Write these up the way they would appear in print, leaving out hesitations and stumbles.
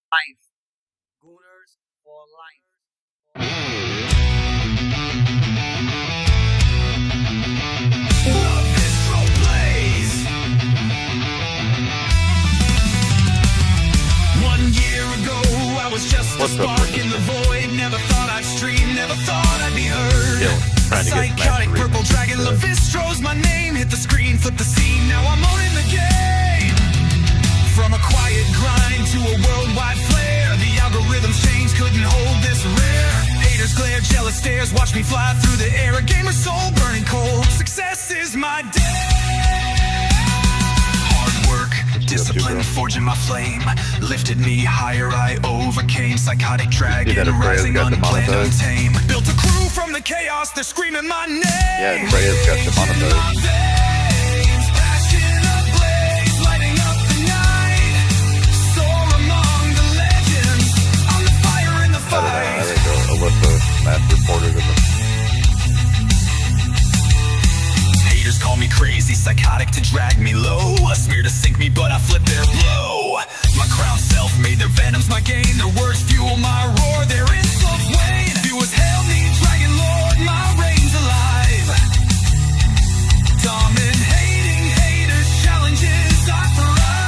Life. Gooners for life. Lavistro plays. 1 year ago, I was just a spark in the void. Never thought I'd stream, never thought I'd be heard. Psychotic purple dragon, Lavistro's my name. Hit the screen, flip the scene, now I'm owning the game. From a quiet grind to a worldwide flare, the algorithms change, couldn't hold this rare. Haters glare, jealous stares, watch me fly through the air. A gamer's soul burning cold, success is my day. Hard work, discipline, forging my flame, lifted me higher, I overcame. Psychotic dragon, rising unplanned, untamed. Built a crew from the chaos, they're screaming my name. Yeah, Freya's got some monitors. I don't know, I think Alyssa mass reported it. Haters call me crazy, psychotic to drag me low. A smear to sink me, but I flip their blow. My crown self-made, their venom's my gain. Their words fuel my roar, their insults wane. Viewers hail me, Dragon Lord, my reign's alive. Dominating haters, challenges, I thrive.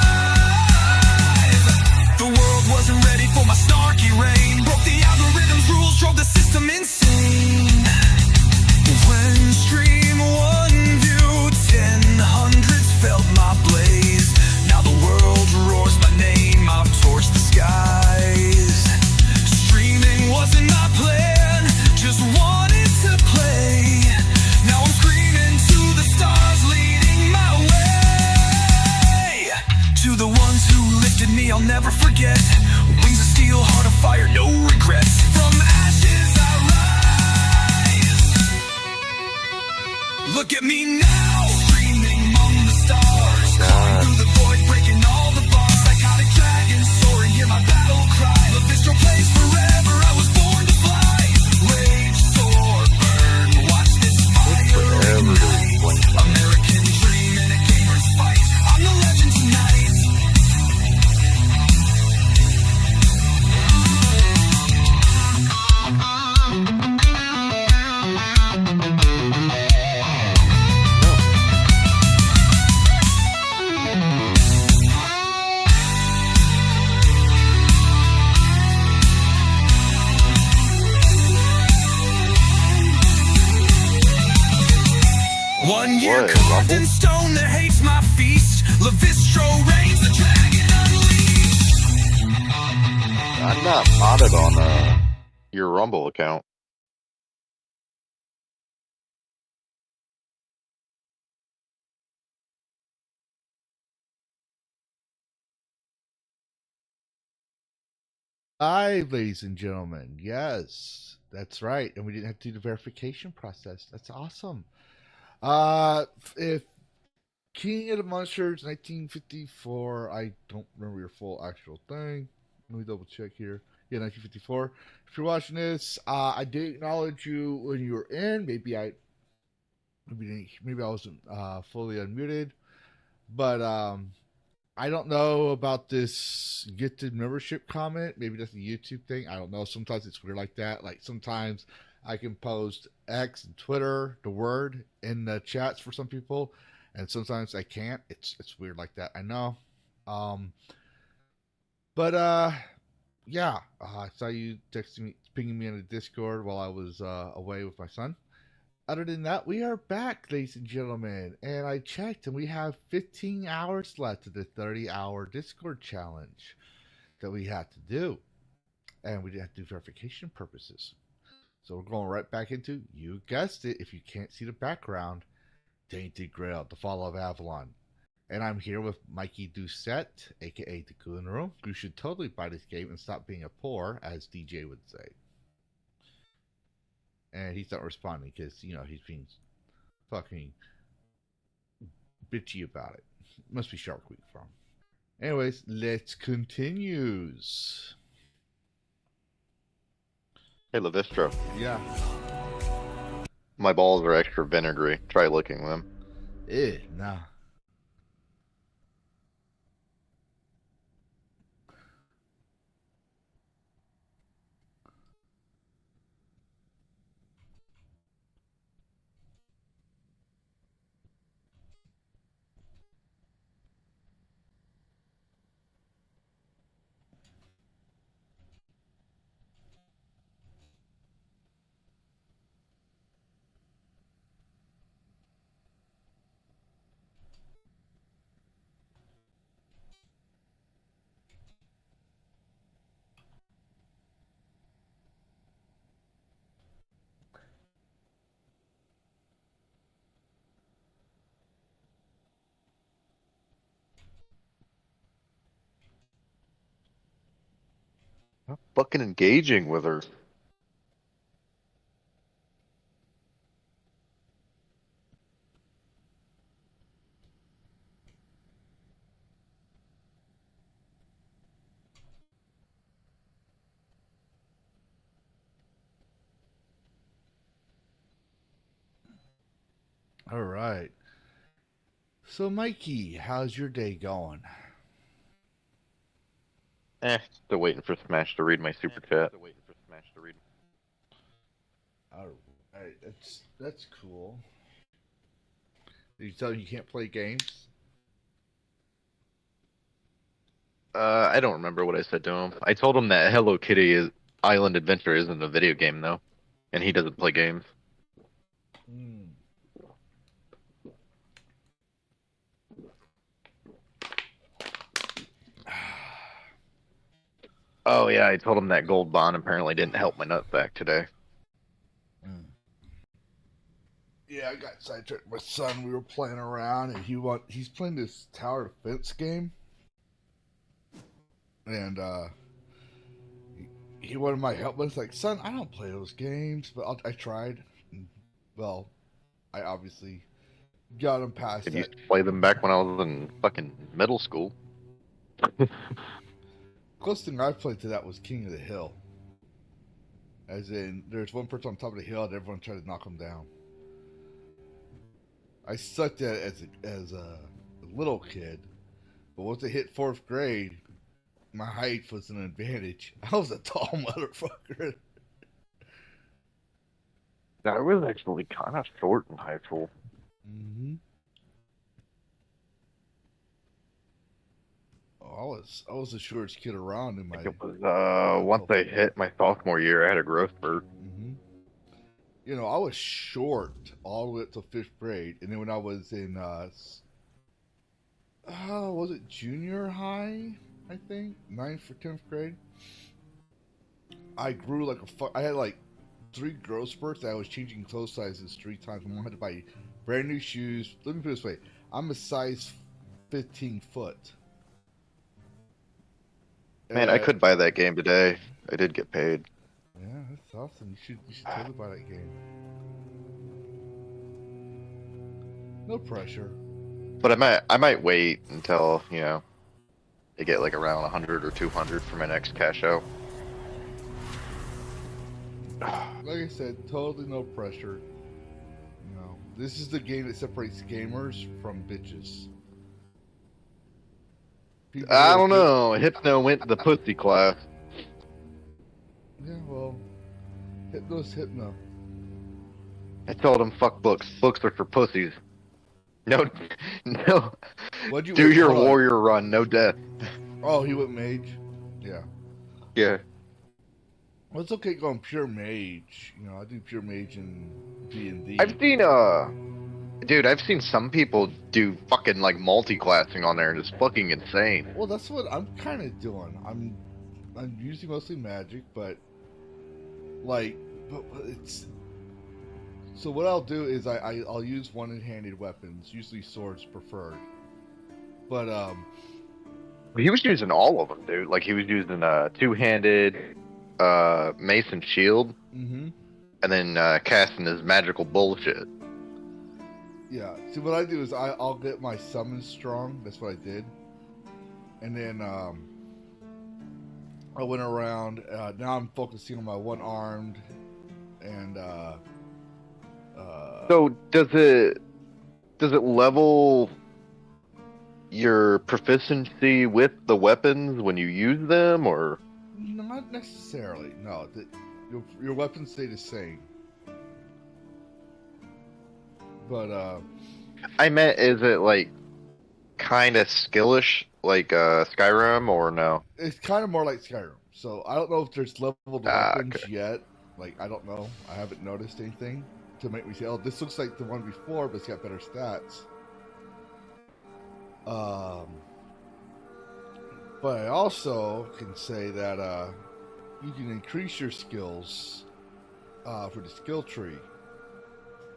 The world wasn't ready for my snarky reign. Broke the algorithm's rules, drove the system insane. When stream one view, 10 hundreds felt my blaze. Now the world roars my name, I've torched the skies. Streaming wasn't my plan, just wanted to play. Now I'm screaming to the stars, leading my way. To the ones who lifted me, I'll never forget. Wings of steel, heart of fire, no regrets. From ashes I rise. Look at me now, streaming among the stars. Climbing through the void, breaking all the bars. Psychotic dragon soaring, hear my battle cry. Lavistro plays forever, I was born to fly. Rage, soar, burn, watch this fire ignite. American dream in a gamer's fight. I'm the legend tonight. One year carved in stone that hates my feast. Lavistro reigns, the dragon unleashed. I'm not modded on your Rumble account. Hi, ladies and gentlemen. Yes, that's right. And we didn't have to do the verification process. That's awesome. If King of the Monsters 1954, I don't remember your full actual thing. Let me double check here. Yeah, 1954. If you're watching this, I did acknowledge you when you were in. Maybe I wasn't fully unmuted, but I don't know about this gifted membership comment. Maybe that's a YouTube thing. I don't know. Sometimes it's weird like that. Like sometimes I can post X and Twitter, the word, in the chats for some people, and sometimes I can't. It's weird like that. I know. Yeah. I saw you texting me, pinging me on the Discord while I was away with my son. Other than that, we are back, ladies and gentlemen. And I checked, and we have 15 hours left of the 30-hour Discord challenge that we had to do. And we didn't have to do verification purposes. So we're going right back into, you guessed it, if you can't see the background, Tainted Grail, the Fall of Avalon. And I'm here with Mikey Doucette, a.k.a. the Coolin Room, who should totally buy this game and stop being a poor, as DJ would say. And he's not responding because, you know, he's being fucking bitchy about it. Must be Shark Week for him. Anyways, let's continues. Hey, Lavistro. Yeah. My balls are extra vinegary. Try licking them. Nah. Not fucking engaging with her. All right. So, Mikey, how's your day going? Still waiting for Smash to read my super chat. All right, that's cool. Did you tell him you can't play games? I don't remember what I said to him. I told him that Hello Kitty Island Adventure isn't a video game though, and he doesn't play games. Oh yeah, I told him that gold bond apparently didn't help my nutsack today. Yeah, I got sidetracked with my son. We were playing around, and he's playing this tower defense game, and he wanted my help. But it's like, son, I don't play those games, but I tried. And, well, I obviously got him past I that. used to play them back when I was in fucking middle school. Closest thing I played to that was King of the Hill. As in, there's one person on top of the hill, and everyone tried to knock him down. I sucked at it as a little kid, but once I hit 4th grade, my height was an advantage. I was a tall motherfucker. I was actually kind of short in high school. Mm-hmm. Oh, I was the shortest kid around in my. It was once I hit my sophomore year, I had a growth spurt. Mm-hmm. You know, I was short all the way up to 5th grade, and then when I was in, was it junior high? I think 9th or 10th grade. I grew like I had like 3 growth spurts. I was changing clothes sizes 3 times. I had to buy brand new shoes. Let me put it this way: I'm a size 15 foot. Man, I could buy that game today. I did get paid. Yeah, that's awesome. You should totally buy that game. No pressure. But I might wait until, you know, I get like around 100 or 200 for my next cash out. Like I said, totally no pressure. You know, this is the game that separates gamers from bitches. People I don't know. Hypno went to the pussy class. Yeah, well, Hypno's Hypno. I told him, fuck books. Books are for pussies. No, no. Do your warrior run, no death. Oh, he went mage? Yeah. Yeah. Well, it's okay going pure mage. You know, I do pure mage in D&D. I've seen, dude, I've seen some people do fucking, like, multi-classing on there, and it's fucking insane. Well, that's what I'm kind of doing. I'm using mostly magic, but, like, but it's... So what I'll do is I'll use one-handed weapons, usually swords preferred. But, He was using all of them, dude. Like, he was using a two-handed mace and shield, and then casting his magical bullshit. Yeah. See, what I do is I'll get my summons strong. That's what I did. And then I went around. Now I'm focusing on my one-armed and... So does it level your proficiency with the weapons when you use them, or? Not necessarily. No, your weapons stay the same. But I meant, is it like kind of skillish like Skyrim, or no? It's kind of more like Skyrim. So I don't know if there's leveled weapons yet. Like, I don't know. I haven't noticed anything to make me say, oh, this looks like the one before, but it's got better stats. But I also can say that you can increase your skills for the skill tree,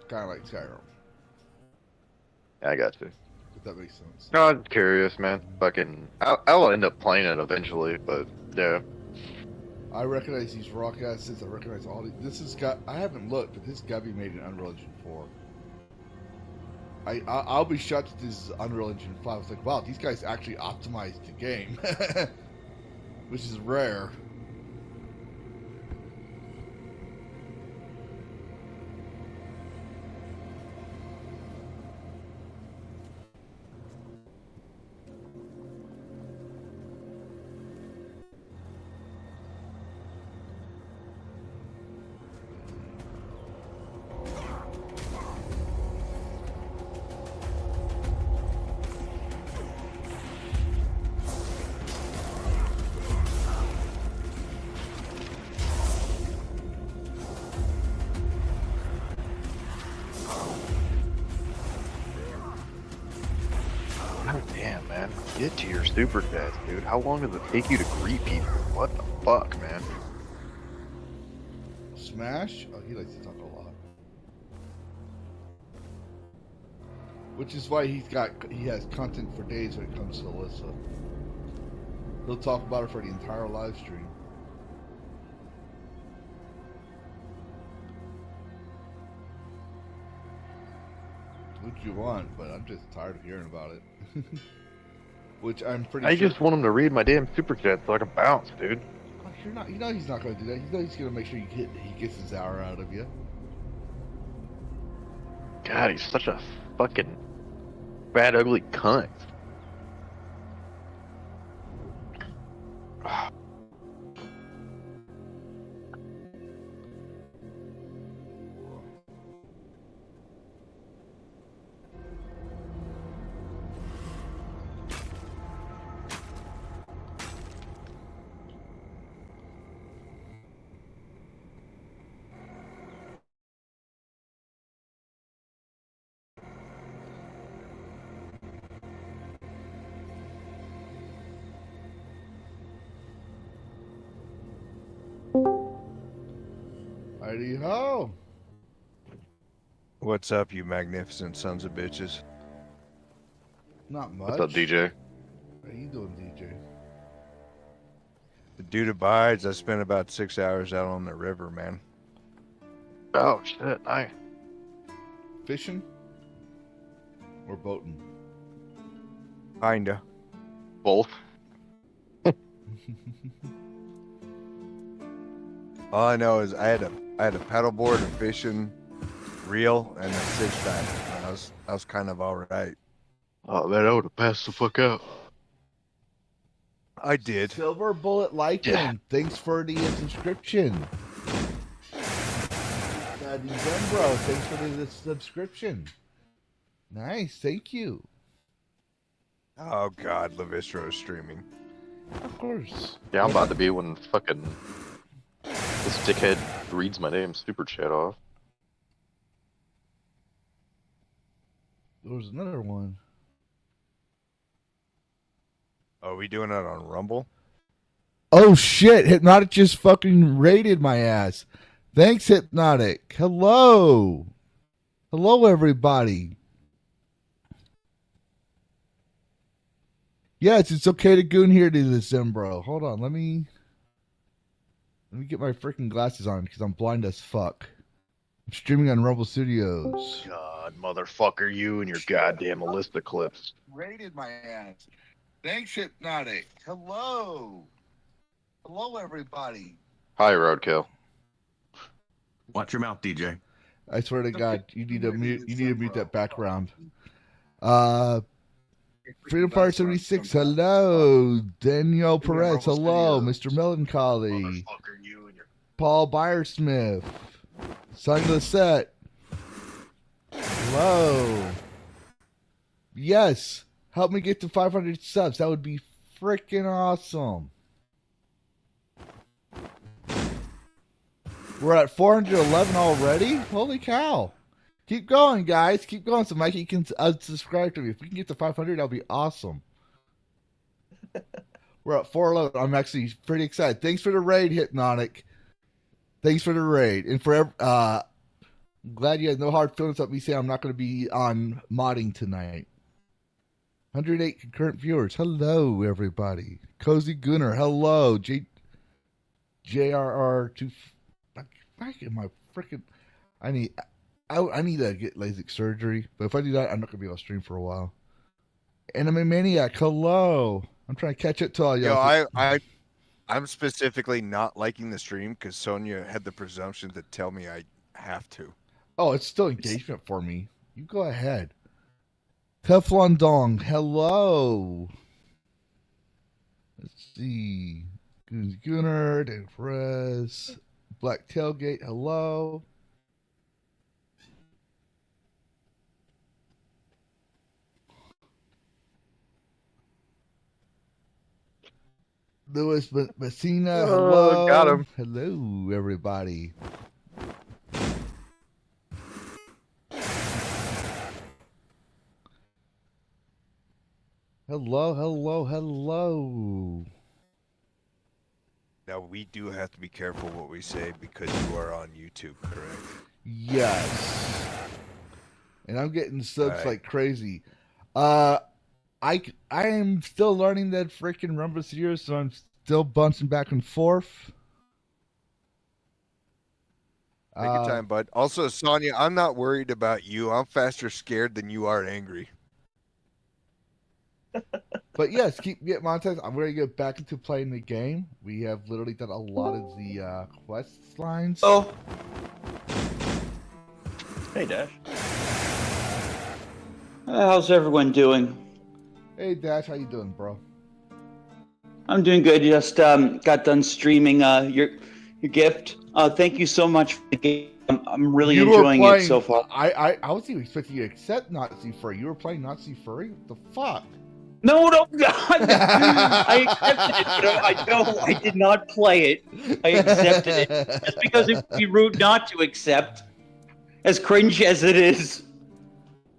kind of like Skyrim. Yeah, I got you. If that makes sense. No, I'm curious, man. Fucking, I'll end up playing it eventually, but yeah. I recognize these rock assets. I recognize all these. This has got. I haven't looked, but this has got to be made in Unreal Engine 4. I'll be shocked if this is Unreal Engine 5. It's like, wow, these guys actually optimized the game, which is rare. Damn, man. Get to your super chats, dude. How long does it take you to greet people? What the fuck, man? Smash? Oh, he likes to talk a lot. Which is why he has content for days when it comes to Alyssa. He'll talk about her for the entire live stream. What you want, but I'm just tired of hearing about it. Which I'm pretty I sure... just want him to read my damn super chat so I can bounce, dude. Oh, you're not, you know he's not going to do that. You know he's going to make sure he gets his hour out of you. God, he's such a fucking bad, ugly cunt. Heidi ho! What's up, you magnificent sons of bitches? Not much. What's up, DJ? How you doing, DJ? The dude abides. I spent about 6 hours out on the river, man. Oh, shit. Nice. Fishing? Or boating? Kinda. Both. All I know is I had a paddleboard, a fishing reel, and a fish bag. I was kind of all right. Oh, man, I would have passed the fuck out. I did. Silver Bullet Lycan, Yeah. thanks for the subscription. Zembro, thanks for the subscription. Nice, thank you. Oh God, Lavistro is streaming. Of course. Yeah, I'm about to be when fucking this dickhead reads my damn super chat off. There was another one. Are we doing it on Rumble? Oh shit, Hypnotic just fucking raided my ass. Thanks, Hypnotic. Hello. Hello, everybody. Yes, it's okay to goon here to this Zembro. Hold on, let me get my freaking glasses on because I'm blind as fuck. I'm streaming on Rumble Studios. God, motherfucker, you and your goddamn Alyssa clips. Raided my ass. Thanks, Hypnotic. Hello. Hello, everybody. Hi, Roadkill. Watch your mouth, DJ. I swear to God, you need to mute. You need to mute that background. Freedom Fire 76. Hello, Daniel Perez. Hello, Mr. Melancholy. Paul Byersmith. Son of the set. Hello. Yes. Help me get to 500 subs. That would be freaking awesome. We're at 411 already? Holy cow. Keep going, guys. Keep going so Mikey can subscribe to me. If we can get to 500, that'll be awesome. We're at 411. I'm actually pretty excited. Thanks for the raid, Hypnotic. Thanks for the raid. And for glad you had no hard feelings about me saying I'm not going to be on modding tonight. 108 concurrent viewers. Hello, everybody. Cozy Gunner. Hello. JRR2. Back in my freaking. I need to get LASIK surgery, but if I do that, I'm not gonna be able to stream for a while. Anime Maniac, hello. I'm trying to catch it to all y'all. I'm specifically not liking the stream because Sonia had the presumption to tell me I have to. Oh, it's still engagement for me. You go ahead. Teflon Dong, hello. Let's see. Gunnar, Dan Perez, Black Tailgate, hello. Louis Messina, hello. Got him. Hello, everybody. Hello. Now, we do have to be careful what we say because you are on YouTube, correct? Yes. And I'm getting subs Right. like crazy. I am still learning that freaking Rumble series, so I'm still bouncing back and forth. Take your time, bud. Also, Sonia, I'm not worried about you. I'm faster scared than you are angry. But yes, keep getting monetized. I'm ready to get back into playing the game. We have literally done a lot of the quest lines. Oh. Hey, Dash. How's everyone doing? Hey Dash, how you doing, bro? I'm doing good. Just got done streaming your gift. Thank you so much for the game. I'm really enjoying it so far. I wasn't even expecting you to accept Nazi Furry. You were playing Nazi Furry? What the fuck? No, God. I accepted it. I did not play it. I accepted it. Just because it would be rude not to accept. As cringe as it is.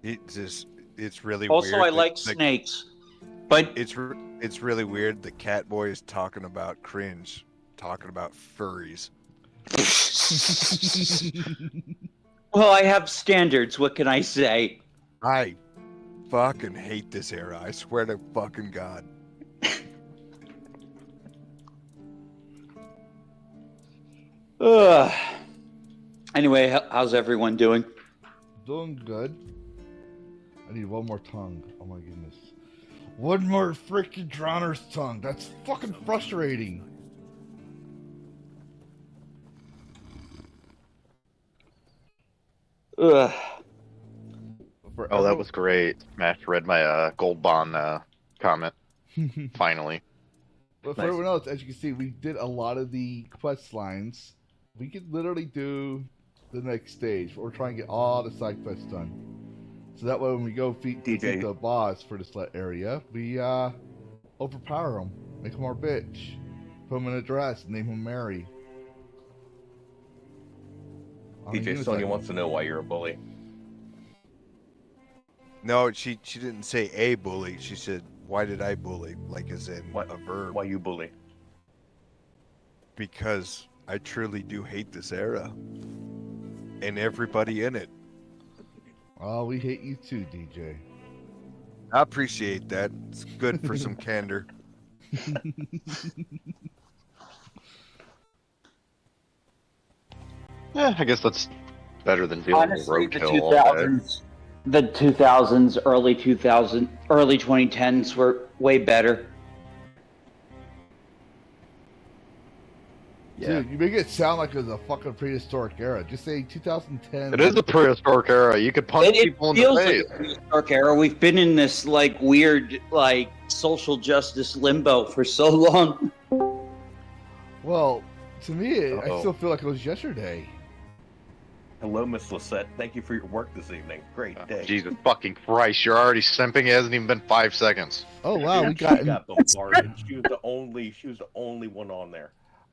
It's really also, weird. I like snakes. But it's really weird the cat boy is talking about cringe, talking about furries. well, I have standards. What can I say? I fucking hate this era. I swear to fucking God. Anyway, how's everyone doing? Doing good. I need one more tongue. Oh my goodness. One more freaking drowner's tongue. That's fucking frustrating. Ugh. Oh, that was great. Smash read my gold bond comment. Finally. But for Nice. everyone else, as you can see, we did a lot of the quest lines. We could literally do the next stage. We're trying to get all the side quests done. So that way when we go defeat the boss for this area, we overpower him. Make him our bitch. Put him in a dress. Name him Mary. DJ Sonia wants to know why you're a bully. No, she didn't say a bully. She said, "Why did I bully?" Like as in a verb. Why you bully? Because I truly do hate this era and everybody in it. Oh, we hate you too, DJ. I appreciate that. It's good for some candor. Yeah, I guess that's better than dealing Honestly, with roadkill all day. the 2000s, early 2010s were way better. Yeah. Dude, you make it sound like it was a fucking prehistoric era. Just say 2010. It is a prehistoric era. You could punch people in the feels face. like a prehistoric era. We've been in this like weird like social justice limbo for so long. Well, to me, I Uh-oh. still feel like it was yesterday. Hello, Miss Lisette. Thank you for your work this evening. Great day. Jesus fucking Christ, you're already simping. It hasn't even been 5 seconds. Oh wow, we She got. got bombarded. She was the only one on there.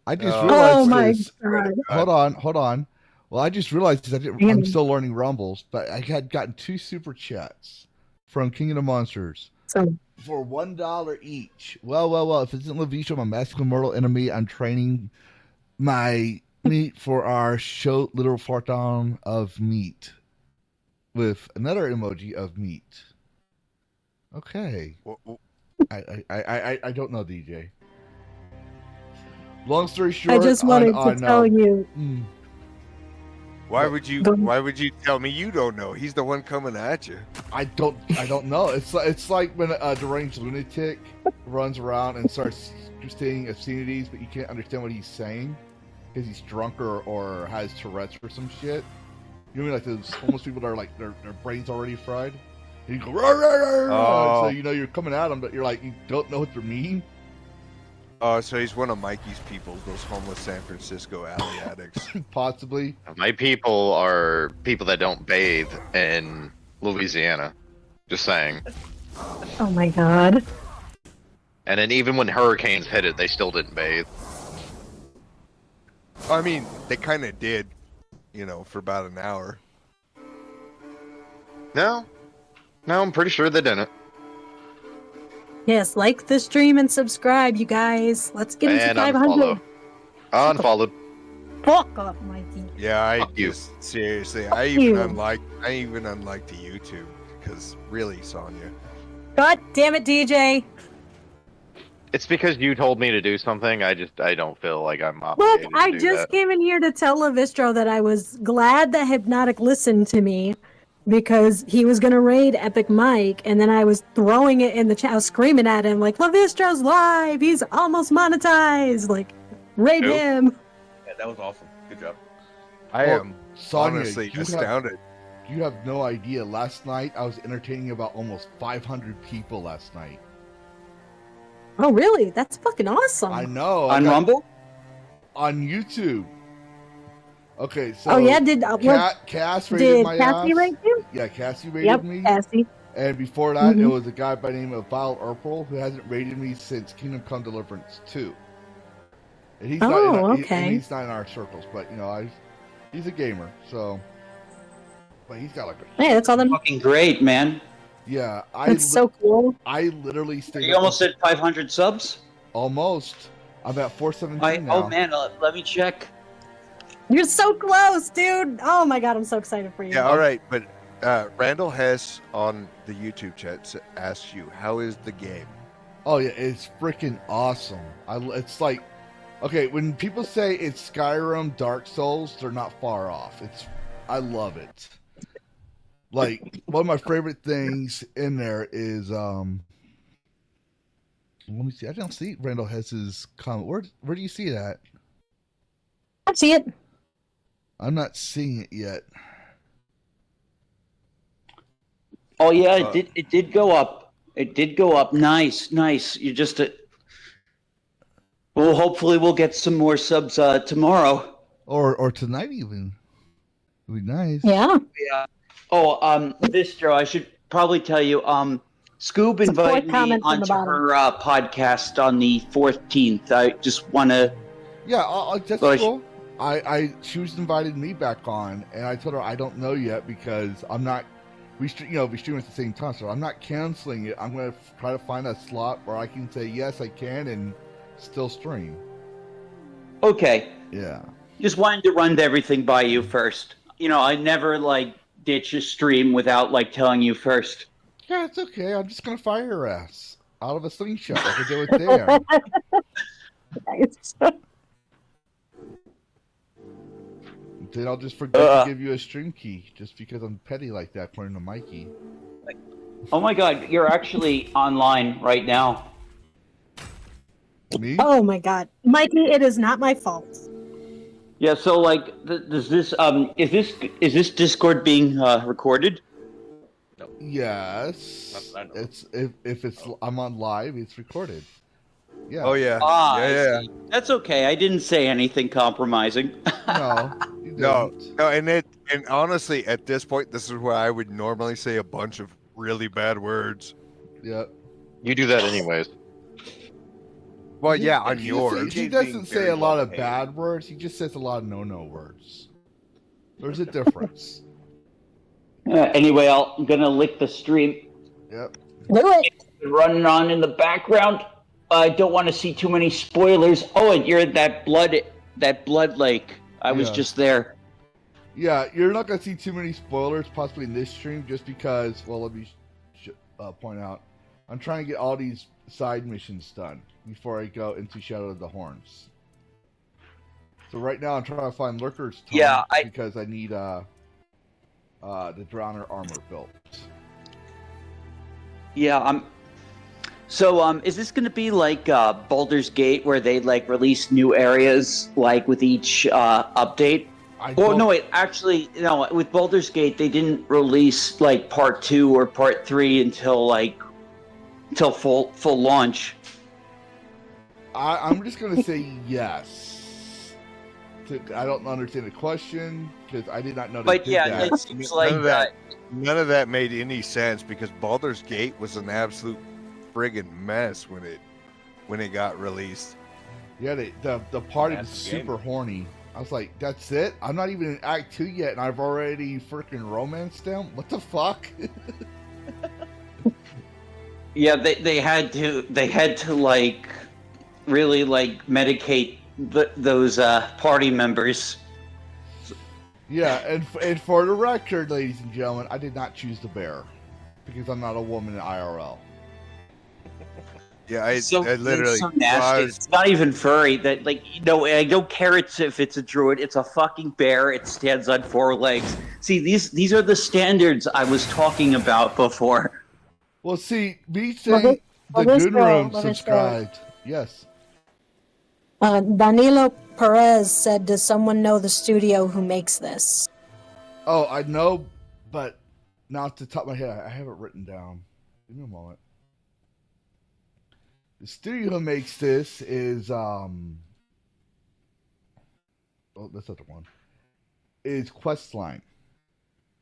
I just Oh. realized Oh my this. god. Hold on. Well, I just realized this. I'm still learning Rumbles, but I had gotten 2 super chats from King of the Monsters So for $1 each. Well. If it's in Lavistro, my masculine mortal enemy, I'm training my meat for our show little farton of meat with another emoji of meat. Okay. Wh- I don't know, DJ. Long story short, I just wanted to tell you. Why would you tell me you don't know? He's the one coming at you. I don't know. It's like when a deranged lunatic runs around and starts saying obscenities, but you can't understand what he's saying because he's drunk or has Tourette's or some shit. You know what I mean? Like those homeless people that are like their brains already fried. And you go rah, rah, rah, rah. So you know you're coming at them, but you're like you don't know what they mean. Oh, so he's one of Mikey's people, those homeless San Francisco alley addicts. Possibly. My people are people that don't bathe in Louisiana. Just saying. Oh my god. And then even when hurricanes hit it, they still didn't bathe. I mean, they kind of did, for about an hour. No, I'm pretty sure they didn't. Yes, like the stream and subscribe, you guys. Let's get into 500. Unfollowed. Fuck off, Mikey. Yeah, I seriously, I even unliked the YouTube because really, Sonya. God damn it, DJ. It's because you told me to do something. I don't feel like I'm Look, obligated I to do just that. came in here to tell Lavistro that I was glad that Hypnotic listened to me because he was going to raid Epic Mike, and then I was throwing it in the chat, I was screaming at him, like, Lavistro's live! He's almost monetized! Like, raid him! Yeah, that was awesome. Good job. I am Sonya, honestly astounded. You have no idea. Last night, I was entertaining about almost 500 people last night. Oh, really? That's fucking awesome. I know. On Rumble? On YouTube. Okay, so... Oh, yeah? Cass rated my ass. Cassie rate you? Yeah, Cassie rated me. Cassie. And before that, it was a guy by the name of Val Urpel who hasn't rated me since Kingdom Come Deliverance 2. And he's he's not in our circles, but, he's a gamer, so... But he's got like a... Hey, that's all them. Fucking great, man. Yeah, That's so cool. I literally stayed... You almost hit 500 subs? Almost. I'm at 417 now. Oh, man, let me check. You're so close, dude. Oh my god, I'm so excited for you. Yeah, all right, but Randall Hess on the YouTube chat asks you, how is the game? Oh yeah, it's freaking awesome. It's like, okay, when people say it's Skyrim, Dark Souls, they're not far off. I love it. Like, one of my favorite things in there is, let me see. I don't see Randall Hess's comment. Where do you see that? I see it. I'm not seeing it yet. Oh yeah, it did go up. It did go up. Nice. You just well, hopefully we'll get some more subs tomorrow. Or tonight even. It'd be nice. Yeah. Yeah. Oh, Vistro, I should probably tell you, Scoob invited me onto her podcast on the 14th. I just want to... Yeah, that's cool. She was invited me back on, and I told her I don't know yet because I'm not... we stream at the same time, so I'm not canceling it. I'm going to try to find a slot where I can say, yes, I can, and still stream. Okay. Yeah. Just wanted to run everything by you first. I never, ditch a stream without telling you first. Yeah, it's okay. I'm just gonna fire your ass out of a slingshot like I did with Dan. Then I'll just forget to give you a stream key just because I'm petty like that, according to Mikey. Oh my god, you're actually online right now. Me? Oh my god, Mikey, it is not my fault. Yeah, so does this is this Discord being recorded? No. Yes. It's if it's I'm on live, it's recorded. Yeah. Oh yeah. Yeah. That's okay. I didn't say anything compromising. No. No, and honestly, at this point, this is where I would normally say a bunch of really bad words. Yeah. You do that anyways. Well, yeah, on yours. He doesn't say a lot of bad words. He just says a lot of no words. There's a difference. Anyway, I'm gonna lick the stream. Yep. Do it. Running on in the background. I don't want to see too many spoilers. Oh, and you're at that blood lake. I was just there. Yeah, you're not gonna see too many spoilers possibly in this stream, just because. Well, let me point out. I'm trying to get all these side missions done before I go into Shadow of the Horns. So right now I'm trying to find Lurker's Tongue Yeah, because I need the Drowner armor built. Yeah, So, is this going to be like Baldur's Gate, where they like release new areas like with each update? No, wait. Actually, no. With Baldur's Gate, they didn't release like Part 2 or Part 3 until full launch. I'm just gonna say yes. I don't understand the question because I did not know. But yeah, it seems like none of that made any sense because Baldur's Gate was an absolute friggin' mess when it got released. Yeah, the party was super horny. I was like, that's it? I'm not even in Act 2 yet, and I've already freaking romanced them? What the fuck? Yeah, they had to like really like medicate those party members. Yeah, and for the record, ladies and gentlemen, I did not choose the bear because I'm not a woman in IRL. Yeah, I literally. It's so nasty. It's not even furry. That I don't care if it's a druid. It's a fucking bear. It stands on 4 legs. See, these are the standards I was talking about before. Well, see, me saying the Goon Room subscribed. Yes. Danilo Perez said, "Does someone know the studio who makes this?" Oh, I know, but not off the top of my head. I have it written down. Give me a moment. The studio who makes this is oh, that's not the one. Is Questline,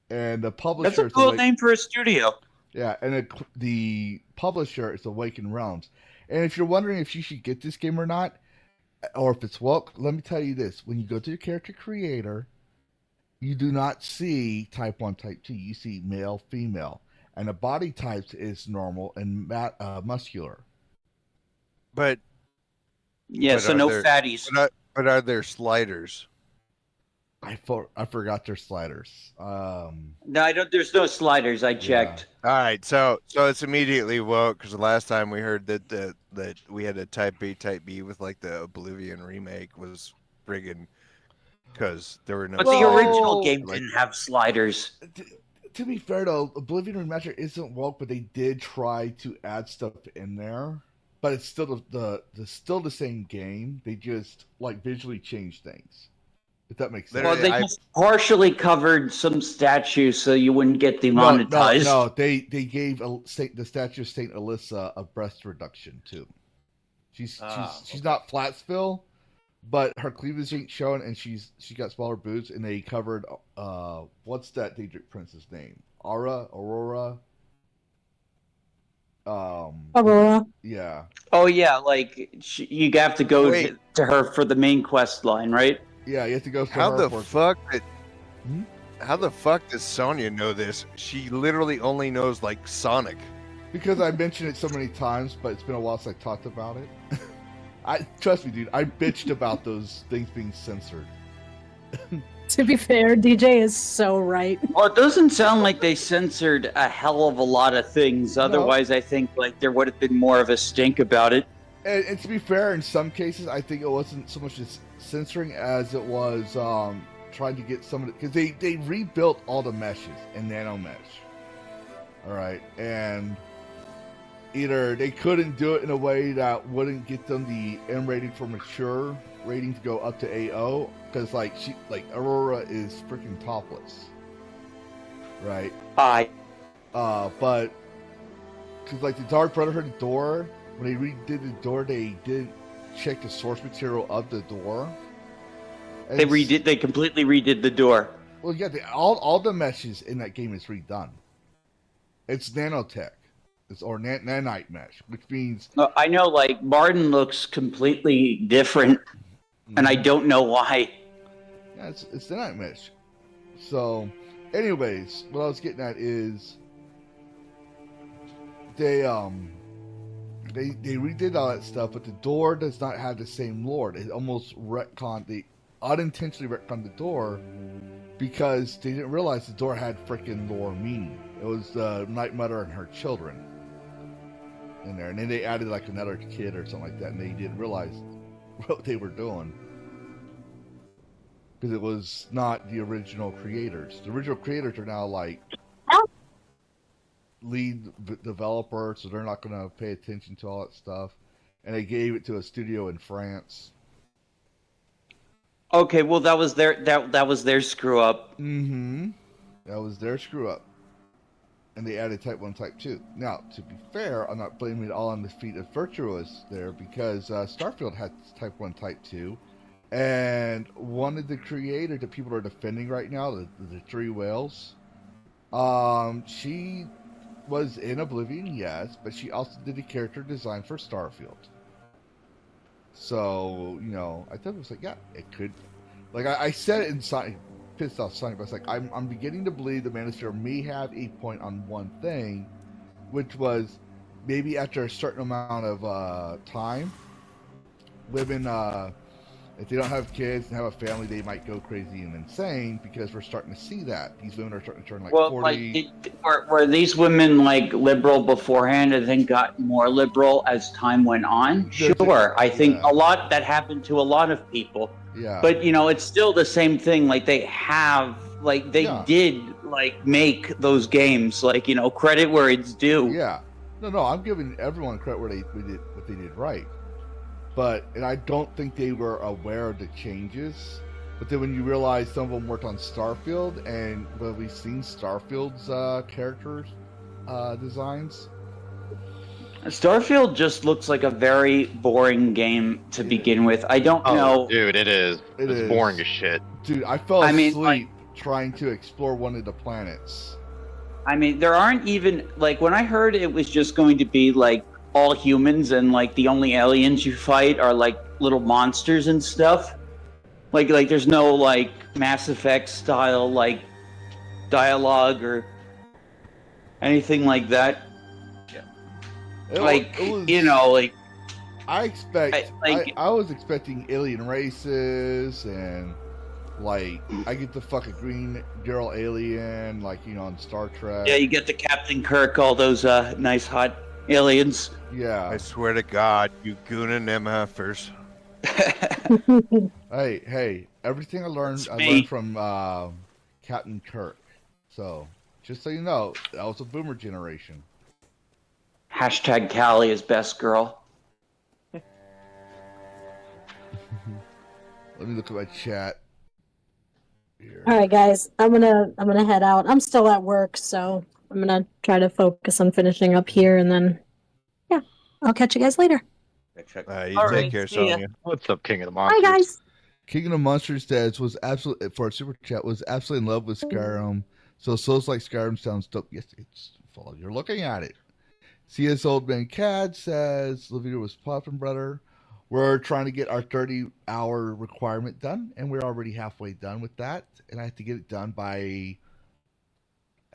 and the publisher. That's a cool name for a studio. Yeah, and the publisher is Awakened Realms. And if you're wondering if you should get this game or not, or if it's woke, let me tell you this: when you go to your character creator, you do not see type 1, type 2. You see male, female, and the body types is normal and muscular. But so no fatties. But are there sliders? I forgot their sliders. No, I don't. There's no sliders. I checked. Yeah. All right, so it's immediately woke because the last time we heard that we had a type A, type B with like the Oblivion remake was friggin' because there were no. But the original game didn't have sliders. To be fair though, Oblivion Remaster isn't woke, but they did try to add stuff in there. But it's still still the same game. They just like visually change things. If that makes sense. Well, they just partially covered some statues so you wouldn't get demonetized. No, they gave the statue of Saint Alyssa a breast reduction too. She's not Flatsville, but her cleavage ain't showing, and she got smaller boobs, and they covered what's that Daedric prince's name? Aurora. Aurora. Yeah. Oh yeah, like you have to go to her for the main quest line, right? Yeah, you have to go. How the fuck does Sonya know this? She literally only knows like Sonic. Because I mentioned it so many times, but it's been a while since I talked about it. Trust me, dude. I bitched about those things being censored. To be fair, DJ is so right. Well, it doesn't sound like they censored a hell of a lot of things. Otherwise, I think like there would have been more of a stink about it. And to be fair, in some cases, I think it wasn't so much as censoring as it was trying to get some of it, because they rebuilt all the meshes in nano mesh. All right, and either they couldn't do it in a way that wouldn't get them the M rating for mature rating to go up to AO, because like Aurora is freaking topless, right? But because like the Dark Brotherhood door, when they redid the door, they didn't check the source material of the door. And They completely redid the door. Well, yeah, all the meshes in that game is redone. It's nanotech, or nanite mesh, which means I know, like Martin looks completely different, and I don't know why. Yeah, it's nanite mesh. So, anyways, what I was getting at is they redid all that stuff, but the door does not have the same lore. It almost unintentionally retconned the door because they didn't realize the door had freaking lore meaning. It was the Night Mother and her children in there, and then they added like another kid or something like that, and they didn't realize what they were doing. because it was not the original creators. The original creators are now like lead developer, so they're not going to pay attention to all that stuff. And they gave it to a studio in France. Okay, well that was their screw up. Mm-hmm. That was their screw up. And they added Type 1, Type 2. Now, to be fair, I'm not blaming it all on the feet of Virtuous there, because Starfield had Type 1, Type 2. And one of the creators that people are defending right now, the Three Whales, she was in Oblivion, yes, but she also did the character design for Starfield. So, you know, I thought it was like, yeah, it could. Like, I said it in Sonic, pissed off Sonic, but I was like, I'm beginning to believe the Manosphere may have a point on one thing, which was maybe after a certain amount of time, women, if they don't have kids and have a family, they might go crazy and insane, because we're starting to see that. These women are starting to turn like 40. Were these women like liberal beforehand and then got more liberal as time went on? Sure. I think a lot that happened to a lot of people. Yeah. But, you know, it's still the same thing. Like, they did, like, make those games. Like, you know, credit where it's due. Yeah. No, I'm giving everyone credit where what they did right. And I don't think they were aware of the changes. But then when you realize some of them worked on Starfield, and we've seen Starfield's characters designs. Starfield just looks like a very boring game to begin with. I don't know. Dude, it is. It's boring as shit. Dude, I fell asleep trying to explore one of the planets. I mean, there aren't even, like, when I heard it was just going to be, like, all humans and, like, the only aliens you fight are, like, little monsters and stuff. Like there's no, like, Mass Effect style, like, dialogue or anything like that. You know, like... I was expecting alien races and, like, I get the fucking green girl alien, like, you know, on Star Trek. Yeah, you get the Captain Kirk, all those nice hot aliens. Yeah. I swear to God, you goon and them heifers. Hey, everything I learned from Captain Kirk. So, just so you know, that was a boomer generation. Hashtag Callie is best girl. Let me look at my chat. Here. All right, guys, I'm gonna head out. I'm still at work, so I'm gonna try to focus on finishing up here, and then I'll catch you guys later. Take care, Sonya. What's up, King of the Monsters? Bye, guys. King of the Monsters Dads was absolutely, for a super chat, was absolutely in love with Skyrim. So Souls like Skyrim sounds dope. Yes, it's full. You're looking at it. CS Old Man Cad says Lavistro was popping, brother. We're trying to get our 30-hour requirement done, and we're already halfway done with that. And I have to get it done by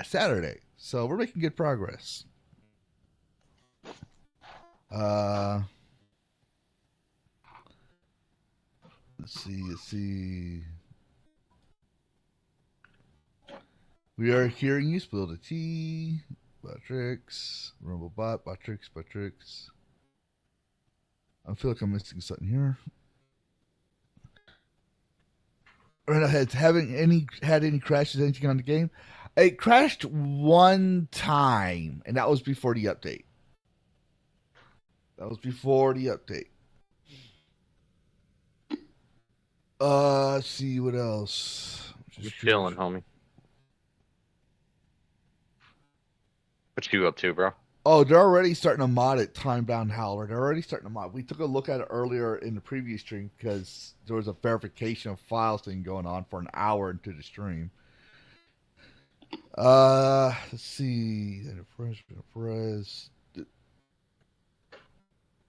Saturday. So we're making good progress. Let's see. We are hearing you spill the tea. Batrix, Rumble Bot, Batrix. I feel like I'm missing something here. Haven't had any crashes, anything on the game? It crashed one time, and that was before the update. Let's see what else. Just chilling, homie. What you up to, bro? Oh, they're already starting to mod it, Time-Bound Howler. They're already starting to mod. We took a look at it earlier in the previous stream because there was a verification of files thing going on for an hour into the stream. Let's see. Enterprise.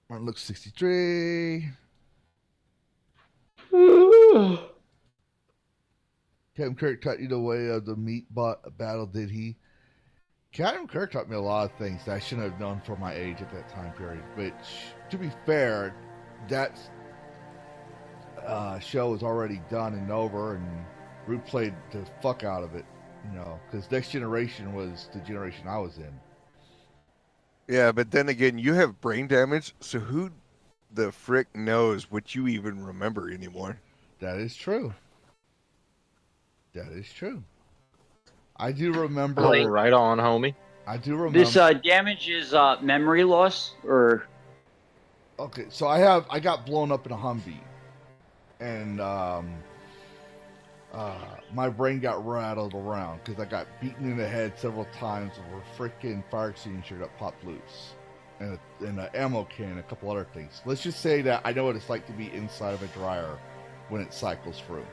Martin looks 63. Captain Kirk taught you the way of the meat battle, did he? Captain Kirk taught me a lot of things that I shouldn't have known for my age at that time period. Which, to be fair, that show was already done and over, and Root played the fuck out of it, you know, because Next Generation was the generation I was in. Yeah, but then again, you have brain damage, so who the frick knows what you even remember anymore? That is true. That is true. I do remember. Oh, right on, homie. I do remember. This damage is memory loss, or Okay, so I got blown up in a Humvee, and my brain got rattled around because I got beaten in the head several times with a freaking fire extinguisher that popped loose, and an ammo can, and a couple other things. Let's just say that I know what it's like to be inside of a dryer when it cycles through.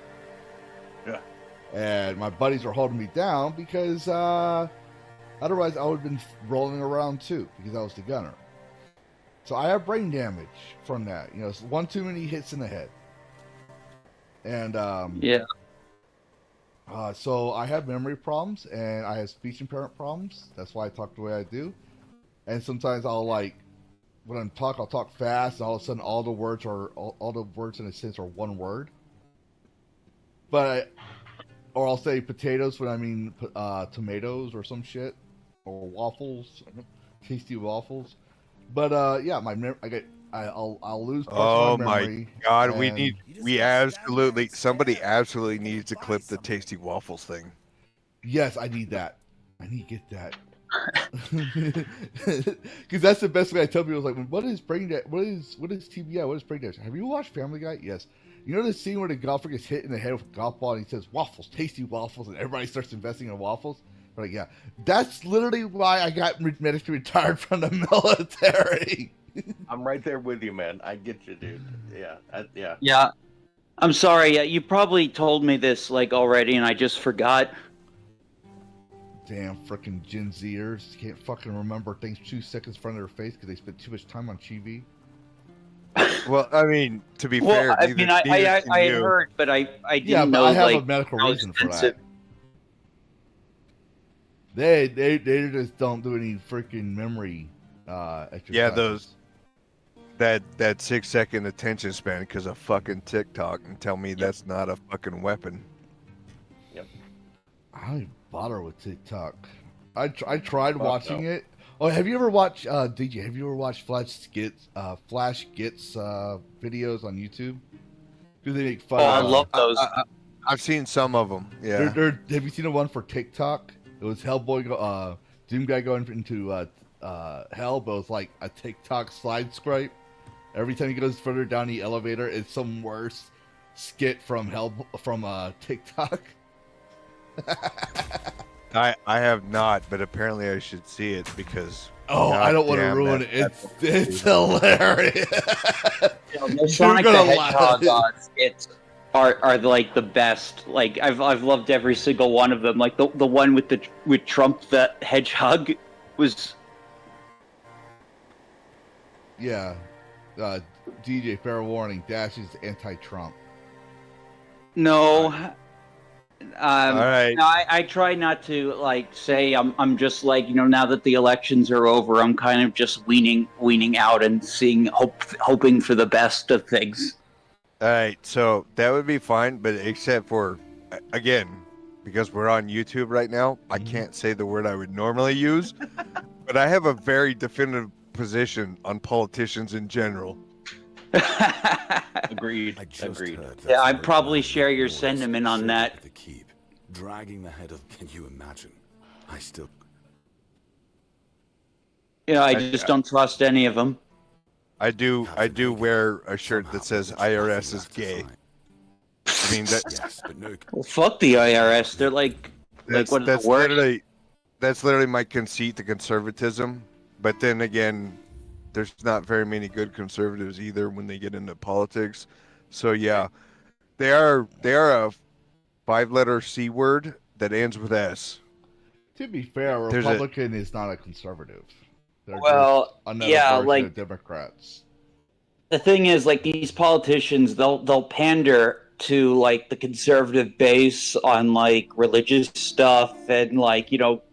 Yeah. And my buddies were holding me down because otherwise I would have been rolling around too because I was the gunner. So I have brain damage from that. It's one too many hits in the head. And yeah. So I have memory problems and I have speech impairment problems. That's why I talk the way I do. And sometimes when I'm talking, I'll talk fast, and all of a sudden all the words in a sentence are one word. Or I'll say potatoes when I mean tomatoes or some shit, or waffles, tasty waffles. But yeah, I'll lose parts of my memory. God, somebody absolutely needs to clip the tasty waffles thing. Yes, I need that. I need to get that. Because that's the best way I tell people. Is like, what is brain damage? What is TBI? What is brain damage? Have you watched Family Guy? Yes. You know the scene where the golfer gets hit in the head with a golf ball and he says waffles, tasty waffles, and everybody starts investing in waffles? But yeah, that's literally why I got medically retired from the military. I'm right there with you, man. I get you, dude. Yeah, yeah. Yeah. I'm sorry. You probably told me this already, and I just forgot. Damn freaking Gen Zers can't fucking remember things 2 seconds in front of their face because they spent too much time on TV. Well, I mean, to be fair, I had heard, but I didn't know. I have a medical reason for that. They just don't do any freaking memory exercises. Yeah, that 6 second attention span because of fucking TikTok, and tell me that's not a fucking weapon. Yep. I don't even bother with TikTok. I tried watching it. Oh, have you ever watched DJ? Have you ever watched Flash Gets videos on YouTube? Do they make fun? Oh, I love those. I've seen some of them. Yeah. Have you seen the one for TikTok? It was Hellboy, Doom guy going into hell, but it was like a TikTok slide scrape. Every time he goes further down the elevator, it's some worse skit from TikTok. I have not, but apparently I should see it because. Oh, I don't want to ruin it. It's hilarious. The Sonic the Hedgehog skits are like the best. Like I've loved every single one of them. Like the one with Trump the Hedgehog was. Yeah, DJ, fair warning. Dash is anti-Trump. No. All right. No, I try not to say I'm just now that the elections are over, I'm kind of just weaning out and hoping for the best of things. All right, so that would be fine, but except for again, because we're on YouTube right now, I can't say the word I would normally use, but I have a very definitive position on politicians in general. Agreed. Yeah, I probably share your sentiment on that. The keep, dragging the head of. Can you imagine? I just don't trust any of them. I do wear a shirt that says IRS is gay. I mean that. Yes, but no. Well, fuck the IRS. They're that's literally my conceit to conservatism. But then again, there's not very many good conservatives either when they get into politics. So yeah, they are a 5-letter C word that ends with S. To be fair, a Republican is not a conservative. They're well, yeah, of Democrats. The thing is, these politicians, they'll pander to the conservative base on religious stuff and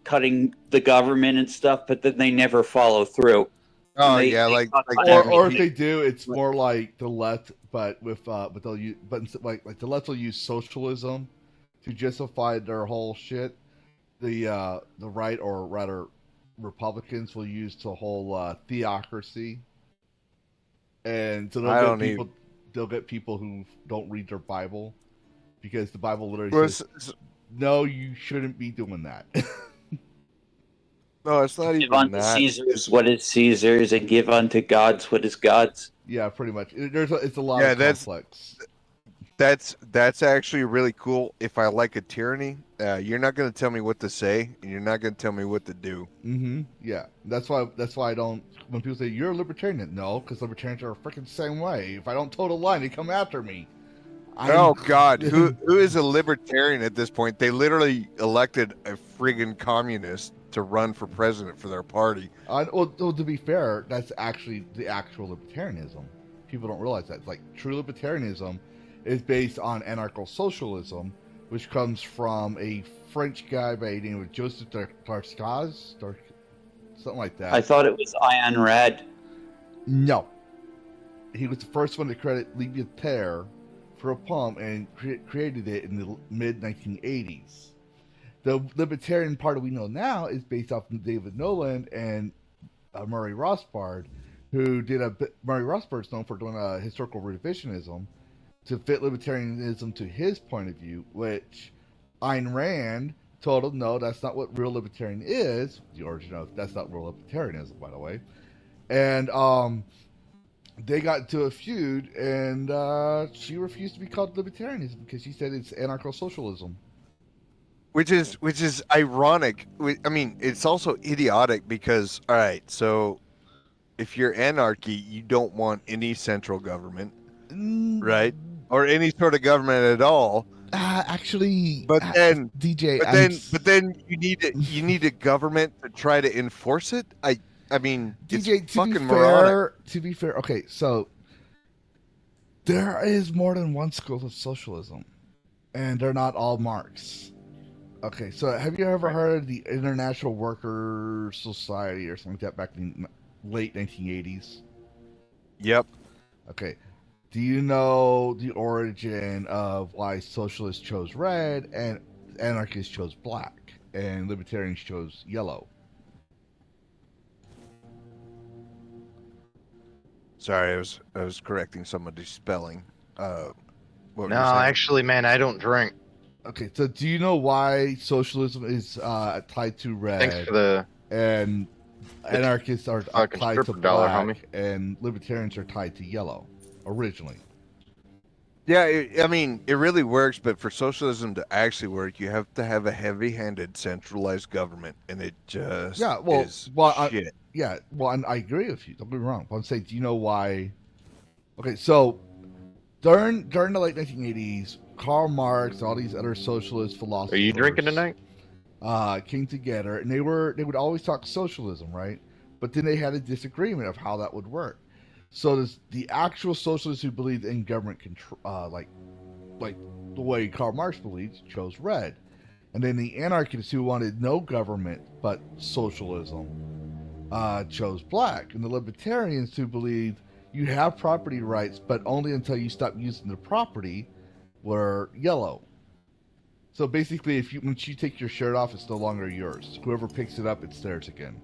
cutting the government and stuff, but then they never follow through. Oh or if they do, it's more like the left, but they'll use the left will use socialism to justify their whole shit. The right, or rather Republicans, will use the whole theocracy, and so they'll get people who don't read their Bible, because the Bible literally says no, you shouldn't be doing that. No, it's not Give even unto that. Caesar's what is Caesar's, and give unto God's what is God's. Yeah, pretty much. It's a lot Yeah, of complex. That's actually really cool. If I like a tyranny, you're not going to tell me what to say, and you're not going to tell me what to do. Mm-hmm. Yeah, that's why I don't. When people say you're a libertarian, no, because libertarians are a freaking same way. If I don't toe the line, they come after me. Oh God, who is a libertarian at this point? They literally elected a friggin' communist to run for president for their party. Well, to be fair, that's actually the actual libertarianism. People don't realize that. It's like true libertarianism is based on anarcho-socialism, which comes from a French guy by the name of Joseph Darcaz, something like that. I thought it was Ayn Rand. No. He was the first one to credit Libertaire for a poem and created it in the mid-1980s. The libertarian party we know now is based off of David Nolan and Murray Rothbard, who did Murray Rothbard's known for doing a historical revisionism to fit libertarianism to his point of view, which Ayn Rand told him, no, that's not what real libertarian is. The origin of that's not real libertarianism, by the way. And they got into a feud, and she refused to be called libertarianism because she said it's anarcho-socialism. Which is ironic. I mean, it's also idiotic because, all right, so if you're anarchy, you don't want any central government, right? Or any sort of government at all. Actually, but then DJ, but then you need a government to try to enforce it. I mean, DJ, it's fucking moronic. To be fair, okay, so there is more than one school of socialism, and they're not all Marx. Okay, so have you ever heard of the International Workers' Society or something like that back in the late 1980s? Yep. Okay. Do you know the origin of why socialists chose red and anarchists chose black and libertarians chose yellow? Sorry, I was correcting somebody's spelling. What were you No, saying? actually, man, I don't drink. Okay, so do you know why socialism is tied to red? Thanks for the and anarchists are fucking tied to stripper dollar, black, homie. and libertarians are tied to yellow originally. Yeah, I mean, it really works, but for socialism to actually work, you have to have a heavy-handed, centralized government, and it just is shit. And I agree with you. Don't get me wrong. But I'm saying, do you know why? Okay, so during the late 1980s, Karl Marx, all these other socialist philosophers. Are you drinking tonight? Came together, and they would always talk socialism, right? But then they had a disagreement of how that would work. So the actual socialists who believed in government control, like the way Karl Marx believed, chose red, and then the anarchists who wanted no government but socialism chose black, and the libertarians who believed you have property rights but only until you stop using the property were yellow. So basically, once you take your shirt off, it's no longer yours. Whoever picks it up, it's theirs again.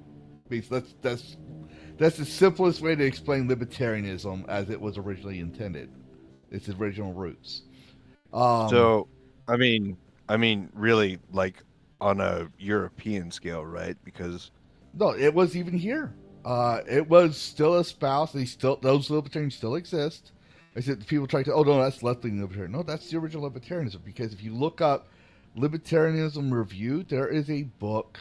That's the simplest way to explain libertarianism as it was originally intended. Its original roots. So, I mean, really, like on a European scale, right? Because no, it was even here. It was still espoused. Those libertarians still exist. I said people try to, oh no, that's left-wing libertarian. No, that's the original libertarianism. Because if you look up Libertarianism Review, there is a book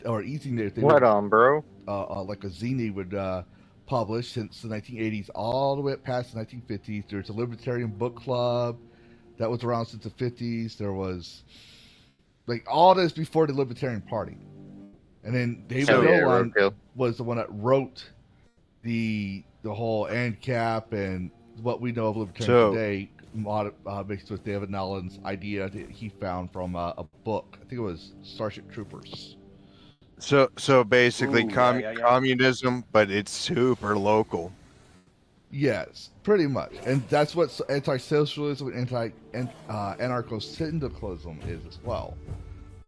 or easy Right on, bro. Like a zine would publish since the 1980s all the way up past the 1950s. There's a Libertarian Book Club that was around since the 50s. There was like all this before the Libertarian Party, and then David Nolan was the one that wrote the whole ANCAP and what we know of libertarian today, mixed with David Nolan's idea that he found from a book. I think it was Starship Troopers. So basically, communism, but it's super local. Yes, pretty much, and that's what anti-socialism and anarcho-syndicalism is as well.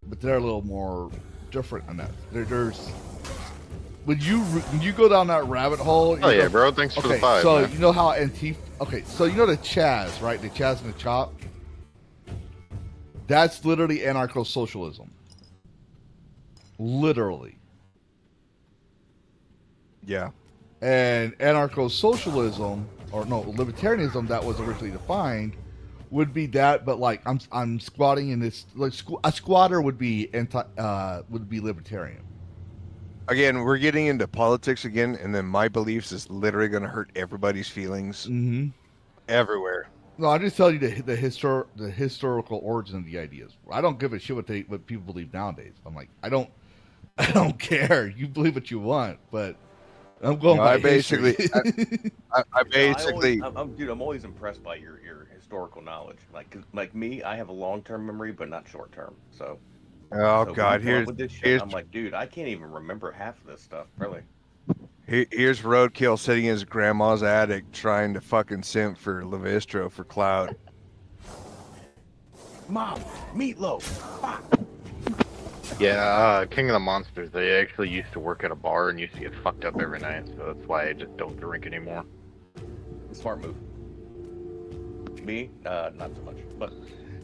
But they're a little more different on that. There's when you go down that rabbit hole. Oh yeah, bro. Thanks for the five. So man. you know how Antifa. Okay, so you know the Chaz, right? The Chaz and the Chop. That's literally anarcho-socialism. Literally. Yeah. And anarcho-socialism, or no, libertarianism that was originally defined, would be that, but like I'm squatting in this, like a squatter would be libertarian. Again, we're getting into politics again, and then my beliefs is literally going to hurt everybody's feelings everywhere. No, I just tell you the historical origin of the ideas. I don't give a shit what people believe nowadays. I'm like, I don't care. You believe what you want, but I'm going. No, by I basically, history. I basically, I'm always impressed by your historical knowledge. Like me, I have a long-term memory, but not short-term. So. Oh So God, when with this shit, I'm like, dude, I can't even remember half of this stuff, really. Here's Roadkill sitting in his grandma's attic trying to fucking simp for Lavistro for clout. Mom, meatloaf. Fuck. Yeah, King of the Monsters, they actually used to work at a bar and used to get fucked up every night, so that's why I just don't drink anymore. Smart move. Me, not so much, but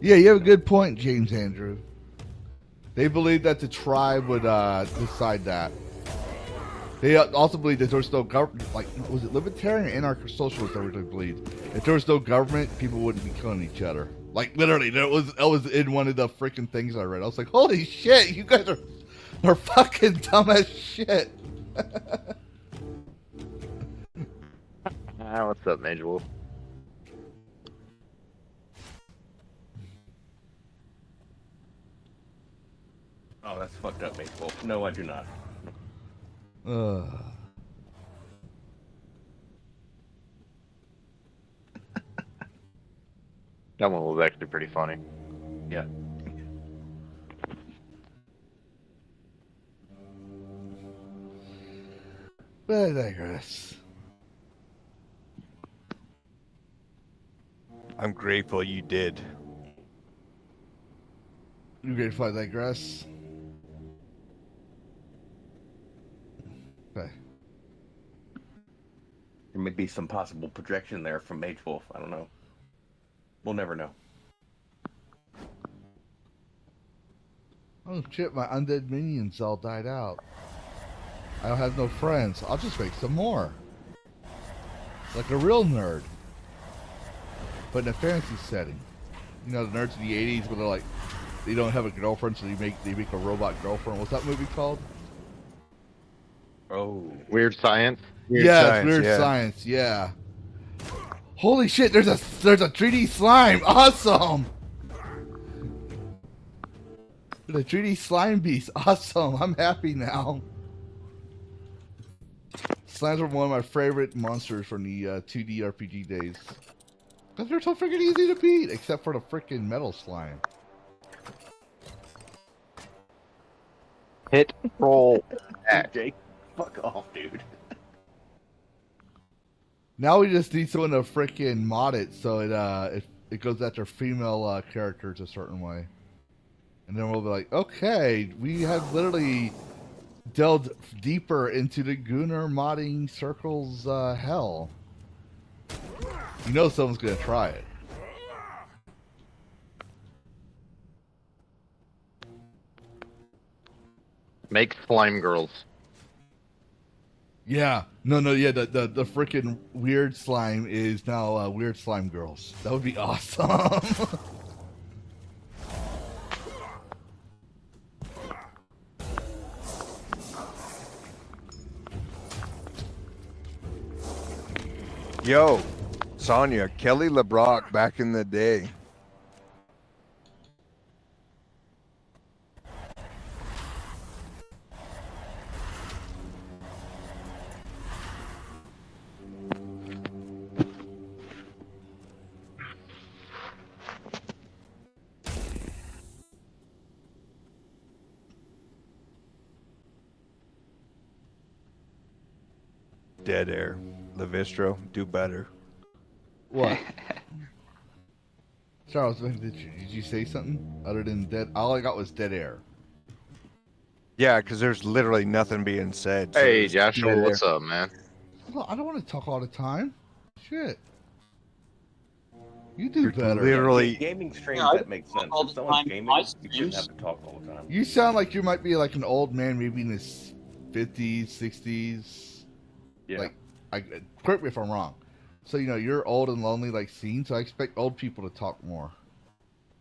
Yeah, you have a good point, James Andrew. They believe that the tribe would decide that. They also believe that there was no government. Like, was it libertarian or anarcho-socialist? I really believed if there was no government, people wouldn't be killing each other. Like literally, that was in one of the freaking things I read. I was like, holy shit, you guys are fucking dumb as shit. What's up, Major Wolf? oh, that's fucked up, mate. Well, no, I do not. That one was actually pretty funny. Yeah. But I digress. I'm grateful you did. You grateful I digress? Okay. There may be some possible projection there from Mage Wolf. I don't know. We'll never know. Oh shit, my undead minions all died out. I don't have no friends. I'll just make some more. Like a real nerd. But in a fantasy setting. You know, the nerds in the 80s where they're like, they don't have a girlfriend, so they make a robot girlfriend. What's that movie called? Oh. Weird Science? Weird Science, yeah. Holy shit, there's a 3D slime. Awesome. The 3D slime beast. Awesome. I'm happy now. Slimes were one of my favorite monsters from the 2D RPG days. Because they're so freaking easy to beat, except for the freaking metal slime. Hit, roll, act. Jake, fuck off, dude. Now we just need someone to freaking mod it so it goes after female characters a certain way. And then we'll be like, okay, we have literally delved deeper into the Gunnar modding circle's hell. You know someone's going to try it. Make slime girls. Yeah. No, yeah, the freaking weird slime is now weird slime girls. That would be awesome. Yo, Sonya, Kelly LeBrock back in the day. Dead air. Lavistro, do better. What? Charles, did you say something other than dead? All I got was dead air. Yeah, because there's literally nothing being said. So Hey, Joshua, what's up, man? Well, I don't want to talk all the time. Shit. You do better. Literally, Gaming streams, Yeah, I that makes sense. all If the someone's time. gaming, My you shouldn't have streams. to talk all the time. You sound like you might be like an old man, maybe in his 50s, 60s. Yeah. Like, correct me if I'm wrong. So, you're old and lonely like Scene, so I expect old people to talk more.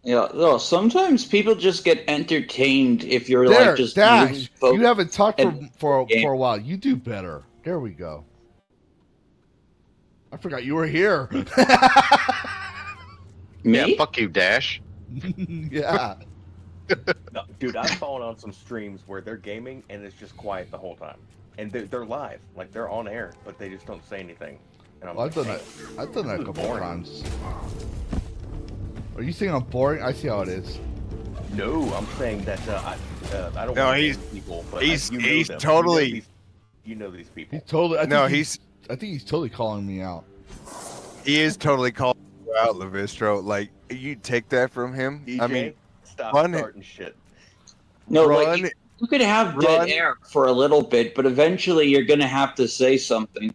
Yeah, no, sometimes people just get entertained if you're There, like just Dash, really focused. you haven't talked and- for game. a while. You do better. There we go. I forgot you were here. Me? Yeah, fuck you, Dash. Yeah. No, dude, I've fallen on some streams where they're gaming and it's just quiet the whole time, and they're live, like they're on air, but they just don't say anything. And I'm Well, like, I've done that a this is couple boring. times. Are you saying I'm boring? I see how it is. No, I'm saying that I don't. No, want to he's- name people, but he's- you know he's them. totally- You know these people. He's totally. I think he's totally calling me out. he is totally calling you out, Lavistro. Like, you take that from him. DJ, I mean, stop run it. starting shit. No, run, like you could have run. dead air for a little bit, but eventually you're gonna have to say something.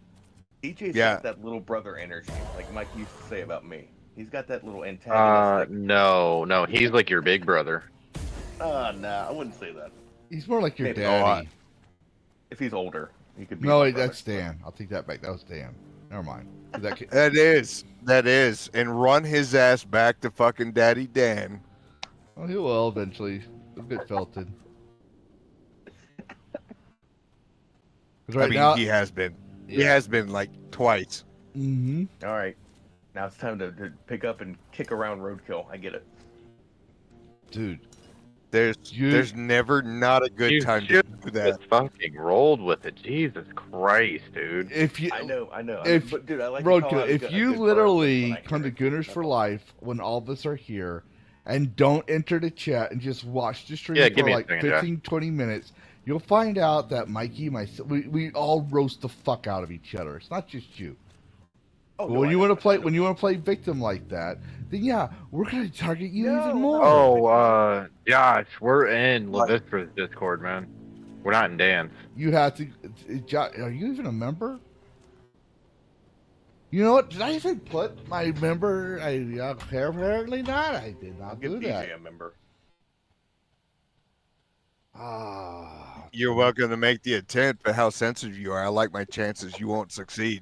DJ's Yeah. got that little brother energy, like Mike used to say about me. He's got that little antagonistic. No, he's like your big brother. Nah, I wouldn't say that. He's more like your Maybe. daddy. If he's older, he could be. No, my wait, brother. that's Dan. I'll take that back. That was Dan. Never mind. That kid- that is, and run his ass back to fucking Daddy Dan. well, he will eventually. A bit felted. 'Cause right I mean, now, he has been. He Yeah. has been like twice. Mhm. All right, now it's time to pick up and kick around roadkill. I get it. Dude. There's never not a good You time to should do that. Just fucking rolled with it. Jesus Christ, dude. If you, I know. If but dude, I like to call Roadkill, out a if good- a you good person literally when I come to hear it. Gooners for Life when all of us are here, and don't enter the chat and just watch the stream Yeah, for give me a like second, Josh. 15, 20 minutes, you'll find out that Mikey, myself, we all roast the fuck out of each other. It's not just you. Oh, But no, when I you know, want to play, I know. when you want to play victim like that, then yeah, we're gonna target you even more. Oh, Josh, we're in Lavistra's Discord, man. We're not in Dan's. You have to. Are you even a member? You know what? Did I even put my member? Apparently not. I did I'll not give do that. DJ a member. Ah, You're welcome to make the attempt, but how sensitive you are. I like my chances. You won't succeed.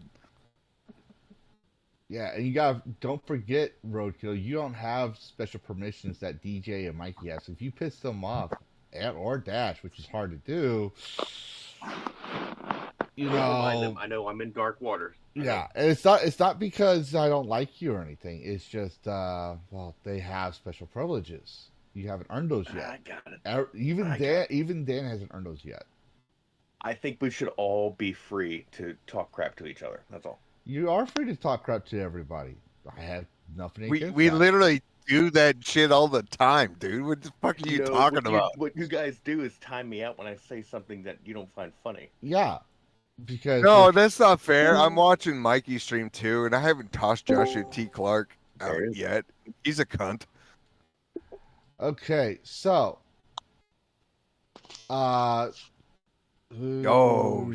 yeah, and don't forget, Roadkill, you don't have special permissions that DJ and Mikey has. So if you piss them off, or Dash, which is hard to do, I know I'm in dark waters. yeah, and it's not because I don't like you or anything. It's just they have special privileges. You haven't earned those I yet. got it. Even Dan hasn't earned those yet. I think we should all be free to talk crap to each other. That's all. You are free to talk crap to everybody. I have nothing against We that. literally do that shit all the time, dude. What the fuck are you No, talking what about? what you guys do is time me out when I say something that you don't find funny. Yeah, because No, that's not fair. I'm watching Mikey stream too, and I haven't tossed Joshua T. Clark out yet. He's a cunt. okay, so Oh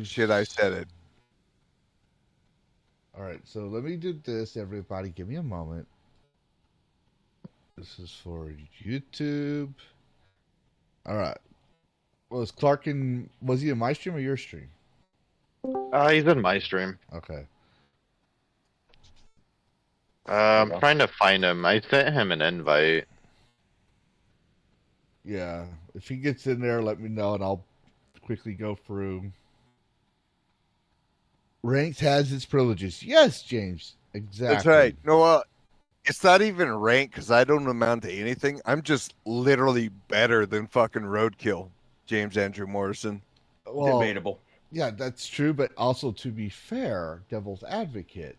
shit! I said it. all right, so let me do this, everybody. Give me a moment. This is for YouTube. All right. Was he in my stream or your stream? He's in my stream. Okay. I'm trying to find him. I sent him an invite. Yeah. If he gets in there, let me know and I'll quickly go through. Ranks has its privileges. Yes, James. Exactly. That's right. No, it's not even rank because I don't amount to anything. I'm just literally better than fucking Roadkill, James Andrew Morrison. Well, Debatable. yeah, that's true. But also, to be fair, devil's advocate,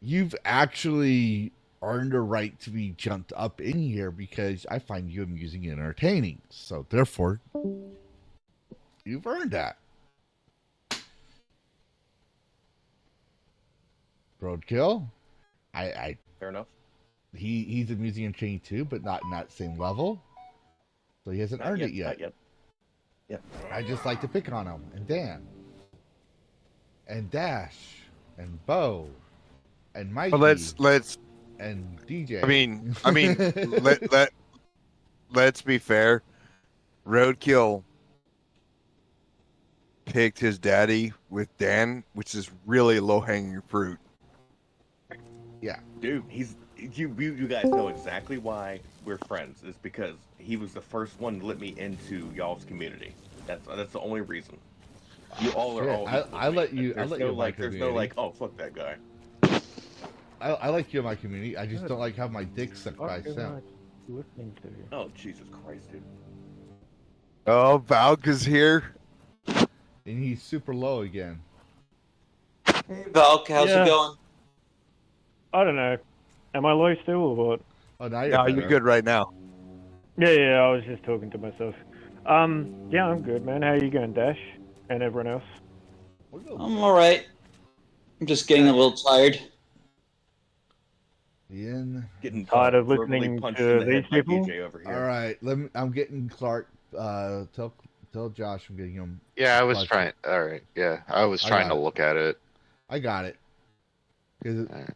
you've actually earned a right to be jumped up in here because I find you amusing and entertaining. So, therefore, you've earned that. Roadkill, Fair enough. he's amusing and entertaining too, but not in that same level. So he hasn't earned it yet. Not yet. I just like to pick on him and Dan and Dash and Bo and Mikey. But let's and DJ. I mean, let's be fair. Roadkill picked his daddy with Dan, which is really low hanging fruit. Yeah, Dude, you guys know exactly why we're friends. Is because he was the first one to let me into y'all's community. That's the only reason. You all are all. I let you. I let you. There's no like, oh fuck that guy. I like you in my community. I just don't like having my dick sucked by Sam. Oh Jesus Christ, dude. Oh, Valka's here. And he's super low again. Hey, Valk, how's it going? I don't know. Am I low still or what? Oh, now you're No, better. you're good right now. Yeah, I was just talking to myself. Yeah, I'm good, man. How are you going, Dash? And everyone else? I'm alright. I'm just getting a little tired. Ian. Getting Tired of verbally listening punched to in the head these by people? DJ over here. All right, I'm getting Clark. Tell Josh I'm getting him. Yeah, I was Clark. trying. All right, yeah, I was trying to look at it. I got it. And Alright.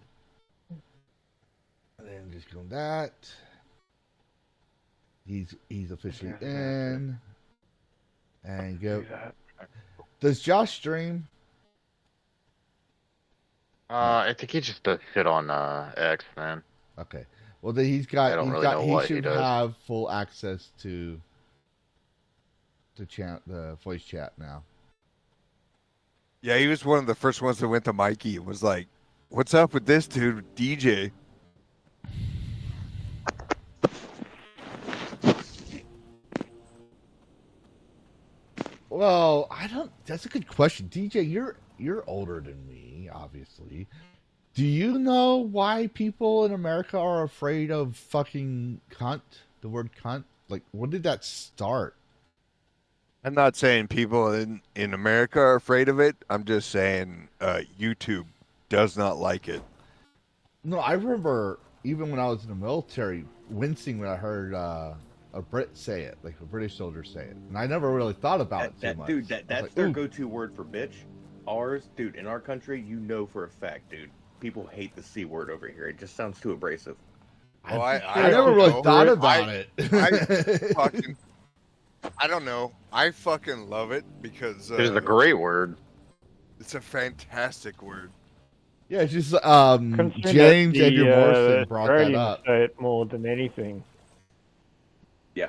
then just go that. He's officially in. And go. Does Josh stream? I think he just does shit on X, man. Okay. Well, then he's got. I don't He's really got. know He what he should does. have full access to the voice chat now. Yeah, he was one of the first ones that went to Mikey and was like, "What's up with this dude, DJ?" Well, I don't. That's a good question, DJ. You're older than me, obviously. Do you know why people in America are afraid of fucking cunt? The word cunt. Like, when did that start? I'm not saying people in America are afraid of it. I'm just saying YouTube does not like it. No, I remember even when I was in the military, wincing when I heard a Brit say it, like a British soldier say it, and I never really thought about it too much. Dude, I was that's like, their ooh. go-to word for bitch. Ours, dude, in our country, you know for a fact, dude. People hate the C word over here. It just sounds too abrasive. Oh, I I never don't really know. thought about it. I don't know. I fucking love it because It's a great word. it's a fantastic word. Yeah, it's just Considering James that Andrew Morrison brought that Australians up. say it more than anything. Yeah.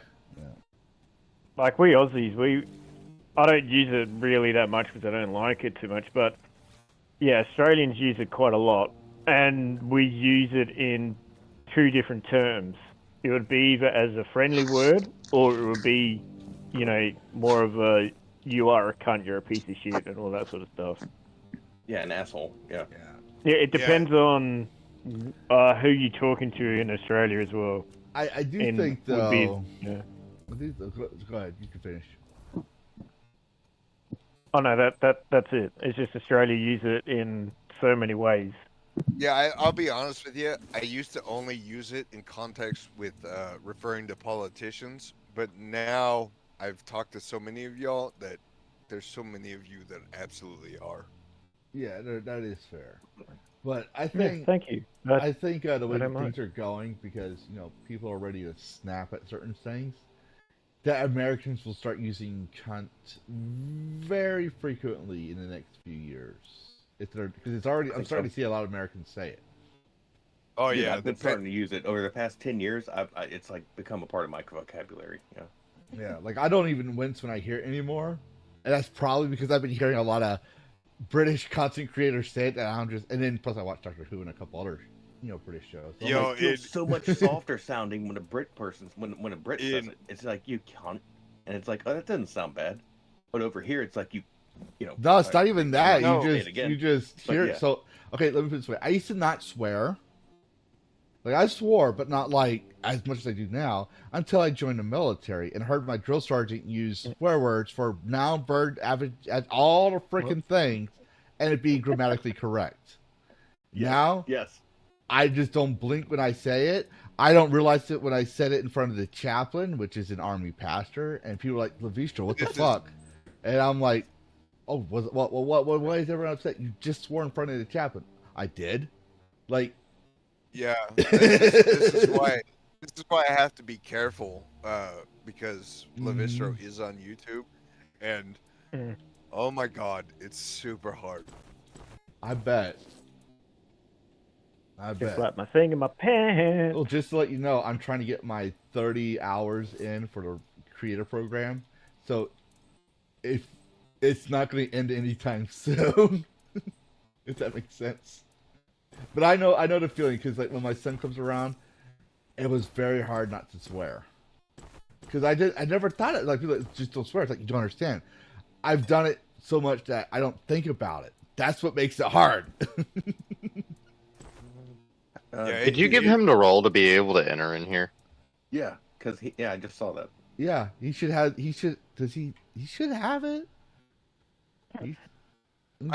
Like we Aussies, I don't use it really that much because I don't like it too much. But yeah, Australians use it quite a lot, and we use it in two different terms. It would be either as a friendly word, or it would be, more of a "you are a cunt, you're a piece of shit" and all that sort of stuff. Yeah, an asshole. Yeah. Yeah, it depends on who you're talking to in Australia as well. I do And think would though. be- yeah. Go ahead, you can finish. Oh no, that's it. It's just Australia use it in so many ways. Yeah, I'll be honest with you. I used to only use it in context with referring to politicians, but now I've talked to so many of y'all that there's so many of you that absolutely are. Yeah, that is fair. But I Yeah, think thank you. I think the way I don't things mind. are going, because people are ready to snap at certain things, that Americans will start using cunt very frequently in the next few years. Because it's already, I'm starting to see a lot of Americans say it. Oh Dude, yeah, I've been starting to use it over the past 10 years. It's like become a part of my vocabulary. Yeah. Yeah, like I don't even wince when I hear it anymore, and that's probably because I've been hearing a lot of British content creators say it, that I'm just, and then plus I watch Doctor Who and a couple other, British shows. So I'm Yo, like, It feels so much softer sounding when a Brit person's when a Brit says it. It's like you cunt, and it's like, oh, that doesn't sound bad. But over here, it's like no, it's not even that. No. You just hear it. yeah. So okay, let me put it this way. I used to not swear. Like I swore, but not like as much as I do now, until I joined the military and heard my drill sergeant use swear words for noun, verb, adjective, all the freaking things, and it being grammatically correct. Now, Yes. I just don't blink when I say it. I don't realize it when I said it in front of the chaplain, which is an army pastor, and people are like, Lavistro, what the fuck? And I'm like, oh, why is everyone upset? You just swore in front of the chaplain. I did. Like, Yeah, this is why I have to be careful because Lavistro is on YouTube, and oh my god, it's super hard. I bet. Just like my thing in my pants. Well, just to let you know, I'm trying to get my 30 hours in for the creator program, so if it's not going to end anytime soon, if that makes sense. But I know the feeling, because like when my son comes around, it was very hard not to swear. Because I never thought it, like, people just don't swear. It's like, you don't understand. I've done it so much that I don't think about it. That's what makes it hard. Did you give him the role to be able to enter in here? Yeah, because I just saw that. Yeah, he should have it. I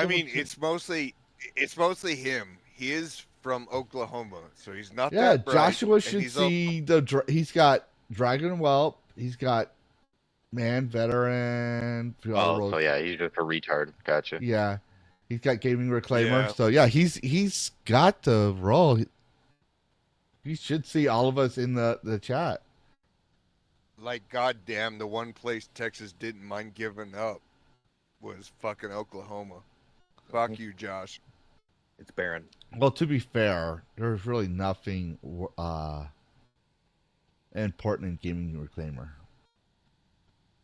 mean, it's mostly him. He is from Oklahoma, so he's not that bright. Joshua should see he's got Dragon Whelp, he's got Man Veteran. Oh, so yeah, he's just a retard. Gotcha. Yeah, he's got Gaming Reclaimer. Yeah. So yeah, he's got the role. You should see all of us in the chat. Like, goddamn, the one place Texas didn't mind giving up was fucking Oklahoma. Fuck you, Josh. It's barren. Well, to be fair, there's really nothing important in Gaming Reclaimer.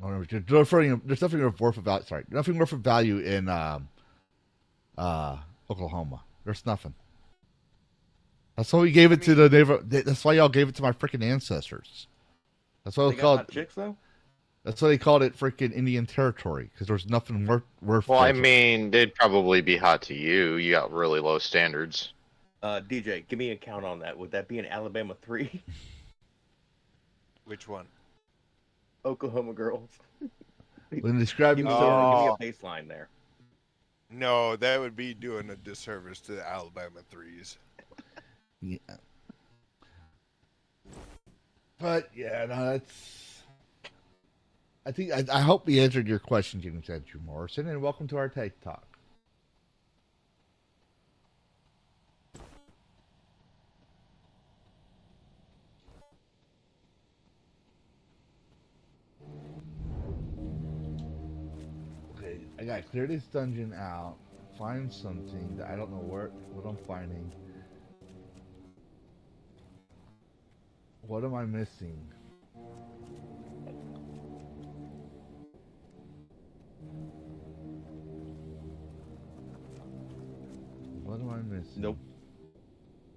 There's nothing worth of value. Sorry, nothing worth of value in Oklahoma. There's nothing. That's why we gave it to the neighbor. That's why y'all gave it to my freaking ancestors. That's why they called chicks, though? That's why they called it freaking Indian Territory, because there's nothing worth. Well, I mean, they'd probably be hot to you. You got really low standards. DJ, give me a count on that. Would that be an Alabama 3? Which one? Oklahoma girls. When describing give me a baseline there. No, that would be doing a disservice to the Alabama 3s. Yeah. But yeah, no, that's. I hope we answered your question, James Andrew Morrison, and welcome to our Take Talk. Okay, I gotta clear this dungeon out, find something that I don't know what I'm finding. What am I missing? What am I missing? Nope.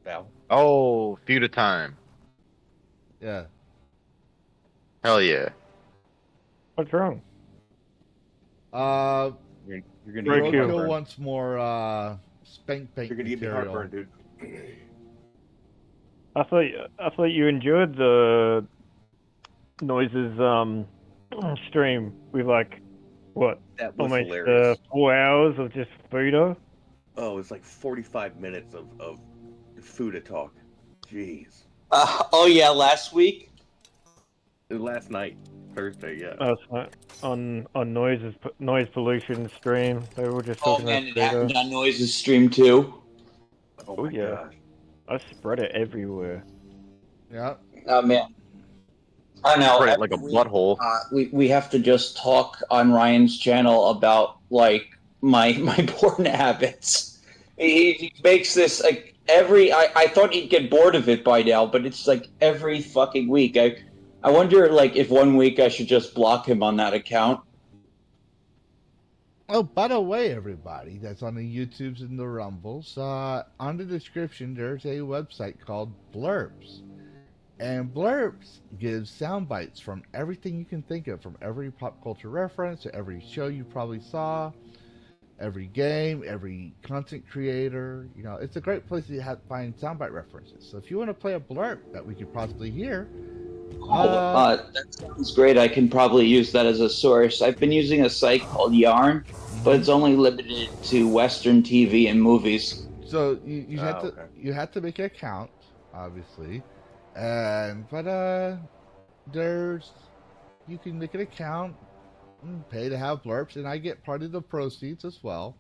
Val. Oh, feud of time. Yeah. Hell yeah. What's wrong? You're gonna Roadkill wants more spank paint. You're gonna get me heartburn, dude. I thought you enjoyed the noises stream with like what? That was almost hilarious. 4 hours of just Fudo. Oh, it's like 45 minutes of Fuda talk. Jeez. Oh yeah, last week. Last night, Thursday, yeah. Last night on noise pollution stream. They were just Oh talking man, it about happened on Noises stream too. Oh Oh my yeah. gosh. I spread it everywhere. Yeah. Oh man. I know. Right, like a butthole. We have to just talk on Ryan's channel about like my porn habits. He makes this like every. I thought he'd get bored of it by now, but it's like every fucking week. I wonder like if one week I should just block him on that account. Oh, by the way, everybody that's on the YouTubes and the Rumbles, on the description there's a website called Blurbs. And Blurbs gives sound bites from everything you can think of, from every pop culture reference to every show you probably saw, every game, every content creator. You know, it's a great place to find soundbite references. So if you want to play a blurb that we could possibly hear, That sounds great. I can probably use that as a source. I've been using a site called Yarn, but it's only limited to Western TV and movies. so you have to make an account, obviously, but you can make an account, and pay to have blurbs, and I get part of the proceeds as well.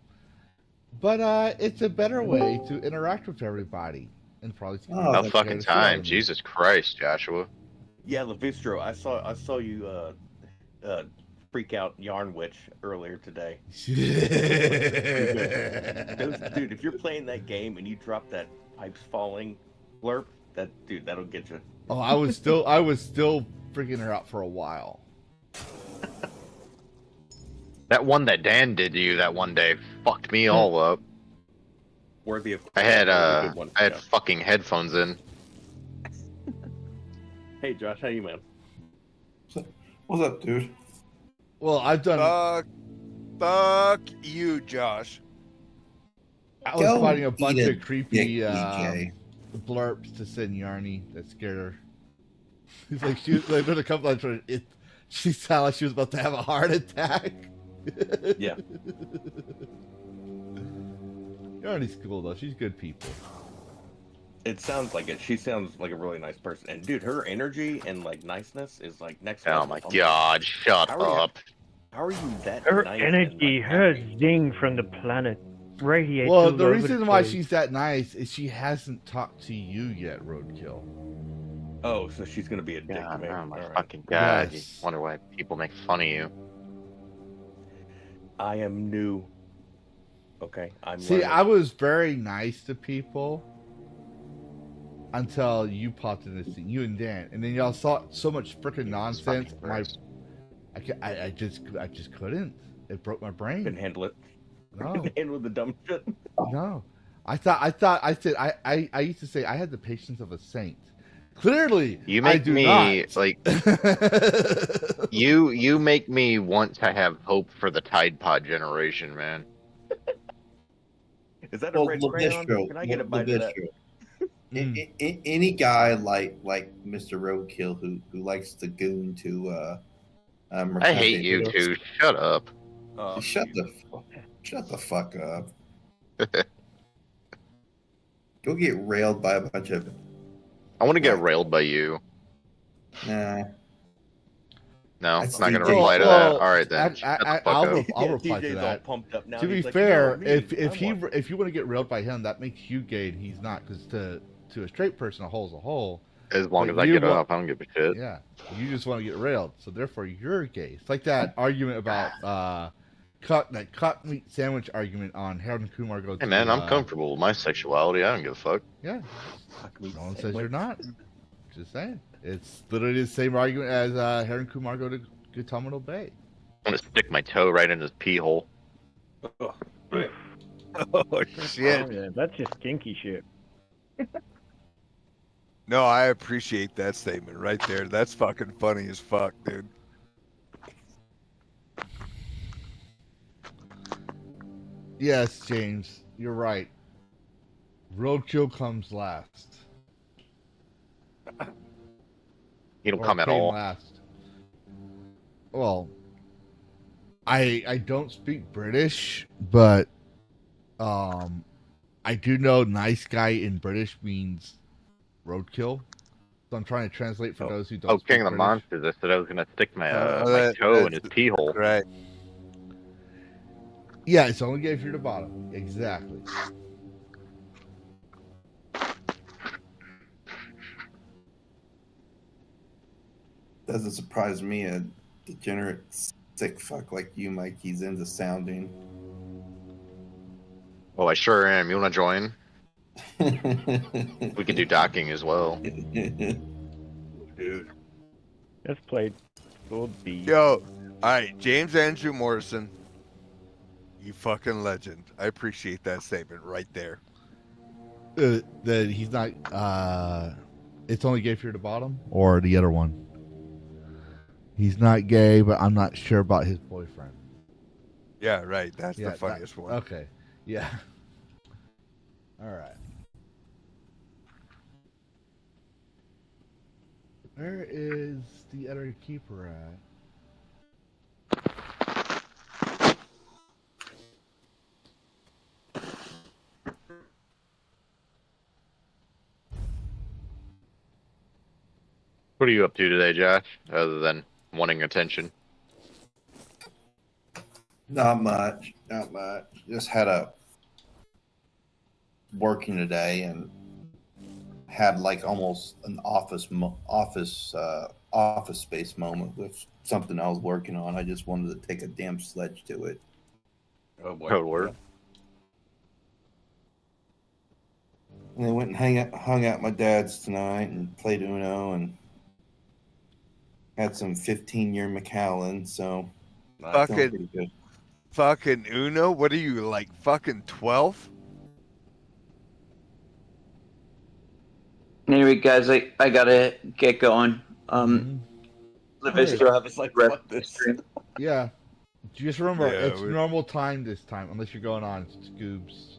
But it's a better way to interact with everybody. and probably. About fucking time, Jesus Christ, Joshua. Yeah, Lavistro, I saw you freak out Yarn Witch earlier today. Dude, if you're playing that game and you drop that pipes falling blurb, that'll get you. Oh, I was still freaking her out for a while. That one that Dan did to you that one day fucked me all up. Worthy of. I had fucking headphones in. Hey Josh, how you, man? What's up, dude? Well, I've done. Fuck you, Josh. I was fighting a bunch of creepy blurps to send Yarny that scared her. He's like, there's a couple of times she sounded like she was about to have a heart attack. Yeah. Yarny's cool though. She's good people. It sounds like it. She sounds like a really nice person, and dude, her energy and like niceness is like next. Oh my god! Shut up. How are you that? Her nice energy, and, like, her happy? zing from the planet radiates. Well, all the over reason the why place. she's that nice is she hasn't talked to you yet, Roadkill. Oh, so she's gonna be a dick to me. Oh my All right. fucking god! Yes. You wonder why people make fun of you. I am new. Okay, I'm. See, learning. I was very nice to people until you popped in this thing, you and Dan, and then y'all saw so much freaking nonsense. I just couldn't. It broke my brain. Couldn't handle it. No, Couldn't handle the dumb shit. no. I used to say I had the patience of a saint. Clearly, You make I do me not. like you make me want to have hope for the Tide Pod generation, man. Is that a red crayon? Can I get a bite of that? Any guy like Mr. Roadkill who likes to goon to I hate you two. Shut up. Shut the fuck up. Go get railed by a bunch of. I want to get railed by you. Nah. No, I'm That's not gonna DJ. reply to Well, that. All right then. Shut the fuck up. I'll reply to DJ's all that. pumped up now. To be He's like, fair, you know what, if you want to get railed by him, that makes you gay and he's not. Because to a straight person, a hole's a hole. As long But as I you get wa- up, I don't give a shit. Yeah, you just want to get railed, so therefore you're gay. It's like that argument about that cut meat sandwich argument on Harold and Kumar go. Hey man, I'm comfortable with my sexuality. I don't give a fuck. Yeah, Fuck me. no one says you're not. Just saying, it's literally the same argument as Harold and Kumar go to Guantanamo Bay. I'm gonna stick my toe right in his pee hole. Oh Oh, shit! yeah, that's just kinky shit. No, I appreciate that statement right there. That's fucking funny as fuck, dude. Yes, James, you're right. Roadkill comes last. He don't Or come at came all. Last. Well, I don't speak British, but I do know nice guy in British means roadkill. So I'm trying to translate for those who don't Oh, speak King of the British. Monsters! I said I was gonna stick my that- toe in that's- his pee hole. Right. Yeah, it's only gay if you're the bottom. Exactly. Doesn't surprise me, a degenerate sick fuck like you, Mike. He's into sounding. Oh, I sure am. You wanna join? We could do docking as well. Dude. Let's play Lord B. Yo, alright, James Andrew Morrison. You fucking legend. I appreciate that statement right there. That he's not. It's only gay if you're the bottom, or the other one. He's not gay, but I'm not sure about his boyfriend. Yeah, right. That's Yeah, the funniest one. Okay. Yeah. All right. Where is the other keeper at? What are you up to today, Josh? Other than wanting attention? Not much. Not much. Just had a working today, and had like almost an office space moment with something I was working on. I just wanted to take a damn sledge to it. Oh boy. Code word. And I went and hung out at my dad's tonight and played Uno and had some 15-year Macallan, so Nice. feeling pretty good. Fucking Uno? What are you, like fucking 12? Anyway, guys, I gotta get going. Lavistro, have It's a like, rest fuck this. stream. Yeah. Just remember, Yeah, it's we- normal time this time, unless you're going on Scoobs.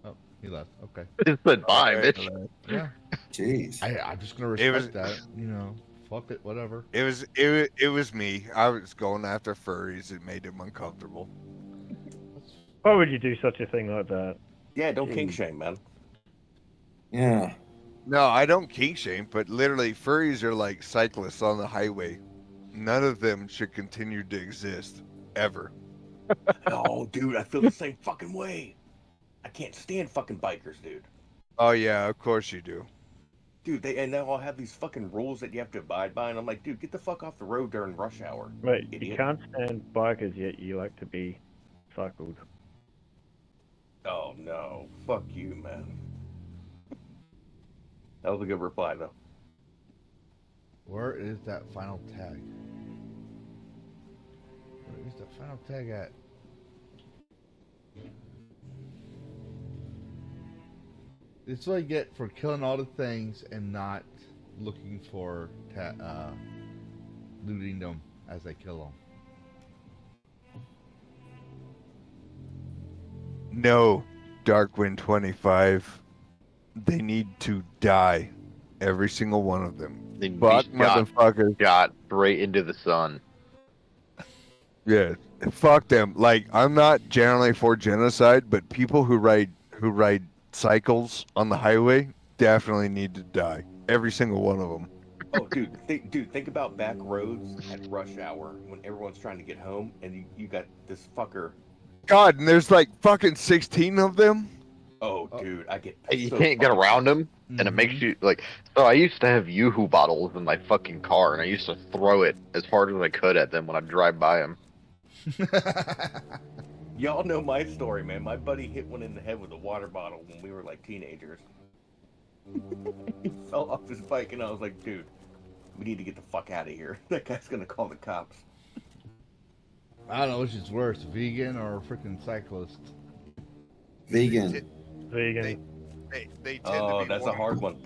Oh, he left. Okay. Just said bye, Alright, bitch. Yeah. Jeez. I'm just gonna It respect was- that. You know, fuck it, whatever. It was me. I was going after furries. It made him uncomfortable. Why would you do such a thing like that? Yeah, don't kink shame, man. Yeah. No, I don't kink shame, but literally furries are like cyclists on the highway. None of them should continue to exist ever. Oh, dude, I feel the same fucking way. I can't stand fucking bikers, dude. Oh yeah, of course you do. Dude, they all have these fucking rules that you have to abide by, and I'm like, dude, get the fuck off the road during rush hour. Mate, you Idiot. can't stand bikers yet you like to be cycled. Oh no, fuck you, man. That was a good reply, though. Where is that final tag? Where is that final tag at? This is what I get for killing all the things and not looking for looting them as I kill them. No, Darkwind 25. They need to die. Every single one of them. They need to Fuck be shot, motherfuckers. shot straight into the sun. Yeah, fuck them. Like, I'm not generally for genocide, but people who ride cycles on the highway definitely need to die. Every single one of them. Oh, dude, think about back roads at rush hour when everyone's trying to get home, and you got this fucker. God, and there's like fucking 16 of them. Oh, dude, I get. You so can't get fucking- around them, and it makes you like. So I used to have Yoo-hoo bottles in my fucking car, and I used to throw it as hard as I could at them when I drive by them. Y'all know my story, man. My buddy hit one in the head with a water bottle when we were like teenagers. He fell off his bike, and I was like, dude, we need to get the fuck out of here. That guy's gonna call the cops. I don't know which is worse, vegan or freaking cyclist. Vegan. Vegan. They tend Oh, to be that's a one, hard one.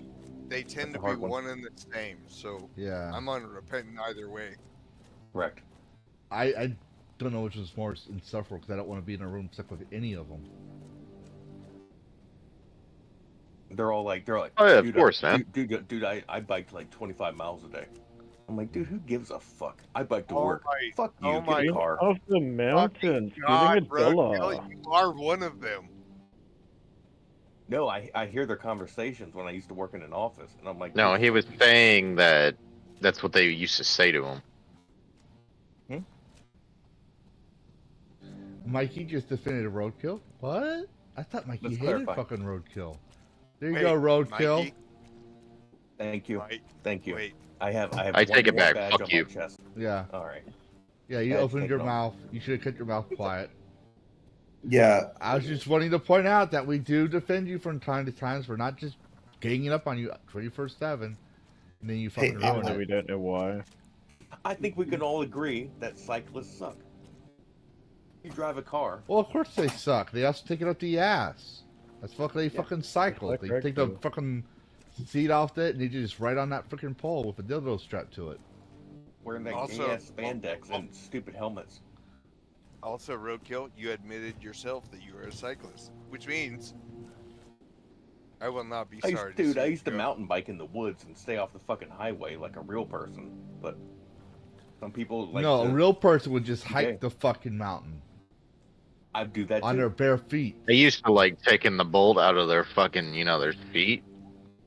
They tend That's to a be hard one. one and the same. So Yeah. I'm unrepentant either way. Correct. I don't know which is more insufferable because I don't want to be in a room stuck with any of them. They're all like, Oh, yeah, of dude, course, man. Dude, I biked like 25 miles a day. I'm like, dude, who gives a fuck? I bike to Oh work. my- Fuck you, oh get my a car. Off the mountains, God, getting a dollar. Roadkill, you are one of them. No, I hear their conversations when I used to work in an office, and I'm like, No, dude, he was saying that that's what they used to say to him. Mikey just defended a roadkill? What? I thought Mikey Let's hated clarify. fucking roadkill. There you Wait, go, roadkill. Mikey, Thank you, Mike, thank you. wait. I have. I one take it more back, badge fuck on you. my chest. Yeah. All right. Yeah, you Badge opened your taken off. mouth. You should have kept your mouth quiet. Yeah. I was just wanting to point out that we do defend you from time to time. We're not just ganging up on you 24/7, and then you fucking Hey, ruin We it. don't know why. I think we can all agree that cyclists suck. You drive a car. Well, of course they suck. They also take it up the ass. That's fucking they Yeah. fucking cycle. like They take the Recto. fucking seat off it and they just right on that freaking pole with a dildo strapped to it. Wearing that Also- gay-ass spandex and stupid helmets. Also, Roadkill, you admitted yourself that you were a cyclist, which means I will not be sorry. I see used to you go. mountain bike in the woods and stay off the fucking highway like a real person. But some people like no, to, a real person would just hike Okay. the fucking mountain I do that on too. their bare feet. They used to like taking the bolt out of their fucking, their feet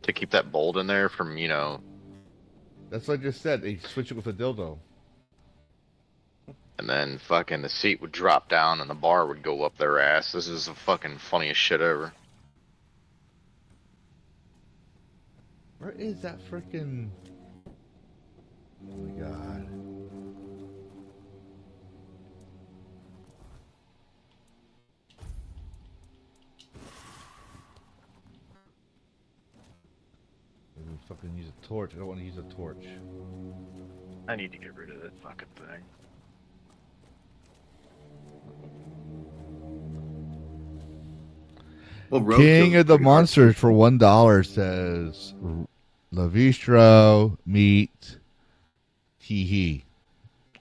to keep that bolt in there from, That's what I just said. They switch it with a dildo. and then fucking the seat would drop down and the bar would go up their ass. This is the fucking funniest shit ever. Where is that freaking? Oh my god. Maybe fucking use a torch. I don't want to use a torch. I need to get rid of this fucking thing. Well, King roadkill's of the pretty hard. Monsters for $1 says Lavistro meat hee.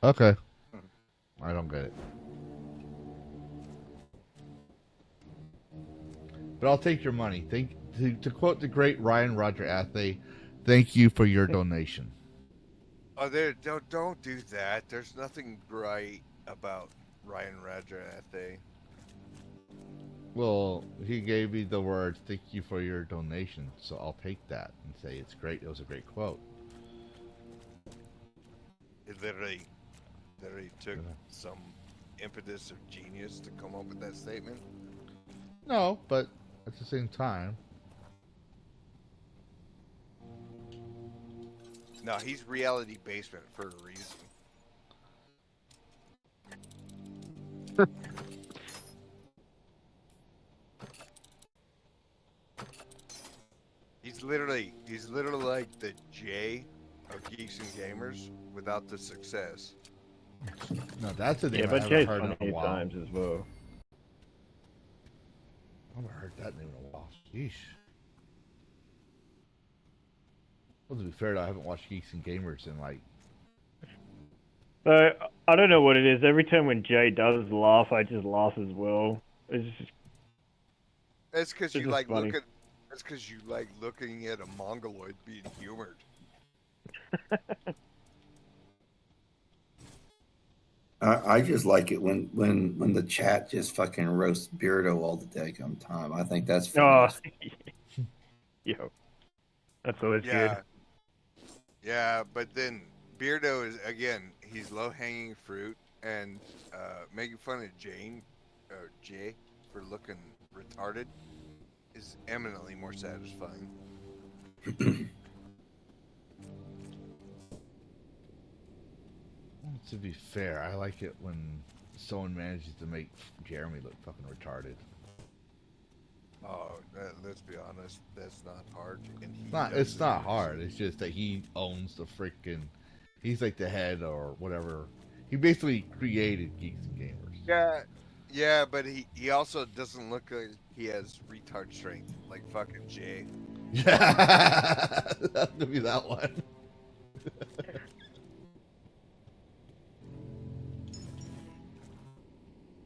Okay. I don't get it. But I'll take your money. To quote the great Ryan Roger Athay, thank you for your donation. Oh, don't do that. There's nothing right about Ryan Roger Athay. Well, he gave me the words, thank you for your donation, so I'll take that and say it's great. It was a great quote. It literally took some impetus of genius to come up with that statement. No, but at the same time. No, he's reality basement for a reason. He's literally like the J of Geeks and Gamers without the success. No, that's a name Yeah, I but haven't Jay's heard funny in a at while. times as well. I haven't heard that name in a while. Sheesh. Well, to be fair, though, I haven't watched Geeks and Gamers in like. So I don't know what it is. Every time when Jay does laugh, I just laugh as well. It's just That's because This you is like funny. looking. That's because you like looking at a mongoloid being humored. I just like it when the chat just fucking roasts Beardo all the daggum time. I think that's funny. oh, yo, that's always Yeah. good. Yeah, but then Beardo is again. He's low hanging fruit and making fun of Jay for looking retarded is eminently more satisfying. To be fair, I like it when someone manages to make Jeremy look fucking retarded. Oh, let's be honest, that's not hard. And he It's does not it. hard. It's just that he owns the freaking. He's like the head or whatever. He basically created Geeks and Gamers. Yeah, but he also doesn't look like he has retard strength like fucking Jay. Yeah, that's gonna be that one.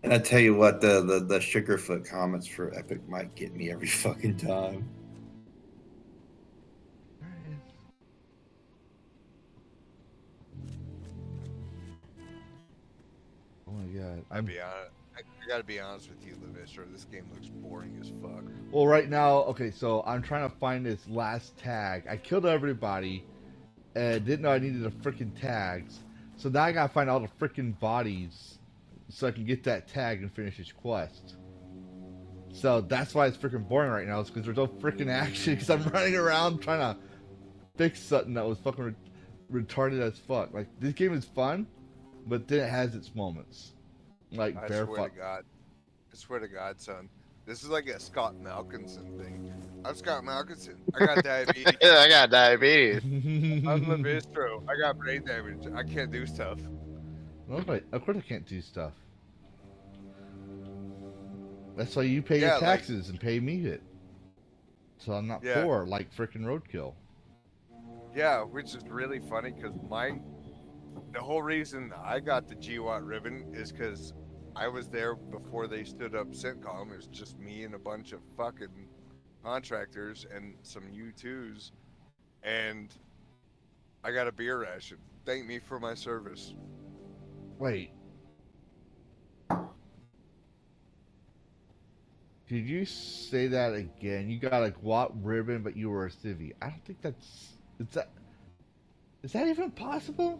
And I tell you what, the Sugarfoot comments for Epic might get me every fucking time. Oh my god. I gotta be honest with you, Lavistro. This game looks boring as fuck. Well, right now, okay, so I'm trying to find this last tag. I killed everybody and didn't know I needed the freaking tags. So now I gotta find all the freaking bodies so I can get that tag and finish this quest. So that's why it's freaking boring right now, is because there's no freaking action, because I'm running around trying to fix something that was fucking retarded as fuck. Like, this game is fun, but then it has its moments. Like, I bear swear fuck. to God. I swear to God, son. This is like a Scott Malkinson thing. I'm Scott Malkinson. I got diabetes. I got diabetes. I'm Lavistro. I got brain damage. I can't do stuff. Okay, of course I can't do stuff. That's why you pay Yeah, your like- taxes and pay me it. So I'm not Yeah. poor like freaking Roadkill. Yeah, which is really funny because the whole reason I got the GWAT ribbon is because I was there before they stood up CENTCOM. It was just me and a bunch of fucking contractors and some U2s, and I got a beer ration. Thank me for my service. Wait. Did you say that again? You got a GWAT ribbon, but you were a civvy. I don't think that's... Is that even possible?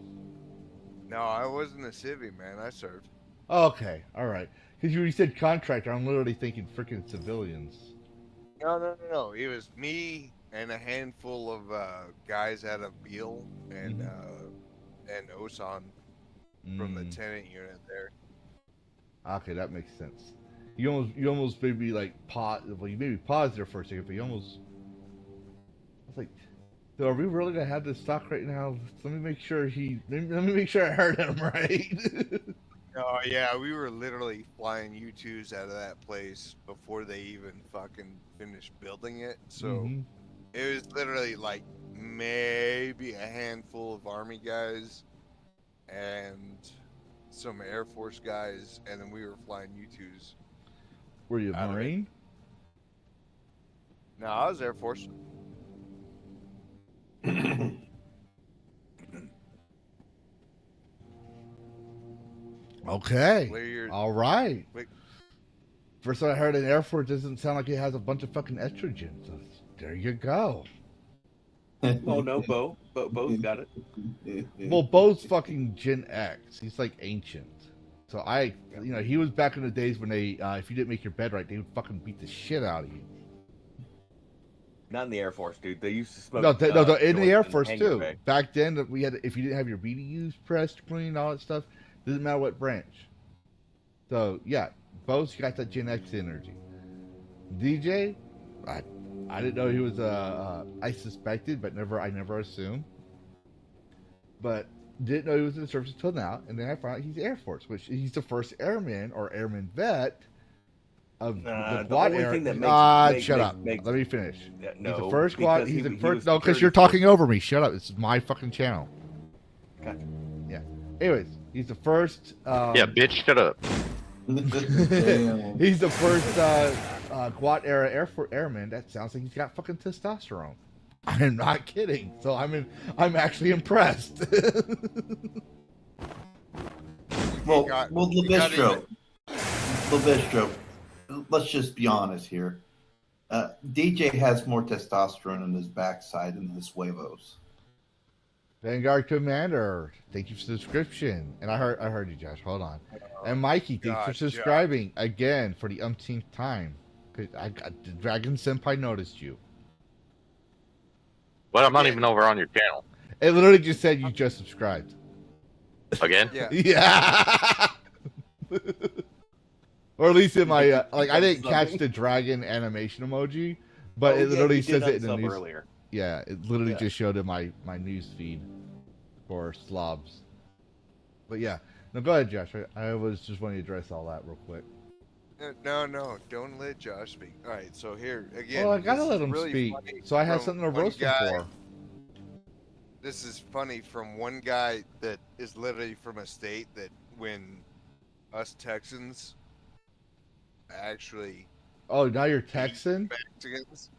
No, I wasn't a civvy, man. I served. Okay, alright. Because you said contractor, I'm literally thinking freaking civilians. No. It was me and a handful of guys out of Beale and Osan from the tenant unit there. Okay, that makes sense. You almost maybe like you maybe paused there for a second, but you almost. I was like, so are we really gonna have this stock right now? Let me make sure I heard him right. Oh yeah, we were literally flying U2s out of that place before they even fucking finished building it. So it was literally like maybe a handful of Army guys and some Air Force guys, and then we were flying U2s. Were you a Marine? No, I was Air Force. Okay. All right. First I heard an Air Force doesn't sound like it has a bunch of fucking estrogen. So there you go. Oh no, Bo's got it. Well, Bo's fucking Gen X. He's like ancient. So he was back in the days when they, if you didn't make your bed right, they would fucking beat the shit out of you. Not in the Air Force, dude. They used to smoke. No, in the Air joints Force and hang your too. bag. Back then, if you didn't have your BDUs pressed, clean, all that stuff, doesn't matter what branch. So yeah, Bo's got that Gen X energy. DJ, I didn't know he was I suspected, but I never assumed. But didn't know he was in the service until now, and then I found out he's Air Force, which he's the first airman or airman vet of the quad era. Shut up. Let me finish. No, he's the first quad. He's the first. No, because security you're talking over me. Shut up. This is my fucking channel. Gotcha. Yeah. Anyways, he's the first. Yeah, bitch, shut up. He's the first quad era airman that sounds like he's got fucking testosterone. I'm not kidding. So I'm actually impressed. Lavistro, let's just be honest here. DJ has more testosterone in his backside than his huevos. Vanguard Commander, thank you for the subscription. And I heard you, Josh. Hold on. And Mikey, thanks for subscribing again for the umpteenth time. Dragon Senpai noticed you. But I'm not even over on your channel. It literally just said you just subscribed. Again? Yeah. Or at least in my I didn't catch the dragon animation emoji, but it literally says it in the news. Earlier. Yeah, it literally just showed in my news feed for slobs. But yeah, no, go ahead, Josh. I was just wanting to address all that real quick. No, don't let Josh speak. All right, so here again. Well, I gotta let him speak, so I have something to roast him for. This is funny from one guy that is literally from a state that when us Texans actually. Oh, now you're Texan? Mexicans.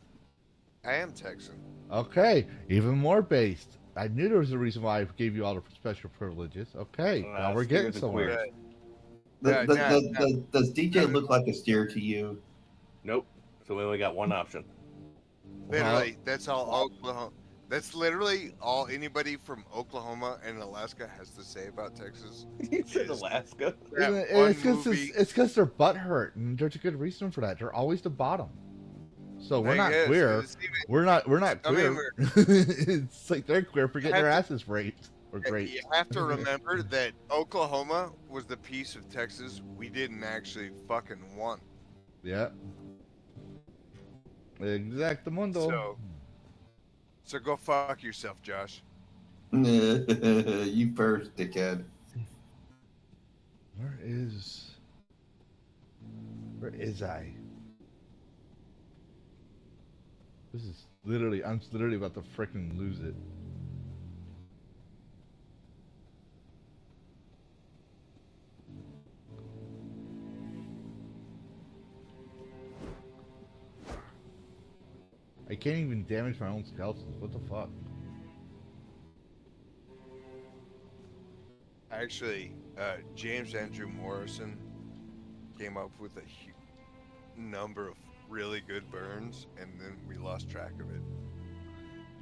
I am Texan. Okay, even more based. I knew there was a reason why I gave you all the special privileges. Okay, now we're getting somewhere. Does DJ look like a steer to you? Nope. So we only got one option. Literally, that's all Oklahoma. That's literally all anybody from Oklahoma and Alaska has to say about Texas. You said Alaska? It's because they're butthurt, and there's a good reason for that. They're always the bottom. So we're not queer. We're not queer. It's like they're queer for getting their asses raped. Great. You have to remember that Oklahoma was the piece of Texas we didn't actually fucking want. Yeah. Exactamundo. So go fuck yourself, Josh. You first, dickhead. Where is I? I'm literally about to freaking lose it. I can't even damage my own skeletons. What the fuck? Actually, James Andrew Morrison came up with a number of really good burns, and then we lost track of it.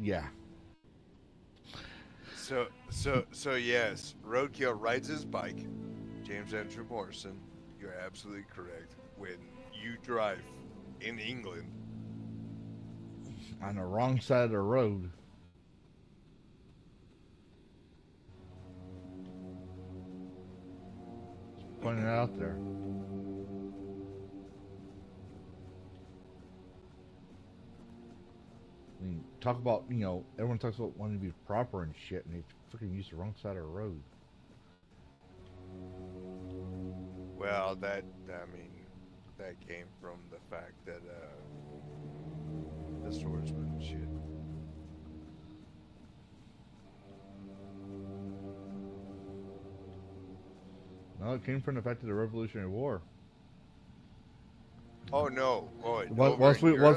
Yeah. So yes, Roadkill rides his bike. James Andrew Morrison, you're absolutely correct. When you drive in England, On the wrong side of the road. Just pointing it out there. I mean, talk about, you know, everyone talks about wanting to be proper and shit, and they fucking use the wrong side of the road. Well, that came from the fact that the swordsman shit. No, it came from the fact of the Revolutionary War. Oh no! Oh, Once we won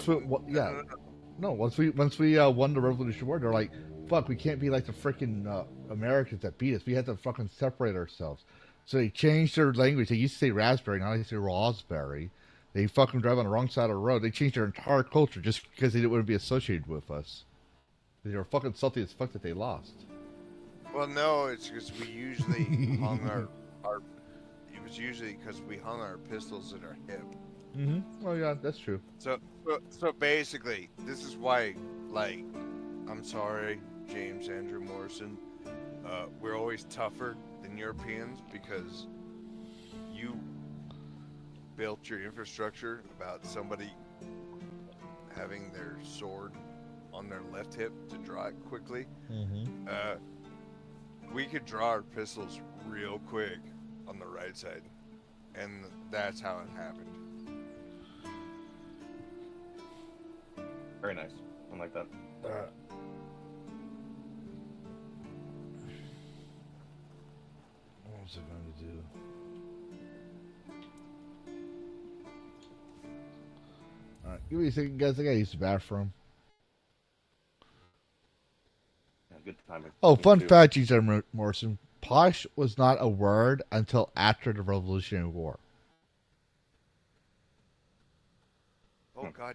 the Revolutionary War, they're like, "Fuck, we can't be like the freaking Americans that beat us. We had to fucking separate ourselves." So they changed their language. They used to say raspberry, now they say raspberry. They fucking drive on the wrong side of the road. They changed their entire culture just because they didn't want to be associated with us. They were fucking salty as fuck that they lost. Well, no, it's because we usually hung our. It was usually because we hung our pistols at our hip. Oh yeah, that's true. So basically, this is why, like, I'm sorry, James Andrew Morrison, we're always tougher than Europeans because you built your infrastructure about somebody having their sword on their left hip to draw it quickly. We could draw our pistols real quick on the right side, and that's how it happened. Very nice. I like that. What was I going to do? Alright, give me a second, guys. I gotta use the bathroom. Yeah, good timing. Oh, fun fact, G.J. Morrison. Posh was not a word until after the Revolutionary War. Oh, God.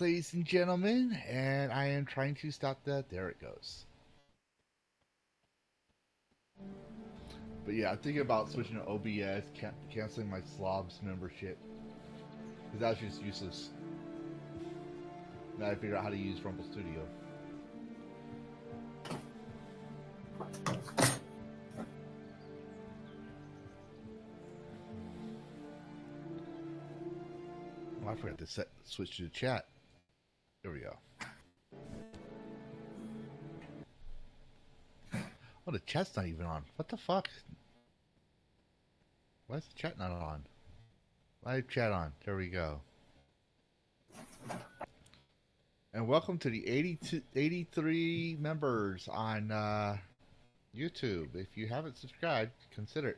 ladies and gentlemen, and I am trying to stop that. There it goes. But yeah, I'm thinking about switching to OBS, canceling my Slobs membership, because that was just useless. Now I figure out how to use Rumble Studio. Oh, I forgot to switch to the chat. There we go. Oh, the chat's not even on. What the fuck? Why is the chat not on? Live chat on. There we go. And welcome to the 83 members on YouTube. If you haven't subscribed, consider it.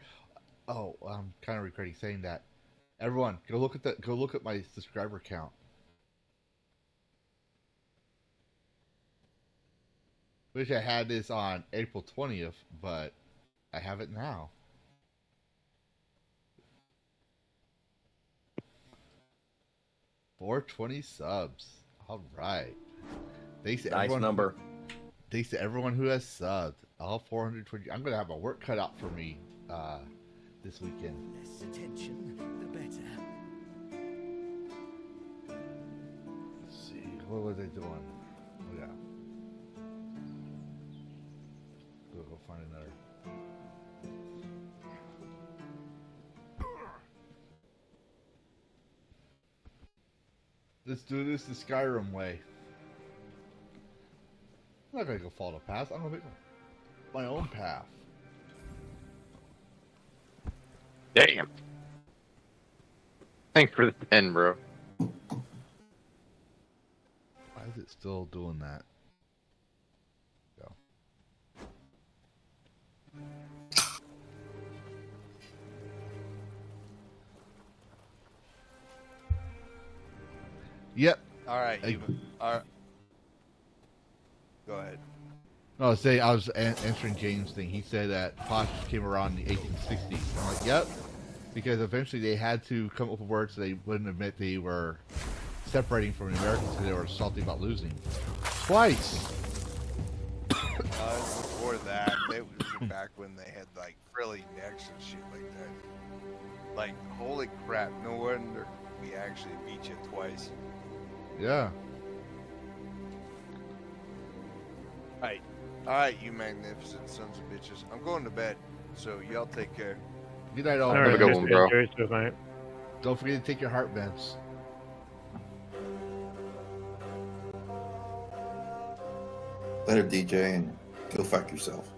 Oh, I'm kind of regretting saying that. Everyone, go look at my subscriber count. Wish I had this on April 20th, but I have it now. $420 subs. All right. Thanks to Nice number. Thanks to everyone who has subbed. All 420. I'm gonna have a work cut out for me this weekend. Less attention, the better. Let's see. What was I doing? Oh, yeah. Go find another. Let's do this the Skyrim way. I'm not gonna go follow the path. I'm gonna make my own path. Damn. Thanks for the 10, bro. Why is it still doing that? Go. Yep. All right, all right. Go ahead. No, I was answering James' thing. He said that Posh came around in the 1860s. I'm like, yep. Because eventually they had to come up with words so they wouldn't admit they were separating from the Americans because they were salty about losing. Twice! Before that, it was back when they had like frilly necks and shit like that. Like, holy crap, no wonder we actually beat you twice. Yeah. Alright, you magnificent sons of bitches. I'm going to bed, so y'all take care. Good night, all. Have a good one, bro. Don't forget to take your heart meds. Later, DJ, and go fuck yourself.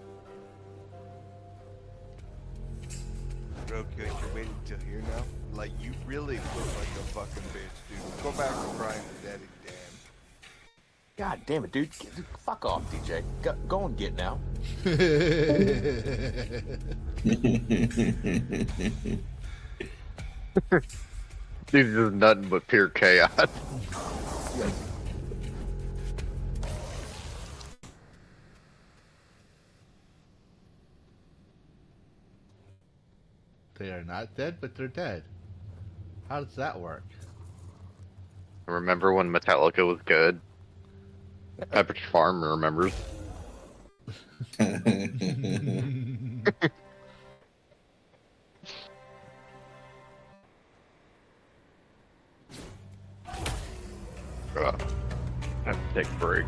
Bro, good, you're waiting till here now? Like, you really look like a fucking bitch, dude. Go back to crying to daddy, damn. God damn it, dude. Fuck off, DJ. Go and get now. This is nothing but pure chaos. They are not dead, but they're dead. How does that work? Remember when Metallica was good? Pepperidge Farm remembers. Have to take a break.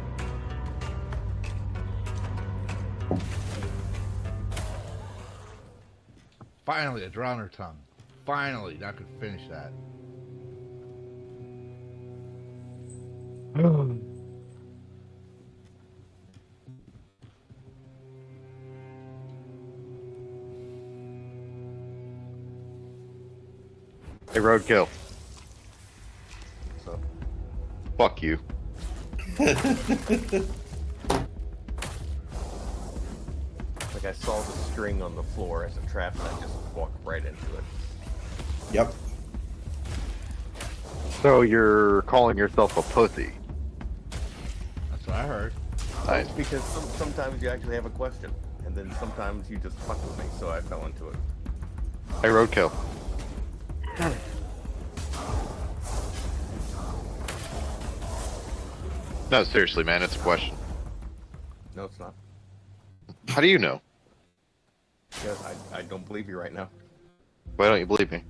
Finally, a drowner tongue. Finally, now I can finish that. Hey, Roadkill. So, fuck you. Like I saw the string on the floor as a trap and I just walked right into it. Yep. So you're calling yourself a pussy? That's what I heard. Nice. Because sometimes you actually have a question, and then sometimes you just fuck with me, so I fell into it. Hey, Roadkill. No, seriously, man, it's a question. No, it's not. How do you know? Because I don't believe you right now. Why don't you believe me?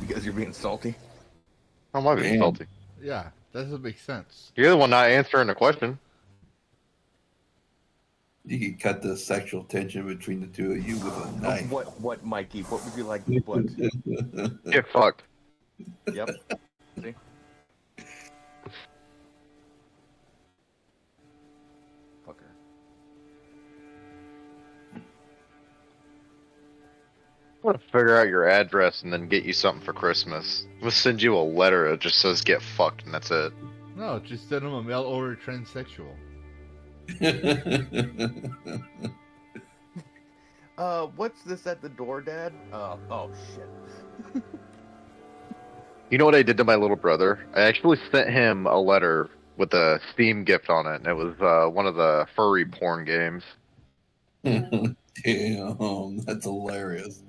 Because you're being salty. How am I being salty? Yeah, that doesn't make sense. You're the one not answering the question. You could cut the sexual tension between the two of you with a knife. What, Mikey? What would you like? What? Get fucked. Yep. See? Fucker. I want to figure out your address and then get you something for Christmas. We'll send you a letter that just says "get fucked" and that's it. No, just send him a mail order transsexual. What's this at the door, Dad? Oh shit. You know what I did to my little brother? I actually sent him a letter with a Steam gift on it, and it was one of the furry porn games. Damn, that's hilarious.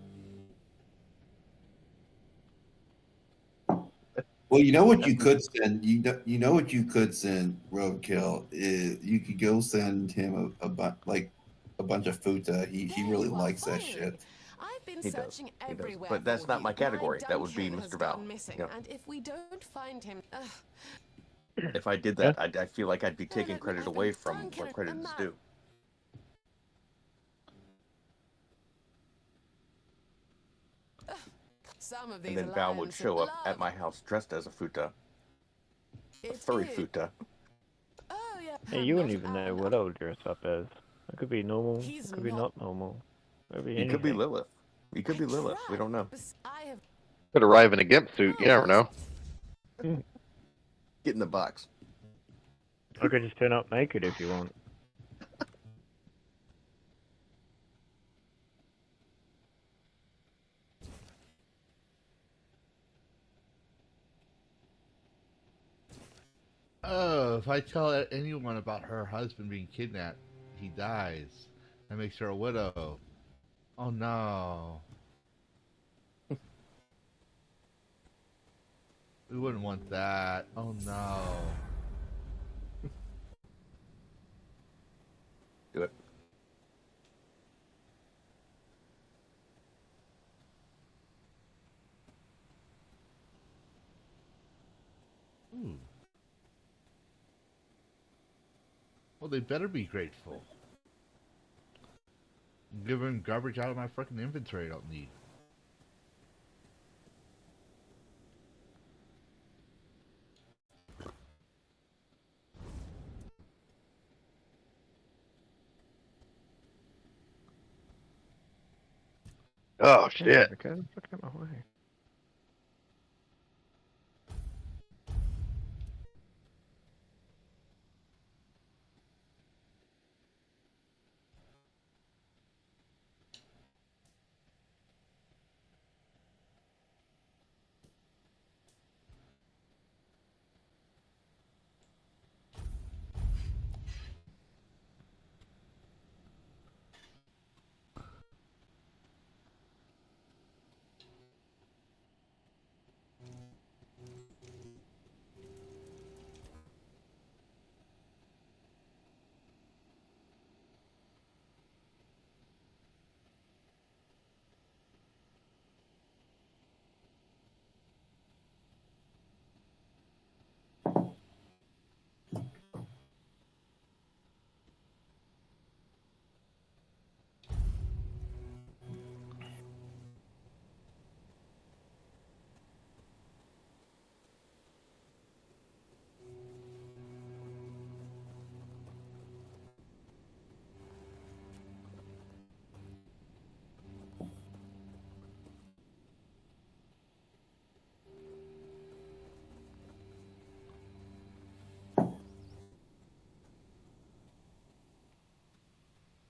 Well, you know what you could send. You know what you could send Roadkill is you could go send him a bunch of futa. He really likes that shit. I've been He does. searching He does. everywhere But that's for not you. my category. That would be Duncan has Mr. Val. gone missing, Yep. and if we don't find him, If I did that, I feel like I'd be taking credit away from where credit is due. some of these And then Val would alliances show up love- at my house dressed as a futa. A It furry is. futa. Oh yeah. Hey, you wouldn't even know what I would dress up as. It could be normal, He's could be not normal. Could be He could be anything. Lilith. He could be Lilith. We don't know. I have Could arrive in a gimp suit. You never know. Get in the box. I could just turn up naked if you want. Oh, if I tell anyone about her husband being kidnapped, he dies. That makes her a widow. Oh no. We wouldn't want that. Oh no. Do it. Ooh. Well, they better be grateful. I'm giving garbage out of my fucking inventory I don't need. Oh shit. Okay, fuck out my way.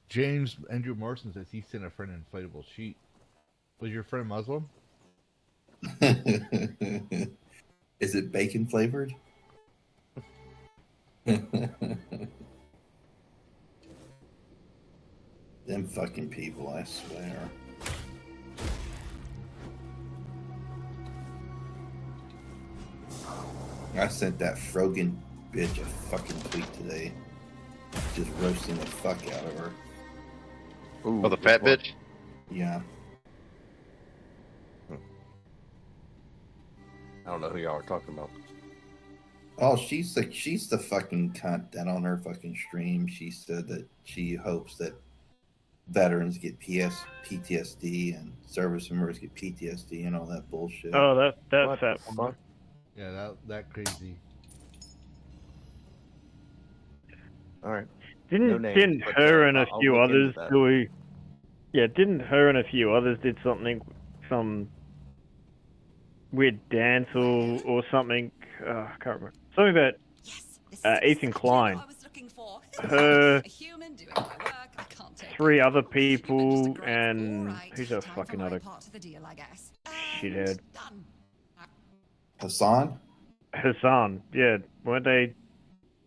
James Andrew Morrison says he sent a friend an inflatable sheet. Was your friend Muslim? Is it bacon flavored? Them fucking people, I swear. I sent that Frogan bitch a fucking tweet today. Just roasting the fuck out of her. Ooh, oh, the fat bitch? Yeah. I don't know who y'all are talking about. Oh, she's the fucking cunt that on her fucking stream she said that she hopes that veterans get PTSD and service members get PTSD and all that bullshit. Oh, that's that one. Yeah, that crazy. All right. Didn't her and a few others do? Yeah, didn't her and a few others did something, some weird dance or something? I can't remember. Something about Ethan Klein. Her, 3 other people, and who's a fucking other shithead? Hassan? Hassan, yeah. Weren't they?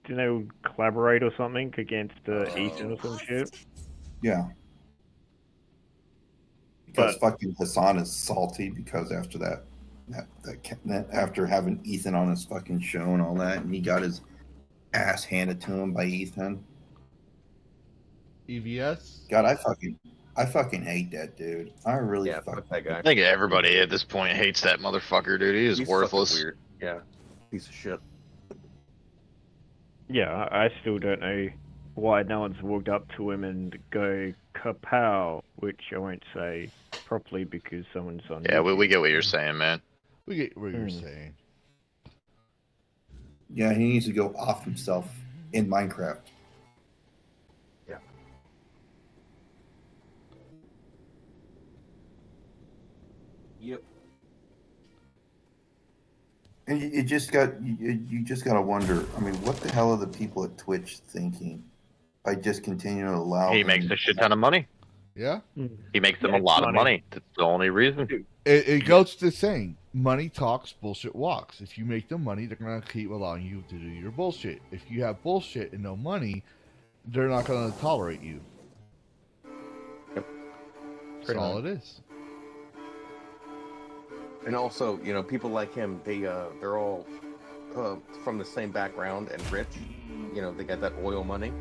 Didn't they collaborate or something against Ethan or some shit? Yeah. Because fucking Hassan is salty because after that after having Ethan on his fucking show and all that, and he got his ass handed to him by Ethan. EVS? God, I fucking hate that dude. I really fuck that guy. I think everybody at this point hates that motherfucker, dude. He's worthless. Weird. Yeah, piece of shit. Yeah, I still don't know why no one's walked up to him and go kapow, which I won't say properly because someone's on. Yeah, we get what you're saying, man. We get what you're saying. Yeah, he needs to go off himself in Minecraft. Yeah. Yep. And you just got to wonder. I mean, what the hell are the people at Twitch thinking by just continuing to allow? He makes a shit ton of money. Yeah. He makes them a lot of money. That's the only reason. It goes to saying, money talks, bullshit walks. If you make them money, they're going to keep allowing you to do your bullshit. If you have bullshit and no money, they're not going to tolerate you. Yep. That's all it is. And also, you know, people like him, they're all from the same background and rich. You know, they got that oil money.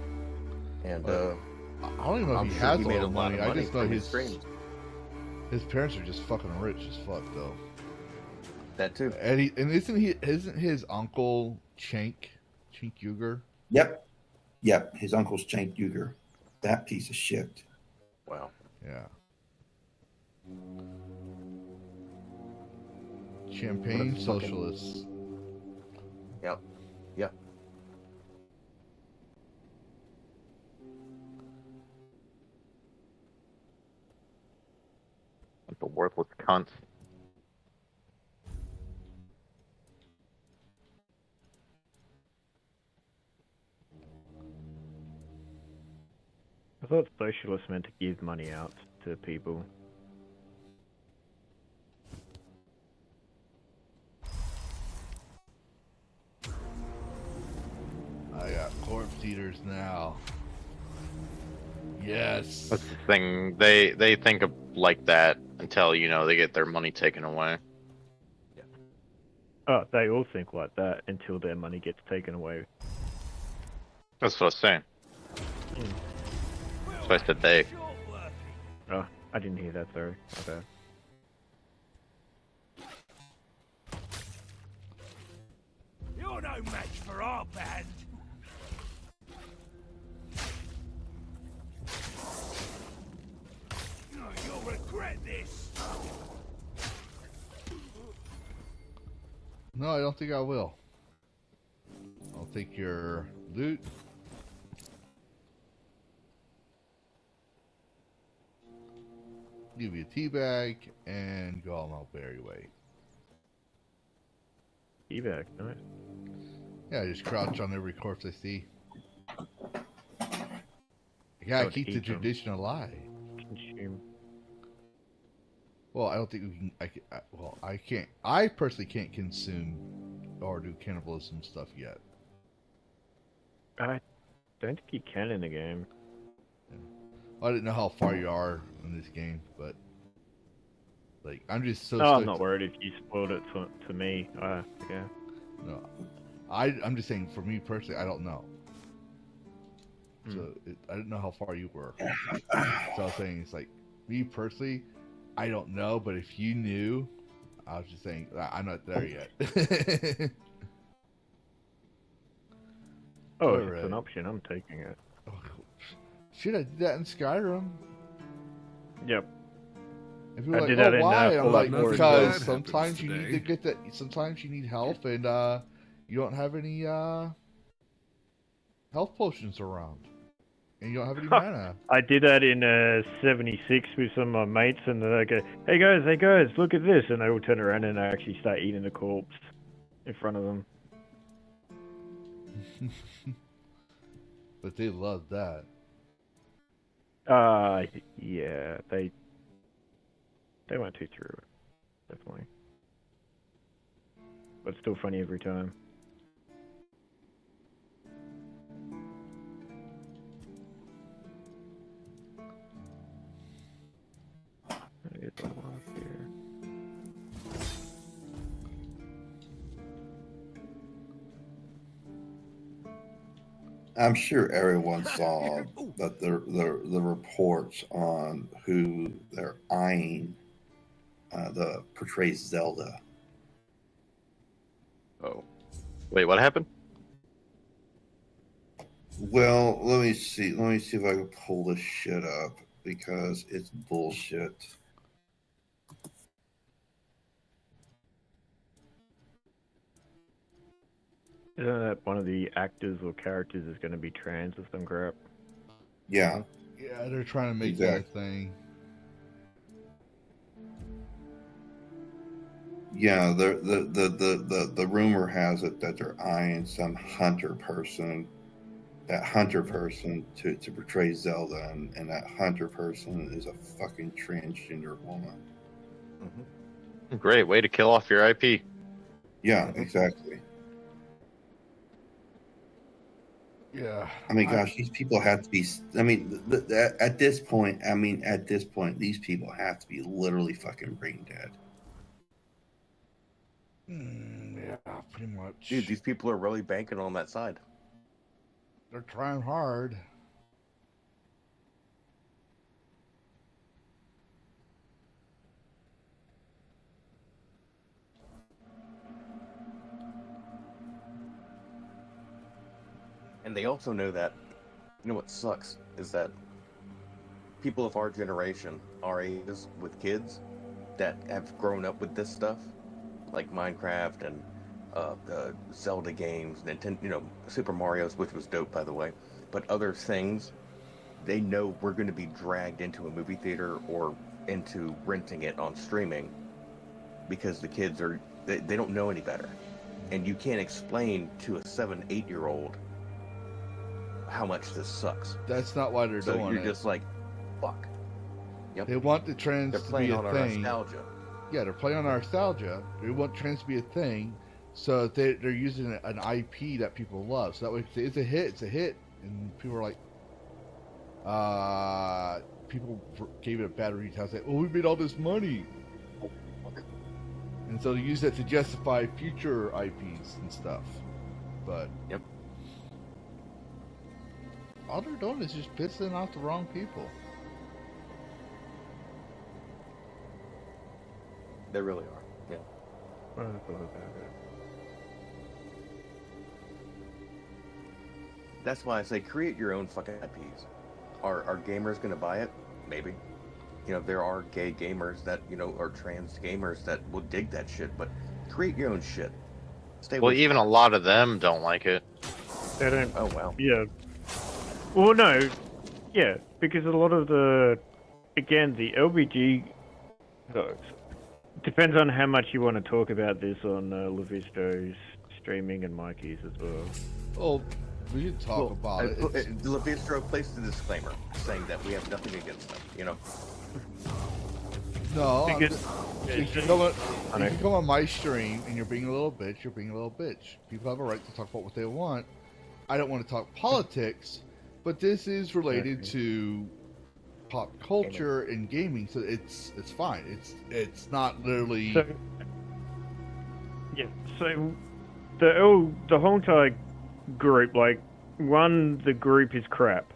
And I don't even know if he has oil money. I just know his parents are just fucking rich as fuck, though. That too. And isn't his uncle Cenk Uygur? Yep. His uncle's Cenk Uygur. That piece of shit. Wow. Yeah. Champagne socialists. Yep. Yep. The worthless cunts. I thought socialists meant to give money out to people. I got corpse eaters now. Yes. That's the thing. They think of like that until, you know, they get their money taken away. Oh, they all think like that until their money gets taken away. That's what I was saying. That's why I said they. Oh, I didn't hear that, sorry. Okay. You're no match for our band. You'll regret this. No, I don't think I will. I'll take your loot. Give you a tea bag and go on my merry way. Tea bag, nice. Yeah, I just crouch on every corpse I see. I gotta keep the tradition alive. Consume. Well, I don't think we can. I can't. I personally can't consume or do cannibalism stuff yet. I don't think you can in the game. Yeah. I didn't know how far you are in this game, but like I'm just so. No, I'm not worried if you spoiled it to me. Yeah. No, I'm just saying, for me personally, I don't know. So I didn't know how far you were. So I was saying, it's like, me personally, I don't know, but if you knew, I was just saying, I'm not there yet. Oh, All if it's right. an option, I'm taking it. Oh, shit, I did that in Skyrim. Yep. And people are I like, did that in, why? I'm Fallout like, 4 as because well. sometimes you need to get that. Sometimes you need help, and you don't have any health potions around, and you don't have any mana. I did that in 76 with some of my mates, and they go, hey guys, look at this. And they all turn around and I actually start eating the corpse in front of them. But they love that. Yeah, they went too through it, definitely. But it's still funny every time. Gotta get the lock here. I'm sure everyone saw that the reports on who they're eyeing the portrays Zelda. Oh, wait, what happened? Well, let me see. Let me see if I can pull this shit up because it's bullshit. Isn't that one of the actors or characters is going to be trans or some crap? Yeah. Yeah, they're trying to make Exactly. that a thing. Yeah, the rumor has it that they're eyeing some hunter person, that hunter person to portray Zelda, and that hunter person is a fucking transgender woman. Great way to kill off your IP. Yeah, exactly. Yeah. I mean, gosh, these people have to be. I mean, at this point, these people have to be literally fucking brain dead. Yeah, pretty much. Dude, these people are really banking on that side. They're trying hard. And they also know that, you know what sucks is that people of our generation, our ages, with kids that have grown up with this stuff, like Minecraft and Zelda games, Nintendo, you know, Super Mario's, which was dope, by the way, but other things, they know we're going to be dragged into a movie theater or into renting it on streaming because the kids are, they don't know any better. And you can't explain to a 7-8-year-old how much this sucks. That's not why they're So doing you're it. just like, fuck. Yep. They want the trans They're to playing be a on our thing. nostalgia. Yeah, they're playing on our nostalgia. They want trans to be a thing, so they're using an IP that people love. So that way, if it's a hit, and people are like, people gave it a bad review. Like, well, we made all this money, and so they use that to justify future IPs and stuff. But yep, all they're doing is just pissing off the wrong people. They really are. Yeah. That's why I say create your own fucking IPs. Are gamers gonna buy it? Maybe. You know, there are gay gamers that, you know, or trans gamers that will dig that shit, but create your own shit. Stay Well, with even a lot of them don't like it. They don't. Oh, wow. Yeah. Well, no. Yeah, because a lot of the, again, the LBG, depends on how much you want to talk about this on Lavistro's streaming and Mikey's as well. Oh, we can talk about it. Lavistro placed a disclaimer saying that we have nothing against them, you know? No, Because- if you come on my stream and you're being a little bitch, you're being a little bitch. People have a right to talk about what they want. I don't want to talk politics, but this is related to pop culture and gaming, so it's fine. It's not literally. So, yeah. So the whole entire group, like, one, the group is crap.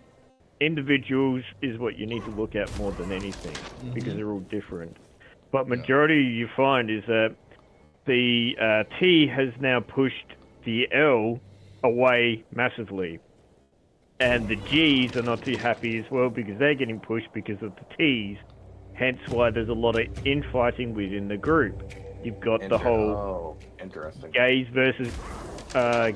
Individuals is what you need to look at more than anything, because they're all different. But majority you find is that the T has now pushed the L away massively. And the G's are not too happy as well because they're getting pushed because of the T's. Hence why there's a lot of infighting within the group. You've got the whole interesting. gays versus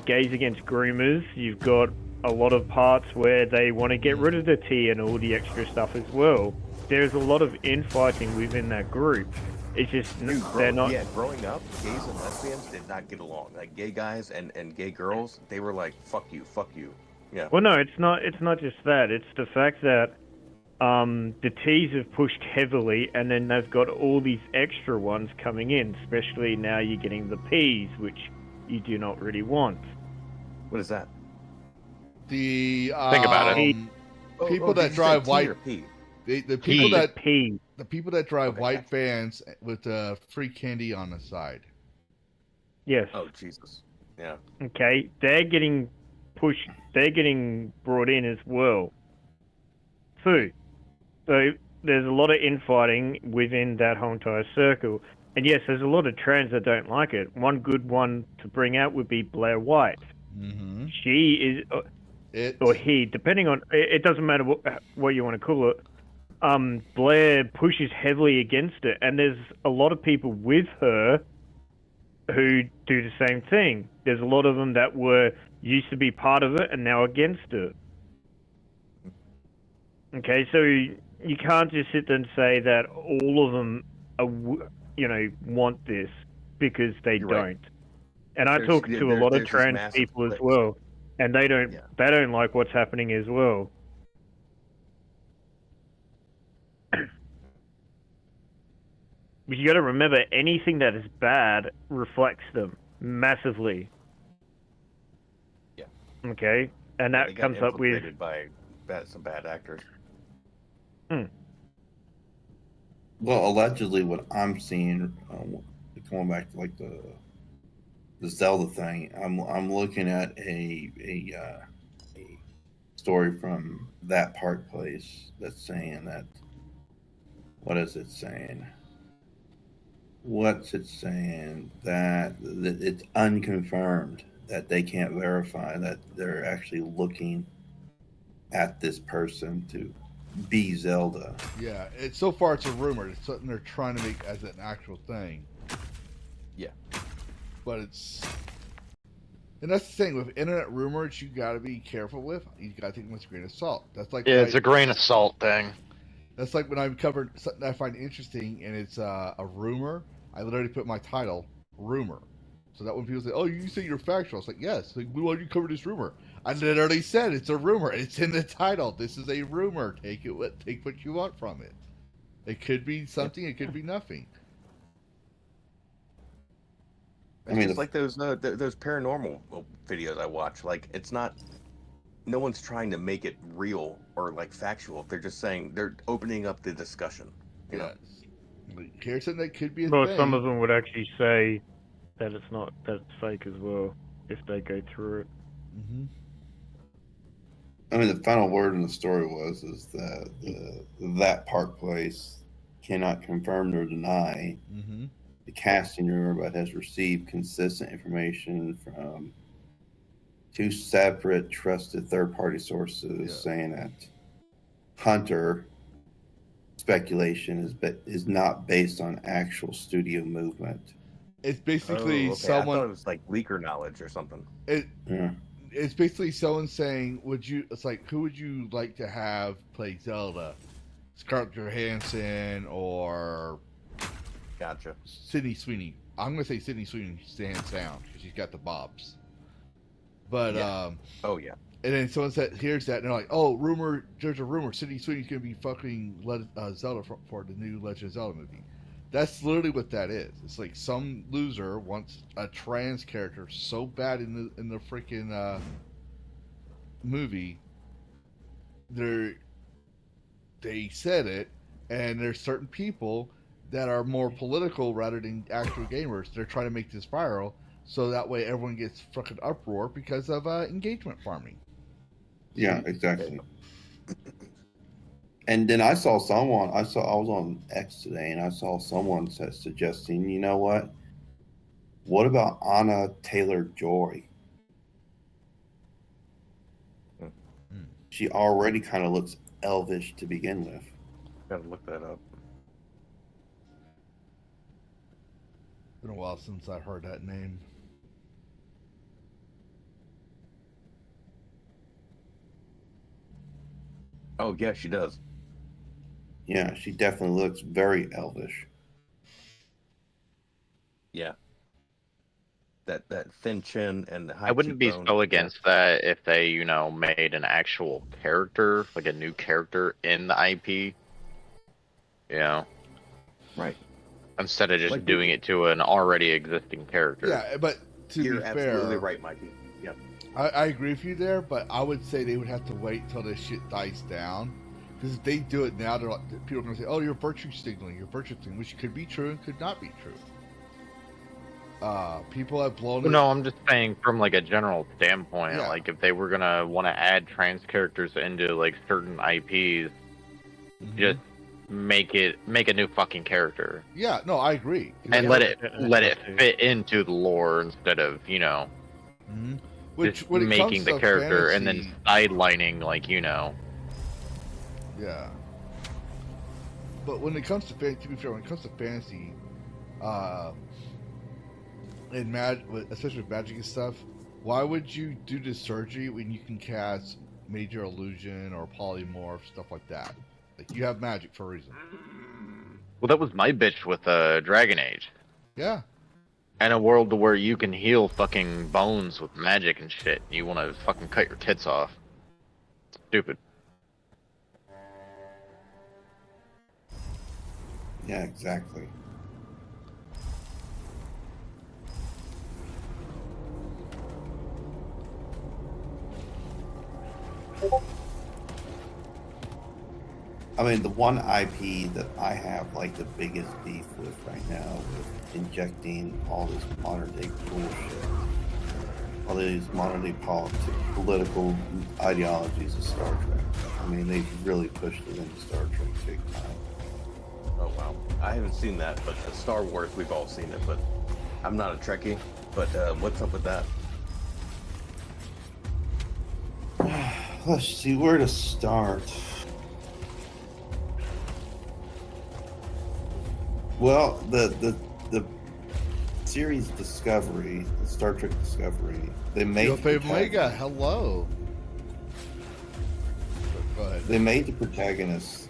gays against groomers. You've got a lot of parts where they want to get rid of the T and all the extra stuff as well. There's a lot of infighting within that group. It's just they're not. Yeah, growing up, gays and lesbians did not get along. Like gay guys and gay girls, they were like, "Fuck you, fuck you." Yeah. Well, no, it's not. It's not just that. It's the fact that the T's have pushed heavily, and then they've got all these extra ones coming in. Especially now, you're getting the P's, which you do not really want. What is that? The Think about it. People that drive white. The people that drive white gotcha. vans with free candy on the side. Yes. Oh Jesus. Yeah. Okay, they're getting pushed. They're getting brought in as well. So there's a lot of infighting within that whole entire circle. And yes, there's a lot of trans that don't like it. One good one to bring out would be Blair White. Mm-hmm. She is, or he, depending on, it doesn't matter what you want to call it. Blair pushes heavily against it, and there's a lot of people with her who do the same thing. There's a lot of them that used to be part of it and now against it. Okay, so you can't just sit there and say that all of them want this, because they don't. Right. And I talk to a lot of trans people as well, and they don't like what's happening as well. But you got to remember, anything that is bad reflects them massively. Yeah. Okay, and They that got comes up with infiltrated by some bad actors. Well, allegedly, what I'm seeing, going back to like the Zelda thing, I'm looking at a story from That Park Place that's saying that. What is it saying? What's it saying? That it's unconfirmed, that they can't verify that they're actually looking at this person to be Zelda. Yeah, so far it's a rumor. It's something they're trying to make as an actual thing. Yeah. But and that's the thing with internet rumors. You got to be careful with. You got to take them with a grain of salt. That's like it's a grain of salt thing. That's like when I've covered something I find interesting and it's a rumor. I literally put my title rumor, so that when people say, "Oh, you say you're factual," it's like, yes. Like, why don't you cover this rumor? I literally said it's a rumor. It's in the title. This is a rumor. Take what you want from it. It could be something. It could be nothing. I mean, it's like those paranormal videos I watch. Like, it's not. No one's trying to make it real or like factual. They're just saying they're opening up the discussion. You know? Here's something that could be a well, thing. some of them would actually say that it's not, that it's fake as well if they go through it. Mm-hmm. I mean, the final word in the story is that That Park Place cannot confirm nor deny the casting rumor, but has received consistent information from two separate trusted third-party sources saying that Hunter speculation is not based on actual studio movement. It's basically someone. I thought it was like leaker knowledge or something. It's basically someone saying, it's like, who would you like to have play Zelda? Scarlett Johansson or Gotcha. Sydney Sweeney. I'm going to say Sydney Sweeney hands down because she's got the bobs. But, oh, yeah. And then someone hears that and they're like, oh, there's a rumor Sydney Sweeney's going to be fucking Zelda for the new Legend of Zelda movie. That's literally what that is. It's like some loser wants a trans character so bad in the freaking movie. They said it, and there's certain people that are more political rather than actual gamers. They're trying to make this viral. so that way everyone gets fucking uproar because of engagement farming. Yeah, exactly. And then I was on X today, and I saw someone suggesting, you know what? What about Anna Taylor-Joy? She already kind of looks elvish to begin with. Gotta look that up. Been a while since I heard that name. Oh yeah, she does. Yeah, she definitely looks very elvish. Yeah. That thin chin and the high I wouldn't be cheekbone. so against that if they, made an actual character, like a new character in the IP. Right. Instead of just Like doing it to an already existing character. Yeah, but to You're be absolutely fair, right, Mikey. Yep. I agree with you there, but I would say they would have to wait till this shit dies down. Because if they do it now, people are going to say, oh, you're virtue signaling, which could be true and could not be true. People have blown it. No, I'm just saying from like a general standpoint, Yeah. like if they were gonna want to add trans characters into like certain IPs, just make a new fucking character. Yeah, no, I agree. And let it fit into the lore instead of, Which, just when it making comes the to character and fantasy- then sidelining like, Yeah. But when it comes to fantasy, to be fair, when it comes to fantasy, and especially with magic and stuff, why would you do this surgery when you can cast major illusion or polymorph, stuff like that? Like, you have magic for a reason. Well, that was my bitch with Dragon Age. Yeah. And a world where you can heal fucking bones with magic and shit. You want to fucking cut your tits off. Stupid. Yeah, exactly. I mean, the one IP that I have like the biggest beef with right now with injecting all this modern day bullshit, all these modern day political ideologies of Star Trek. I mean, they've really pushed it into Star Trek big time. Oh wow. I haven't seen that, but Star Wars, we've all seen it, but I'm not a Trekkie. But what's up with that? Let's see where to start. Well, the series Discovery, the Star Trek Discovery, they made Omega, hello. Go ahead. They made the protagonist.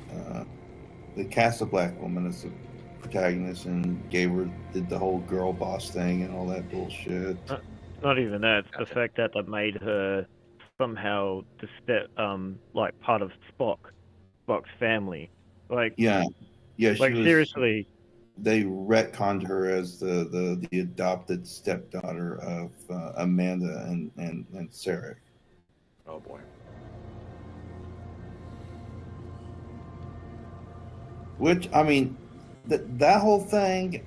They cast a black woman as the protagonist and did the whole girl boss thing and all that bullshit. Not even that. It's the fact that they made her somehow like part of Spock's family. Like Yeah. She like was, seriously. They retconned her as the adopted stepdaughter of Amanda and Sarek. Oh boy. Which, I mean, that whole thing,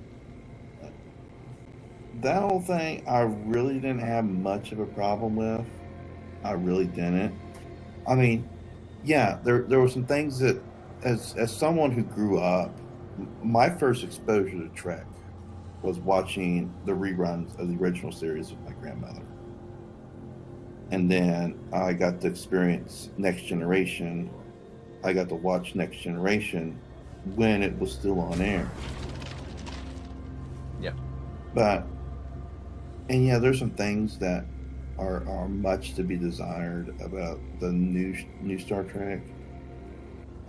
I really didn't have much of a problem with. I really didn't. I mean, yeah, there were some things that, as someone who grew up, my first exposure to Trek was watching the reruns of the original series with my grandmother. And then I got to experience Next Generation. I got to watch Next Generation when it was still on air. Yeah. And yeah, there's some things that are much to be desired about the new Star Trek.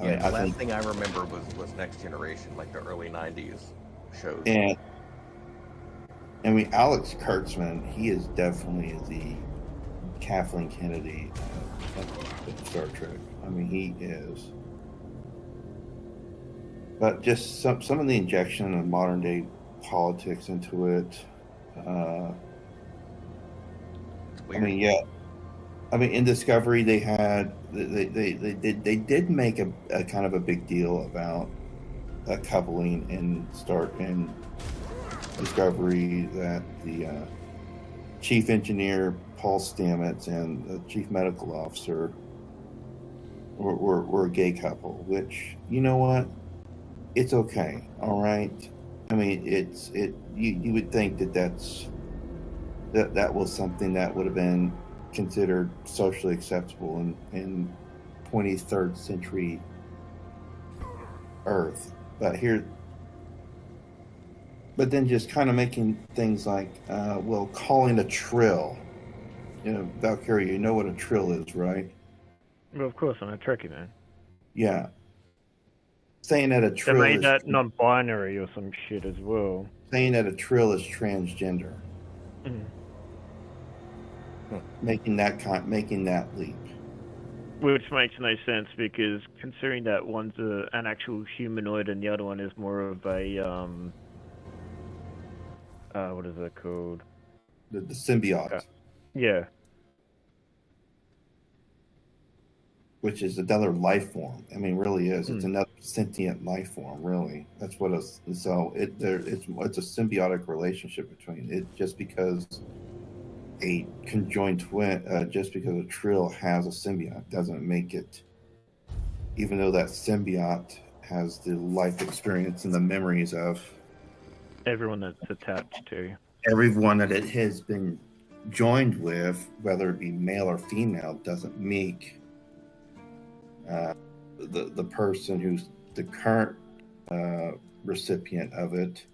Yeah, the last thing I remember was Next Generation, like the early 90s shows. And I mean, Alex Kurtzman, he is definitely the Kathleen Kennedy of Star Trek. I mean, he is. But just some of the injection of modern day politics into it. I mean, yeah. I mean, in Discovery, they did make a kind of a big deal about a coupling in Discovery that chief engineer Paul Stamets and the chief medical officer were a gay couple, which, you know what? It's okay, all right? I mean, you would think that was something that would have been considered socially acceptable in 23rd century Earth. But then just kind of making things like, calling a trill. You know, Valkyria, you know what a trill is, right? Well, of course, I'm a Trekkie, man. Yeah. Saying that a They trill made that non-binary or some shit as well. Saying that a trill is transgender. Mm. Making that leap. Which makes no sense because considering that one's an actual humanoid and the other one is more of a what is that called? The symbiote. Yeah. Which is another life form. I mean, really is. It's another sentient life form. Really, that's what it's. So it's a symbiotic relationship between it. Just because a conjoined twin, just because a trill has a symbiote, doesn't make it. Even though that symbiote has the life experience and the memories of everyone that's attached to. Everyone that it has been joined with, whether it be male or female, doesn't make the person who's the current recipient of it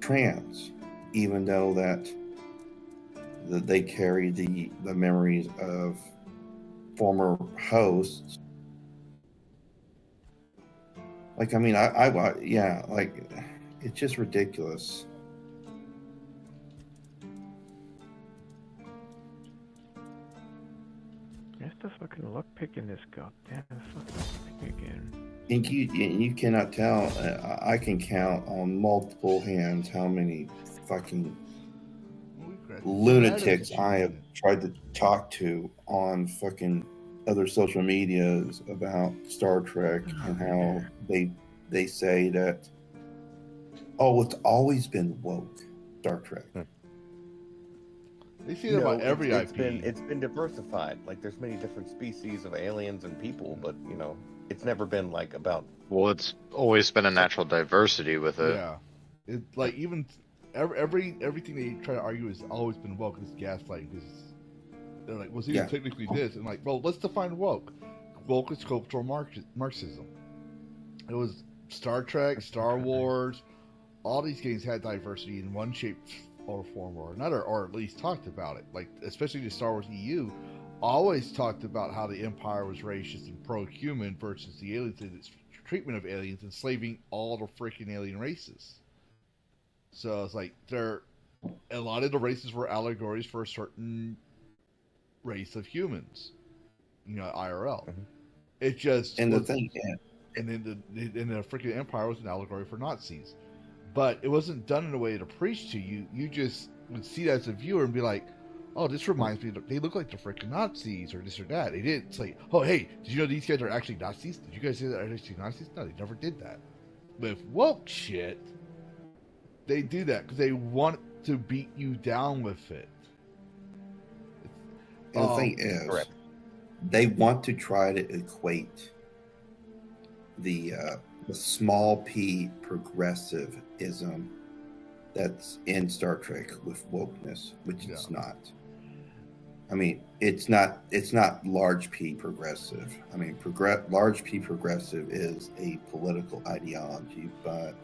trans, even though that they carry the memories of former hosts. Like, I mean, yeah, like, it's just ridiculous. Where's the fucking lockpick in this goddamn fucking thing again? And you cannot tell. I can count on multiple hands how many fucking lunatics I have tried to talk to on fucking other social medias about Star Trek and how they say that, oh, it's always been woke, Star Trek. They say that about every it's IP. It's been diversified. Like, there's many different species of aliens and people, but, you know, it's never been, like, about... Well, it's always been a natural diversity with it. Yeah. It, like, even everything they try to argue has always been woke. It's gaslighting, because they're like, well, see, technically this. And like, well, let's define woke. Woke is cultural Marxism. It was Star Trek, Star Wars, all these games had diversity in one shape or form or another, or at least talked about it. Like, especially the Star Wars EU always talked about how the Empire was racist and pro-human versus the aliens and its treatment of aliens, enslaving all the freaking alien races. So it's like a lot of the races were allegories for a certain race of humans, you know, IRL. Mm-hmm. It just and the thing, and then the freaking Empire was an allegory for Nazis. But it wasn't done in a way to preach to you. You just would see that as a viewer and be like, oh, this reminds me, they look like the freaking Nazis or this or that. They didn't say, oh, hey, did you know these guys are actually Nazis? Did you guys say they're actually Nazis? No, they never did that. With woke shit, they do that because they want to beat you down with it. And the thing is, they want to try to equate the small p progressivism that's in Star Trek with wokeness, which it's not. I mean, it's not large p progressive. I mean, large p progressive is a political ideology, but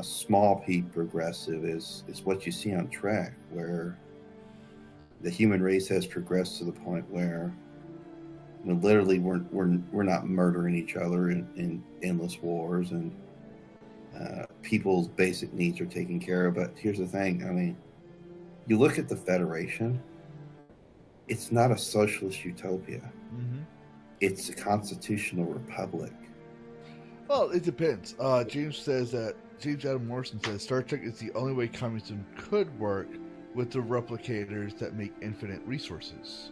small p progressive is what you see on Trek, where the human race has progressed to the point where, you know, literally we're not murdering each other in endless wars, and people's basic needs are taken care of. But here's the thing, I mean, you look at the Federation, it's not a socialist utopia. Mm-hmm. It's a constitutional republic. Well, it depends. James Adam Morrison says Star Trek is the only way communism could work with the replicators that make infinite resources.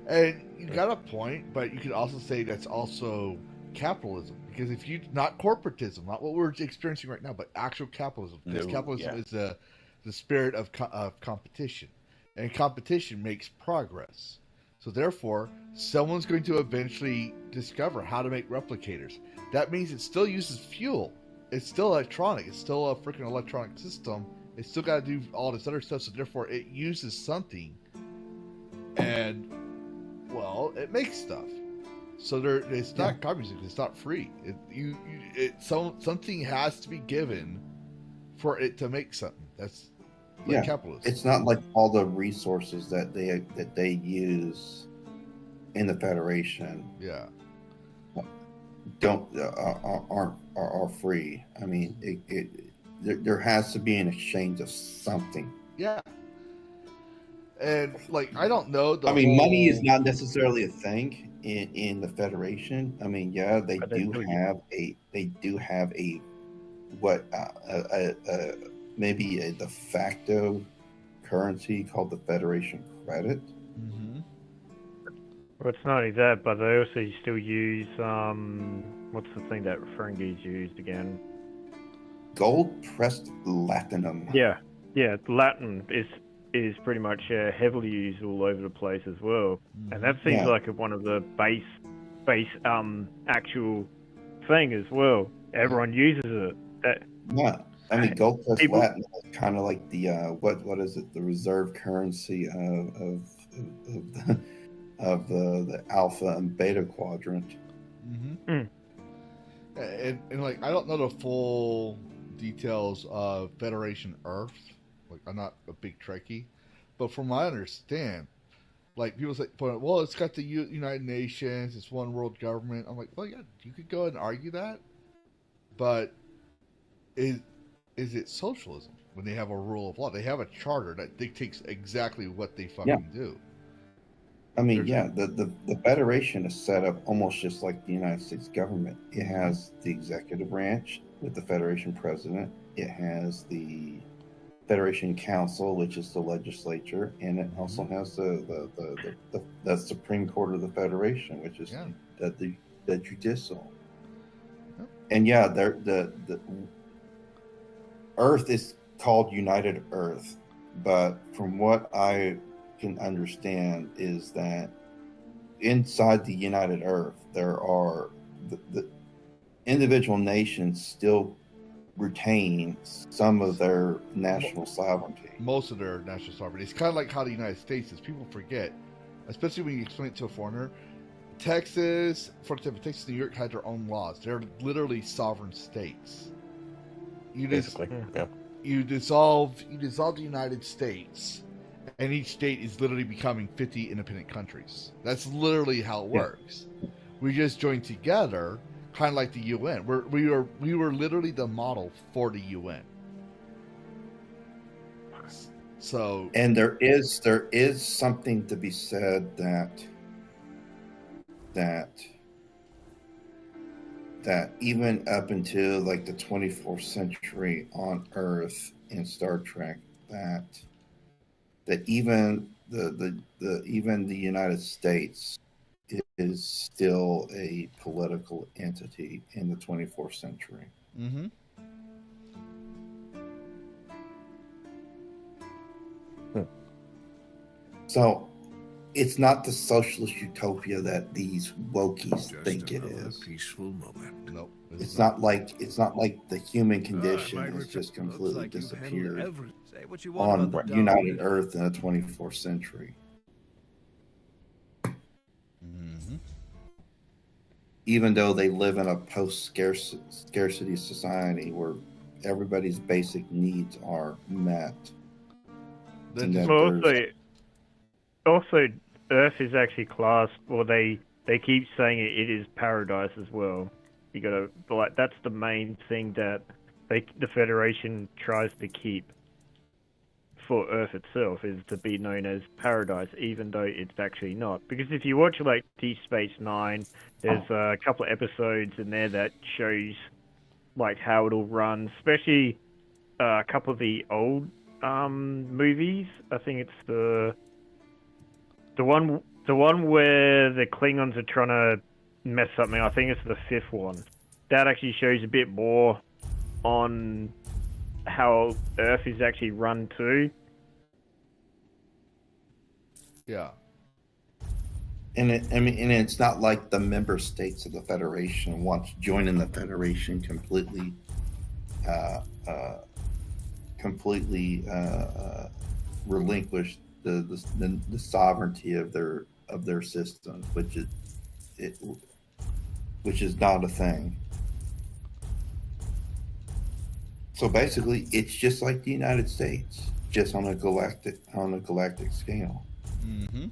And you got a point, but you could also say that's also capitalism, because if you, not corporatism, not what we're experiencing right now, but actual capitalism, because capitalism is a the spirit of competition, and competition makes progress. So therefore, someone's going to eventually discover how to make replicators. That means it still uses fuel. It's still electronic. It's still a freaking electronic system. It's still got to do all this other stuff. So therefore, it uses something, and well, it makes stuff. So it's not communism. It's not free. Something has to be given for it to make something. That's like capitalism. It's not like all the resources that they use in the Federation. Yeah. Are free. I mean, there has to be an exchange of something. Yeah. And like, I don't know. Money is not necessarily a thing in the Federation. I mean, yeah, they do have a maybe a de facto currency called the Federation credit. Mm-hmm. Well, it's not only that, but they also still use what's the thing that Ferengis used again? Gold pressed latinum. Yeah, Latin is pretty much heavily used all over the place as well, and that seems like one of the base actual thing as well. Everyone uses it. I mean, gold pressed latinum is kind of like the what is it? The reserve currency of the alpha and beta quadrant. Mm-hmm. And like, I don't know the full details of Federation Earth. Like, I'm not a big Trekkie, but from what I understand, like, people say, well, it's got the United Nations, it's one world government. I'm like, well, yeah, you could go and argue that, but is it socialism when they have a rule of law? They have a charter that dictates exactly what they fucking do. I mean, the Federation is set up almost just like the United States government. It has the executive branch with the Federation president. It has the Federation Council, which is the legislature, and it also has the Supreme Court of the Federation, which is the judicial. And the Earth is called United Earth, but from what I can understand is that inside the United Earth, there are the individual nations still retain some of their national sovereignty. Most of their national sovereignty. It's kind of like how the United States is. People forget, especially when you explain it to a foreigner. Texas, for example, Texas and New York had their own laws. They're literally sovereign states. You dissolve the United States, and each state is literally becoming 50 independent countries. That's literally how it works. We just joined together, kind of like the UN. We were literally the model for the UN. So, and there is something to be said that even up until like the 24th century on Earth in Star Trek, that even the United States is still a political entity in the 24th century. Mm-hmm. So it's not the socialist utopia that these wokies think it is. Peaceful moment. Nope. It's not like the human condition has just completely disappeared on United Earth in the 24th century. Mm-hmm. Even though they live in a post-scarcity society where everybody's basic needs are met. Also, Earth is actually classed, well, they keep saying it is paradise as well. You gotta, like, that's the main thing that the Federation tries to keep for Earth itself, is to be known as paradise, even though it's actually not. Because if you watch, like, Deep Space Nine, there's a couple of episodes in there that shows, like, how it all runs, especially a couple of the old movies. I think it's the one where the Klingons are trying to mess something. I think it's the 5th one. That actually shows a bit more on how Earth is actually run too. Yeah. And it's not like the member states of the Federation, once joining the Federation, completely relinquish the sovereignty of their systems, which is not a thing. So basically, it's just like the United States, just on a galactic scale. Mm-hmm.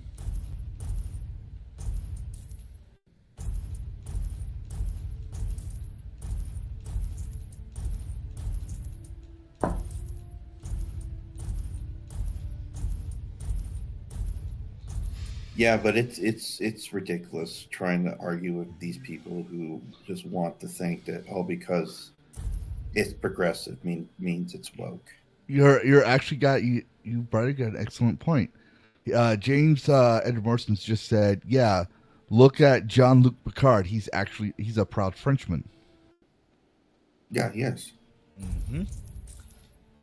Yeah, but it's ridiculous trying to argue with these people who just want to think that because it's progressive means it's woke. You're actually you brought an excellent point. James Edward Morson's just said, yeah, look at Jean-Luc Picard. He's a proud Frenchman. Yeah, he is. Mm-hmm.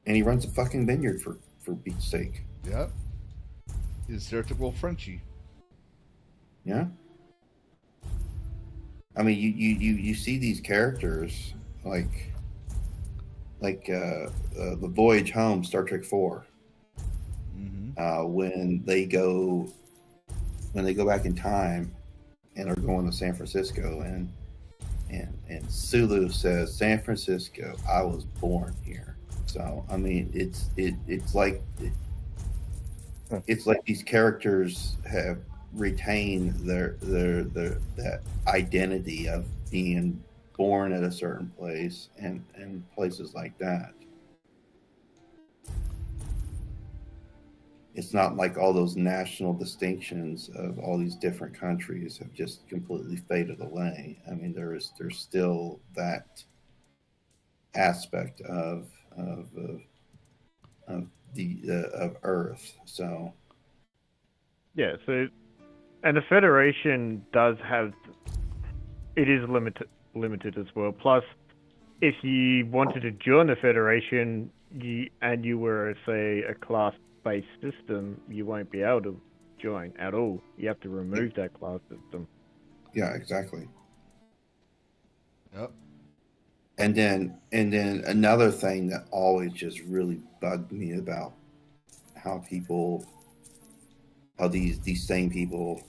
And he runs a fucking vineyard for Pete's sake. Yep. He's a stereotypical Frenchie. Yeah. I mean, you see these characters like the Voyage Home, Star Trek 4. Mm-hmm. When they go back in time and are going to San Francisco, and Sulu says, "San Francisco, I was born here." So I mean, it's like these characters have retained their that identity of being born at a certain place and places like that. It's not like all those national distinctions of all these different countries have just completely faded away. I mean, there's still that aspect of Earth. So yeah. So, and the Federation does have, it is limited as well. Plus, if you wanted to join the Federation, you were, say, a class-based system, you won't be able to join at all. You have to remove that class system. yeah, exactly. Yep. And then another thing that always just really bugged me about how these same people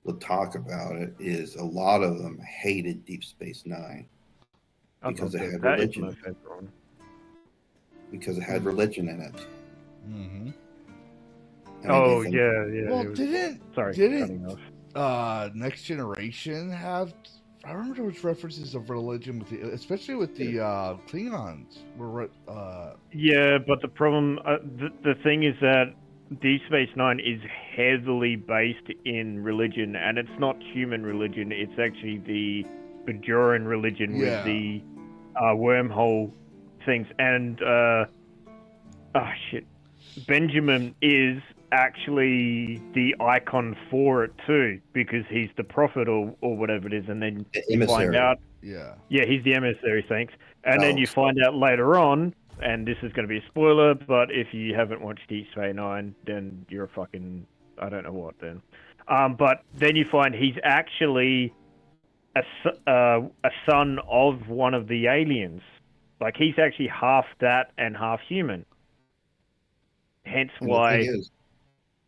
would talk about it is a lot of them hated Deep Space Nine because it had religion. Because it had religion in it. Mm-hmm. Oh yeah. Well, didn't Next Generation have? I remember there was references of religion especially with the Klingons. Yeah, but the problem, the thing is that Deep Space Nine is heavily based in religion, and it's not human religion. It's actually the Bajoran religion with the wormhole things. And Benjamin is actually the icon for it too, because he's the prophet or whatever it is, and then you find out. Yeah, he's the emissary. Thanks. And then you find out later on. And this is going to be a spoiler, but if you haven't watched Deep Space Nine, then you're a fucking, I don't know what then. But then you find he's actually a son of one of the aliens. Like, he's actually half that and half human. Hence why...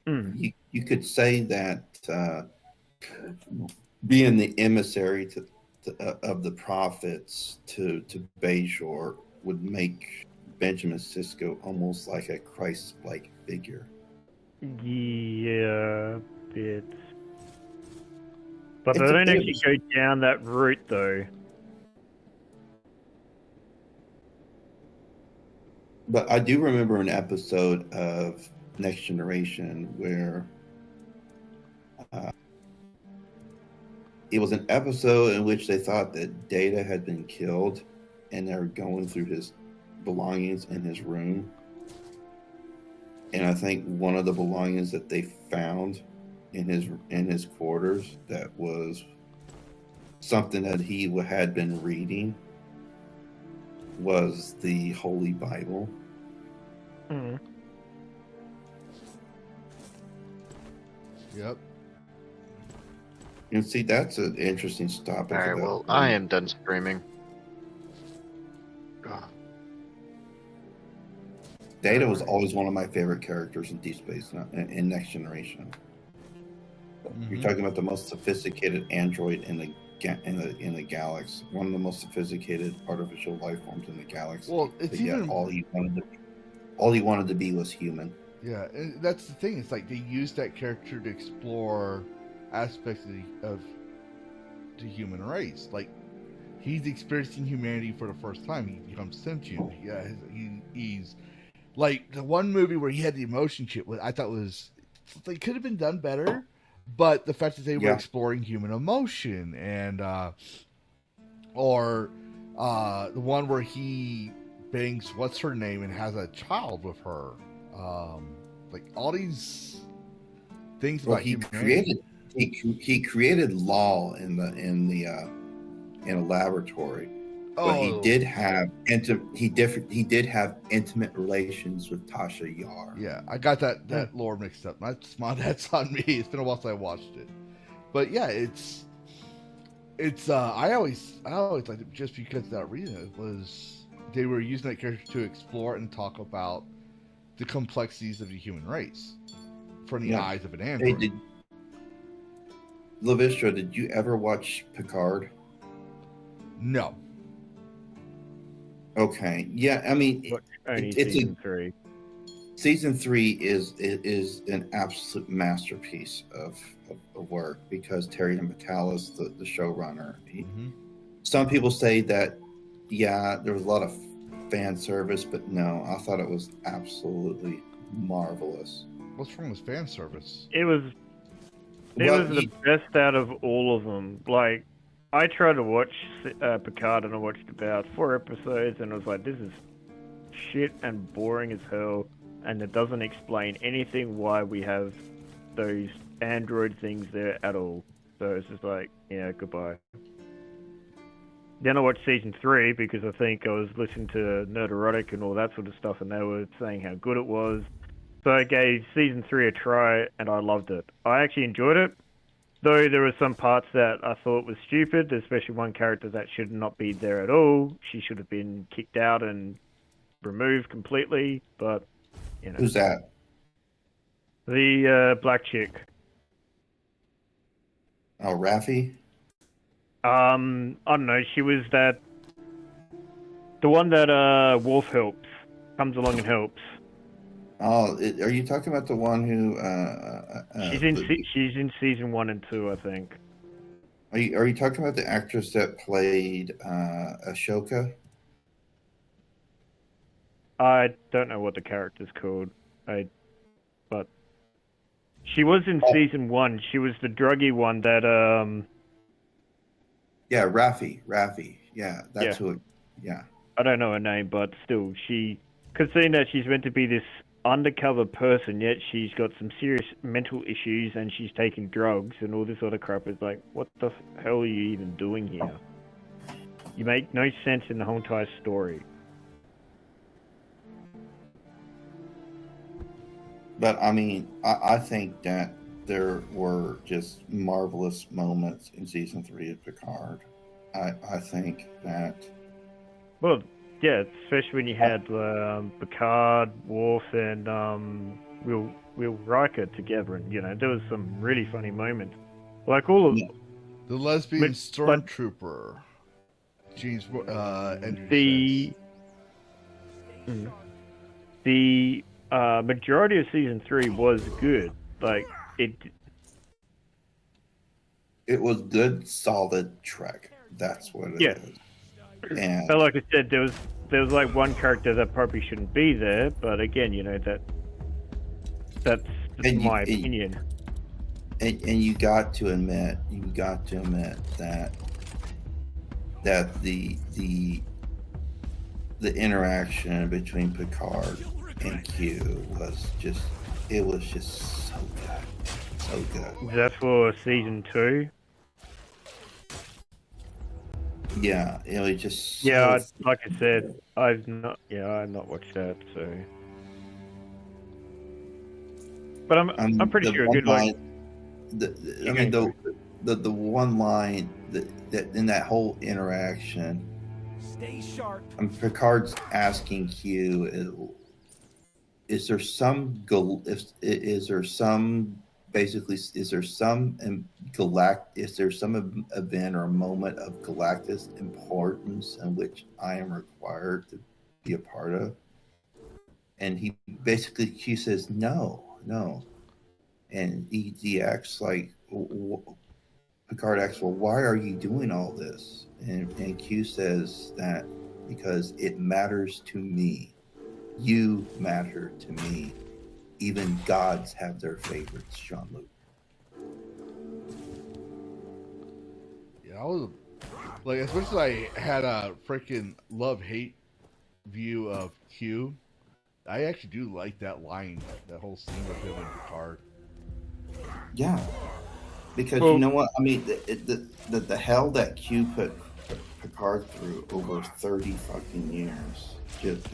You could say that being the emissary of the prophets to Bajor would make Benjamin Sisko almost like a Christ-like figure. Yeah, bit. But they don't actually go down that route, though. But I do remember an episode of Next Generation where it was an episode in which they thought that Data had been killed, and they were going through his belongings in his room. And I think one of the belongings that they found in his quarters that was something that he had been reading was the Holy Bible. Mm. Yep. And see, that's an interesting stop. All right, well, I am done streaming. Data was always one of my favorite characters in Deep Space in Next Generation. You're talking about the most sophisticated android in the galaxy, one of the most sophisticated artificial life forms in the galaxy. Well, it's but yet even all he wanted to be was human. Yeah, and that's the thing. It's like they used that character to explore aspects of the human race. Like he's experiencing humanity for the first time. He becomes sentient. Yeah, he's like the one movie where he had the emotion chip. I thought was they could have been done better, but the fact that they were exploring human emotion and or the one where he bangs what's her name and has a child with her. Like all these things about humanity. He created law in a laboratory, but he did have intimate relations with Tasha Yar. Yeah, I got that lore mixed up. That's on me. It's been a while since I watched it, but yeah, it's I always liked it just because of that reason. It was they were using that character to explore and talk about the complexities of the human race from the eyes of an android. Hey, Lavistro, did you ever watch Picard? No. Okay. Yeah, I mean, it's season 3. Season 3 is an absolute masterpiece of work because Terry McCallum, the showrunner. Some people say that, yeah, there was a lot of fan service, but no, I thought it was absolutely marvelous. What's wrong with fan service? It was the best out of all of them. Like, I tried to watch Picard and I watched about 4 episodes and I was like, this is shit and boring as hell, and it doesn't explain anything why we have those android things there at all. So it's just like, yeah, goodbye. Then I watched season 3 because I think I was listening to Nerd Erotic and all that sort of stuff, and they were saying how good it was. So I gave season 3 a try, and I loved it. I actually enjoyed it, though there were some parts that I thought was stupid, especially one character that should not be there at all. She should have been kicked out and removed completely, but, you know. Who's that? The black chick. Oh, Raffi? I don't know, she was the one that Wolf helps, comes along and helps. Oh, are you talking about the one who? She's in season 1 and 2, I think. Are you talking about the actress that played Ashoka? I don't know what the character's called. But she was in season 1. She was the druggy one that Yeah, Raffi. Yeah, that's who. Yeah. I don't know her name, but still, considering that she's meant to be this undercover person, yet she's got some serious mental issues and she's taking drugs and all this other crap. Is like, what the hell are you even doing here? You make no sense in the whole entire story. But I mean, I think that there were just marvelous moments in season 3 of Picard. I think that. Well, yeah, especially when you had Picard, Worf, and Will Riker together, and there was some really funny moments. Like all of the lesbian stormtrooper, James, and the majority of season 3 was good. Like it was good, solid Trek. That's what it is. And but like I said, there was like one character that probably shouldn't be there, but again, that's my opinion. And you got to admit that the interaction between Picard and Q was just so good. Is that for season 2? Yeah, it just Yeah, so- like I said, I've not watched that, so. But I'm pretty the sure one good like. line, I mean the one line that in that whole interaction, Stay sharp. Picard's asking Q, is there some is there some event or a moment of galactic importance in which I am required to be a part of? And he basically, Q says no, and he acts like, Picard asks, well, why are you doing all this? And Q says that because it matters to me. You matter to me. Even gods have their favorites, Jean-Luc. Yeah, I was like, especially I had a freaking love-hate view of Q. I actually do like that line, that whole scene with him and Picard. Yeah, because you know what? I mean, the hell that Q put Picard through over 30 fucking years just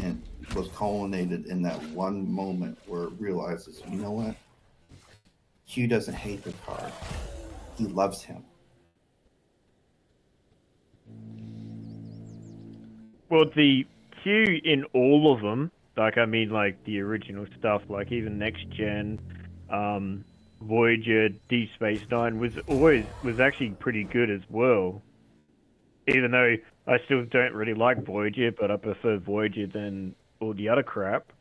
was culminated in that one moment where it realizes, you know what? Q doesn't hate Picard. He loves him. Well, the Q in all of them, like I mean, like the original stuff, like even Next Gen, Voyager, Deep Space Nine was actually pretty good as well. Even though I still don't really like Voyager, but I prefer Voyager than all the other crap,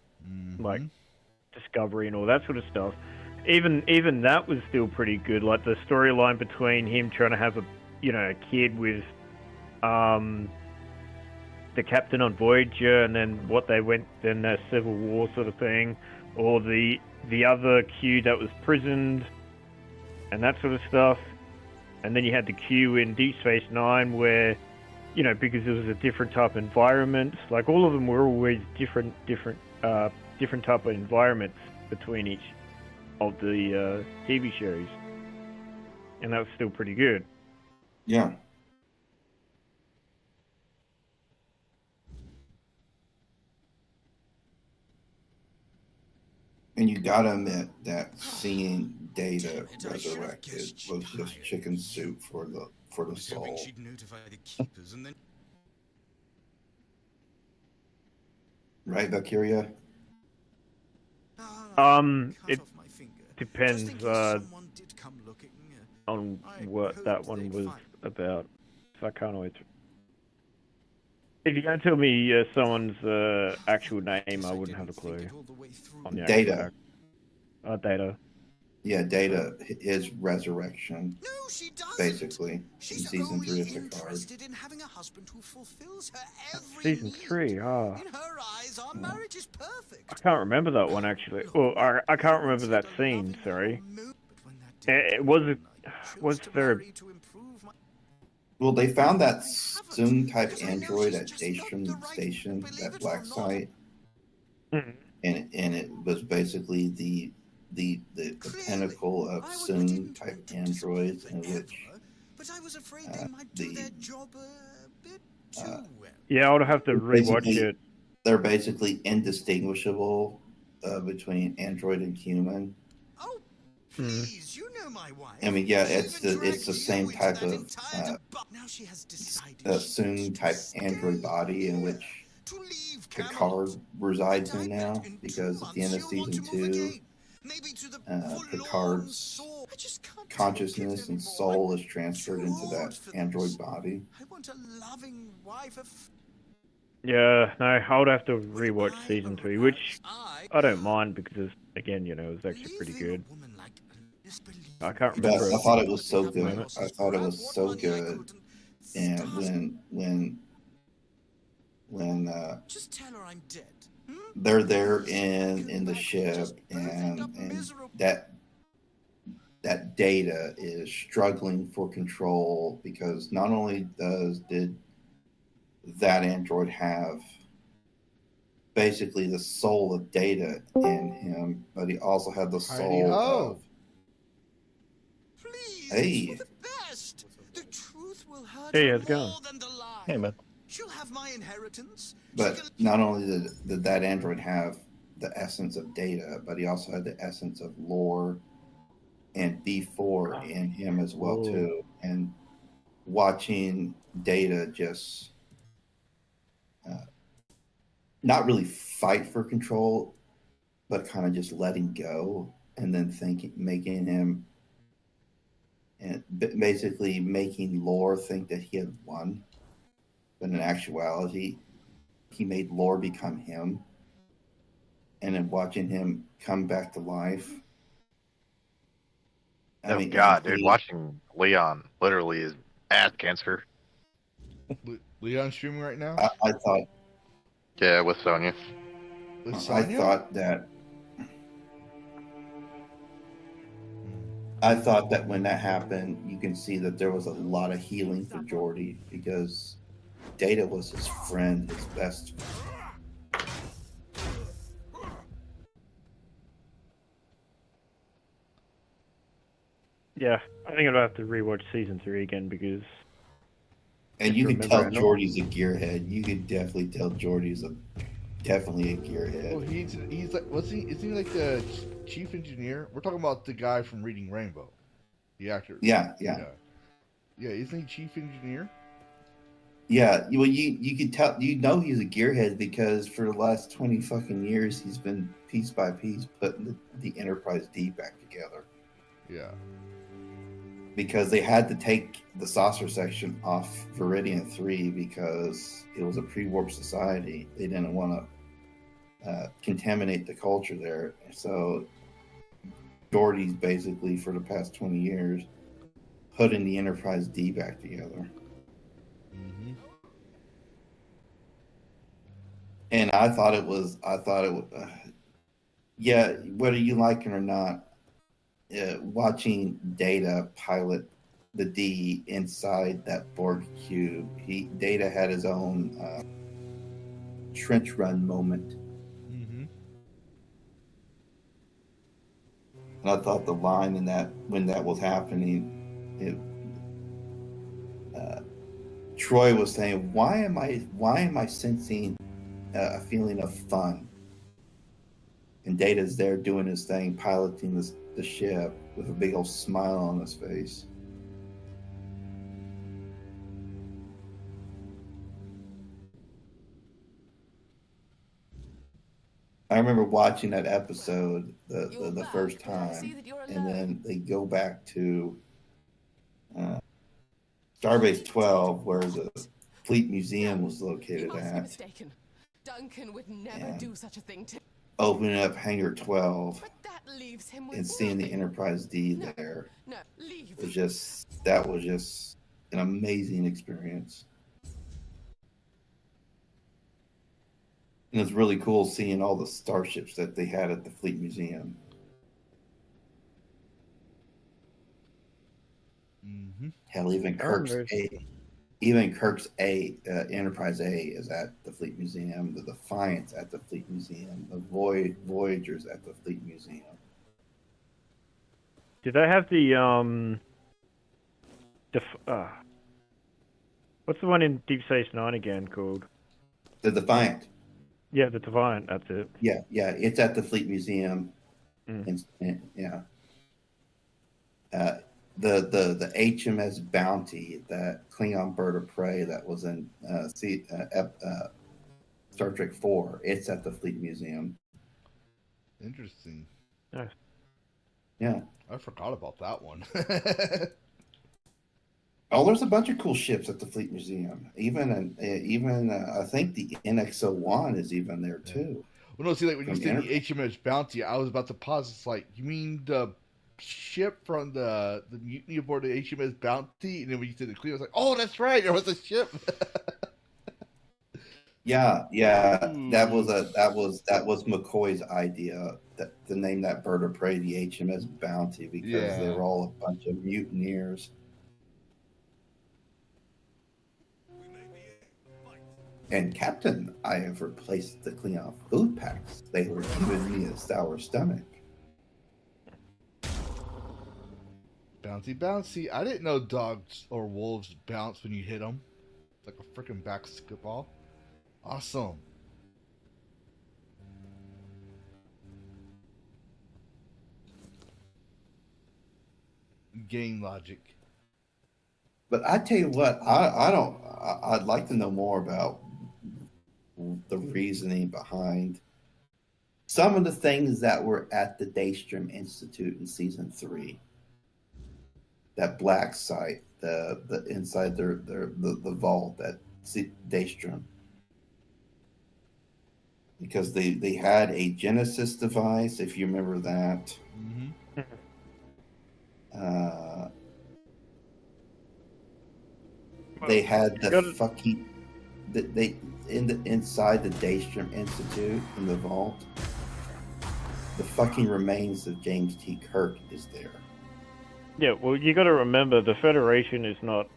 like Discovery and all that sort of stuff. Even that was still pretty good. Like the storyline between him trying to have a kid with the captain on Voyager, and then what they went then the Civil War sort of thing, or the other Q that was prisoned, and that sort of stuff. And then you had the Q in Deep Space Nine where, because it was a different type of environment, like all of them were always different type of environments between each of the TV shows. And that was still pretty good. Yeah. And you gotta admit that seeing Data resurrected was just chicken soup for the soul. She'd notify the keepers and then Right, Valkyria? It depends on what that one was about. So I can't always. If you don't tell me someone's actual name, I wouldn't have a clue. On the Data. Data. Yeah, Data, his resurrection, basically, in season 3 of Picard. in having a husband who fulfills her every Season 3, ah. In her eyes, our marriage is perfect. I can't remember that one actually. Well, I can't remember that scene. Sorry. It was there. Well, they found that Zoom type android at Station, that black site, and it was basically the pinnacle of Zoom type androids, in which yeah, I would have to rewatch it. They're basically indistinguishable between android and human. Please, you know my wife. I mean, yeah, it's the same type of Zoom type android body in which Picard resides in now, because at the end of season 2, Picard's consciousness and soul is transferred into that android body. I want a loving wife of Yeah, no, I would have to rewatch season 3, which I don't mind because, again, it was actually pretty good. I can't remember. I thought it was so good. I thought it was so good. And when just tell her I'm dead. They're there in the ship, and that Data is struggling for control, because not only did that android have basically the soul of Data in him, but he also had the soul of Please, hey. the best. The truth will hurt Hey, her how's it going? more than the lie. Hey, man. She'll have my inheritance. But not only did that android have the essence of Data, but he also had the essence of lore and B4 in him as well too. And watching Data just not really fight for control, but kind of just letting go, and then making him, and basically making lore think that he had won, but in actuality, he made lore become him. And then watching him come back to life. I mean, God, dude, watching Leon literally is ass cancer. Leon streaming right now? I thought. Yeah, with Sonya. I thought that when that happened, you can see that there was a lot of healing for Geordi, because Data was his friend, his best friend. Yeah, I think I'd have to rewatch season 3 again because. And you can tell Geordi's a gearhead. You can definitely tell Geordi's definitely a gearhead. Well, he's like, isn't he like the chief engineer? We're talking about the guy from Reading Rainbow, the actor. Yeah. Isn't he chief engineer? Yeah, well, you could tell, he's a gearhead, because for the last 20 fucking years, he's been piece by piece putting the Enterprise D back together. Yeah. Because they had to take the saucer section off Viridian 3 because it was a pre-warp society. They didn't want to contaminate the culture there. So Geordi's basically, for the past 20 years, putting the Enterprise D back together. Mm-hmm. And I thought it was, yeah, whether you like it or not, watching Data pilot the D inside that Borg cube, Data had his own trench run moment. Mm-hmm. And I thought the line in that, when that was happening, Troy was saying, why am I sensing a feeling of fun? And Data's there doing his thing, piloting the ship with a big old smile on his face. I remember watching that episode the first time, and then they go back to Starbase 12, where the Fleet Museum was located at. Mistaken. Duncan would never do such a thing to. Opening up Hangar 12 Leaves him with and seeing the Enterprise D there. No, leave. That was just an amazing experience. And it's really cool seeing all the starships that they had at the Fleet Museum. Mm-hmm. Hell, even Kirk's Enterprise A is at the Fleet Museum. The Defiance at the Fleet Museum. The Voyager's at the Fleet Museum. Did they have the what's the one in Deep Space Nine again called? The Defiant. Yeah, the Defiant. That's it. Yeah, it's at the Fleet Museum. And yeah. The HMS Bounty, that Klingon bird of prey that was in Star Trek 4, it's at the Fleet Museum. Interesting. Nice. Yeah. I forgot about that one. Oh, there's a bunch of cool ships at the Fleet Museum. Even I think the NX-01 is even there too. Well, no, see, like when you said the HMS Bounty, I was about to pause. It's like, you mean the ship from the mutiny aboard the HMS Bounty? And then when you said the Clean, I was like, oh, that's right, there was a ship. Yeah, that was McCoy's idea to name that bird of prey the HMS Bounty, because they were all a bunch of mutineers. And Captain, I have replaced the Klingon food packs. They were giving me a sour stomach. Bouncy. I didn't know dogs or wolves bounce when you hit them. like a freaking basketball. Awesome. Game logic. But I tell you what, I'd like to know more about the reasoning behind some of the things that were at the Daystrom Institute in season 3. That black site, the inside the vault, that Daystrom. Because they had a Genesis device, if you remember that. Mm-hmm. They had the fucking inside the Daystrom Institute in the vault. The fucking remains of James T. Kirk is there. Yeah, well, you got to remember the Federation is not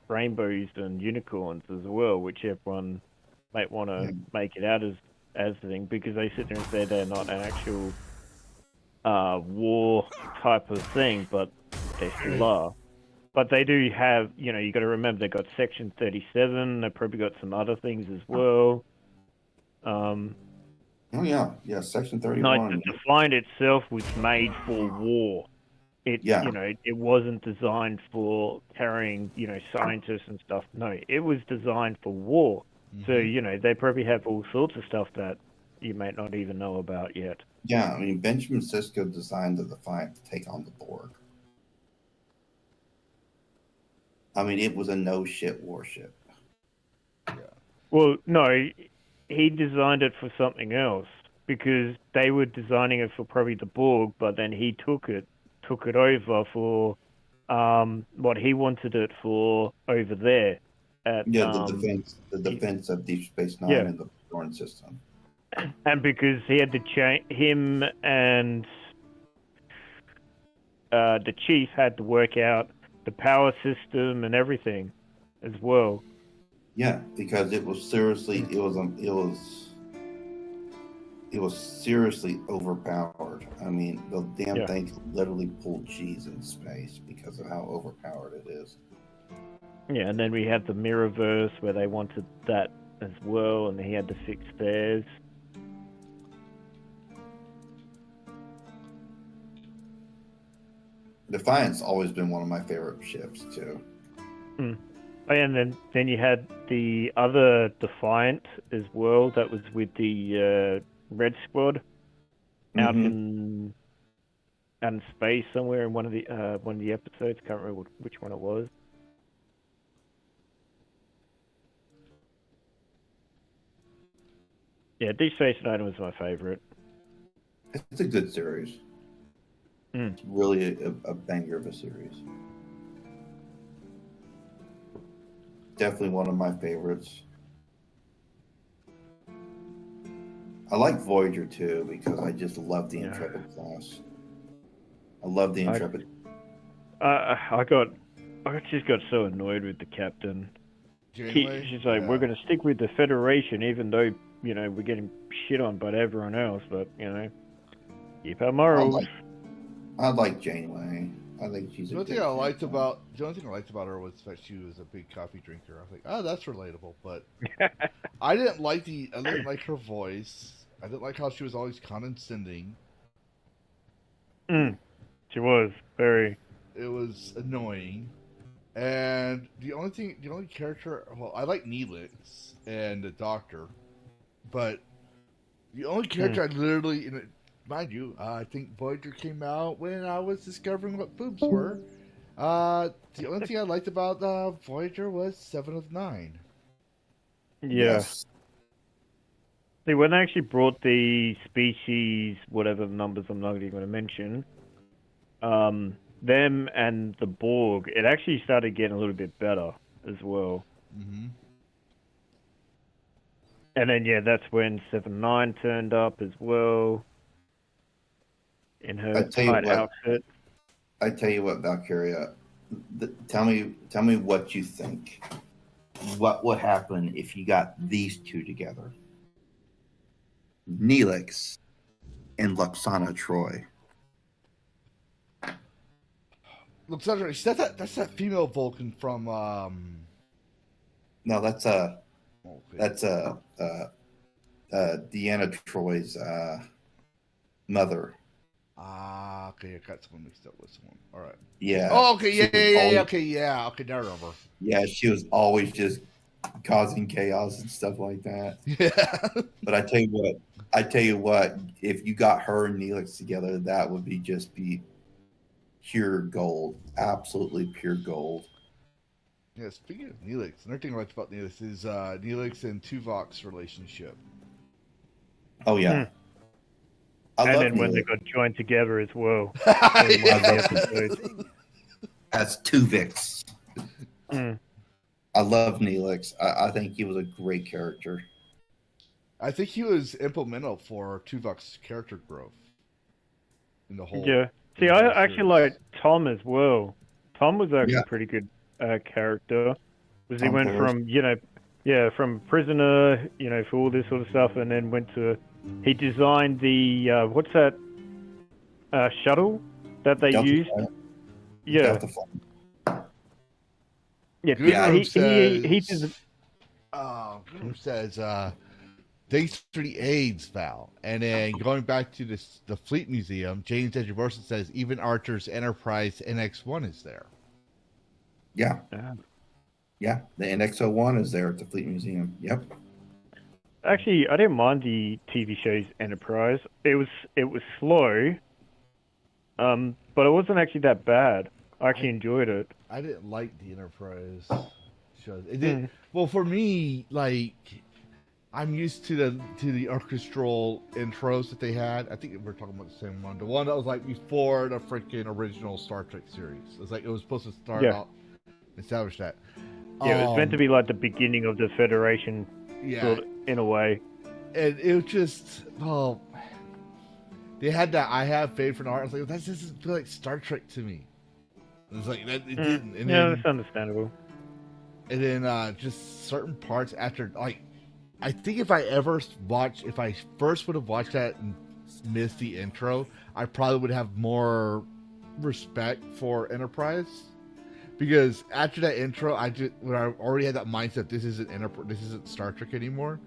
rainbows and unicorns as well, which everyone might want to make it out as the thing, because they sit there and say they're not an actual war type of thing, but they still are. But they do have, you know, you got to remember they got Section 37. They probably got some other things as well. Oh yeah, Section 31. Like the Defiant itself was made for war. You know, it wasn't designed for carrying, you know, scientists and stuff. No, it was designed for war. Mm-hmm. So, you know, they probably have all sorts of stuff that you might not even know about yet. Yeah, I mean, Benjamin Sisko designed the Defiant to take on the Borg. I mean, it was a no-shit warship. Yeah. Well, no, he designed it for something else, because they were designing it for probably the Borg, but then he took it over for what he wanted it for over there. The defense of Deep Space Nine and the Dorn system. And because he had to change, him and the chief had to work out the power system and everything as well. Yeah, because it was seriously seriously overpowered. I mean, the damn thing could literally pull G's in space because of how overpowered it is. Yeah, and then we had the Mirrorverse where they wanted that as well, and he had to fix theirs. Defiant's always been one of my favorite ships too. Oh, and then you had the other Defiant as well that was with the Red Squad out in space somewhere in one of the episodes. Can't remember which one it was. Yeah, Deep Space Nine was my favorite. It's a good series. It's really a banger of a series. Definitely one of my favorites. I like Voyager too because I just love the Intrepid class. I love the Intrepid. I just got so annoyed with the captain. She's like, we're going to stick with the Federation, even though, you know, we're getting shit on by everyone else, but, you know, keep our morals. I like Janeway. I think she's the only thing I liked about her was that she was a big coffee drinker. I was like, oh, that's relatable. But I didn't like her voice. I didn't like how she was always condescending. She was very. It was annoying. And the only character, well, I like Neelix and the Doctor, but the only character I literally, mind you, I think Voyager came out when I was discovering what boobs were. The only thing I liked about Voyager was 7 of 9. Yes. See, when they actually brought the species, whatever numbers I'm not even going to mention, them and the Borg, it actually started getting a little bit better as well. Mm-hmm. And then, that's when 7-9 turned up as well. In her tight outfit. I tell you what, Valkyria, tell me what you think. What would happen if you got these two together? Neelix and Luxana Troy. Luxana, that's that female Vulcan from No, that's Deanna Troy's mother. Ah, okay, I got someone mixed up with someone. All right. Yeah. Oh, okay, She was always- okay, now I remember. Yeah, she was always just causing chaos and stuff like that. Yeah. But I tell you what, if you got her and Neelix together, that would be pure gold. Absolutely pure gold. Yeah, speaking of Neelix, another thing I liked about Neelix is Neelix and Tuvok's relationship. Oh yeah. I And love then when they Neelix. got joined together as well. In one of the episodes. As Tuvix. Mm. I love Neelix. I think he was a great character. I think he was implemental for Tuvok's character growth in the whole. Yeah. See, I actually like Tom as well. Tom was actually Yeah. a pretty good character. Was he Tom went Paris. from, from prisoner, for all this sort of stuff, and then went to. He designed the what's that shuttle that they Delta used? Flight. Yeah, Delta Flight. yeah. Good He says, Group says, thanks for the AIDS, Val. And then going back to the Fleet Museum, James Edgeworth says even Archer's Enterprise NX-1 is there. Yeah. Yeah. The NX-01 is there at the Fleet Museum. Yep. Actually, I didn't mind the TV show's Enterprise. It was slow, but it wasn't actually that bad. I actually enjoyed it. I didn't like the Enterprise shows. It did well for me. Like I'm used to the orchestral intros that they had. I think we're talking about the same one. The one that was like before the freaking original Star Trek series. It's like it was supposed to start out establish that. Yeah, it was meant to be like the beginning of the Federation, sort of, in a way. And it was just they had that I have faith in art. I was like, that doesn't feel like Star Trek to me. It was like that it didn't. And Yeah, then, that's understandable. And then just certain parts after, like, I think if I first would have watched that and missed the intro, I probably would have more respect for Enterprise. Because after that intro, when I already had that mindset, this isn't Star Trek anymore.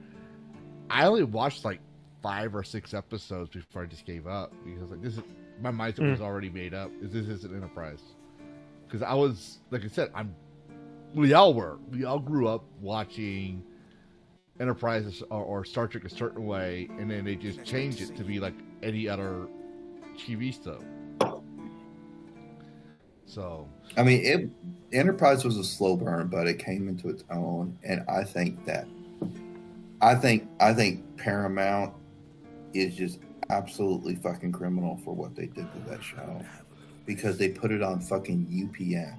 I only watched like 5 or 6 episodes before I just gave up because like my mindset was already made up. This isn't Enterprise. Because I was, like I said, we all grew up watching Enterprise or Star Trek a certain way, and then they just changed it to be like any other TV stuff. So, I mean, Enterprise was a slow burn, but it came into its own, and I think Paramount is just absolutely fucking criminal for what they did to that show because they put it on fucking UPN.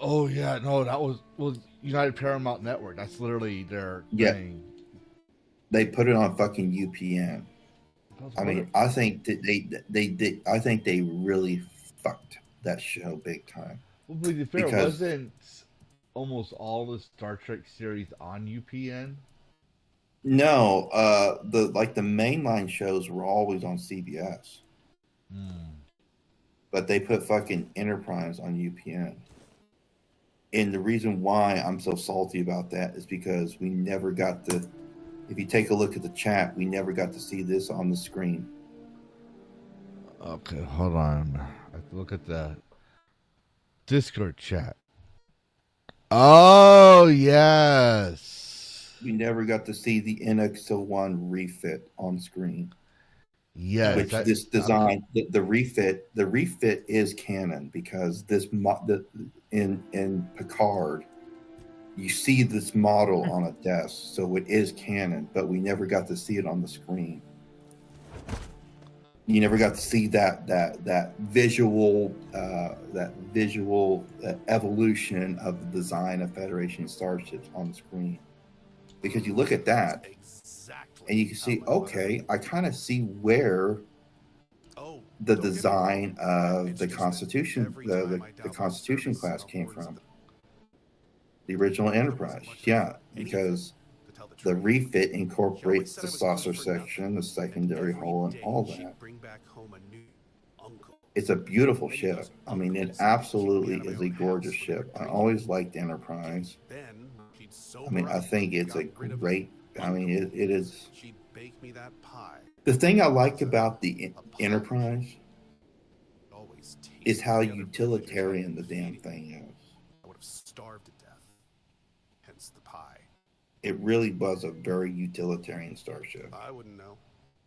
oh yeah, no, that was United Paramount Network. That's literally their thing. They put it on fucking UPN. I mean, I think that they did. I think they really fucked that show big time. Well, to be fair, because- wasn't almost all the Star Trek series on UPN? No, the mainline shows were always on CBS, but they put fucking Enterprise on UPN. And the reason why I'm so salty about that is because we never got to. If you take a look at the chat, we never got to see this on the screen. Okay, hold on. I have to look at the Discord chat. Oh yes, We never got to see the NX-01 refit on screen. yes. Which this design, the refit is canon because in Picard, you see this model on a desk, so it is canon. But we never got to see it on the screen. You never got to see that visual evolution of the design of Federation starships on the screen, because you look at that and you can see, okay, I kind of see where the design of the Constitution, the Constitution class came from. The original Enterprise, yeah, because the refit incorporates the saucer section, the secondary hull, and all that. It's a beautiful ship. I mean, it absolutely is a gorgeous ship. I always liked Enterprise. I mean, I think it's a great. I mean, it is. The thing I like about the Enterprise is how utilitarian the damn thing is. I would have starved to death. Hence the pie. It really was a very utilitarian starship. I wouldn't know.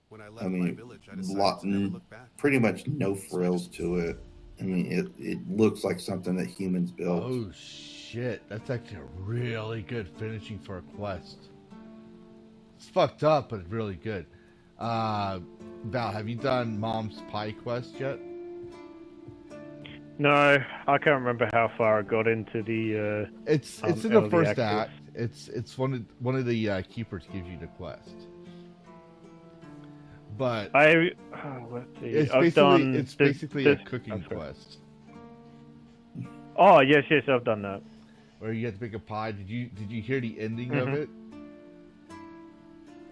When I left I my mean, village, I decided to never look back. pretty much no frills to it. I mean, it looks like something that humans built. Oh shit, that's actually a really good finishing for a quest. It's fucked up, but really good. Val, have you done Mom's Pie quest yet? No, I can't remember how far I got into the. It's in the early first access. act. It's one of the keepers gives you the quest. But let's see. it's basically a cooking sorry. quest Oh yes, I've done that. where you have to make a pie. Did you hear the ending of it?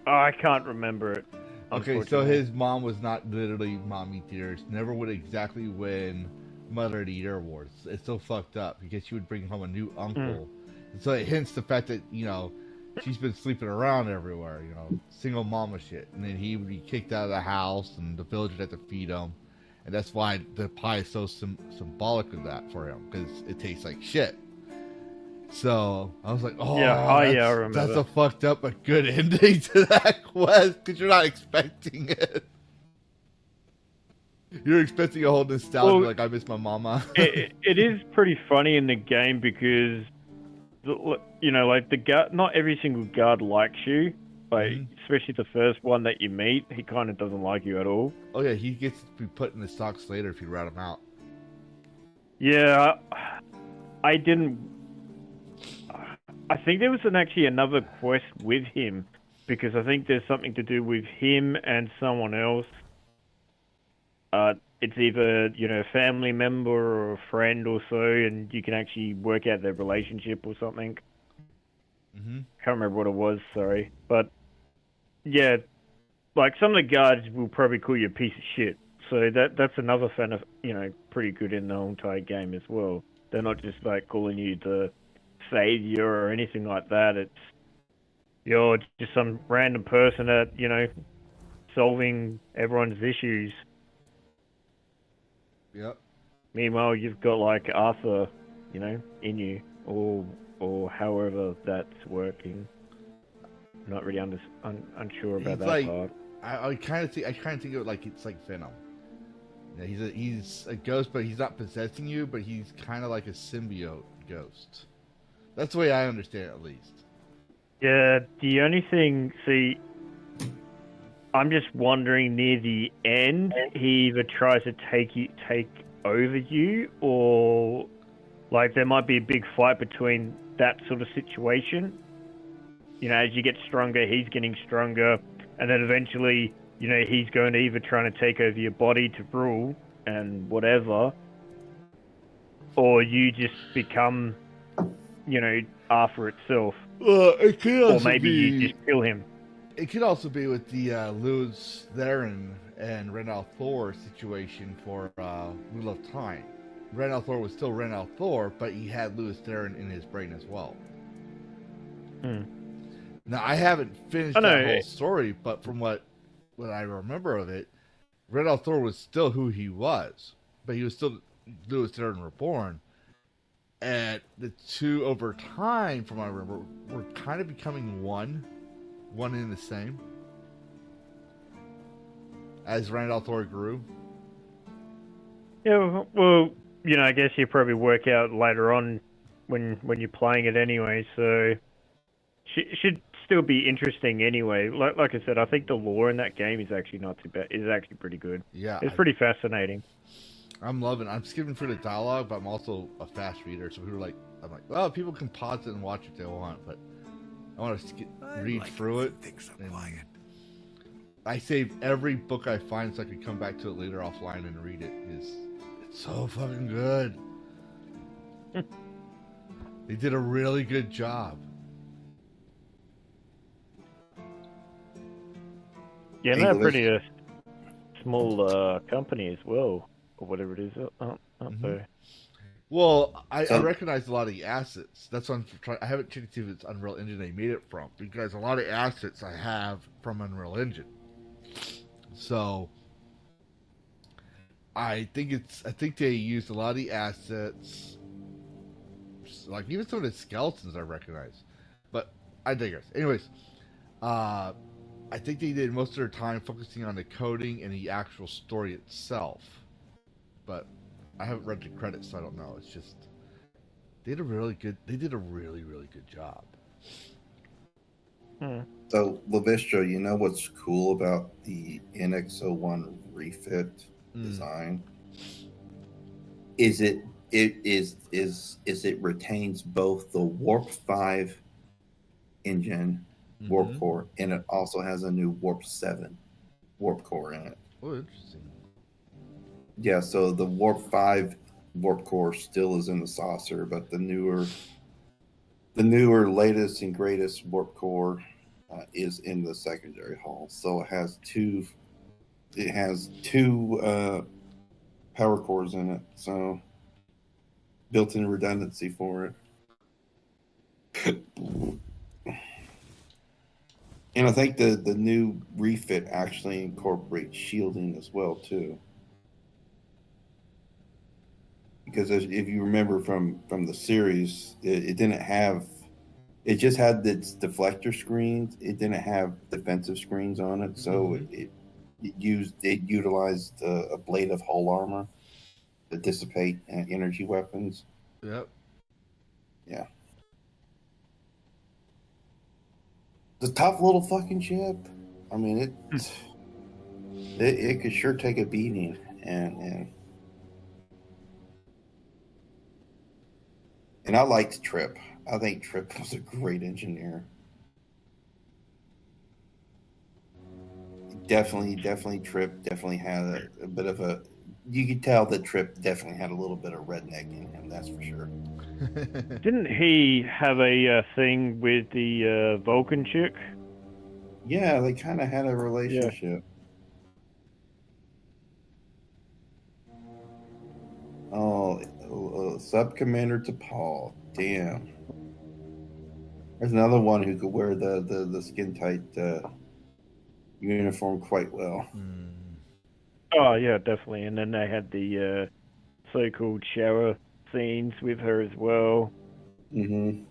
Oh, I can't remember it. Okay, so unfortunately. his mom was not literally mommy tears. Never would exactly win Mother of the Year awards. It's so fucked up because she would bring home a new uncle. And so it hints the fact that, you know, she's been sleeping around everywhere, you know, single mama shit. And then he would be kicked out of the house and the villagers had to feed him. And that's why the pie is so symbolic of that for him, because it tastes like shit. So I was like, oh, I remember. That's a fucked up but good ending to that quest because you're not expecting it. You're expecting a whole nostalgia, like I miss my mama. it is pretty funny in the game because, you know, like the guard, not every single guard likes you. Like, especially the first one that you meet, he kind of doesn't like you at all. Oh yeah, he gets to be put in the stocks later if you rat him out. Yeah, I didn't. I think there was actually another quest with him, because I think there's something to do with him and someone else. It's either, you know, a family member or a friend or so, and you can actually work out their relationship or something. Can't remember what it was, sorry. But, yeah, like, some of the guards will probably call you a piece of shit. So that's another fan of, you know, pretty good in the whole entire game as well. They're not just, like, calling you the savior or anything like that. It's, you're just some random person that, you know, solving everyone's issues. Yep. Meanwhile, you've got, like, Arthur, you know, in you, or however that's working. I'm not really unsure about that part. I kind of think of it like it's like Venom. Yeah, he's a ghost, but he's not possessing you, but he's kind of like a symbiote ghost. That's the way I understand it, at least. Yeah, the only thing, see, I'm just wondering near the end, he either tries to take over you, or like there might be a big fight between that sort of situation. You know, as you get stronger, he's getting stronger, and then eventually, you know, he's going to either trying to take over your body to rule and whatever, or you just become, you know, Arthur itself. It could also or maybe you just kill him. It could also be with the Luz Theron and Ren Althor situation for Wheel of Time. Ren Althor was still Ren Althor, but he had Luz Theron in his brain as well. Now, I haven't finished that whole story, but from what I remember of it, Ren Althor was still who he was, but he was still Luz Theron Reborn. And the two, over time, from what I remember, were kind of becoming one and the same. As Ren Althor grew. Yeah, well, you know, I guess you probably work out later on when you're playing it anyway, so should still be interesting anyway. Like I said, I think the lore in that game is actually not too bad. It's actually pretty good. Yeah. It's pretty fascinating. I'm skipping through the dialogue, but I'm also a fast reader, so I'm like, well, people can pause it and watch if they want, but I want to read through it. I save every book I find so I can come back to it later offline and read it. It's so fucking good. They did a really good job. Yeah, and they're pretty small company as well, or whatever it is. Up there. Well, I So- recognize a lot of the assets. That's what I'm trying. I haven't checked to see if it's Unreal Engine they made it from, because a lot of assets I have from Unreal Engine. So I think they used a lot of the assets, like even some of the skeletons I recognize. But I digress. Anyways, I think they did most of their time focusing on the coding and the actual story itself. But I haven't read the credits, so I don't know. It's just they did a really good job. So, Lavistro, you know what's cool about the NX01 refit design? Is it retains both the Warp 5 engine, Warp core, and it also has a new Warp 7 Warp core in it. Oh, interesting. Yeah, so the Warp 5 Warp core still is in the saucer, but the newer, latest and greatest Warp core is in the secondary hull. So it has two power cores in it, so built-in redundancy for it. And I think the new refit actually incorporates shielding as well too. Because if you remember from the series, it didn't have, it just had its deflector screens. It didn't have defensive screens on it, so it utilized a blade of hull armor to dissipate energy weapons. Yep. Yeah. The tough little fucking ship. I mean, it could sure take a beating, and I liked Trip. I think Trip was a great engineer. Definitely Trip definitely had a bit of a. You could tell that Trip definitely had a little bit of redneck in him. That's for sure. Didn't he have a thing with the Vulcan chick? Yeah, they kind of had a relationship. Oh, Sub Commander to Paul. Damn. There's another one who could wear the skin tight uniform quite well. Oh yeah, definitely. And then they had the so-called shower scenes with her as well. Mm-hmm.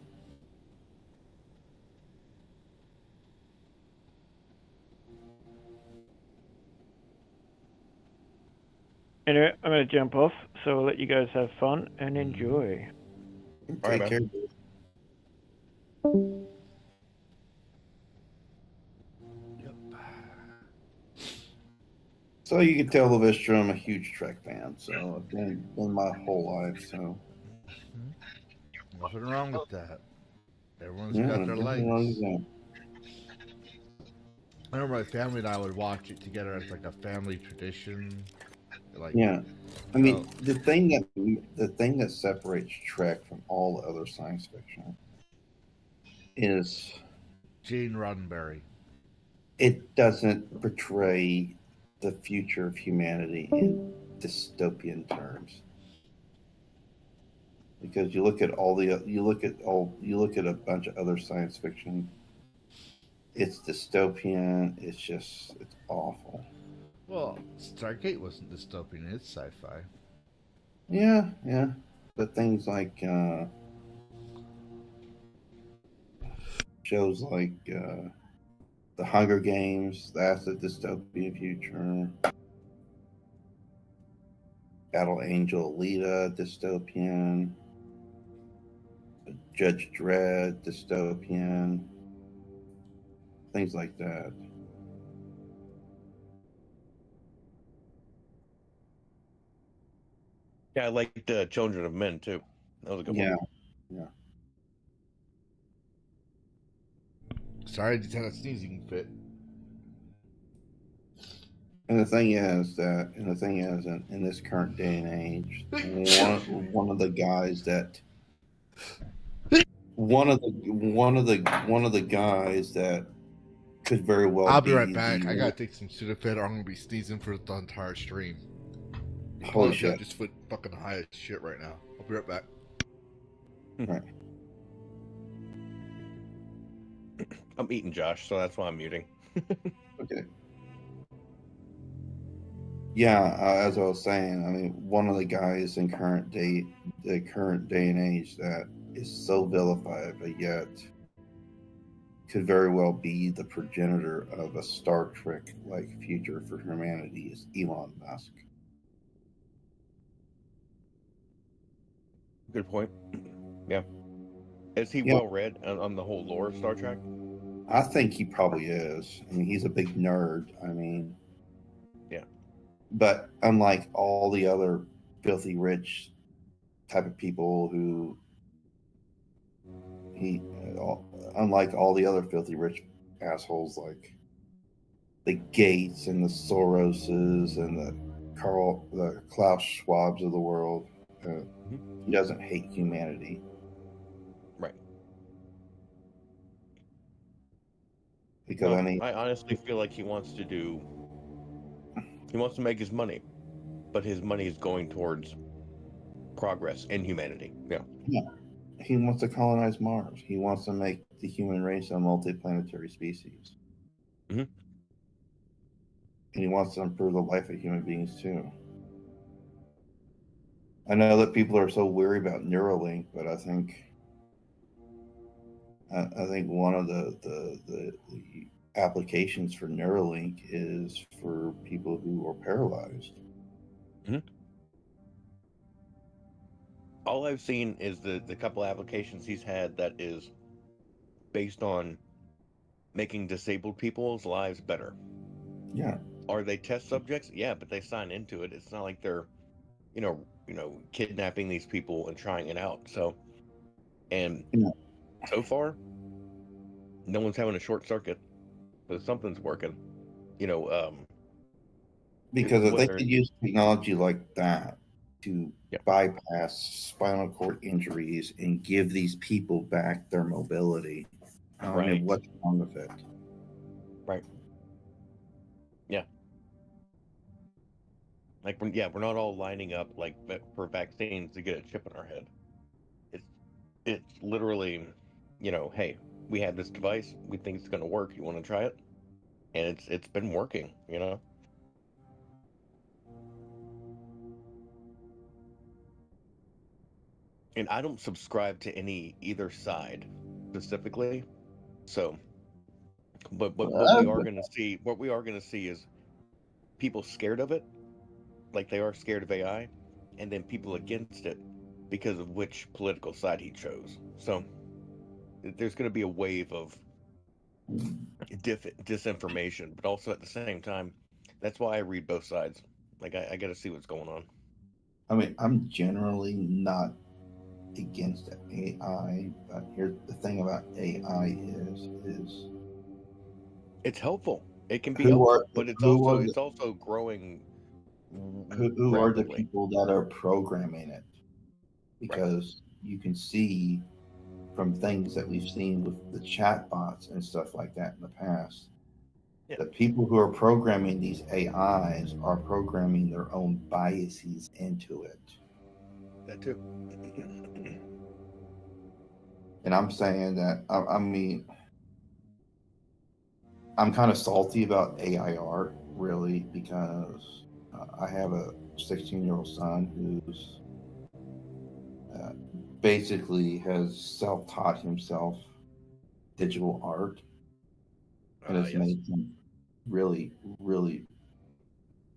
Anyway, I'm going to jump off, so I'll let you guys have fun and enjoy. Take care. So you can tell Lavistro I'm a huge Trek fan, so I've been my whole life. So Nothing wrong with that. Everyone's yeah, got their nothing legs. wrong with that. I remember my family and I would watch it together as like a family tradition. Like, Yeah, I mean the thing that separates Trek from all other science fiction is Gene Roddenberry. it doesn't portray the future of humanity in dystopian terms. Because you look at a bunch of other science fiction, it's dystopian. It's awful. Well, Stargate wasn't dystopian; it's sci-fi. Yeah, but things like shows like The Hunger Games, that's a dystopian future. Battle Angel Alita, dystopian. Judge Dredd, dystopian. Things like that. Yeah, I liked Children of Men too. That was a good Yeah, one. yeah. Sorry, I just had a sneezing fit. And the thing is, in this current day and age, one of the guys that could very well. I'll be right back. I gotta take some Sudafed, or I'm gonna be sneezing for the entire stream. Holy shit. Just foot fucking high as shit right now. I'll be right back. Right. I'm eating, Josh, so that's why I'm muting. Okay. Yeah, as I was saying, I mean, one of the guys in the current day and age that is so vilified, but yet could very well be the progenitor of a Star Trek-like future for humanity is Elon Musk. Good point. Yeah. Is he well read on the whole lore of Star Trek? I think he probably is. I mean, he's a big nerd. I mean, yeah. But unlike all the other filthy rich type of people who unlike all the other filthy rich assholes like the Gates and the Soroses and the Klaus Schwabs of the world, he doesn't hate humanity. Right. Because I honestly feel like he wants to make his money, but his money is going towards progress in humanity. Yeah. Yeah. He wants to colonize Mars. He wants to make the human race a multiplanetary species. Mm-hmm. And he wants to improve the life of human beings too. I know that people are so weary about Neuralink, but I think one of the applications for Neuralink is for people who are paralyzed. Mm-hmm. All I've seen is the couple applications he's had that is based on making disabled people's lives better. Yeah. Are they test subjects? Yeah, but they sign into it. It's not like they're, kidnapping these people and trying it out. So, and so far, no one's having a short circuit, but something's working. Because if they could use technology like that to bypass spinal cord injuries and give these people back their mobility, I don't know what's wrong with it. Right. Yeah. Like, we're not all lining up like for vaccines to get a chip in our head. It's literally, hey, we have this device. We think it's going to work. You want to try it? And it's been working, And I don't subscribe to either side specifically. So, but what we are going to see is people scared of it, like they are scared of AI, and then people against it because of which political side he chose. So there's going to be a wave of disinformation, but also at the same time, that's why I read both sides. Like I got to see what's going on. I mean, I'm generally not against AI, but here's the thing about AI is it's helpful. It can be helpful, but it's also growing. Who are the people that are programming it? Because you can see from things that we've seen with the chat bots and stuff like that in the past, the people who are programming these AIs are programming their own biases into it. That too. And I'm saying that, I mean, I'm kind of salty about AI art, really, because I have a 16-year-old son who's basically has self-taught himself digital art and has made some really, really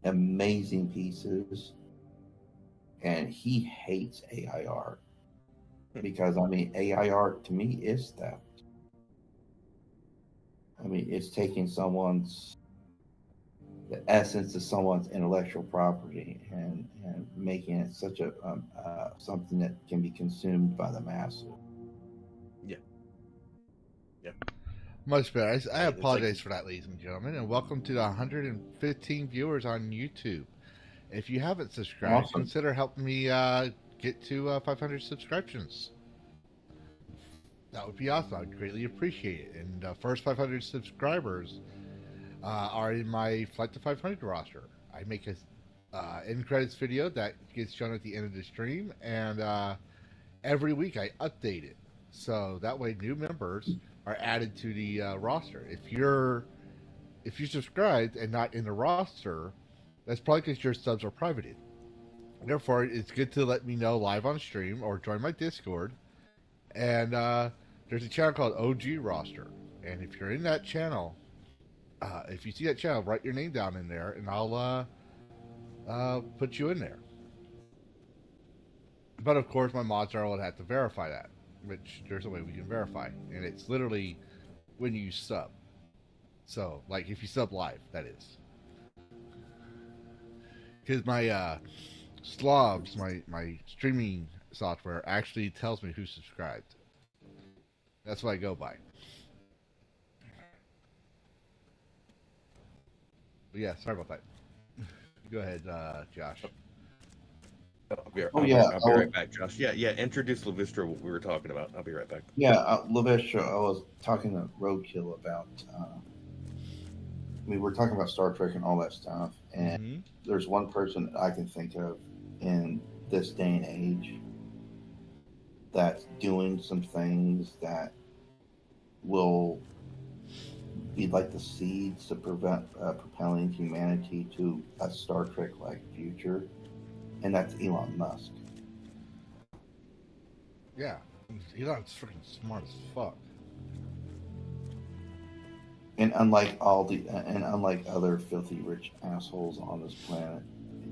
amazing pieces. And he hates AI art because, I mean, AI art to me is theft. I mean, it's taking the essence of someone's intellectual property and making it such a something that can be consumed by the masses. Yeah. Much better. I apologize for that, ladies and gentlemen, and welcome to the 115 viewers on YouTube. If you haven't subscribed, consider helping me get to 500 subscriptions. That would be awesome. I'd greatly appreciate it. And the first 500 subscribers are in my Flight to 500 roster. I make a end credits video that gets shown at the end of the stream, and every week I update it, so that way new members are added to the roster. If you're subscribed and not in the roster, that's probably because your subs are privated. Therefore, it's good to let me know live on stream or join my Discord. And there's a channel called OG Roster, and if you're in that channel, if you see that channel, write your name down in there, and I'll put you in there. But of course, my mods are will have to verify that, which there's a way we can verify, and it's literally when you sub. So, like, if you sub live, that is. Because my slobs, my streaming software actually tells me who's subscribed. That's what I go by. But yeah, sorry about that. Go ahead, Josh. I'll be yeah. right back, Josh. Yeah. Introduce Lavistro, what we were talking about. I'll be right back. Yeah, Lavistro, I was talking to Roadkill about. We're talking about Star Trek and all that stuff, and there's one person that I can think of in this day and age that's doing some things that will be like the seeds to prevent propelling humanity to a Star Trek-like future, and that's Elon Musk. Yeah, Elon's freaking smart as fuck. And unlike other filthy rich assholes on this planet,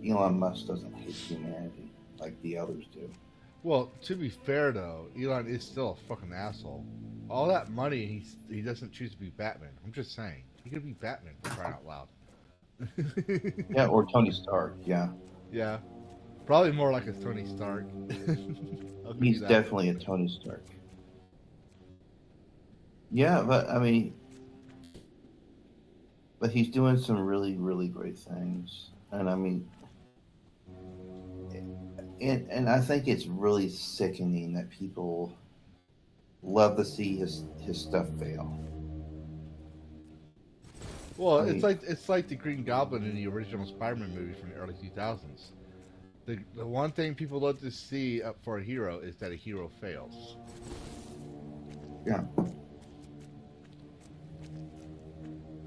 Elon Musk doesn't hate humanity like the others do. Well, to be fair though, Elon is still a fucking asshole. All that money, he doesn't choose to be Batman. I'm just saying, he could be Batman for crying out loud. Yeah, or Tony Stark. Yeah. Yeah, probably more like a Tony Stark. He's definitely a Tony Stark. Yeah, but I mean, but he's doing some really, really great things, and I mean, and I think it's really sickening that people love to see his stuff fail. Well, it's like the Green Goblin in the original Spider-Man movie from the early 2000s. The one thing people love to see up for a hero is that a hero fails. Yeah.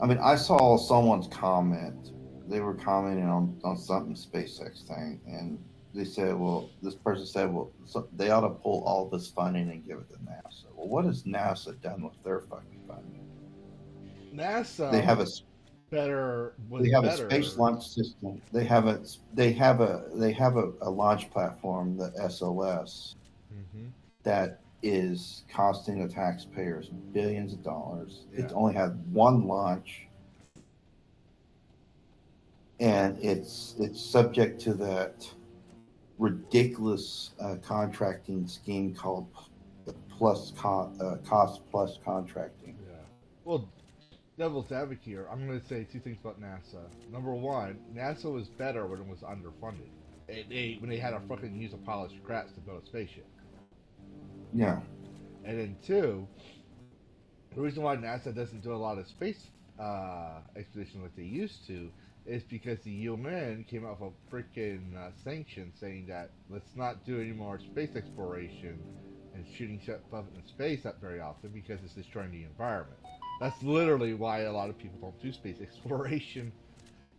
I mean, I saw someone's comment. They were commenting on something SpaceX thing, and they said, well, this person said, well, they ought to pull all this funding and give it to NASA. Well, what has NASA done with their fucking funding? NASA. They have a space launch system. They have a launch platform, the SLS, that is costing the taxpayers billions of dollars. Yeah. It's only had one launch, and it's subject to that ridiculous contracting scheme called the cost plus contracting. Yeah. Well, devil's advocate here, I'm going to say two things about NASA. Number one, NASA was better when it was underfunded. When they had to fucking use a pile of scraps to build a spaceship. Yeah. And then two, the reason why NASA doesn't do a lot of space expeditions like they used to is because the UN came out with a freaking sanction saying that let's not do any more space exploration and shooting stuff up in space up very often because it's destroying the environment. That's literally why a lot of people don't do space exploration.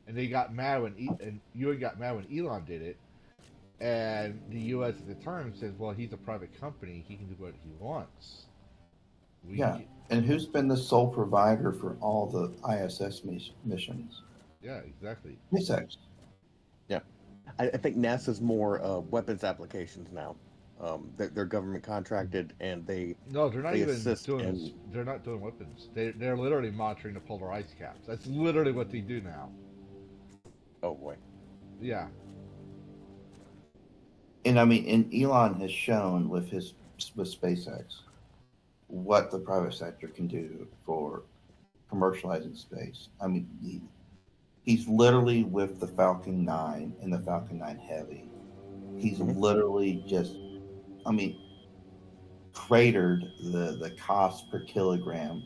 And they got mad when UN got mad when Elon did it. And the U.S. at the time says, well, he's a private company. He can do what he wants. And who's been the sole provider for all the ISS missions? Yeah, exactly. SpaceX. Yeah. I think NASA's more weapons applications now. They're government contracted, and they're not doing weapons. They're literally monitoring the polar ice caps. That's literally what they do now. Oh boy. Yeah. And I mean, and Elon has shown with SpaceX what the private sector can do for commercializing space. I mean, he's literally with the Falcon 9 and the Falcon 9 Heavy. He's literally just, I mean, cratered the cost per kilogram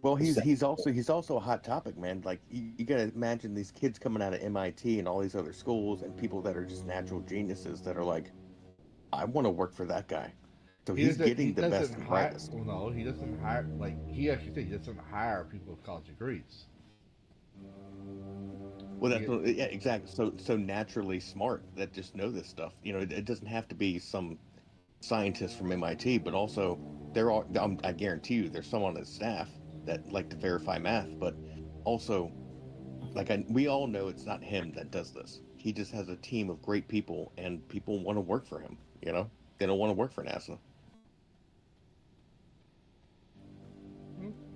Well, he's also a hot topic, man. Like you gotta imagine these kids coming out of MIT and all these other schools, and people that are just natural geniuses that are like, I want to work for that guy. So he's getting the best and brightest. Well, no, he doesn't hire. Like he actually said, he doesn't hire people with college degrees. Well, yeah, exactly. So naturally smart that just know this stuff. You know, it doesn't have to be some scientist from MIT, but also I guarantee you, there's some on his staff that like to verify math, but also, we all know it's not him that does this. He just has a team of great people, and people want to work for him. You know, they don't want to work for NASA.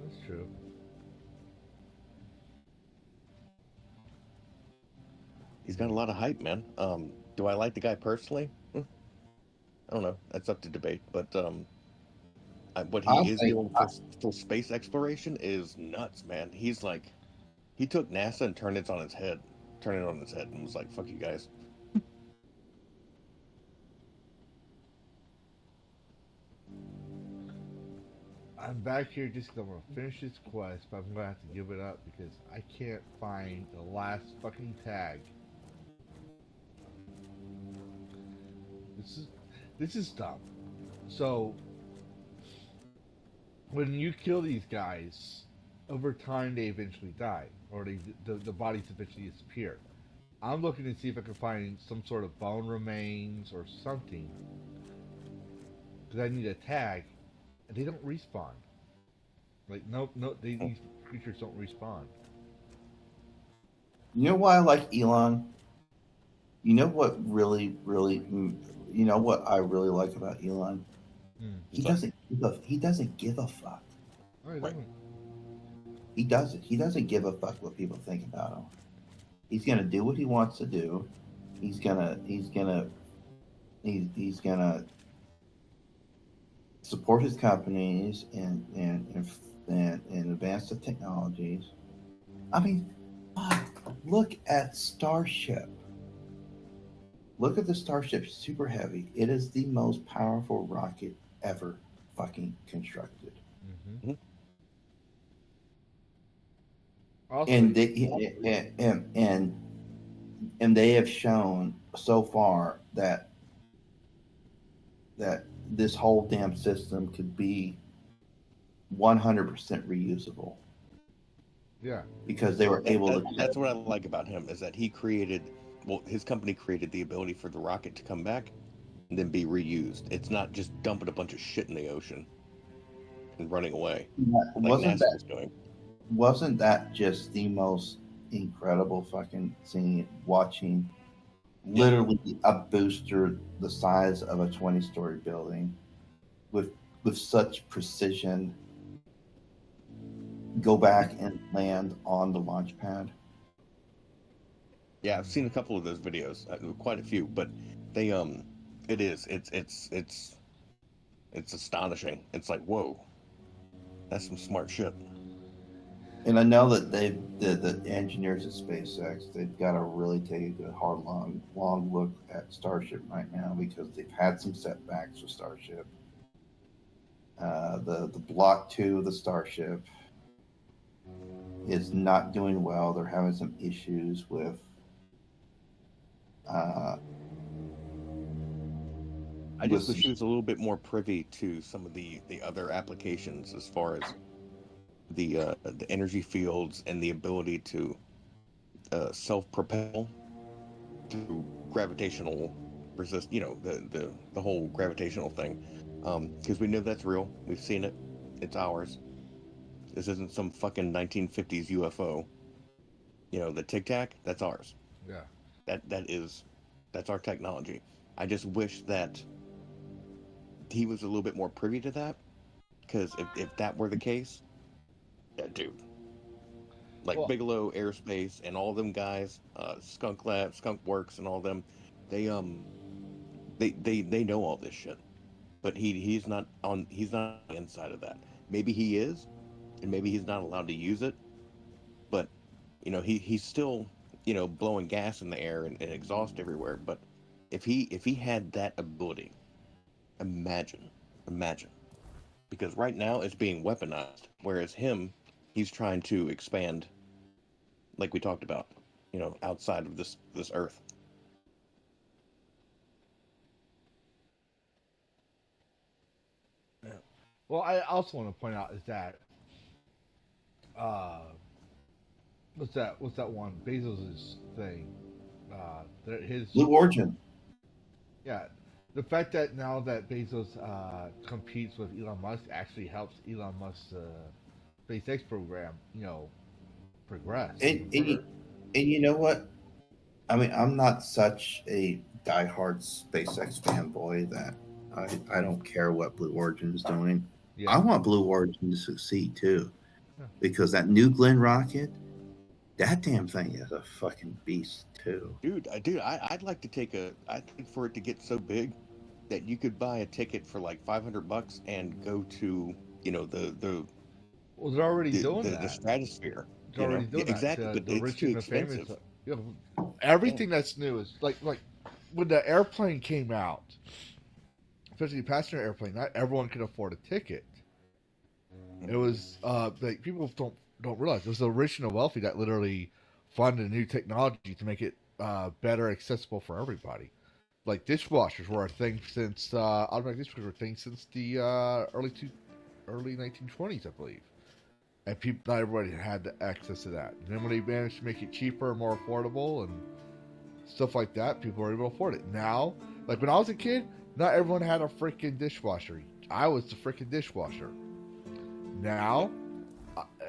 That's true. He's got a lot of hype, man. Do I like the guy personally? I don't know. That's up to debate. But what he is doing for space exploration is nuts, man. He's like, he took NASA and turned it on its head, and was like, "Fuck you guys." I'm back here just because I'm going to finish this quest, but I'm going to have to give it up because I can't find the last fucking tag. This is dumb. So, when you kill these guys, over time they eventually die, or the bodies eventually disappear. I'm looking to see if I can find some sort of bone remains or something, because I need a tag, and they don't respawn. Like, these creatures don't respawn. You know why I like Elon? You know what really, you know what I really like about Elon? He doesn't give a fuck. Right. He doesn't. He doesn't give a fuck what people think about him. He's gonna do what he wants to do. He's gonna support his companies and advance the technologies. I mean, look at Starship. Look at the Starship Super Heavy. It is the most powerful rocket ever fucking constructed. Mm-hmm. Also, And they have shown so far that this whole damn system could be 100% reusable. Yeah. Because they were able to. That's what I like about him, is that his company created the ability for the rocket to come back and then be reused. It's not just dumping a bunch of shit in the ocean and running away. Wasn't that just the most incredible fucking scene, watching literally a booster the size of a 20-story building with such precision go back and land on the launch pad? Yeah, I've seen a couple of those videos, quite a few, but it's astonishing. It's like, whoa, that's some smart shit. And I know that the engineers at SpaceX, they've got to really take a good hard long look at Starship right now, because they've had some setbacks with Starship. The Block 2 of the Starship is not doing well. They're having some issues with I just wish he was a little bit more privy to some of the other applications, as far as the energy fields and the ability to self-propel through gravitational resist. You know, the whole gravitational thing, because we know that's real. We've seen it. It's ours. This isn't some fucking 1950s UFO. You know, the Tic Tac, that's ours. Yeah. That's our technology. I just wish that he was a little bit more privy to that, because if that were the case, yeah, dude, like Bigelow Aerospace and all them guys, Skunk Lab, Skunk Works, and all them, they know all this shit, but he's not on the inside of that. Maybe he is, and maybe he's not allowed to use it, but you know, he's still, you know, blowing gas in the air and exhaust everywhere. But if he had that ability, imagine, because right now it's being weaponized, whereas him, he's trying to expand, like we talked about, outside of this Earth. Well, I also want to point out is that, what's that one? Bezos' thing. His Blue Origin. Yeah, the fact that now that Bezos competes with Elon Musk actually helps Elon Musk's SpaceX program, progress. And you know what? I mean, I'm not such a diehard SpaceX fanboy that I don't care what Blue Origin is doing. Yeah. I want Blue Origin to succeed too, because that New Glenn rocket, that damn thing is a fucking beast too. Dude, I'd like to I think for it to get so big that you could buy a ticket for like $500 and go to, the Well, they're already doing the that. stratosphere. They're already doing that. Exactly, but The it's rich too and the famous. expensive. Everything that's new is like when the airplane came out, especially the passenger airplane. Not everyone could afford a ticket. It was like people don't realize it was the rich and the wealthy that literally funded new technology to make it better accessible for everybody. Like dishwashers were a thing since automatic dishwashers were a thing since the early 1920s, I believe. And not everybody had the access to that. And then when they managed to make it cheaper and more affordable and stuff like that, people were able to afford it. Now, like when I was a kid, not everyone had a freaking dishwasher. I was the freaking dishwasher. Now,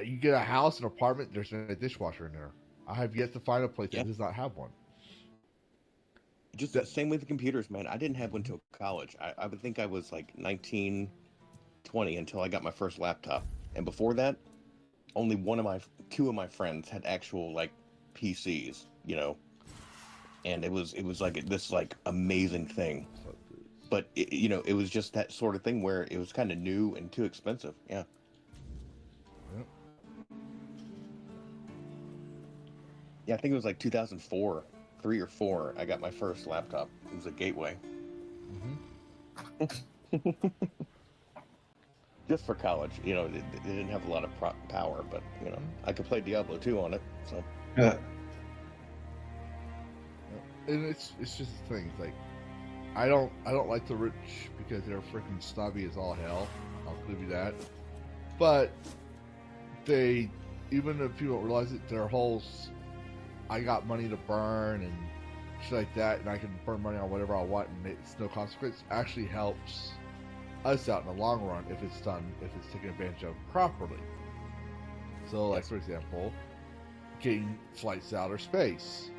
you get a house, an apartment, there's a dishwasher in there. I have yet to find a place that does not have one. Just the same with the computers, man. I didn't have one till college. I would think I was like 19, 20 until I got my first laptop. And before that, only two of my friends had actual like PCs, and it was like this like amazing thing. But it was just that sort of thing where it was kind of new and too expensive. Yeah. Yeah, I think it was like 2004, 3 or 4. I got my first laptop. It was a Gateway. Just for college, it didn't have a lot of power, but I could play Diablo 2 on it. So. Yeah. And it's just the thing. It's like I don't like the rich because they're freaking snobby as all hell. I'll give you that. But they, even if people don't realize it, their whole I got money to burn and shit like that, and I can burn money on whatever I want and it's no consequence, actually helps us out in the long run if it's taken advantage of properly. So, like, for example, getting flights to outer space.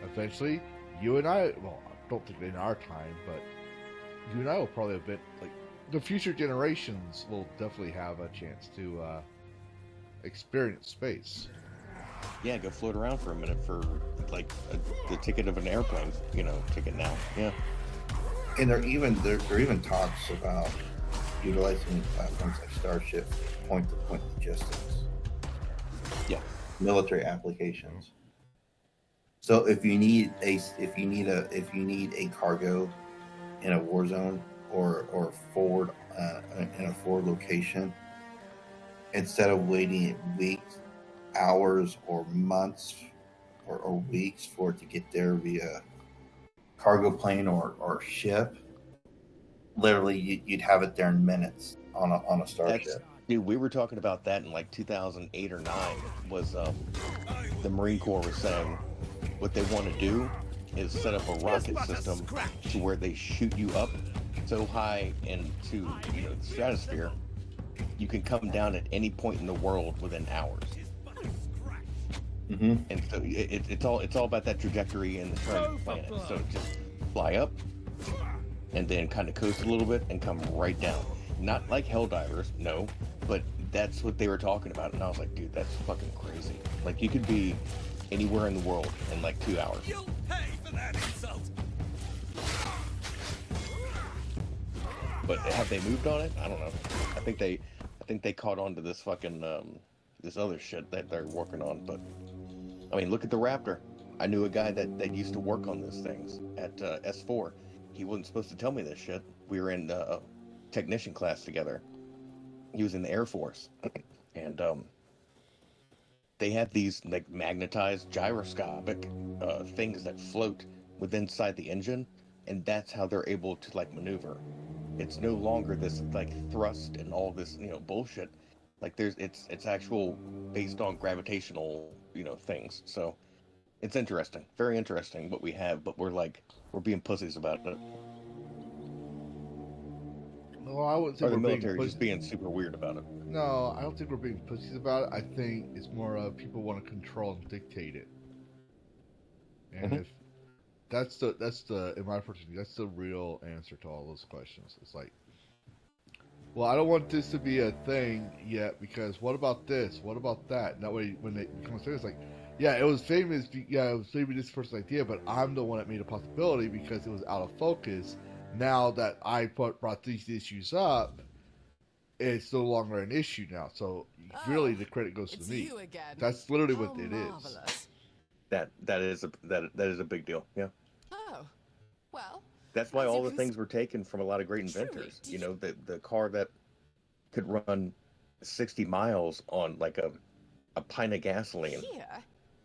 Eventually, you and I, well, I don't think in our time, but you and I will probably have been, like, the future generations will definitely have a chance to experience space. Yeah, go float around for a minute for like the ticket of an airplane, ticket now. Yeah. And there are even talks about utilizing platforms like Starship, point-to-point logistics. Yeah. Military applications. So if you need a cargo in a war zone or forward in a forward location, instead of waiting weeks, hours, or months, or weeks for it to get there via cargo plane or ship, literally you'd have it there in minutes on a Starship. Dude, we were talking about that in like 2008 or 9. Was the Marine Corps was saying what they want to do is set up a rocket system to where they shoot you up so high into the stratosphere, you can come down at any point in the world within hours. Mm-hmm. And so it's all about that trajectory and the turn of the planet. So just fly up and then kind of coast a little bit and come right down. Not like Helldivers, no, but that's what they were talking about. And I was like, dude, that's fucking crazy. Like, you could be anywhere in the world in like 2 hours. You'll pay for that insult. But have they moved on it? I don't know. I think they caught on to this fucking this other shit that they're working on. But I mean, look at the Raptor. I knew a guy that used to work on those things at S4. He wasn't supposed to tell me this shit. We were in technician class together. He was in the Air Force, and they have these like magnetized gyroscopic things that float within inside the engine, and that's how they're able to like maneuver. It's no longer this like thrust and all this bullshit. Like it's actual based on gravitational things. So it's interesting, very interesting what we have, but we're being pussies about it. No, I wouldn't say Or the we're being military pussies. just being super weird about it. No, I don't think we're being pussies about it. I think it's more of people want to control and dictate it. And if that's the in my perspective, that's the real answer to all those questions. It's like, well, I don't want this to be a thing yet because what about this? What about that? And that way, when they come say it's like, yeah, it was famous. Yeah, it was maybe this person's idea, but I'm the one that made a possibility because it was out of focus. Now that I brought these issues up, it's no longer an issue now. So really, the credit goes to me. That's literally what it is. That is a big deal. Yeah. Oh, well. That's why all the things were taken from a lot of great inventors. You know, the car that could run 60 miles on like a pint of gasoline,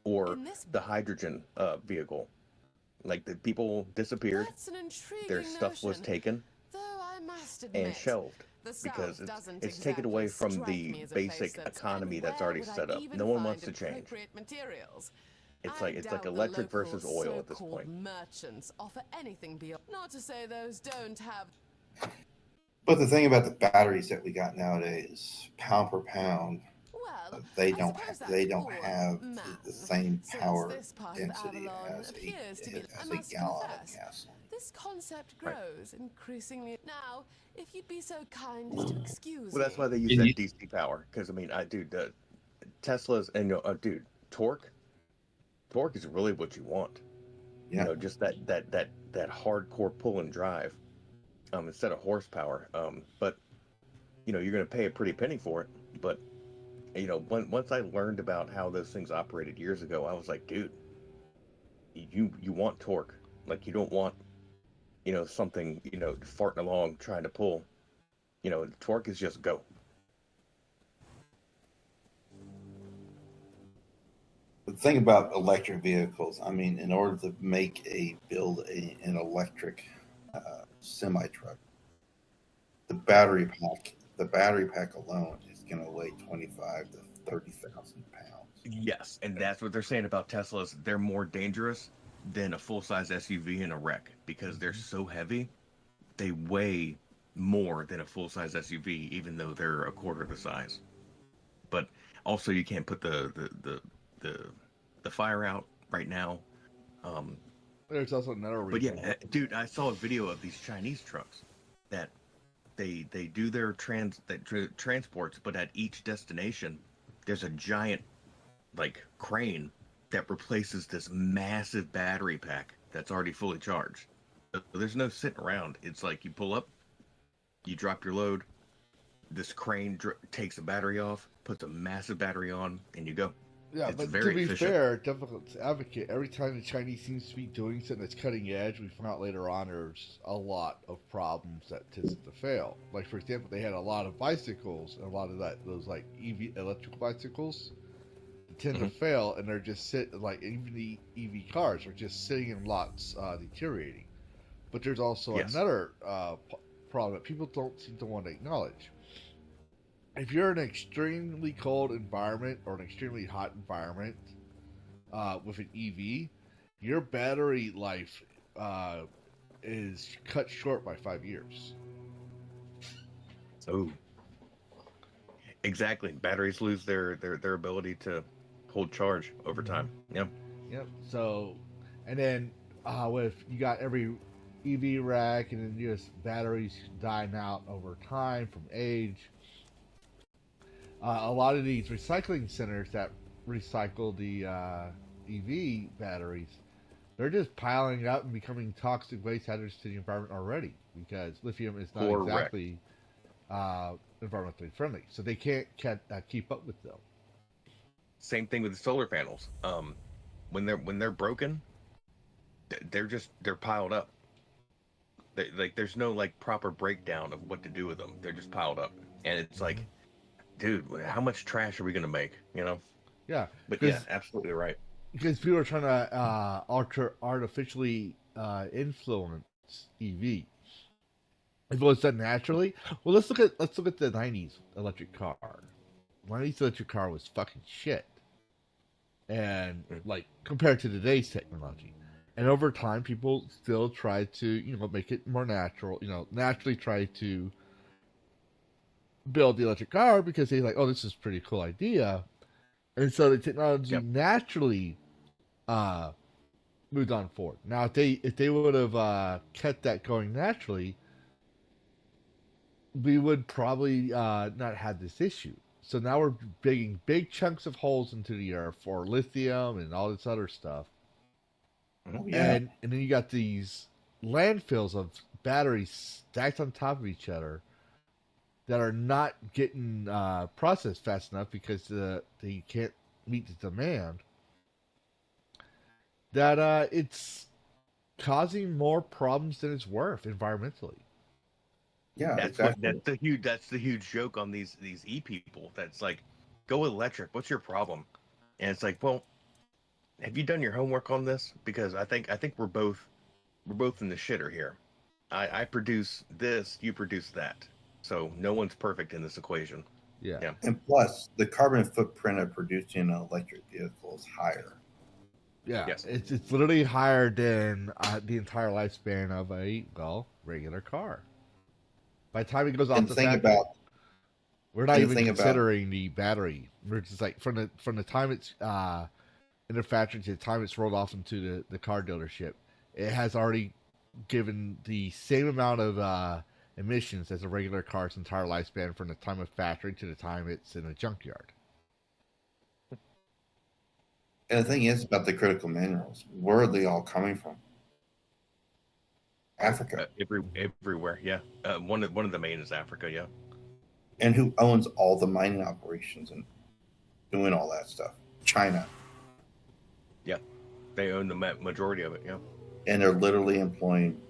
or the hydrogen vehicle. Like the people disappeared, their stuff was taken and shelved because it's taken away from the basic economy that's already set up. No one wants to change. It's like electric versus oil at this point. Merchants offer anything beyond. Not to say those don't have. But the thing about the batteries that we got nowadays, pound per pound, they don't have the same power density as a gallon of gasoline. This concept grows increasingly. Now, if you'd be so kind as to excuse Well, that's why they use that DC power. Because I mean, Teslas and torque. Torque is really what you want. Yeah. You know, just that hardcore pull and drive, instead of horsepower. But you're going to pay a pretty penny for it. But once I learned about how those things operated years ago, I was like, dude, you want torque. Like you don't want, something, farting along trying to pull. Torque is just go. The thing about electric vehicles, I mean, in order to build an electric semi truck, the battery pack alone is going to weigh 25 to 30,000 pounds. Yes, and that's what they're saying about Teslas. They're more dangerous than a full-size SUV in a wreck because they're so heavy. They weigh more than a full-size SUV, even though they're a quarter the size. But also, you can't put the fire out right now. There's also another reason. But yeah, dude, I saw a video of these Chinese trucks that they do their transports, but at each destination, there's a giant crane that replaces this massive battery pack that's already fully charged. So there's no sitting around. It's like you pull up, you drop your load, this crane takes the battery off, puts a massive battery on, and you go. Yeah, it's but very to be efficient. fair, difficult to advocate. Every time the Chinese seems to be doing something that's cutting edge, we find out later on there's a lot of problems that tends to fail. Like for example, they had a lot of bicycles, and a lot of those EV electric bicycles tend to fail, and they're just even the EV cars are just sitting in lots, deteriorating. But there's also another problem that people don't seem to want to acknowledge. If you're in an extremely cold environment or an extremely hot environment with an EV, your battery life is cut short by 5 years. Oh, exactly. Batteries lose their ability to hold charge over time. Yep. So, and then with you got every EV rack, and then just batteries dying out over time from age. A lot of these recycling centers that recycle the EV batteries, they're just piling up and becoming toxic waste hazards to the environment already because lithium is not exactly environmentally friendly. So they can't keep up with them. Same thing with the solar panels. When they're broken, they're piled up. There's no proper breakdown of what to do with them. They're just piled up, and it's like, dude, how much trash are we gonna make? Yeah, Yeah, But yeah, absolutely right. because people are trying to artificially influence EV. If it was done naturally, well, let's look at the '90s electric car. '90s electric car was fucking shit, and like compared to today's technology. And over time, people still try to make it more natural. Naturally try to build the electric car because they're like, oh, this is a pretty cool idea. And so the technology naturally moved on forward. Now, if they would have kept that going naturally, we would probably not have this issue. So now we're digging big chunks of holes into the earth for lithium and all this other stuff. Oh, yeah. And then you got these landfills of batteries stacked on top of each other that are not getting processed fast enough because they can't meet the demand. That it's causing more problems than it's worth environmentally. Yeah, that's exactly. that's the huge joke on these E people. That's like, go electric. What's your problem? And it's like, well, have you done your homework on this? Because I think we're both in the shitter here. I produce this, you produce that. So no one's perfect in this equation. Yeah. And plus, the carbon footprint of producing an electric vehicle is higher. Yeah. Yes. It's literally higher than the entire lifespan of a regular car. By the time it goes off the factory, we're not even considering the battery. We're just like from the time it's in the factory to the time it's rolled off into the car dealership, it has already given the same amount of emissions as a regular car's entire lifespan from the time of factory to the time it's in a junkyard. And the thing is about the critical minerals, where are they all coming from? Africa. Everywhere, yeah. One of the main is Africa, yeah. And who owns all the mining operations and doing all that stuff? China. Yeah, they own the majority of it, yeah. And they're literally employing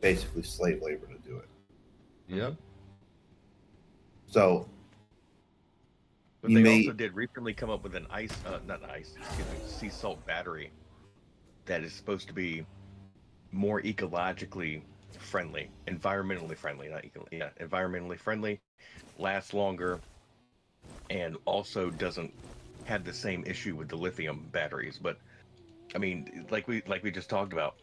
basically slave labor to do it. Yep. So, but they also did recently come up with an sea salt battery that is supposed to be more ecologically friendly, environmentally friendly, environmentally friendly, lasts longer, and also doesn't have the same issue with the lithium batteries. But I mean, like we just talked about,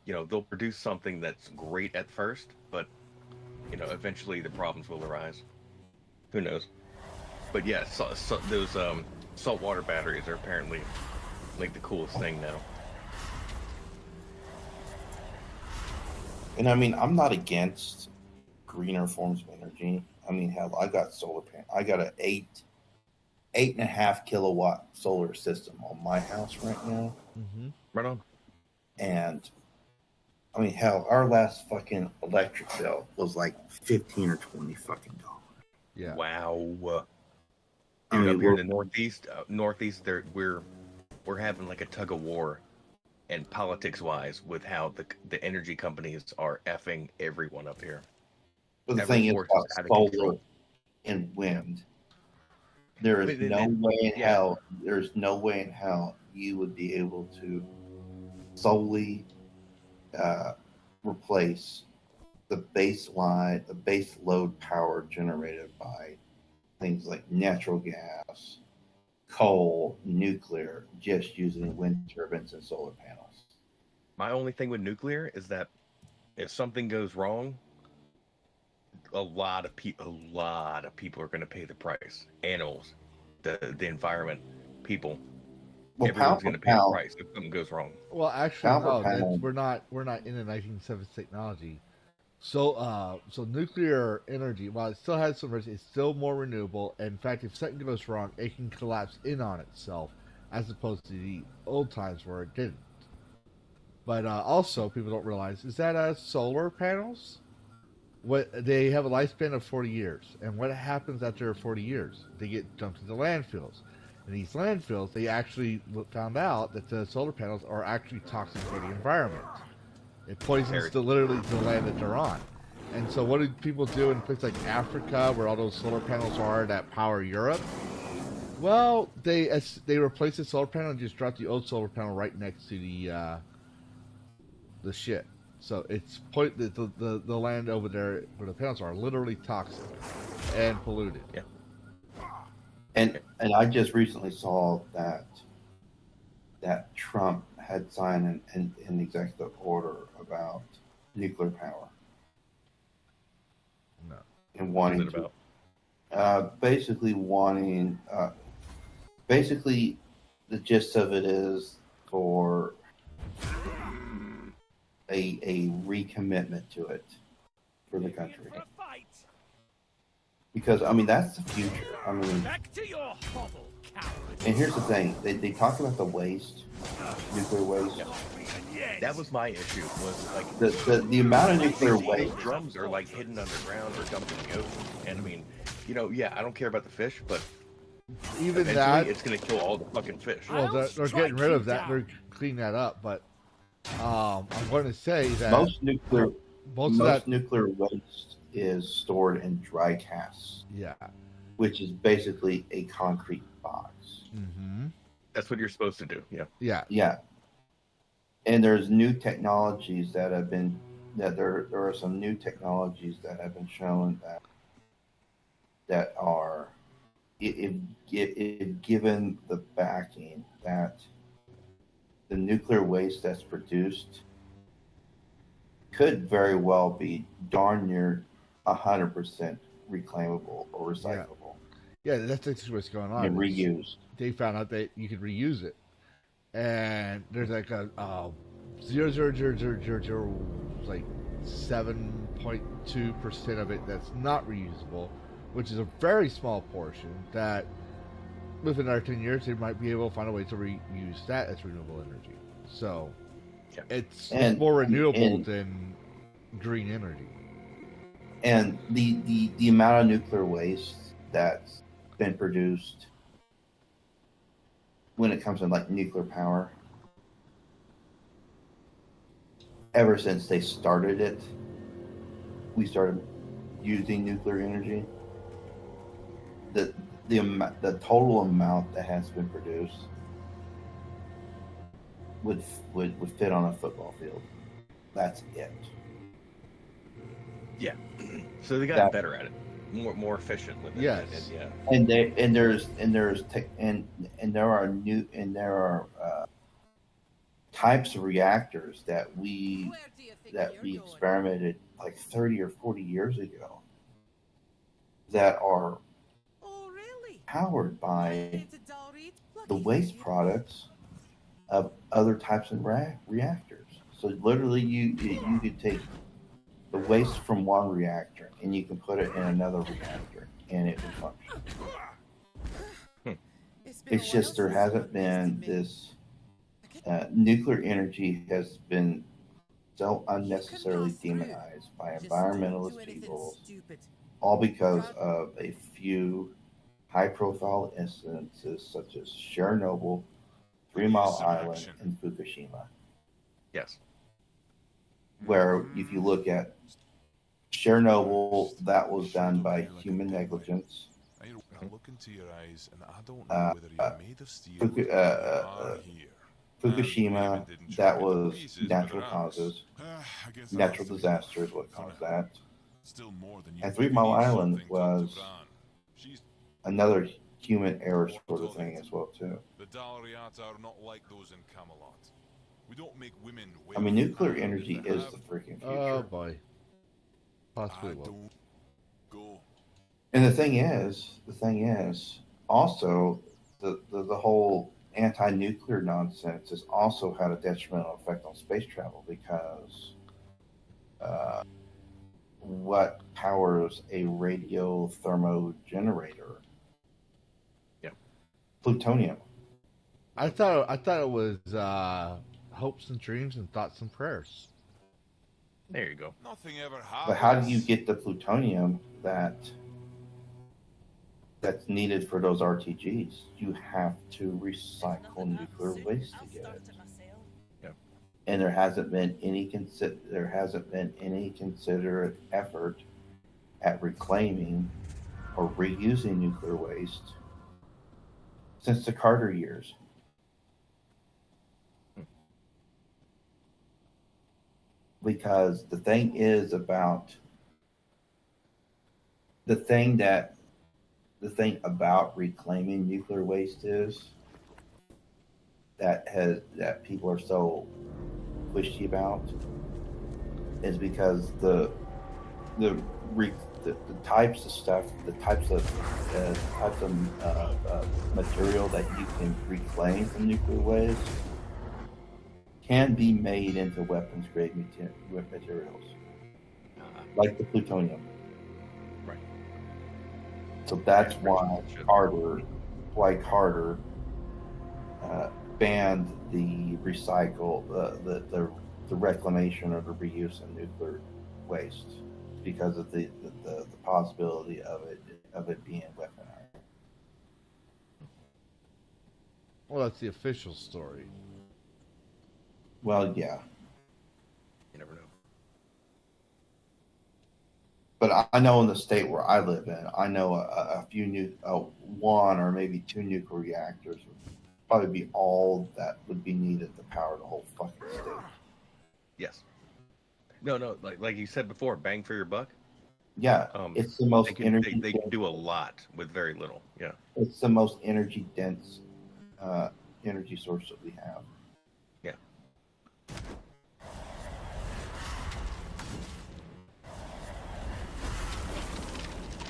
they'll produce something that's great at first, but eventually the problems will arise. Who knows? But yeah, those saltwater batteries are apparently like the coolest thing now. And I mean, I'm not against greener forms of energy. I mean, hell, I got solar panel. I got an 8.5 kilowatt solar system on my house right now. Mm-hmm. Right on. And I mean, hell, our last fucking electric bill was like $15 or $20 fucking dollars. Yeah. Wow. I mean, up here in the northeast, we're having like a tug of war, and politics-wise, with how the energy companies are effing everyone up here. But the thing is about solar and wind, there's no way in hell you would be able to solely replace the base load power generated by things like natural gas, coal, nuclear, just using wind turbines and solar panels. My only thing with nuclear is that if something goes wrong, a lot of people are going to pay the price. Animals, the environment, people. Well, everyone's going to pay the price if something goes wrong. Well, actually, we're not in the 1970s technology. So nuclear energy, while it still has some risk, it's still more renewable. In fact, if something goes wrong, it can collapse in on itself, as opposed to the old times where it didn't. But also, people don't realize is that solar panels. They have a lifespan of 40 years, and what happens after 40 years? They get dumped into landfills. In these landfills, they actually found out that the solar panels are actually toxic for the environment. It poisons literally the land that they're on. And so what do people do in places like Africa, where all those solar panels are that power Europe? Well, they replaced the solar panel and just dropped the old solar panel right next to the shit. So it's the land over there where the panels are literally toxic and polluted. Yeah. And I just recently saw that Trump had signed an executive order about nuclear power. No. And wanting What's it to, about? basically the gist of it is for a recommitment to it for the country. Because I mean that's the future. I mean, and here's the thing: they talk about the waste, nuclear waste. Yeah. That was my issue. Was like the amount of nuclear waste. Drums are like hidden underground or dumped in the ocean. And I mean, I don't care about the fish, but even eventually that it's gonna kill all the fucking fish. Well, they're getting rid of that. They're cleaning that up, but I'm going to say that most nuclear waste is stored in dry casks. Yeah. Which is basically a concrete box. Mm-hmm. That's what you're supposed to do. Yeah. Yeah. Yeah. And there's new technologies that have been there are some new technologies that have been shown that are if given the backing that the nuclear waste that's produced could very well be darn near 100% reclaimable or recyclable. Yeah, that's actually what's going on. And reused. They found out that you could reuse it, and there's like a 0.00000 like 7.2% of it that's not reusable, which is a very small portion. That within another 10 years, they might be able to find a way to reuse that as renewable energy. So it's more renewable than green energy. And the amount of nuclear waste that's been produced when it comes to like nuclear power, ever since they started it, we started using nuclear energy. The total amount that has been produced would fit on a football field. That's it. Yeah. So they got better at it, more efficient with it. Yes. And there are types of reactors that we experimented like 30 or 40 years ago that are powered by the waste products of other types of reactors. So literally you could take the waste from one reactor and you can put it in another reactor and it would function. It's just there hasn't been this nuclear energy has been so unnecessarily demonized by environmentalist people, all because of a few high-profile instances such as Chernobyl, 3 Mile Island, and Fukushima. Yes. Where if you look at Chernobyl, that was done by human negligence. Fukushima, that was natural causes. Natural disaster is what caused that. And 3 Mile Island was another human error sort of thing as well too. I mean, nuclear energy is the freaking future. Oh boy. Possibly will. And the thing is, also the whole anti-nuclear nonsense has also had a detrimental effect on space travel because what powers a radiothermo generator? Yeah. Plutonium. I thought it was hopes and dreams and thoughts and prayers. There you go. Nothing ever But how do you get the plutonium that's needed for those RTGs? You have to recycle nuclear waste to get it. Yeah. And there hasn't been any considerate effort at reclaiming or reusing nuclear waste since the Carter years. Because the thing about reclaiming nuclear waste is that people are so pushy about is because the types of stuff, the types of material that you can reclaim from nuclear waste can be made into weapons grade materials, like the plutonium. Right. So that's why Carter banned the recycle, the reclamation or the reuse of nuclear waste because of the possibility of it being weaponized. Well, that's the official story. Well, yeah. You never know. But I know in the state where I live in, I know a few one or maybe two nuclear reactors would probably be all that would be needed to power the whole fucking state. Yes. No, like you said before, bang for your buck. Yeah, it's the most energy. They can do a lot with very little. Yeah. It's the most energy dense energy source that we have. Yeah.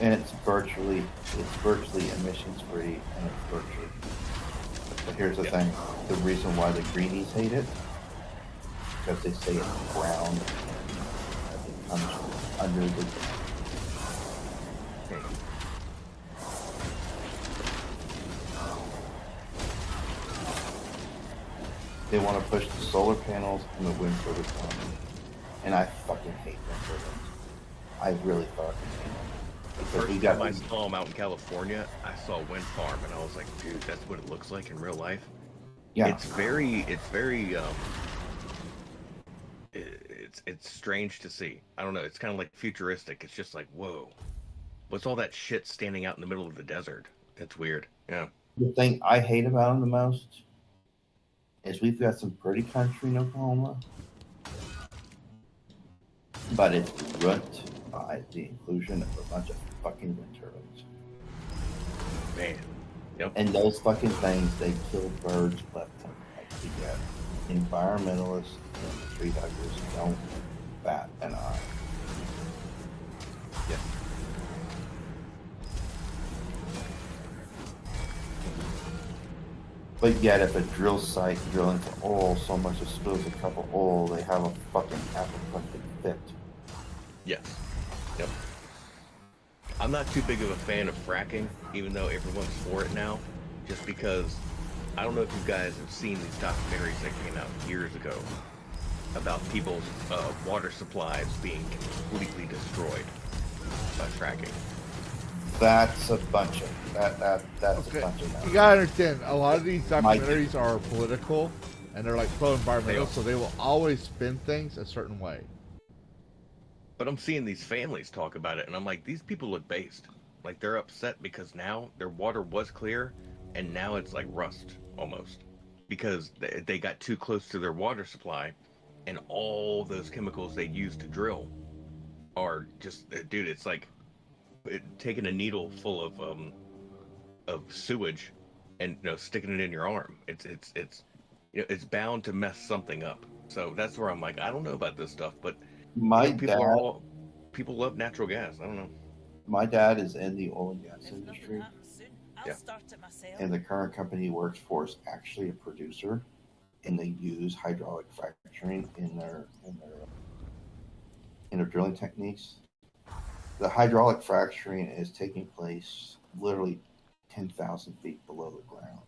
And it's virtually emissions free, and it's virtually. But here's the thing: the reason why the greenies hate it, because they say it's brown, and it comes from under the. They want to push the solar panels and the wind turbines on them, and I fucking hate wind turbines. I really fucking hate them. The first time I saw them out in California, I saw a wind farm, and I was like, dude, that's what it looks like in real life. Yeah. It's strange to see. I don't know. It's kind of like futuristic. It's just like, whoa, what's all that shit standing out in the middle of the desert? It's weird. Yeah. The thing I hate about them the most is we've got some pretty country in Oklahoma, but it's ruined by the inclusion of a bunch of fucking wind turbines. Man. Yep. And those fucking things, they kill birds left and right. You got environmentalists and tree huggers don't bat an eye. Yeah. But yet, if a drill site drilling for oil, so much as spills a cup of oil, they have a fucking apoplectic fit. Yes. Yep. I'm not too big of a fan of fracking, even though everyone's for it now, just because I don't know if you guys have seen these documentaries that came out years ago about people's water supplies being completely destroyed by fracking. That's a bunch of that's a bunch of that. You gotta understand, a lot of these documentaries are political, and they're like pro-environmental, so they will always spin things a certain way. But I'm seeing these families talk about it, and I'm like, these people look based. Like, they're upset because now their water was clear, and now it's like rust, almost. Because they got too close to their water supply, and all those chemicals they use to drill are just, dude, it's like taking a needle full of sewage and, you know, sticking it in your arm. It's you know, it's bound to mess something up. So that's where I'm like, I don't know about this stuff, but people love natural gas. I don't know. My dad is in the oil and gas industry. Yeah. And the current company he works for is actually a producer, and they use hydraulic fracturing in their drilling techniques. The hydraulic fracturing is taking place literally 10,000 feet below the ground.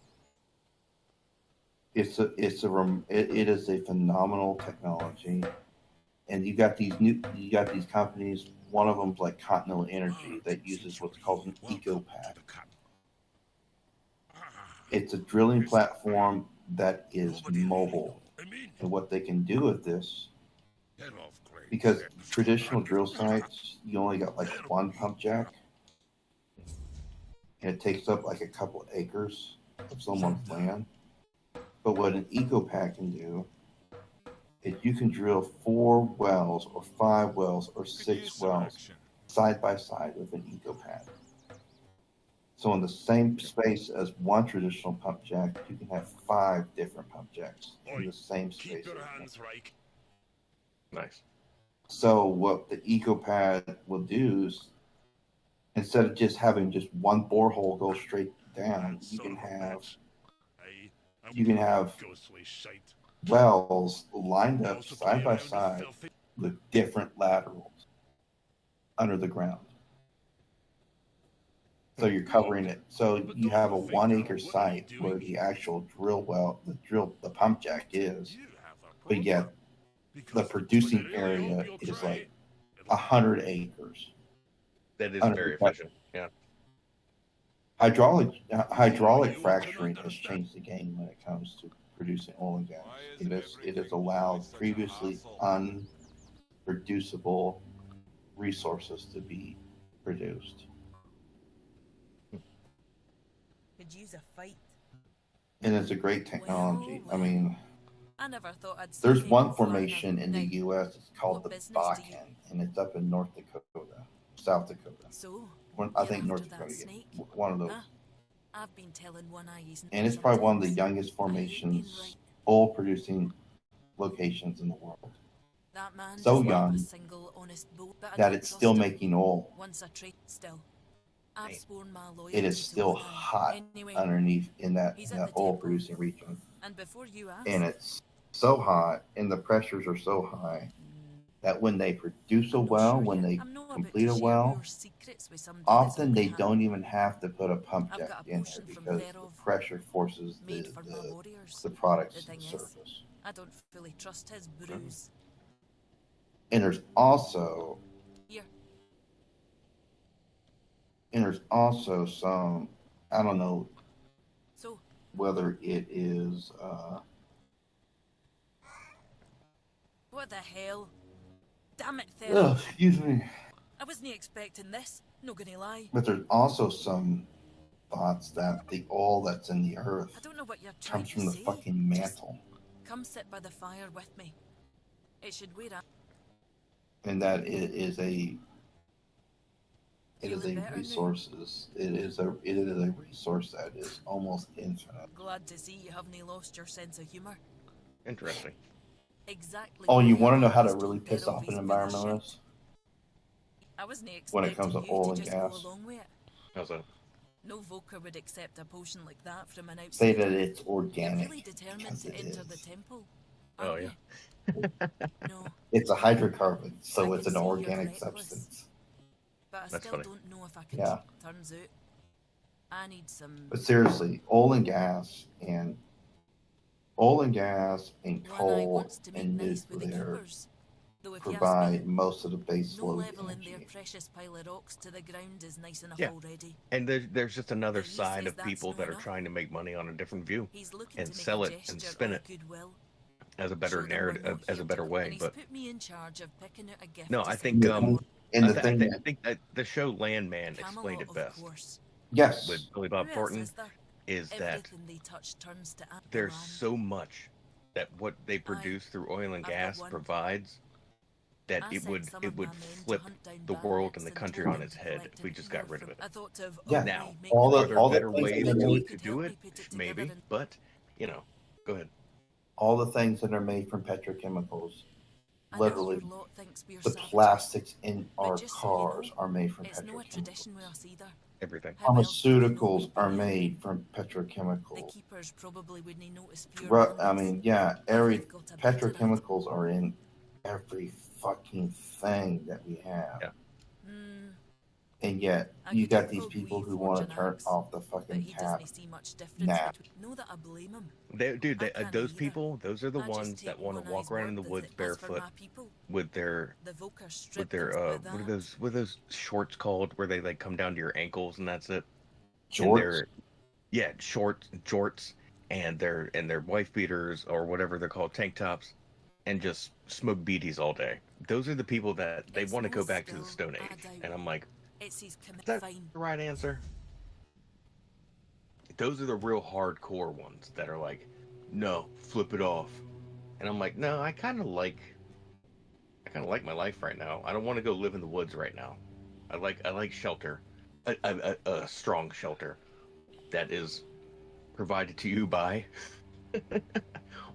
It is a phenomenal technology, and you got these companies. One of them's like Continental Energy that uses what's called an EcoPad. It's a drilling platform that is mobile, and what they can do with this, because traditional drill sites, you only got like one pump jack, and it takes up like a couple acres. of someone's land. But what an eco pad can do is you can drill 4 wells or 5 wells or 6 wells side by side with an eco pad. So in the same space as one traditional pump jack, you can have 5 different pump jacks in the same space. Nice. So what the eco pad will do is, instead of just having just one borehole go straight down, you can have wells lined up side by side with different laterals under the ground. So you're covering it. So you have a 1 acre site where the actual the pump jack is, but yet the producing area is like 100 acres. That is very efficient. Yeah. Hydraulic fracturing has changed the game when it comes to producing oil and gas. It has allowed previously unproducible resources to be produced. Could use a fight. And it's a great technology. I mean, I never thought I'd there's one formation in the U.S. It's called the Bakken, and it's up in South Dakota. So, I think North Dakota, one of those. I've been telling One Eye And it's probably one of the youngest formations, oil-producing locations in the world. That man So doesn't have a young single honest boat, but I that don't it's trust still him. making oil. Once I trade still. I've sworn my It is loyalty to still One Eye. hot Anyway, underneath in that he's at the oil-producing region. and before you ask, And it's so hot, and the pressures are so high that when they produce a well, when they complete a well, often they don't even have to put a pump jack in there because the pressure forces the products to the surface. I don't fully trust his bruise. And there's also some, I don't know whether it is What the hell? Damn it, Thera. oh, excuse me. I wasn't expecting this. Not gonna lie. But there's also some thoughts that the oil that's in the earth I don't know what you're trying comes from to the say. fucking mantle. Come sit by the fire with me. It should wait up. And that it is a resource that is almost infinite. Glad to see you haven't lost your sense of humor. Interesting. Exactly. Oh, you want to know how to really piss off an environmentalist? I wasn't When it comes to expecting oil you and to just gas. go along with it. How's that? No Voker would accept a potion like that from an outsider. Say that it's You're organic. really determined because to it enter is. the temple. Oh, yeah. No, It's a hydrocarbon, so I it's can an see you're organic reckless. substance. but I That's still funny. don't know if I can. Yeah. Turns out, I need some. But seriously, oil and gas and One Eye coal wants to make and nice with the nuclear keepers. Though if you ask provide me, most of the base no load leveling their energy. precious pile of rocks to the ground is nice enough Yeah. already. And there's just another But he side says of that's people not that are enough. trying to make money on a different view He's looking and to make sell a it and gesture spin of it goodwill. as a better Show them we're narrative, not as here a better to- way. and he's But put me in charge of picking out a gift no, to I send think to And I, the th- I, thing, think, I think that the show Landman explained Camelot, it of best course. yes, with Billy Bob Who else Thornton is there? is that Everything they touch turns to there's Avalon. so much that what they produce through oil and I've got gas one. provides that I it sent would some it of would my men to flip hunt down the bad world apes and the and country turn on them its to head collect if we just got rid of it. I thought of Yeah. Now, make all them the are there all the better things ways that are to made, could do help it? me put it Maybe, together and- but go ahead. all the things that are made from petrochemicals. I know your Literally, lot thinks we're the savages, plastics in but our just so you cars know, are made from it's no a tradition with petrochemicals. us either. Everything. How else would you know Pharmaceuticals we'd are be here? made from The petrochemicals. keepers probably wouldn't notice pure I garments. mean, yeah, every They've got a better petrochemicals are in every fucking thing that we have. Yeah. Hmm, And yet, I you could got have these called people Wee who want Forge to an turn axe, off the but fucking he tap. doesn't see much difference Nah. between. Know that I blame him. Dude, I can't those either. people, those are the I just ones take that want One to walk Eye's around in the word woods as for barefoot my people. with their The Voker with stripped their us by that. what are those shorts called where they like come down to your ankles and that's it. And Jorts? they're jorts and their wife beaters or whatever they're called, tank tops, and just smoke beaties all day. Those are the people that they It's want to no go back to the skill, Stone I Age. doubt. And I'm like, It's his commit is that fine. the right answer? those are the real hardcore ones that are like, no, flip it off. And I'm like, no, I kind of like my life right now. I don't want to go live in the woods right now. I like shelter, a strong shelter that is provided to you by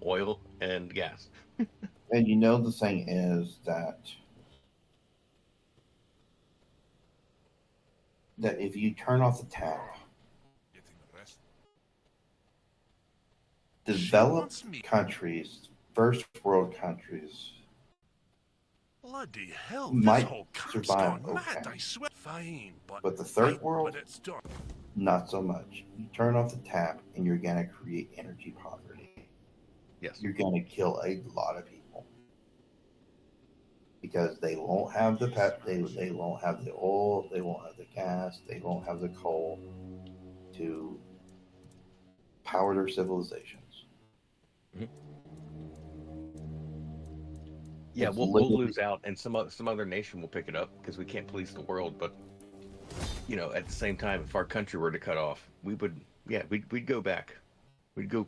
oil and gas. And you know the thing is that if you turn off the tap, developed countries, first world countries, Bloody hell, might this whole camp's survive gone mad, okay. I swear. Fine, But the third fine, world, but it's done. not so much. You turn off the tap and you're going to create energy poverty. Yes. You're going to kill a lot of people. Because they won't have the they won't have the oil, they won't have the gas, they won't have the coal to power their civilizations. Mm-hmm. Yeah, It's we'll literally- lose out, and some other nation will pick it up because we can't police the world. But you know, at the same time, if our country were to cut off, we'd go back. We'd go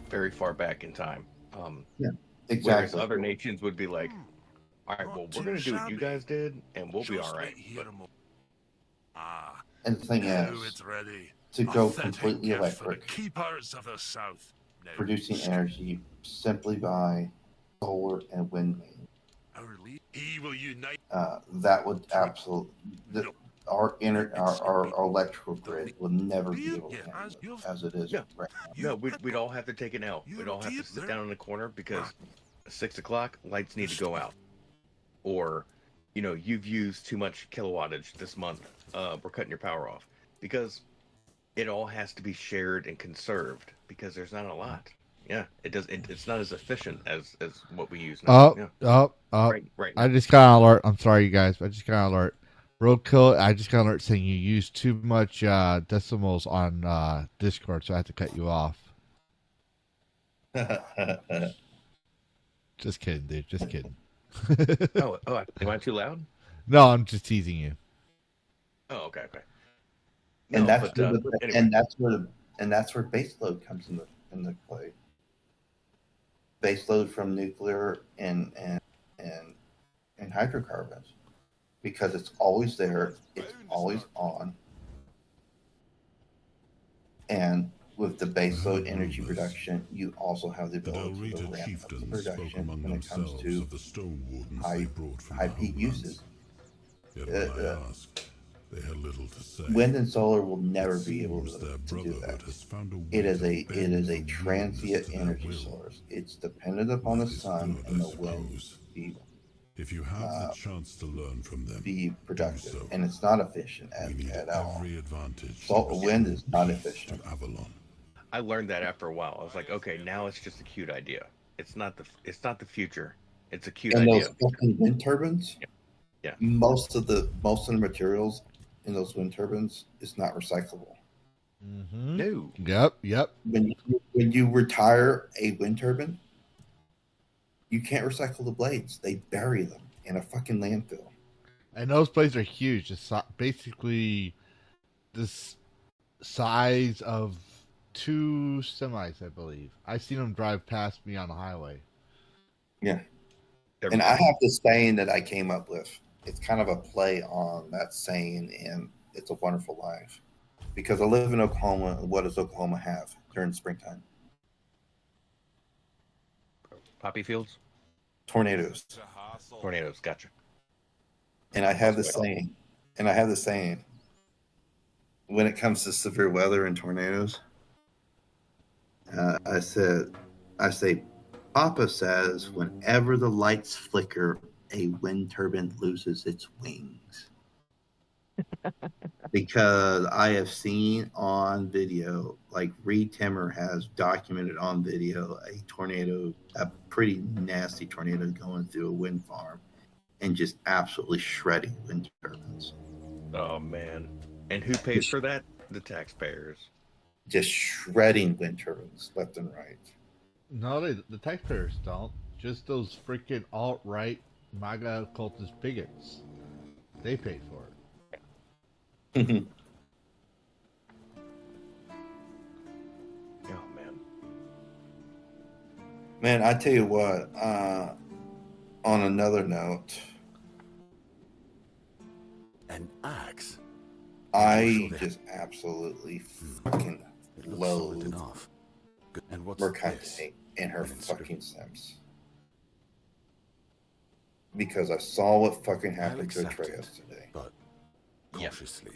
very far back in time. Yeah, Whereas exactly. other nations would be like, all right, well, we're going to do what you guys did, and we'll be all right. But And the thing Now is, it's ready. to go Authentic completely gift for electric, the keepers of the South. Now, producing energy simply by solar and wind main, our lead, he will unite. that would absolutely our electrical grid will never be able to handle it as it is right now. no, we'd all have to take an L. We'd all have to sit down in the corner because at 6 o'clock, lights need to go out. Or, you know, you've used too much kilowattage this month. We're cutting your power off. Because it all has to be shared and conserved because there's not a lot. Yeah, it's not as efficient as what we use now. Right. I just got an alert. I'm sorry, you guys. I just got an alert. Real cool. I just got an alert saying you used too much decimals on Discord, so I have to cut you off. Just kidding, dude. Just kidding. Am I too loud? No, I'm just teasing you. Oh, okay. And No, that's but, where anyway. that's where base load comes into play. Base load from nuclear and hydrocarbons, because it's always there, it's always on, and with the base load energy production, you also have the ability to ramp up the production when it comes to high peak uses. They had little to say. Wind and solar will never be able to do that. It is a transient energy source. It's dependent upon the sun and the wind to if you have the chance to learn from them, be productive, and it's not efficient at all. every advantage. Wind is not efficient. Avalon. I learned that after a while. I was like, okay, now it's just a cute idea. It's not the future. It's a cute And idea. those fucking wind turbines, Yeah. most of the materials in those wind turbines is not recyclable. Mm-hmm. No. Yep. When you retire a wind turbine, you can't recycle the blades. They bury them in a fucking landfill. And those blades are huge. It's basically this size of 2 semis, I believe. I've seen them drive past me on the highway. Yeah. And I have this saying that I came up with. It's kind of a play on that saying in It's a Wonderful Life. Because I live in Oklahoma, and what does Oklahoma have during springtime? Poppy fields? Tornadoes. Tornadoes, gotcha. And I have the saying, when it comes to severe weather and tornadoes, I say, Papa says, whenever the lights flicker, a wind turbine loses its wings. Because I have seen on video, like Reed Timmer has documented on video, a pretty nasty tornado going through a wind farm and just absolutely shredding wind turbines. Oh, man. And who pays for that? The taxpayers. Just shredding wind turbines left and right. No, the taxpayers don't. Just those freaking alt-right MAGA cultist bigots. They pay for it. Man, I tell you what, on another note, An axe? I just absolutely fucking It looks solid loathe enough. And what's Mercante this? and her An inscription. fucking Sims. Because I saw what fucking I'll happened to accept it, Atreus today. but cautiously.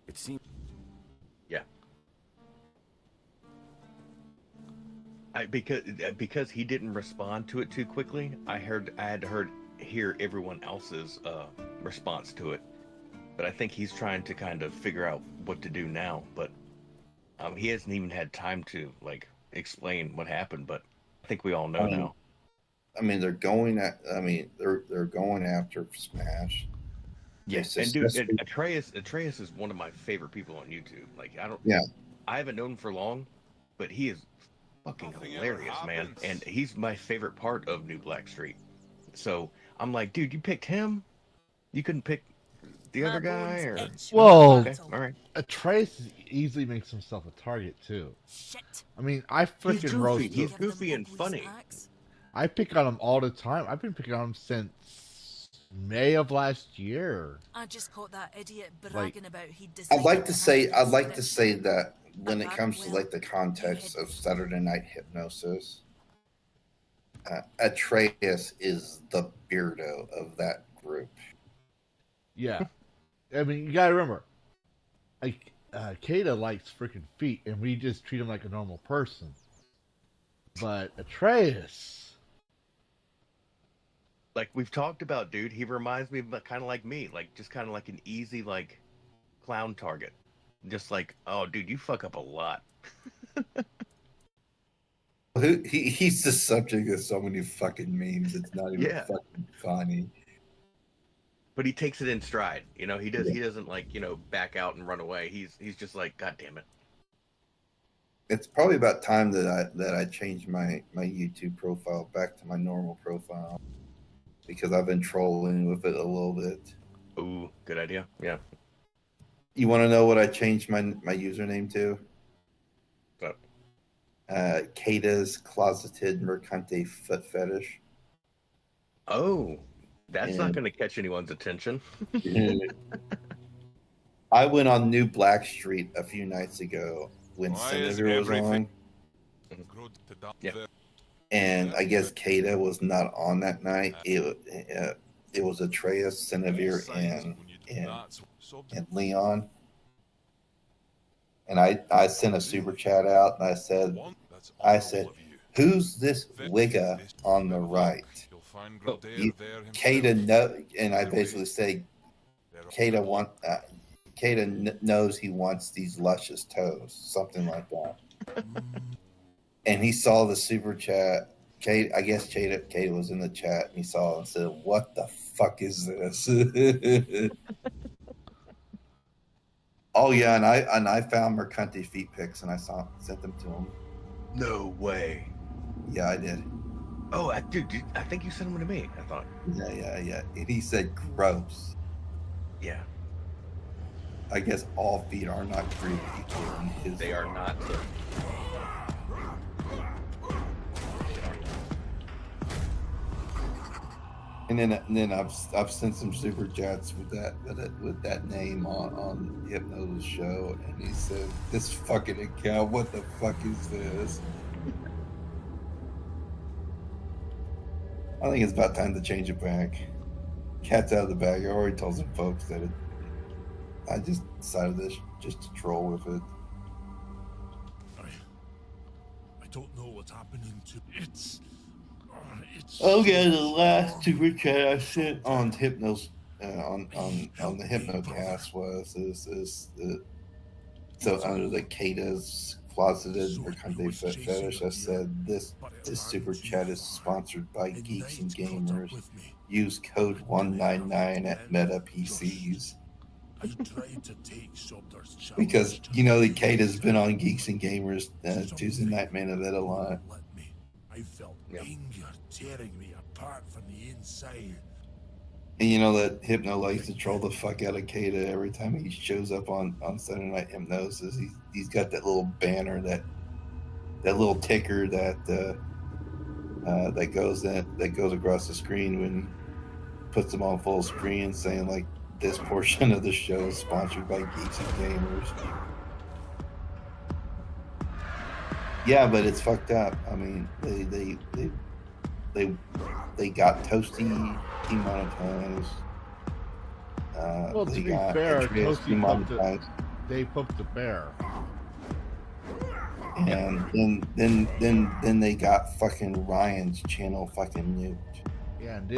It seems. Yeah. Because he didn't respond to it too quickly. I had to hear everyone else's response to it, but I think he's trying to kind of figure out what to do now. But he hasn't even had time to like explain what happened. But I think we all know now. I mean, they're going after Smash. Yes, and dude, Atreus is one of my favorite people on YouTube. Like I haven't known him for long, but he is fucking hilarious, man. And he's my favorite part of New Blackstreet. So I'm like, dude, you picked him? You couldn't pick the other guy? Or Well, okay, all right. Atreus easily makes himself a target too. Shit. I mean, I freaking roast. He's goofy and funny. I pick on him all the time. I've been picking on him since May of last year. I just caught that idiot bragging about he I'd like to say that when it comes to like the context of Saturday Night Hypnosis, Atreus is the beardo of that group. Yeah, I mean, you gotta remember, like, Kata likes freaking feet, and we just treat him like a normal person. But Atreus, like we've talked about, dude, he reminds me of kind of like me, like just kind of like an easy like clown target. Just like, oh, dude, you fuck up a lot. He's the subject of so many fucking memes. It's not even fucking funny. But he takes it in stride. You know, he does. He doesn't like, you know, back out and run away. He's just like, God damn it. It's probably about time that I changed my YouTube profile back to my normal profile, because I've been trolling with it a little bit. Ooh, good idea. Yeah. You want to know what I changed my username to? What? Kata's Closeted Mercante Foot Fetish. Oh, that's not going to catch anyone's attention. I went on New Blackstreet a few nights ago when Senator was on. Yeah. And I guess Kata was not on that night. It was Atreus, Senevere, and Leon. And I sent a super chat out, and I said, who's this wigga on the right? Kata and I basically say, Kata knows he wants these luscious toes, something like that. And he saw the super chat. I guess Kata was in the chat, and he saw it and said, "What the fuck is this?" Oh yeah, and I found Mercante feet pics, and I sent them to him. No way. Yeah, I did. Oh, dude, I think you sent them to me. I thought. Yeah. And he said, "Gross." Yeah. I guess all feet are not created equal. They are not. And then I've sent some super chats with that name on Hypno's show, and he said, "This fucking account, what the fuck is this?" I think it's about time to change it back. Cat's out of the bag. I already told some folks that I just decided this just to troll with it. I don't know what's happening to it's. Okay, the last super chat I sent on Hypnos on the Hypnocast was so under the Kata's Closeted Mercante Fetish, I said this super chat is sponsored by Geeks and Gamers. Use code 199 at Meta PCs. Because you know the Kata's been on Geeks and Gamers Tuesday Night Main Event a lot. I felt anger tearing me apart from the inside. And you know that Hypno likes to troll the fuck out of Kata every time he shows up on Saturday Night Hypnosis. He's got that little banner, that little ticker that that goes across the screen when he puts them on full screen, saying like this portion of the show is sponsored by Geeks and Gamers. Yeah, but it's fucked up. I mean, they got Toasty demonetized. Well, to be fair, Toasty they poked the bear. And then they got fucking Ryan's channel fucking nuked. Yeah, and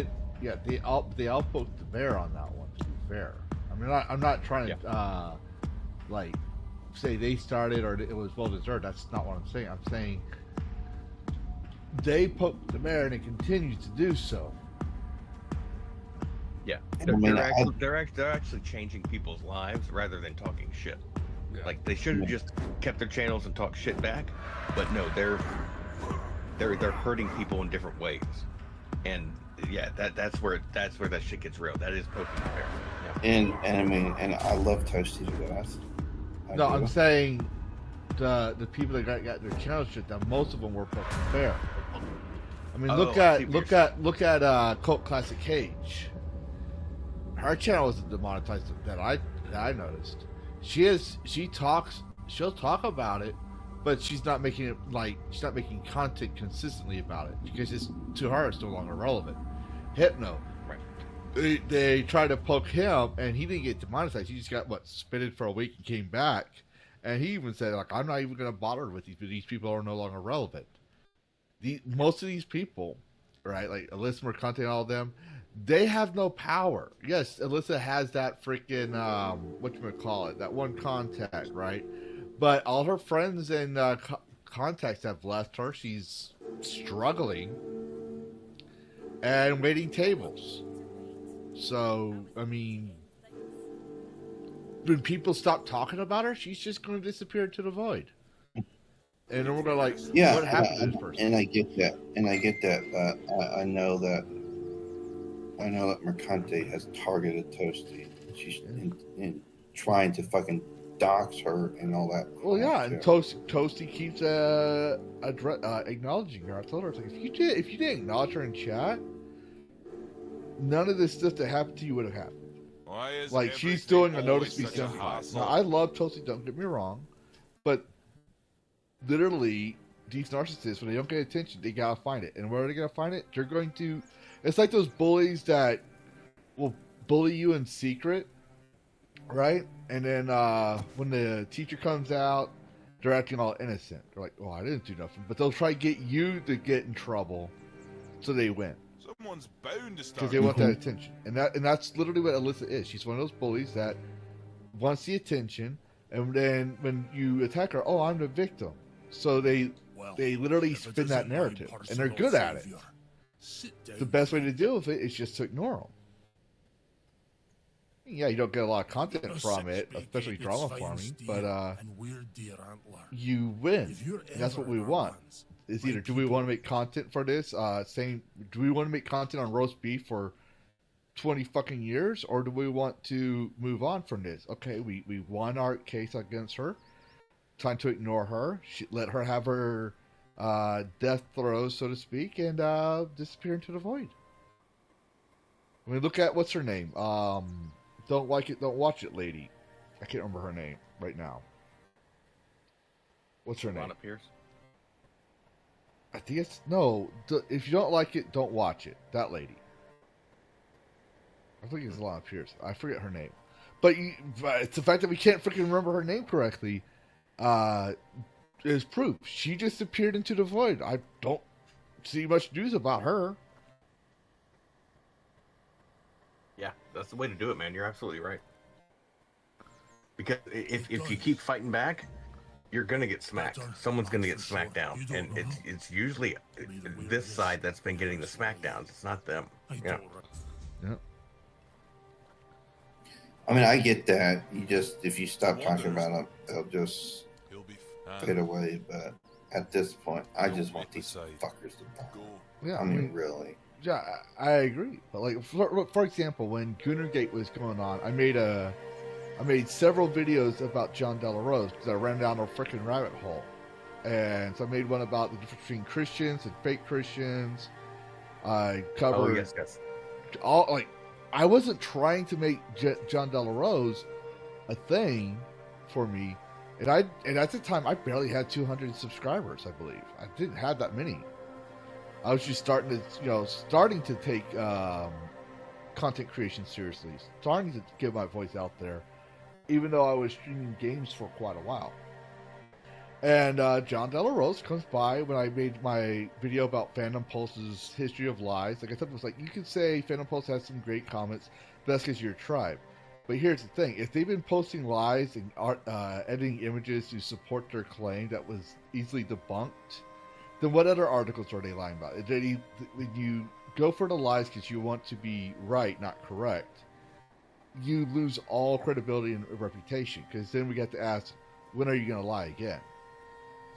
they all poked the bear on that one. To be fair, I mean, I'm not trying to like say they started or it was well deserved. That's not what I'm saying. I'm saying they poked the bear and it continues to do so. Yeah, I mean, they're actually changing people's lives rather than talking shit. Yeah. Like they should have just kept their channels and talked shit back, but no, they're hurting people in different ways, and yeah, that's where that shit gets real. That is poking the bear. Yeah. And I mean, and I love Toasty to death. No, I'm saying the people that got their channels shut down, most of them were poking the bear. I mean, look at Cult Classic Cage. Her channel wasn't demonetized that I noticed. She'll talk about it, but she's not making it she's not making content consistently about it because it's to her it's no longer relevant. Hypno, right? They tried to poke him and he didn't get demonetized. He just got suspended for a week and came back, and he even said like I'm not even going to bother with these, but these people are no longer relevant. Most of these people, right? Like Alyssa Mercante and all of them. They have no power. Yes, Alyssa has that freaking whatchamacallit, that one contact, right? But all her friends and contacts have left her. She's struggling and waiting tables. So, I mean, when people stop talking about her, she's just going to disappear into the void. And then we're going to what happened to this person? And I get that. But I know that Mercante has targeted Toasty. She's in trying to fucking dox her and all that. Well, yeah, and Toasty keeps acknowledging her. I told her, I was like, if you didn't acknowledge her in chat, none of this stuff that happened to you would have happened. Like, she's doing a notice to be simplified. Now, I love Toasty, don't get me wrong, but literally, these narcissists, when they don't get attention, they gotta find it. And where are they gonna find it? They're going to... It's like those bullies that will bully you in secret, right? And then when the teacher comes out, they're acting all innocent. They're like, "Oh, I didn't do nothing," but they'll try to get you to get in trouble, so they win. Someone's bound to start because they want that attention, and that's literally what Alyssa is. She's one of those bullies that wants the attention, and then when you attack her, "Oh, I'm the victim," so they literally spin that narrative, and they're good at it. The best way to deal with it is just to ignore them. Yeah, you don't get a lot of content from it, especially drama farming, but you win. And that's what we want. Is either do we want to make content for this, do we want to make content on roast beef for 20 fucking years, or do we want to move on from this? Okay, we won our case against her. Time to ignore her. Let her have her death throes, so to speak, and disappear into the void. I mean, look at what's her name? Don't like it, don't watch it, lady. I can't remember her name right now. What's her name? Pierce. I think it's if you don't like it, don't watch it. That lady. I think it's Lana Pierce. I forget her name, but it's the fact that we can't freaking remember her name correctly. Is proof. She just appeared into the void. I don't see much news about her. Yeah, that's the way to do it, man. You're absolutely right. Because if you keep fighting back, you're gonna get smacked. Someone's gonna get smacked down, and it's usually this side that's been getting the smackdowns. It's not them. Yeah. I mean, I get that. If you stop talking about them, they'll just fade away. But at this point, I just want these fuckers to die. Yeah, I mean, really. Yeah, I agree. But like, for example, when Goonergate was going on, I made several videos about John Della Rose because I ran down a freaking rabbit hole. And so I made one about the difference between Christians and fake Christians. I covered yes. all, like, I wasn't trying to make John De La Rose a thing for me, and at the time I barely had 200 subscribers. I believe I didn't have that many. I was just starting to take content creation seriously, starting to get my voice out there, even though I was streaming games for quite a while. And John De La Rose comes by when I made my video about Phantom Pulse's history of lies. Like I said, it was like, you could say Phantom Pulse has some great comments, but that's because you're a tribe. But here's the thing: if they've been posting lies and editing images to support their claim that was easily debunked, then what other articles are they lying about? When you go for the lies because you want to be right, not correct, you lose all credibility and reputation. Because then we got to ask, when are you going to lie again?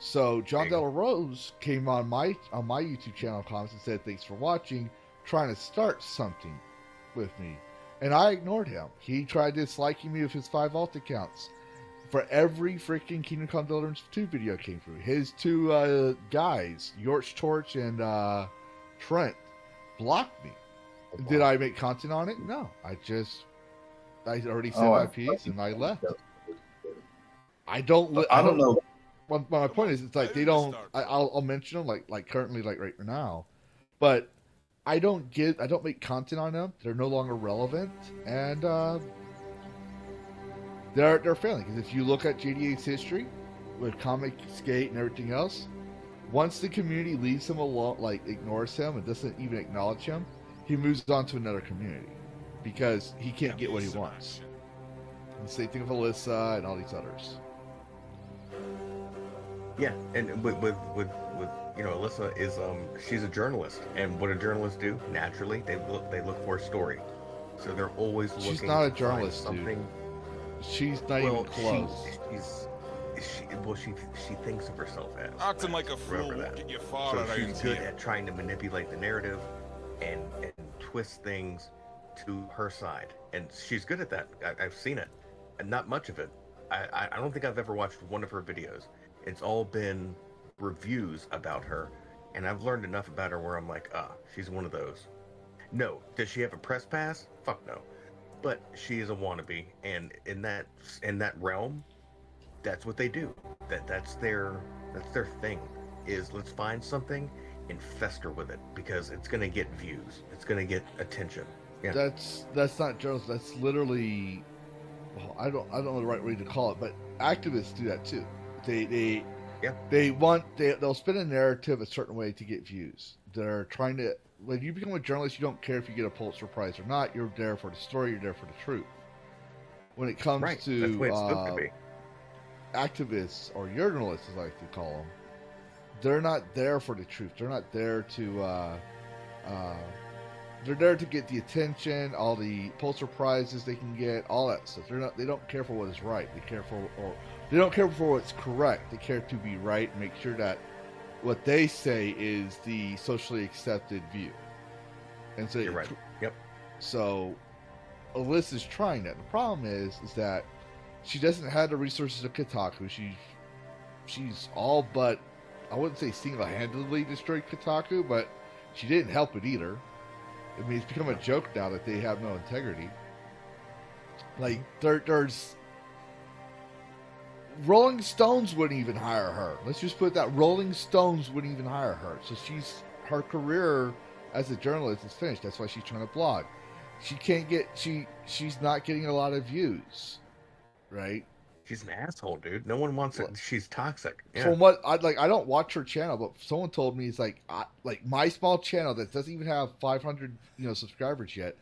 So John De La Rose came on my YouTube channel comments and said, "Thanks for watching," trying to start something with me. And I ignored him. He tried disliking me with his 5 alt accounts. For every freaking Kingdom Come Deliverance 2 video came through, his 2 guys, Yorch Torch and Trent, blocked me. Did I make content on it? No. I already said my piece and I left. I don't know. Well, my point is, it's like they don't. I'll mention them like currently, like right now, but I don't make content on them. They're no longer relevant, and they're failing. Because if you look at JDA's history with Comic Skate and everything else, once the community leaves him alone, like ignores him and doesn't even acknowledge him, he moves on to another community because he can't get what he wants. And the same thing with Alyssa and all these others. Yeah, and with Alyssa is she's a journalist, and what do journalists do? Naturally, they look for a story, so they're always looking. She's not a journalist, something. Dude. She's not even close. She thinks of herself as acting like a fool. Get your father. So she's good at trying to manipulate the narrative and twist things to her side, and she's good at that. I've seen it, and not much of it. I don't think I've ever watched one of her videos. It's all been reviews about her, and I've learned enough about her where I'm like, she's one of those. No, does she have a press pass? Fuck no. But she is a wannabe, and in that realm, that's what they do. That's their thing. Is let's find something and fester with it because it's gonna get views. It's gonna get attention. Yeah. That's not journalism. That's literally, well, I don't know the right way to call it, but activists do that too. They'll spin a narrative a certain way to get views. They're trying to. When you become a journalist, you don't care if you get a Pulitzer Prize or not. You're there for the story. You're there for the truth. When it comes to that's the way it's supposed to be. Activists or journalists, as I like to call them, they're not there for the truth. They're not there to. They're there to get the attention, all the Pulitzer Prizes they can get, all that stuff. They don't care for what is right. They don't care for what's correct. They care to be right and make sure that what they say is the socially accepted view. And so you're right. Yep. So Alyssa's trying that. The problem is that she doesn't have the resources of Kotaku. She's all but, I wouldn't say single-handedly destroyed Kotaku, but she didn't help it either. I mean, it's become a joke now that they have no integrity. Like, there's... Rolling Stones wouldn't even hire her. Let's just put that. Rolling Stones wouldn't even hire her. So her career as a journalist is finished. That's why she's trying to blog. She's not getting a lot of views, right? She's an asshole, dude. No one wants it. She's toxic. Yeah. From what I don't watch her channel, but someone told me it's like my small channel that doesn't even have 500 subscribers yet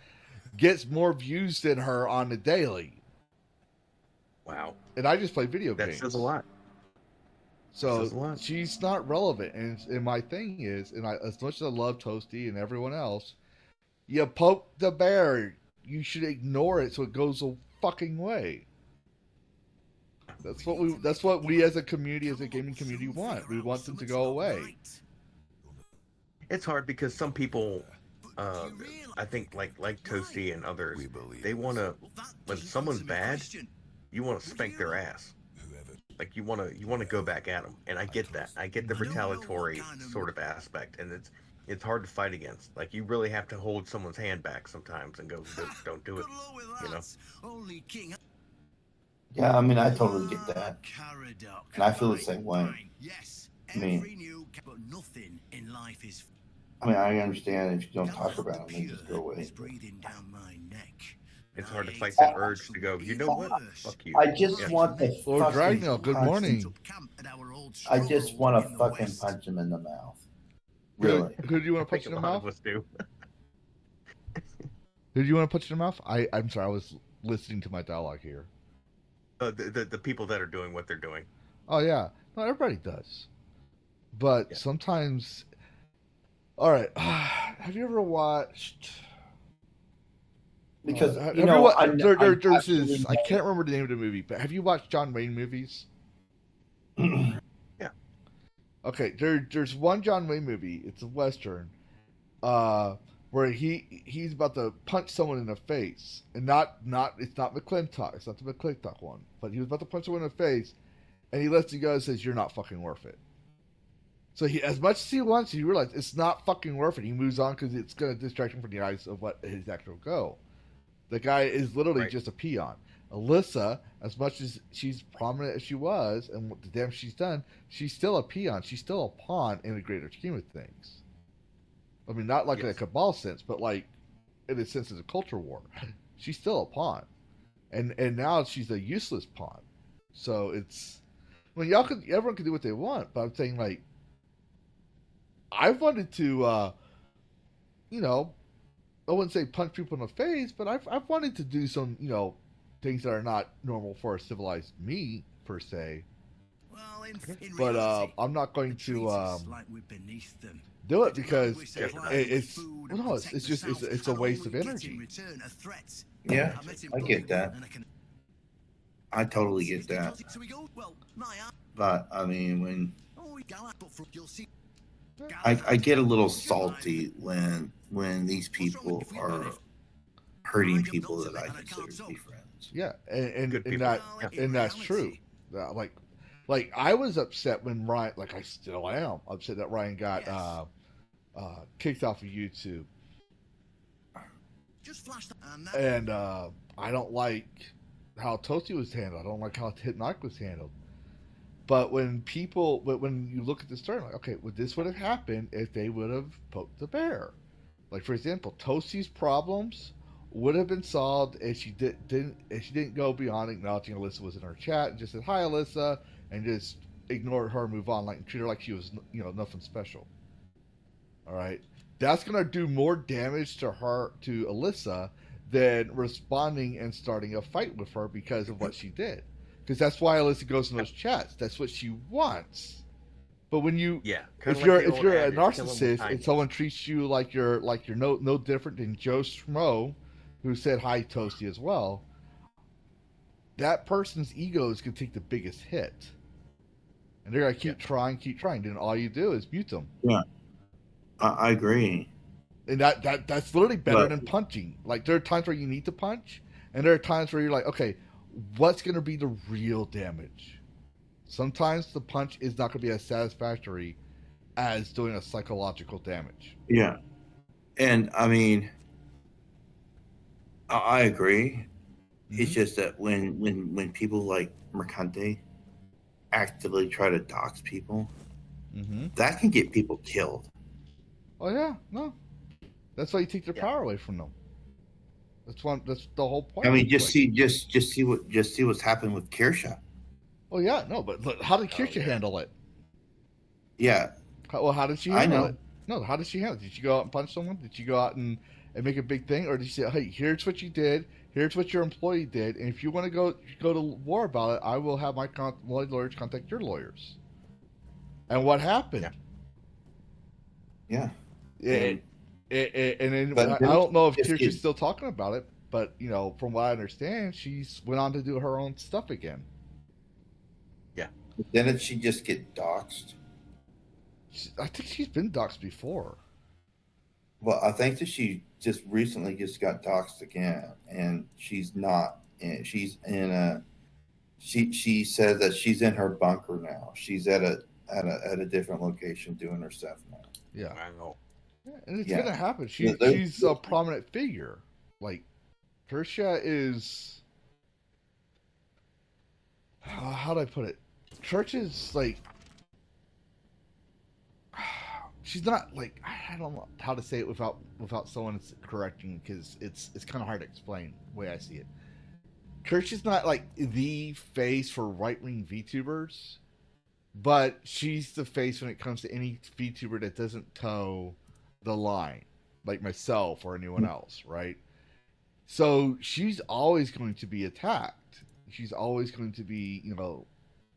gets more views than her on the daily. Wow. And I just play video games. That says a lot. So she's not relevant, and my thing is, and as much as I love Toasty and everyone else, you poke the bear, you should ignore it so it goes a fucking way. That's what we as a community, as a gaming community, want. We want them to go away. It's hard because some people, I think, like Toasty and others, they want to. When someone's bad, you want to spank their ass. Like you want to go back at them, and I get that. I get the retaliatory sort of aspect, and it's hard to fight against. Like you really have to hold someone's hand back sometimes and go, don't do it. You know. Yeah, I mean, I totally get that, and I feel the same way. I mean, I understand if you don't talk about them, they just go away. It's hard to fight that urge to go, you know what? Fuck you. I just want the Lord fucking Dragnell, good morning. I just want to fucking punch him in the mouth. Really? Who do you want to punch in the mouth? Do. Who do you want to punch in the mouth? I'm sorry, I was listening to my dialogue here. The people that are doing what they're doing. Oh yeah, no, everybody does, but sometimes. All right, have you ever watched? Because there's this. I can't remember the name of the movie, but have you watched John Wayne movies? Yeah. Okay, there's one John Wayne movie. It's a western, where he's about to punch someone in the face, and it's not McClintock. It's not the McClintock one, but he was about to punch someone in the face, and he lets you go and says, "You're not fucking worth it." So he, as much as he wants, he realizes it's not fucking worth it. He moves on because it's going to distract him from the eyes of what his actual goal. The guy is literally just a peon. Alyssa, as much as she's prominent as she was, and what the damn she's done, she's still a peon. She's still a pawn in the greater scheme of things. I mean, not like in a cabal sense, but like in a sense of a culture war. She's still a pawn, and now she's a useless pawn. So it's, I mean, everyone can do what they want, but I'm saying like, I wanted to, I wouldn't say punch people in the face, but I've wanted to do some, things that are not normal for a civilized me per se. But I'm not going to do it because it's a waste of energy. Yeah, I get that. I totally get that. But I mean, when I get a little salty when these people are hurting people that I consider to be friends. Yeah, and that's true. Like I was upset when Ryan, like I still am upset that Ryan got kicked off of YouTube. And I don't like how Toasty was handled. I don't like how Hypnotic was handled. But when you look at the story, like, okay, this would have happened if they would have poked the bear. Like, for example, Toasty's problems would have been solved if she didn't go beyond acknowledging Alyssa was in her chat and just said, "Hi, Alyssa," and just ignore her, move on, like treat her like she was, nothing special. All right, that's gonna do more damage to Alyssa than responding and starting a fight with her because of what she did. Because that's why Alyssa goes in those chats. That's what she wants. But when if you're a narcissist and someone treats you like you're no different than Joe Schmo, who said hi Toasty as well, that person's ego is gonna take the biggest hit, and they're gonna keep trying. Then all you do is mute them. Yeah, I agree. And that's literally better than punching. Like, there are times where you need to punch, and there are times where you're like, okay, what's going to be the real damage? Sometimes the punch is not going to be as satisfactory as doing a psychological damage. Yeah. And, I mean, I agree. Mm-hmm. It's just that when people like Mercante actively try to dox people, that can get people killed. Oh, yeah. No. That's why you take their power away from them. That's the whole point. I mean, just see what's happened with Kirsha. Oh yeah, no, but look, how did Kirsha handle it? Yeah. How did she handle it? No, how did she handle it? Did she go out and punch someone? Did she go out and make a big thing, or did she say, "Hey, here's what you did. Here's what your employee did, and if you want to go to war about it, I will have my lawyers contact your lawyers." And what happened? Yeah. And then I don't know if Kirsha's still talking about it, but from what I understand, she's went on to do her own stuff again. Yeah. Didn't she just get doxxed? I think she's been doxxed before. Well, I think that she just recently got doxxed again, and she's not. She's in She said that she's in her bunker now. She's at a different location doing her stuff now. Yeah. Wow. And it's Yeah. gonna happen. She's a prominent figure. Like, Kersha is. How do I put it? Church is like. She's not like, I don't know how to say it without someone correcting, because it's kind of hard to explain the way I see it. Church is not like the face for right-wing VTubers, but she's the face when it comes to any VTuber that doesn't toe the line, like myself or anyone else, right? So she's always going to be attacked. She's always going to be, you know,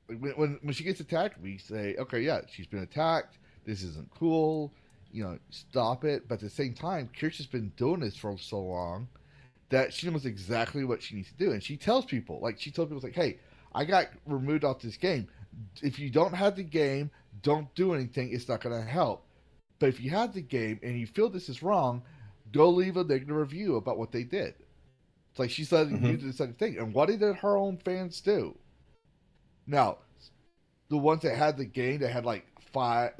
when she gets attacked, we say, okay, yeah, she's been attacked. This isn't cool. You know, stop it. But at the same time, Kirsten's been doing this for so long that she knows exactly what she needs to do. And she tells people, like, hey, I got removed off this game. If you don't have the game, don't do anything. It's not going to help. But if you have the game and you feel this is wrong, go leave a negative review about what they did. It's like she's letting you do the same thing. And what did her own fans do? Now, the ones that had the game that had like five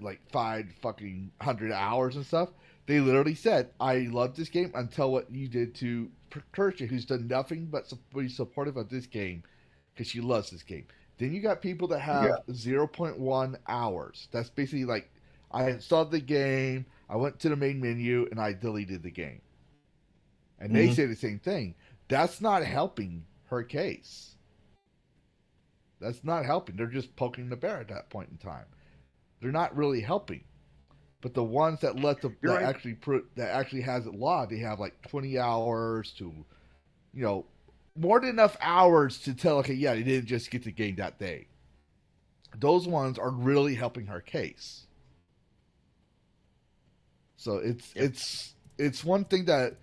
fucking 100 hours and stuff, they literally said, I love this game until what you did to Kersha, who's done nothing but be supportive of this game because she loves this game. Then you got people that have 0.1 hours. That's basically like, I installed the game, I went to the main menu, and I deleted the game. And they say the same thing. That's not helping her case. That's not helping. They're just poking the bear at that point in time. They're not really helping. But the ones that actually has it logged, they have like 20 hours to, you know, more than enough hours to tell, okay, yeah, they didn't just get the game that day. Those ones are really helping her case. So it's one thing that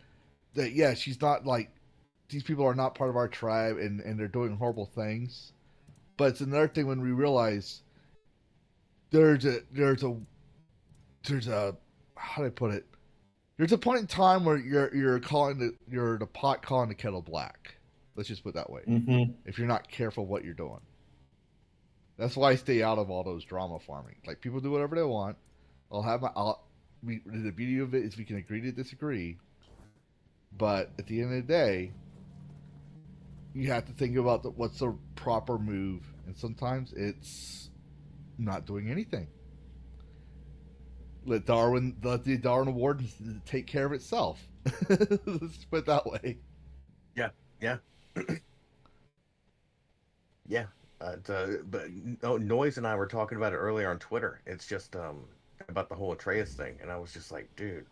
yeah, she's not like, these people are not part of our tribe and they're doing horrible things. But it's another thing when we realize there's a how do I put it? There's a point in time where you're the pot calling the kettle black. Let's just put it that way. If you're not careful what you're doing. That's why I stay out of all those drama farming. Like, people do whatever they want. The beauty of it is we can agree to disagree. But at the end of the day, you have to think about what's the proper move. And sometimes it's not doing anything. Let the Darwin Award take care of itself. Let's put it that way. Yeah. Yeah. But Noise and I were talking about it earlier on Twitter. It's just about the whole Atreus thing, and I was just like, dude,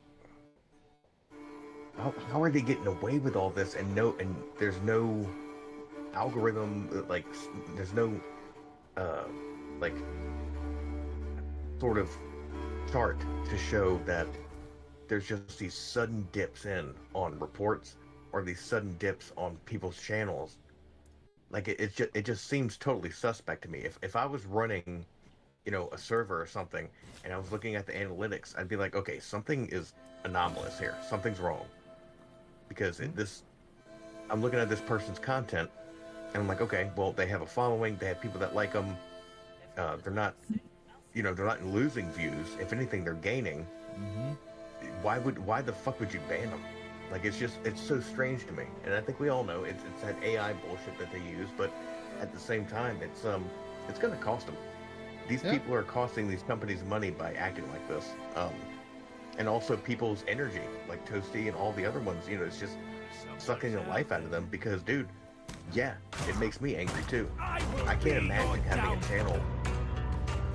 how are they getting away with all this? And there's no algorithm, like there's no like sort of chart to show that there's just these sudden dips in on reports or these sudden dips on people's channels. Like it just seems totally suspect to me. If I was running, you know, a server or something, and I was looking at the analytics, I'd be like, okay, something is anomalous here. Something's wrong. Because I'm looking at this person's content, and I'm like, okay, well, they have a following, they have people that like them. They're not losing views. If anything, they're gaining. Why the fuck would you ban them? Like, it's so strange to me. And I think we all know it's that AI bullshit that they use, but at the same time, it's going to cost them. These people are costing these companies money by acting like this. And also people's energy, like Toasty and all the other ones, you know, it's just sucking the life out of them because, dude, yeah, it makes me angry too. I can't imagine having a channel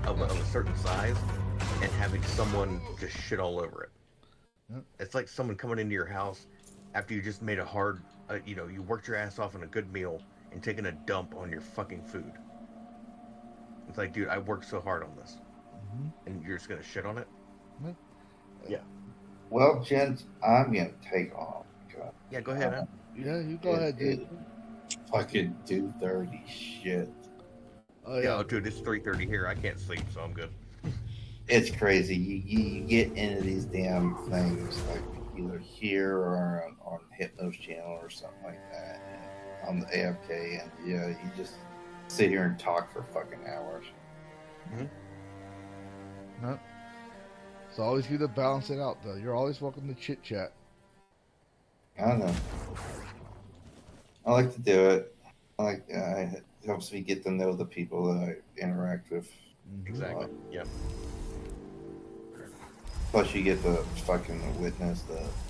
of a certain size and having someone just shit all over it. It's like someone coming into your house after you just made a hard, you worked your ass off on a good meal and taking a dump on your fucking food. It's like, dude, I worked so hard on this, and you're just gonna shit on it? Yeah. Well, gents, I'm gonna take off. Yeah, go ahead, man. Yeah, you go ahead, dude. Fucking 2:30 shit. Oh yeah, dude, it's 3:30 here. I can't sleep, so I'm good. It's crazy. You get into these damn things like either here or on Hypno's channel or something like that, on the AFK, and yeah, sit here and talk for fucking hours. No. It's always good to balance it out, though. You're always welcome to chit chat. I don't know. I like to do it. It helps me get to know the people that I interact with. Exactly. Yep. Plus, you get to fucking witness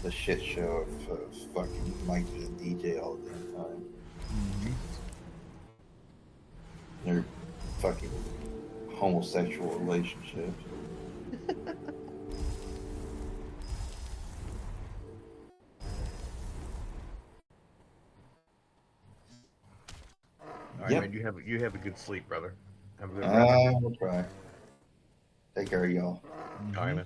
the shit show of fucking Mike being a DJ all the damn time. Their fucking homosexual relationships. All right, Yep. man. You have a good sleep, brother. Have a good rest. We'll try. Take care of y'all. All right, man.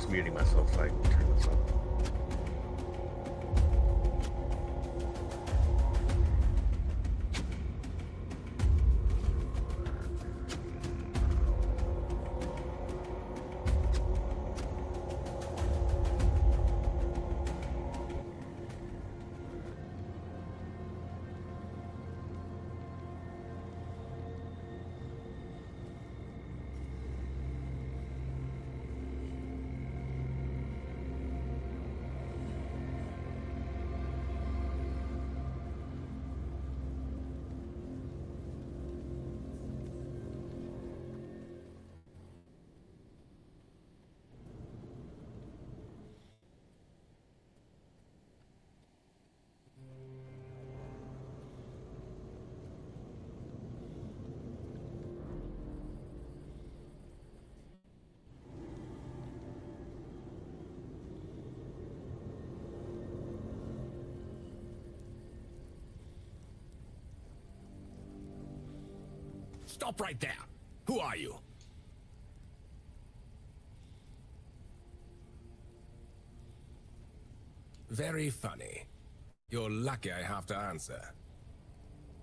Muting myself so I can turn this up. Stop right there. Who are you? Very funny. You're lucky I have to answer.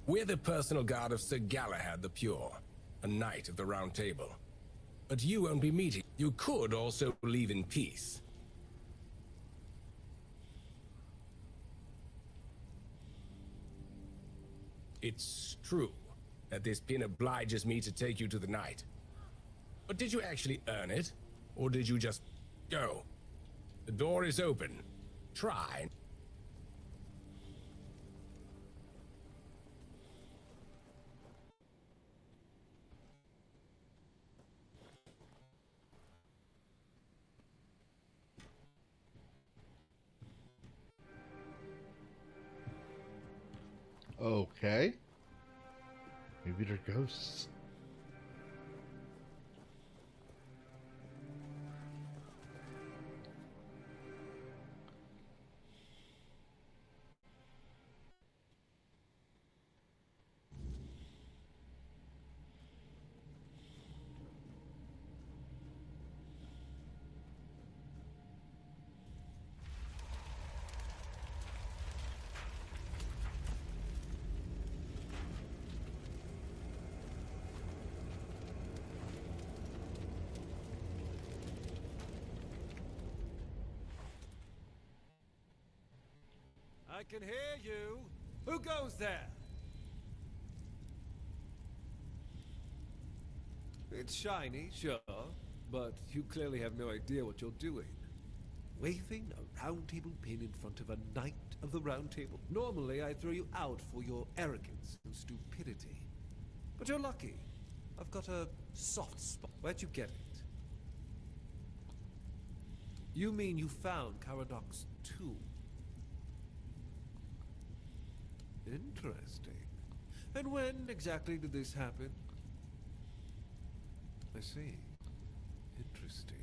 We're the personal guard of Sir Galahad the Pure, a knight of the Round Table. But you won't be meeting. You could also leave in peace. It's true that this pin obliges me to take you to the knight. But did you actually earn it? Or did you just go? The door is open. Try. Okay. Maybe they're ghosts. I can hear you. Who goes there? It's shiny, sure, but you clearly have no idea what you're doing. Waving a round table pin in front of a knight of the round table. Normally, I throw you out for your arrogance and stupidity. But you're lucky. I've got a soft spot. Where'd you get it? You mean you found Caradoc's tomb? Interesting. And when exactly did this happen? I see. Interesting.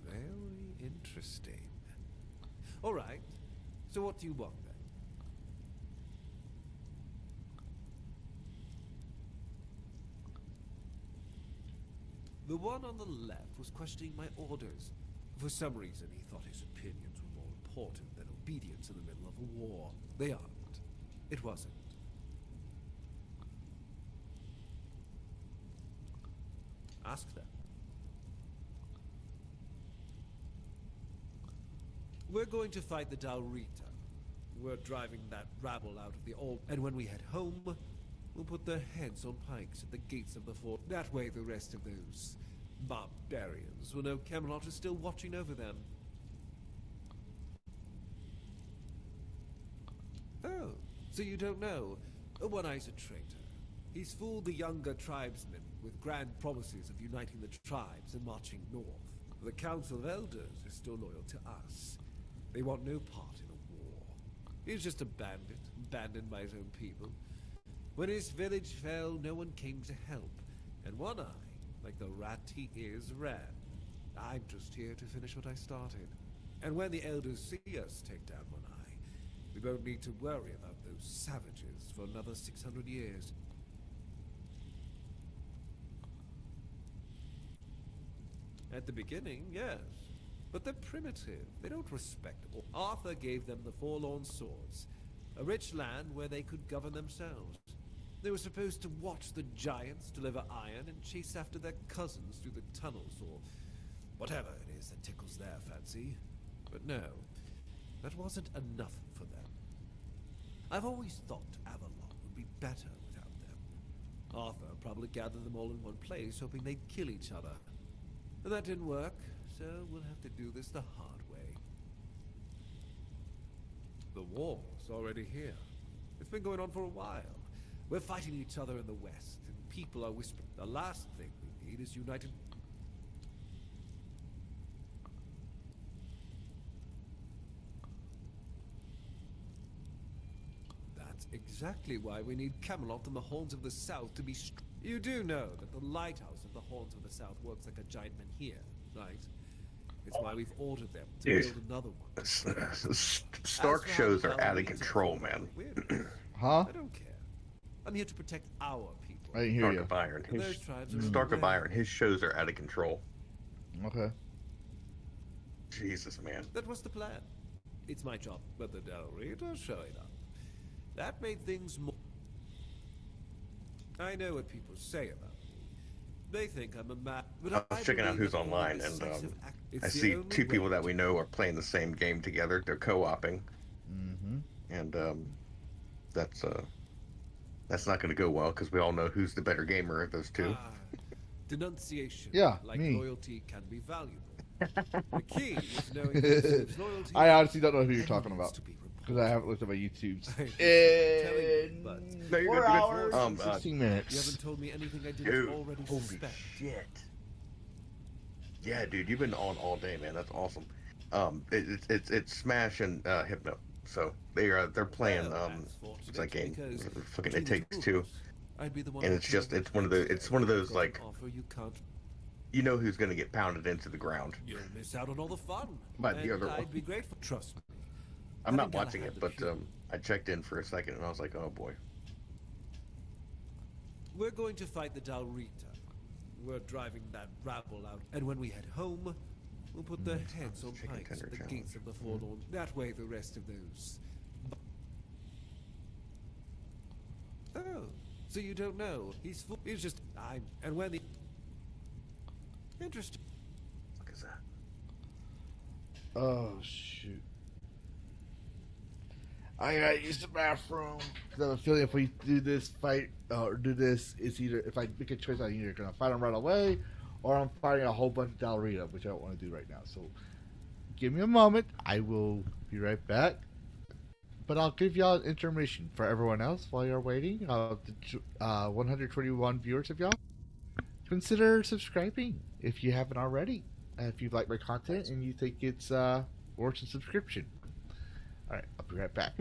Very interesting. All right. So what do you want then? The one on the left was questioning my orders. For some reason, he thought his opinions were more important than obedience in the middle of a war. They aren't. It wasn't. Ask them. We're going to fight the Dalrita. We're driving that rabble out of the old... And when we head home, we'll put their heads on pikes at the gates of the fort. That way the rest of those barbarians will know Camelot is still watching over them. Oh, so you don't know? One-Eye's a traitor. He's fooled the younger tribesmen with grand promises of uniting the tribes and marching north. The Council of Elders is still loyal to us. They want no part in a war. He's just a bandit, abandoned by his own people. When his village fell, no one came to help. And One-Eye, like the rat he is, ran. I'm just here to finish what I started. And when the Elders see us take down One-Eye, we won't need to worry about those savages for another 600 years. At the beginning, yes. But they're primitive. They don't respect all. Arthur gave them the forlorn swords. A rich land where they could govern themselves. They were supposed to watch the giants deliver iron and chase after their cousins through the tunnels or whatever it is that tickles their fancy. But no, that wasn't enough for them. I've always thought Avalon would be better without them. Arthur probably gathered them all in one place, hoping they'd kill each other. But that didn't work, so we'll have to do this the hard way. The war's already here. It's been going on for a while. We're fighting each other in the west, and people are whispering. The last thing we need is united... That's exactly why we need Camelot and the Horns of the South to be You do know that the lighthouse of the Horns of the South works like a giant menhir, right? It's why we've ordered them to Dude, build another one. Stark shows are out of control, man. Huh? I don't care. I'm here to protect our people. I didn't hear Stark you. of Iron. And those tribes are Stark of aware. Iron. His shows are out of control. Okay. Jesus, man. That was the plan. It's my job, but the Dalrita showing up. That made things more... I know what people say about me. They think I'm a mad... But I was checking out who's online, and I see two people that we know are playing the same game together. They're co-oping, and that's not going to go well because we all know who's the better gamer of those two. Denunciation, Yeah, like me. loyalty, can be valuable. The key is knowing whose loyalty... I honestly don't know who you're talking about to be because I haven't looked at my YouTubes telling you, but No, you're 4 good. hours and you 16 minutes. haven't told me anything I didn't Dude, already holy suspect. shit. Yeah, dude, you've been on all day, man. That's awesome. It's Smash and Hypno. So they're playing what's that game? Fucking It Takes Two. I'd be the one And it's just it's one of those like offer you can't. you know who's gonna get pounded into the ground. You'll miss out on all the fun. By the and other one. I'd be grateful. Trust me. I'm not Having watching it, but Galahad I checked in for a second and I was like, oh boy. We're going to fight the Dalrita. We're driving that rabble out, and when we head home, we'll put their heads on Chicken pikes tender at the challenge. gates of the forlorn. That way, the rest of those. Oh, so you don't know? He's just. And when the. Interesting. What is that? Oh shoot! I gotta use the bathroom. 'Cause I have a feeling if we do this fight or do this, it's either if I make a choice, I'm either gonna fight him right away, or I'm fighting a whole bunch of Dalrita, which I don't want to do right now. So give me a moment. I will be right back. But I'll give y'all an intermission for everyone else while you're waiting. The 121 viewers of y'all, consider subscribing if you haven't already. If you like my content and you think it's worth a subscription. All right, I'll be right back.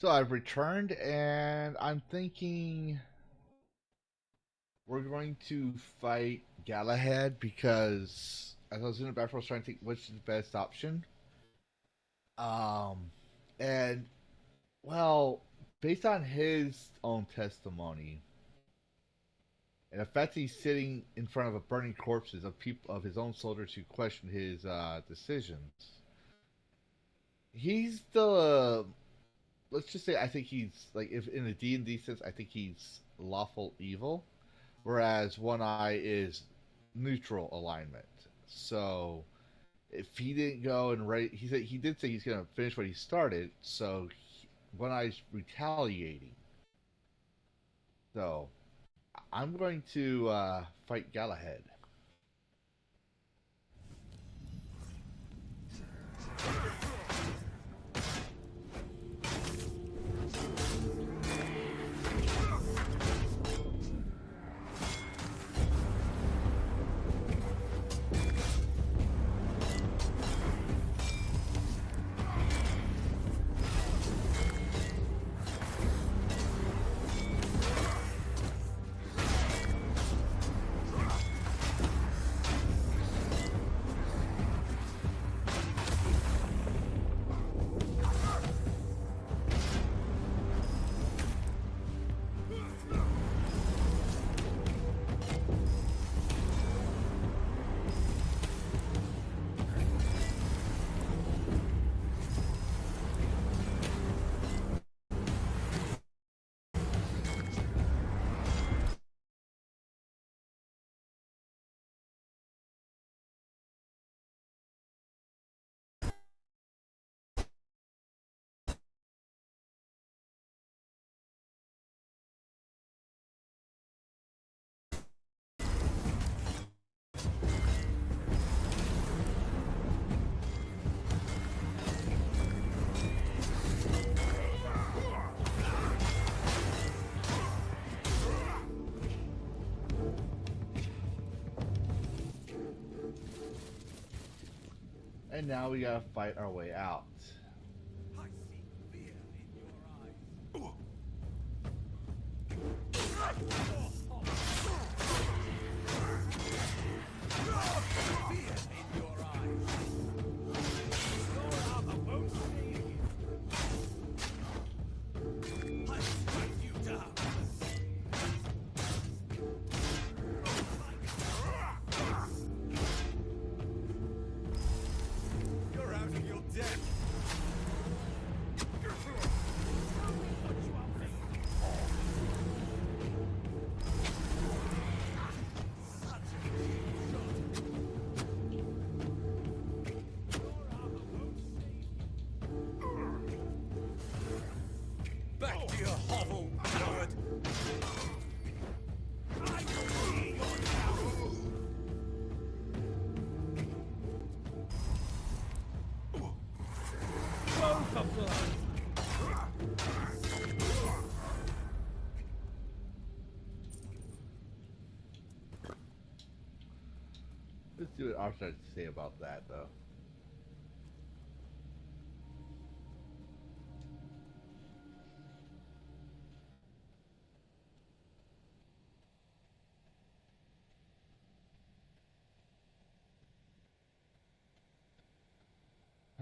So I've returned, and I'm thinking we're going to fight Galahad because as I was in the back, I was trying to think which is the best option. And well, based on his own testimony, and the fact that he's sitting in front of a burning corpses of people of his own soldiers who question his decisions, he's the let's just say I think he's like if in a D&D sense I think he's lawful evil, whereas One Eye is neutral alignment. So if he didn't go and he did say he's going to finish what he started. So One Eye's retaliating. So I'm going to fight Galahad. And now we gotta fight our way out. I see fear in your eyes. Fear in your eyes. Your armor won't save you. I strike you down. You're out of your depth. Back to your hovel, coward! I see your power! Go for blood! Let's see what Arthur has to say about that, though.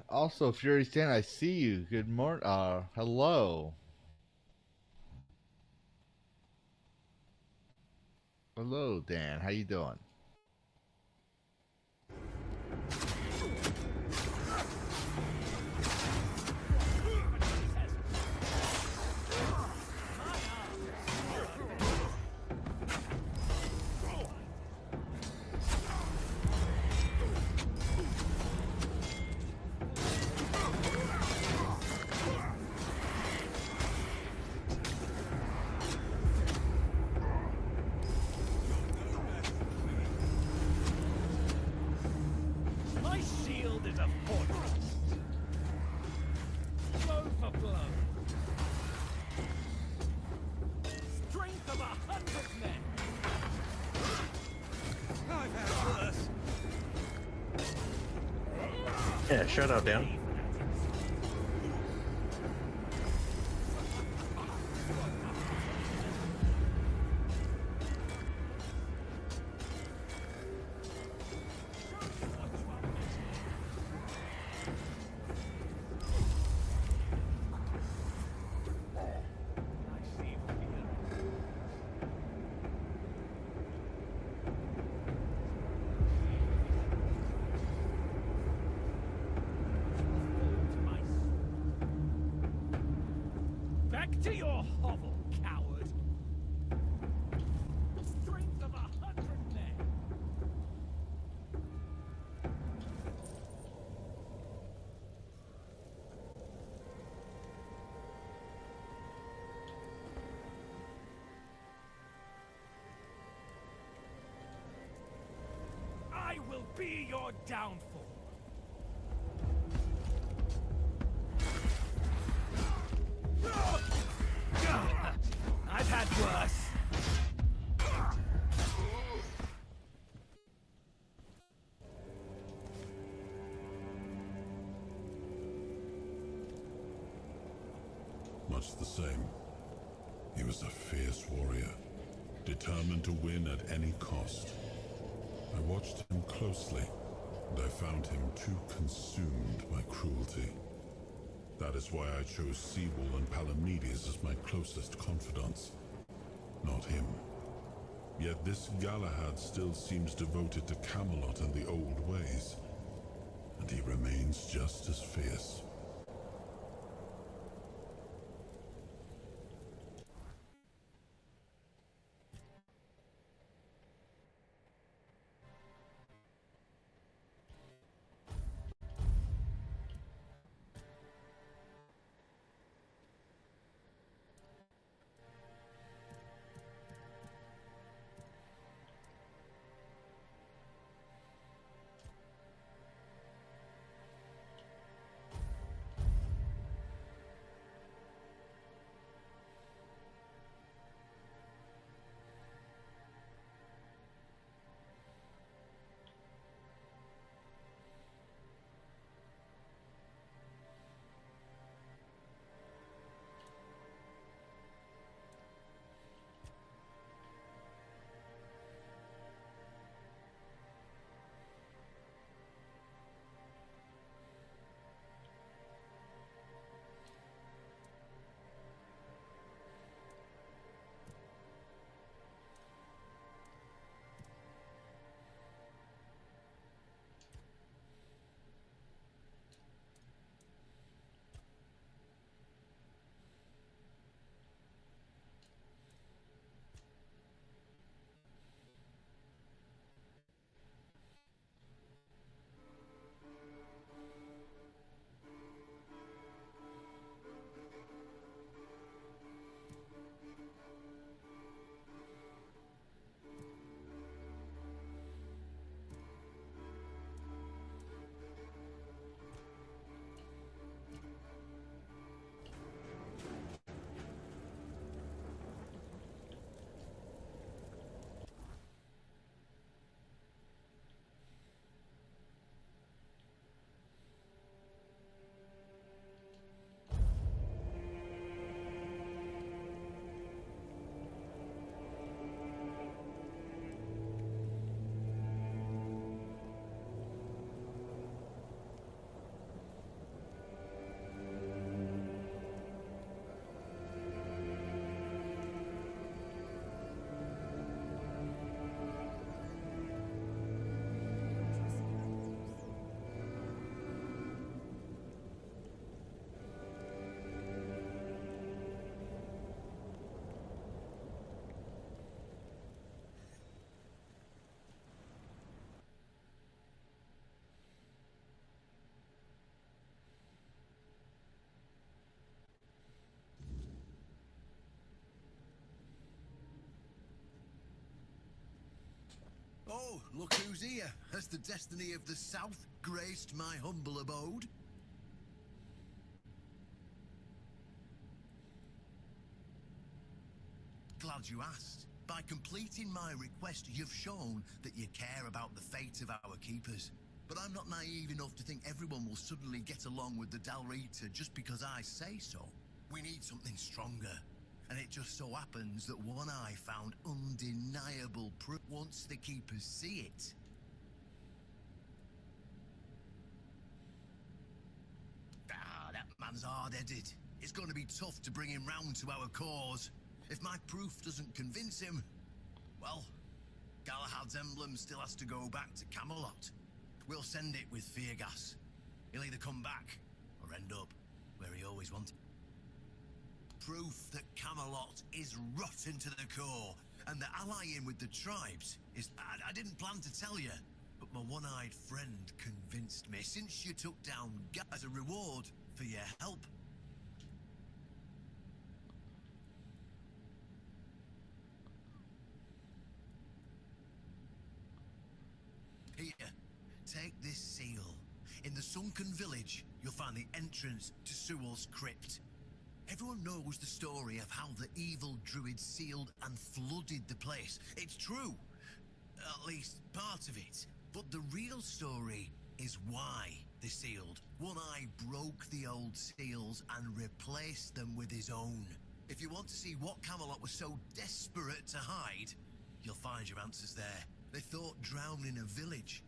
Also, Fury Stan, I see you. Good morning. Hello. Hello, Dan. How you doing? My shield is a fortress. Go for blood. Strength of 100 men. I've had worse. Yeah, shout out, Dan. Back to your hovel, coward! Strength of 100 men! I will be your downfall! I've had worse. Much the same. He was a fierce warrior, determined to win at any cost. I watched him closely, and I found him too consumed by cruelty. That is why I chose Seawall and Palamedes as my closest confidants. Not him. Yet this Galahad still seems devoted to Camelot and the old ways. And he remains just as fierce. Oh, look who's here. Has the destiny of the South graced my humble abode? Glad you asked. By completing my request, you've shown that you care about the fate of our keepers. But I'm not naive enough to think everyone will suddenly get along with the Dalrita just because I say so. We need something stronger. And it just so happens that One Eye found undeniable proof once the keepers see it. Ah, that man's hard-headed. It's going to be tough to bring him round to our cause. If my proof doesn't convince him, well, Galahad's emblem still has to go back to Camelot. We'll send it with fear gas. He'll either come back or end up where he always wanted. proof that Camelot is rotten to the core, and that allying with the tribes is... I didn't plan to tell you, but my one-eyed friend convinced me since you took down as a reward for your help. Here, take this seal. In the sunken village, you'll find the entrance to Sewell's crypt. Everyone knows the story of how the evil druid sealed and flooded the place. It's true. At least part of it. But the real story is why they sealed. One Eye broke the old seals and replaced them with his own. If you want to see what Camelot was so desperate to hide, you'll find your answers there. They thought drowning a village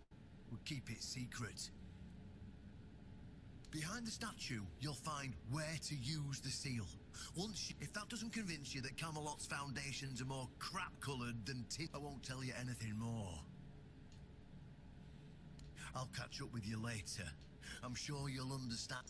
would keep it secret. Behind the statue, you'll find where to use the seal. If that doesn't convince you that Camelot's foundations are more crap-coloured than I won't tell you anything more. I'll catch up with you later. I'm sure you'll understand.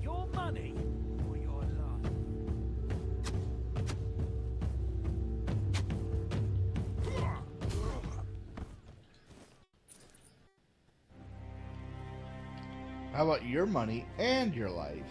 Your money or your love? How about your money and your life?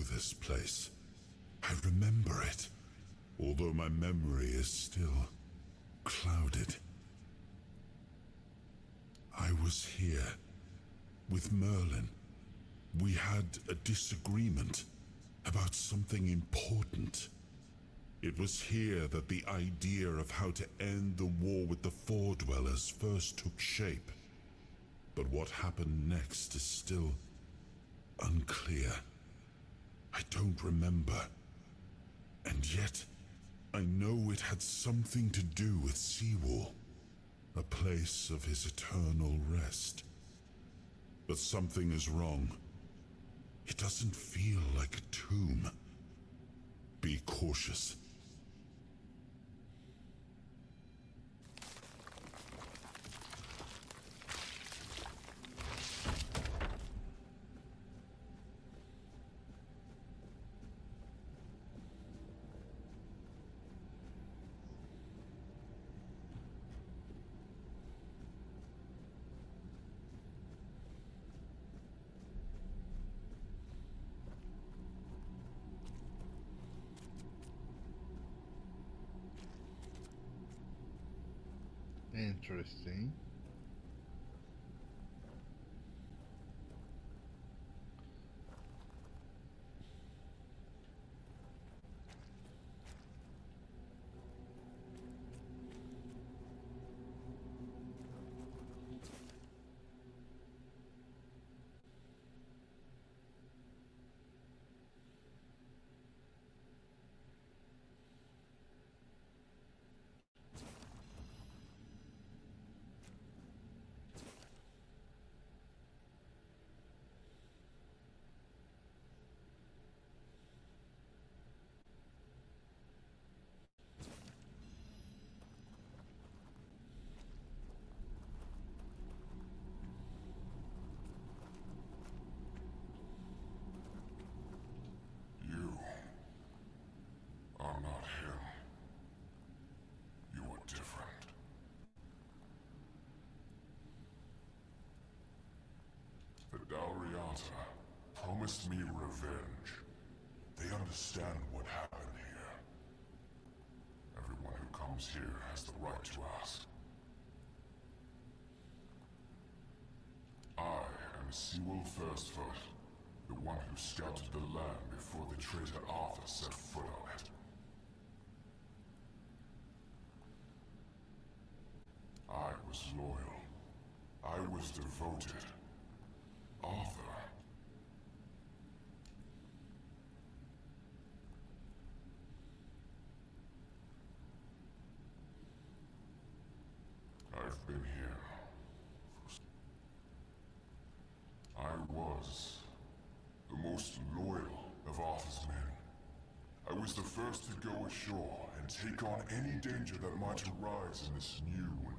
this place. I remember it, although my memory is still clouded. I was here with Merlin. We had a disagreement about something important. It was here that the idea of how to end the war with the Four Dwellers first took shape. But what happened next is still unclear. I don't remember. And yet, I know it had something to do with Seawall, a place of his eternal rest. But something is wrong. It doesn't feel like a tomb. Be cautious. Interesting. Promised me revenge. They understand what happened here. Everyone who comes here has the right to ask. I am Sewell Firstfoot, the one who scouted the land before the traitor Arthur set foot on it. I was loyal. I was devoted. Arthur. I've been here. I was the most loyal of Arthur's men. I was the first to go ashore and take on any danger that might arise in this new and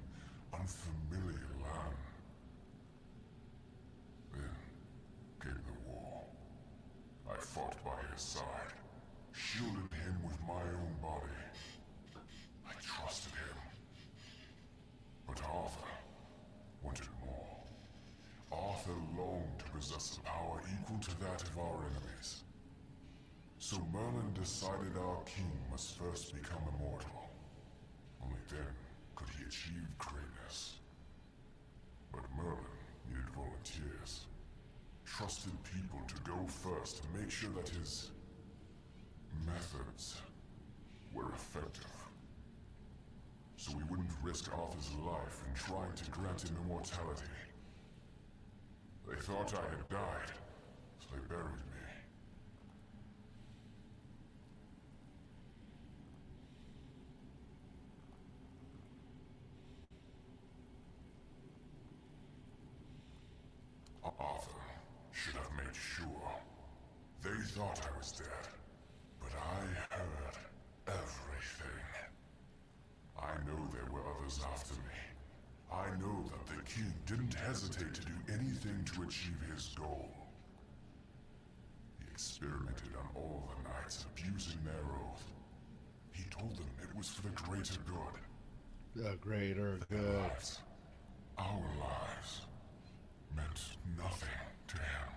unfamiliar land. Then came the war. I fought by his side, shielded him with my own body. I trusted him. But Arthur wanted more. Arthur longed to possess a power equal to that of our enemies. So Merlin decided our king must first become immortal. Only then could he achieve greatness. But Merlin needed volunteers. Trusted people to go first to make sure that his methods were effective. So we wouldn't risk Arthur's life in trying to grant him immortality. They thought I had died, so they buried me. Arthur should have made sure. They thought I was dead, but I heard everything. I know there were others after me. I know that the king didn't hesitate to do anything to achieve his goal. He experimented on all the knights, abusing their oath. He told them it was for the greater good. The greater Their good. lives, our lives, meant nothing to him.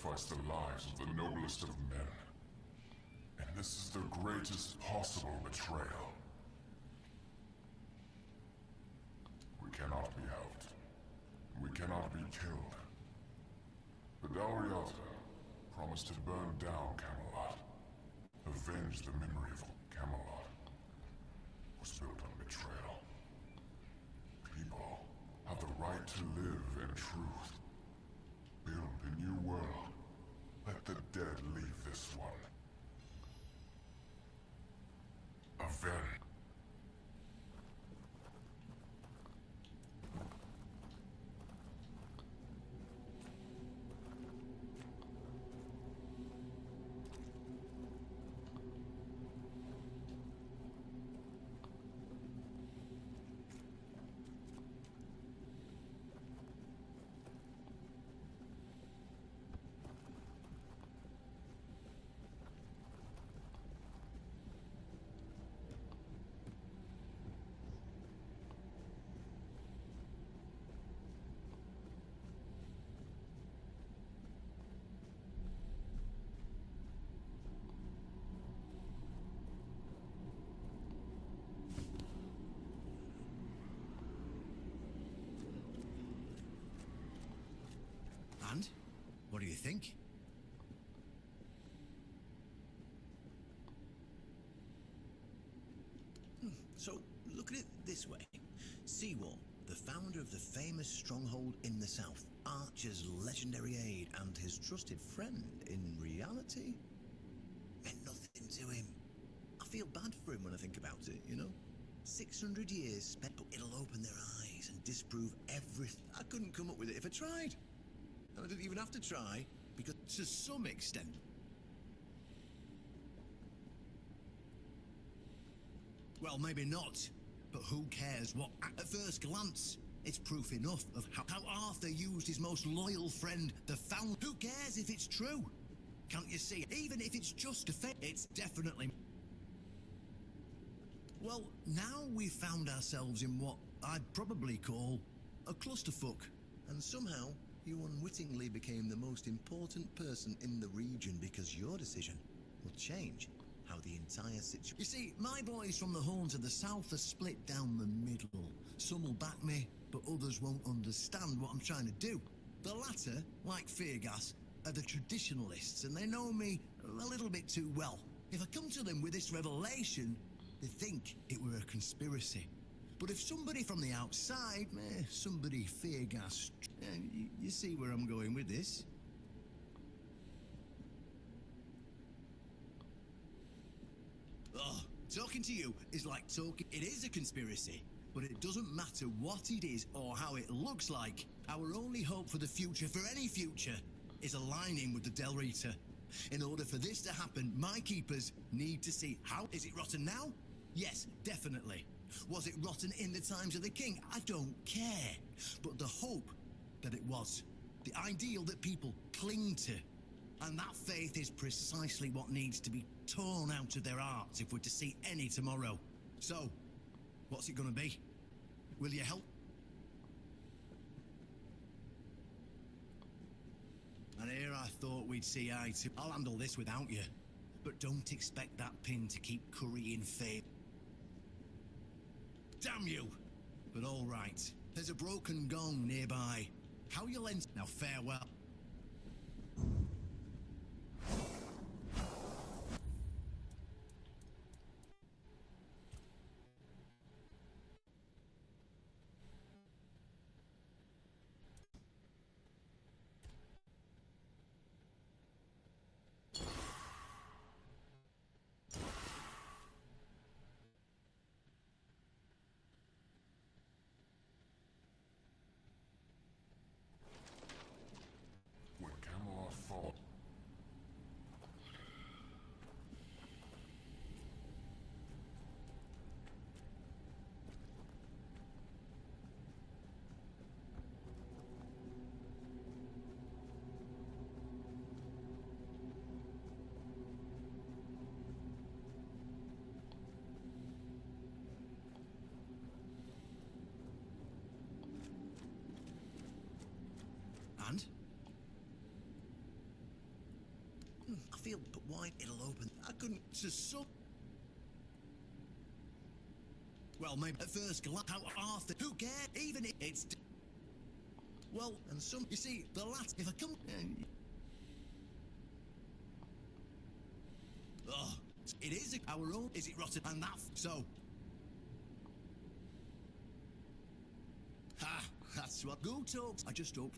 sacrificed the lives of the noblest of men. And this is the greatest possible betrayal. We cannot be helped. We cannot be killed. The Dalriata promised to burn down Camelot. Avenge the memory of Camelot. Was built on betrayal. People have the right to live in truth. Build a new world. Let the dead leave this one. Avenge. And? What do you think? So, look at it this way. Seawall, the founder of the famous stronghold in the south, Archer's legendary aide and his trusted friend, in reality, meant nothing to him. I feel bad for him when I think about it, you know? 600 years spent, but it'll open their eyes and disprove everything. I couldn't come up with it if I tried. And I didn't even have to try, because to some extent... Well, maybe not, but who cares what... At first glance, it's proof enough of how Arthur used his most loyal friend, the Founder. Who cares if it's true? Can't you see? Even if it's just a fake, it's definitely... Well, now we've found ourselves in what I'd probably call a clusterfuck, and somehow... You unwittingly became the most important person in the region because your decision will change how the entire situation... You see, my boys from the Horns of the South are split down the middle. Some will back me, but others won't understand what I'm trying to do. The latter, like Feargas, are the traditionalists, and they know me a little bit too well. If I come to them with this revelation, they think it were a conspiracy. But if somebody from the outside, somebody Feargas, you see where I'm going with this? Oh, talking to you is like talking... It is a conspiracy, but it doesn't matter what it is or how it looks like. Our only hope for the future, for any future, is aligning with the Del Rita. In order for this to happen, my keepers need to see how... Is it rotten now? Yes, definitely. Was it rotten in the times of the king? I don't care. But the hope that it was, the ideal that people cling to, and that faith is precisely what needs to be torn out of their hearts if we're to see any tomorrow. So, what's it gonna be? Will you help? And here I thought we'd see eye to... I'll handle this without you. But don't expect that pin to keep currying fame. Damn you! But all right. There's a broken gong nearby. How you'll end... Now farewell. feel, but why it'll open? I couldn't just so. Well, maybe at first glance, how Arthur, who cares? Even if it's. Well, and some, you see, the last, if I come. Oh, it is our own, is it rotten? And that, so. Ha, that's what go talks. I just hope.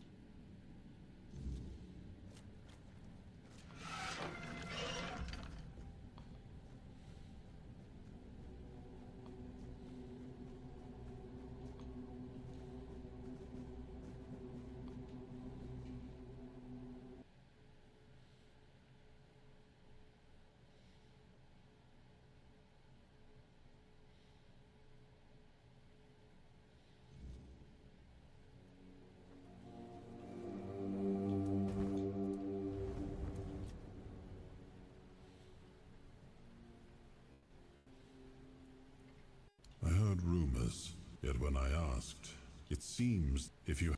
I heard rumors, yet when I asked, it seems if you...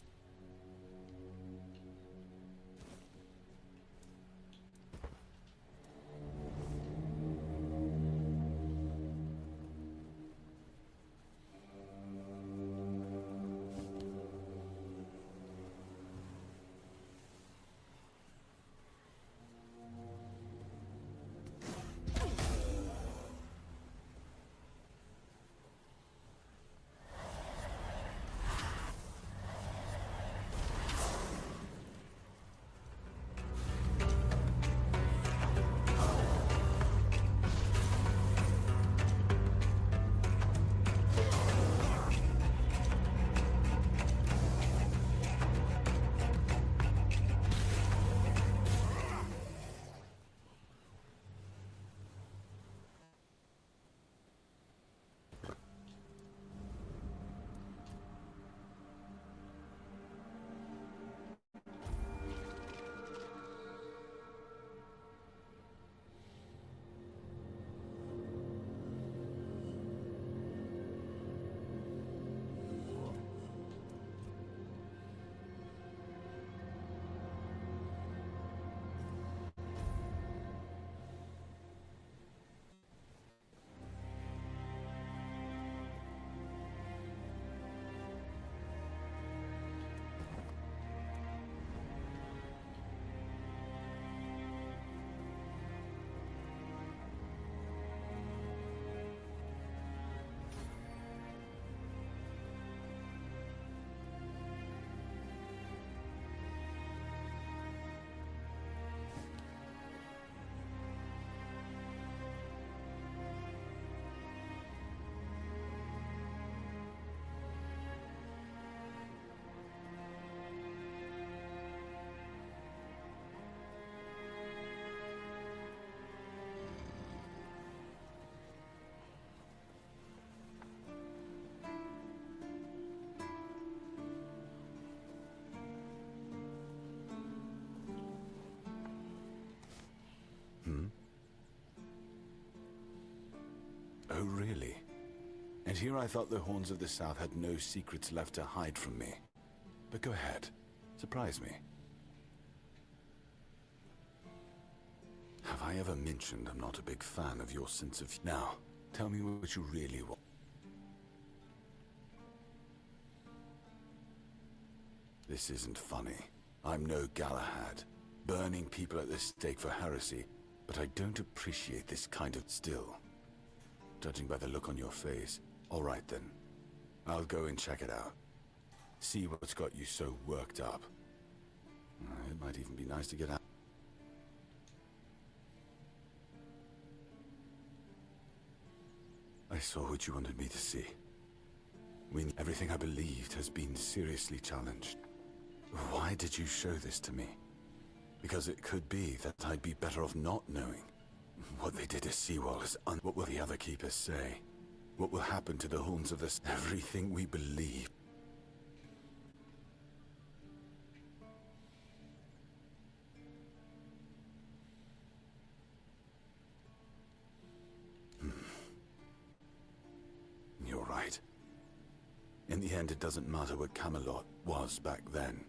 Oh, really? And here I thought the Horns of the South had no secrets left to hide from me. But go ahead. Surprise me. Have I ever mentioned I'm not a big fan of your sense of... Now, tell me what you really want. This isn't funny. I'm no Galahad, burning people at the stake for heresy, but I don't appreciate this kind of still. Judging by the look on your face, all right then. I'll go and check it out. See what's got you so worked up. It might even be nice to get out. I saw what you wanted me to see. Everything I believed has been seriously challenged. Why did you show this to me? Because it could be that I'd be better off not knowing. What they did to Seawall is what will the other keepers say? What will happen to the Horns of this? Everything we believe. You're right. In the end, it doesn't matter what Camelot was back then.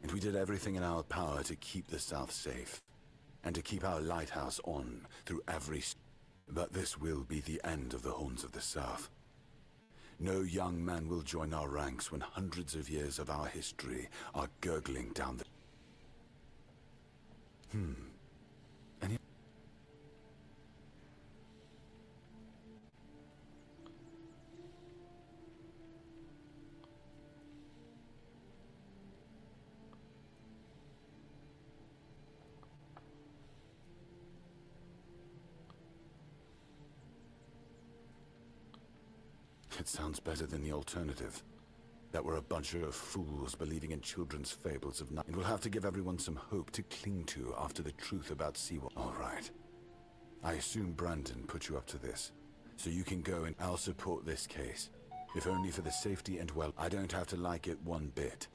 And we did everything in our power to keep the South safe. and to keep our lighthouse on through every... But this will be the end of the Horns of the South. No young man will join our ranks when hundreds of years of our history are gurgling down the... Any... It sounds better than the alternative. That we're a bunch of fools believing in children's fables of night. It will have to give everyone some hope to cling to after the truth about Seawater. All right. I assume Brandon put you up to this. So you can go and I'll support this case. If only for the safety and well, I don't have to like it one bit.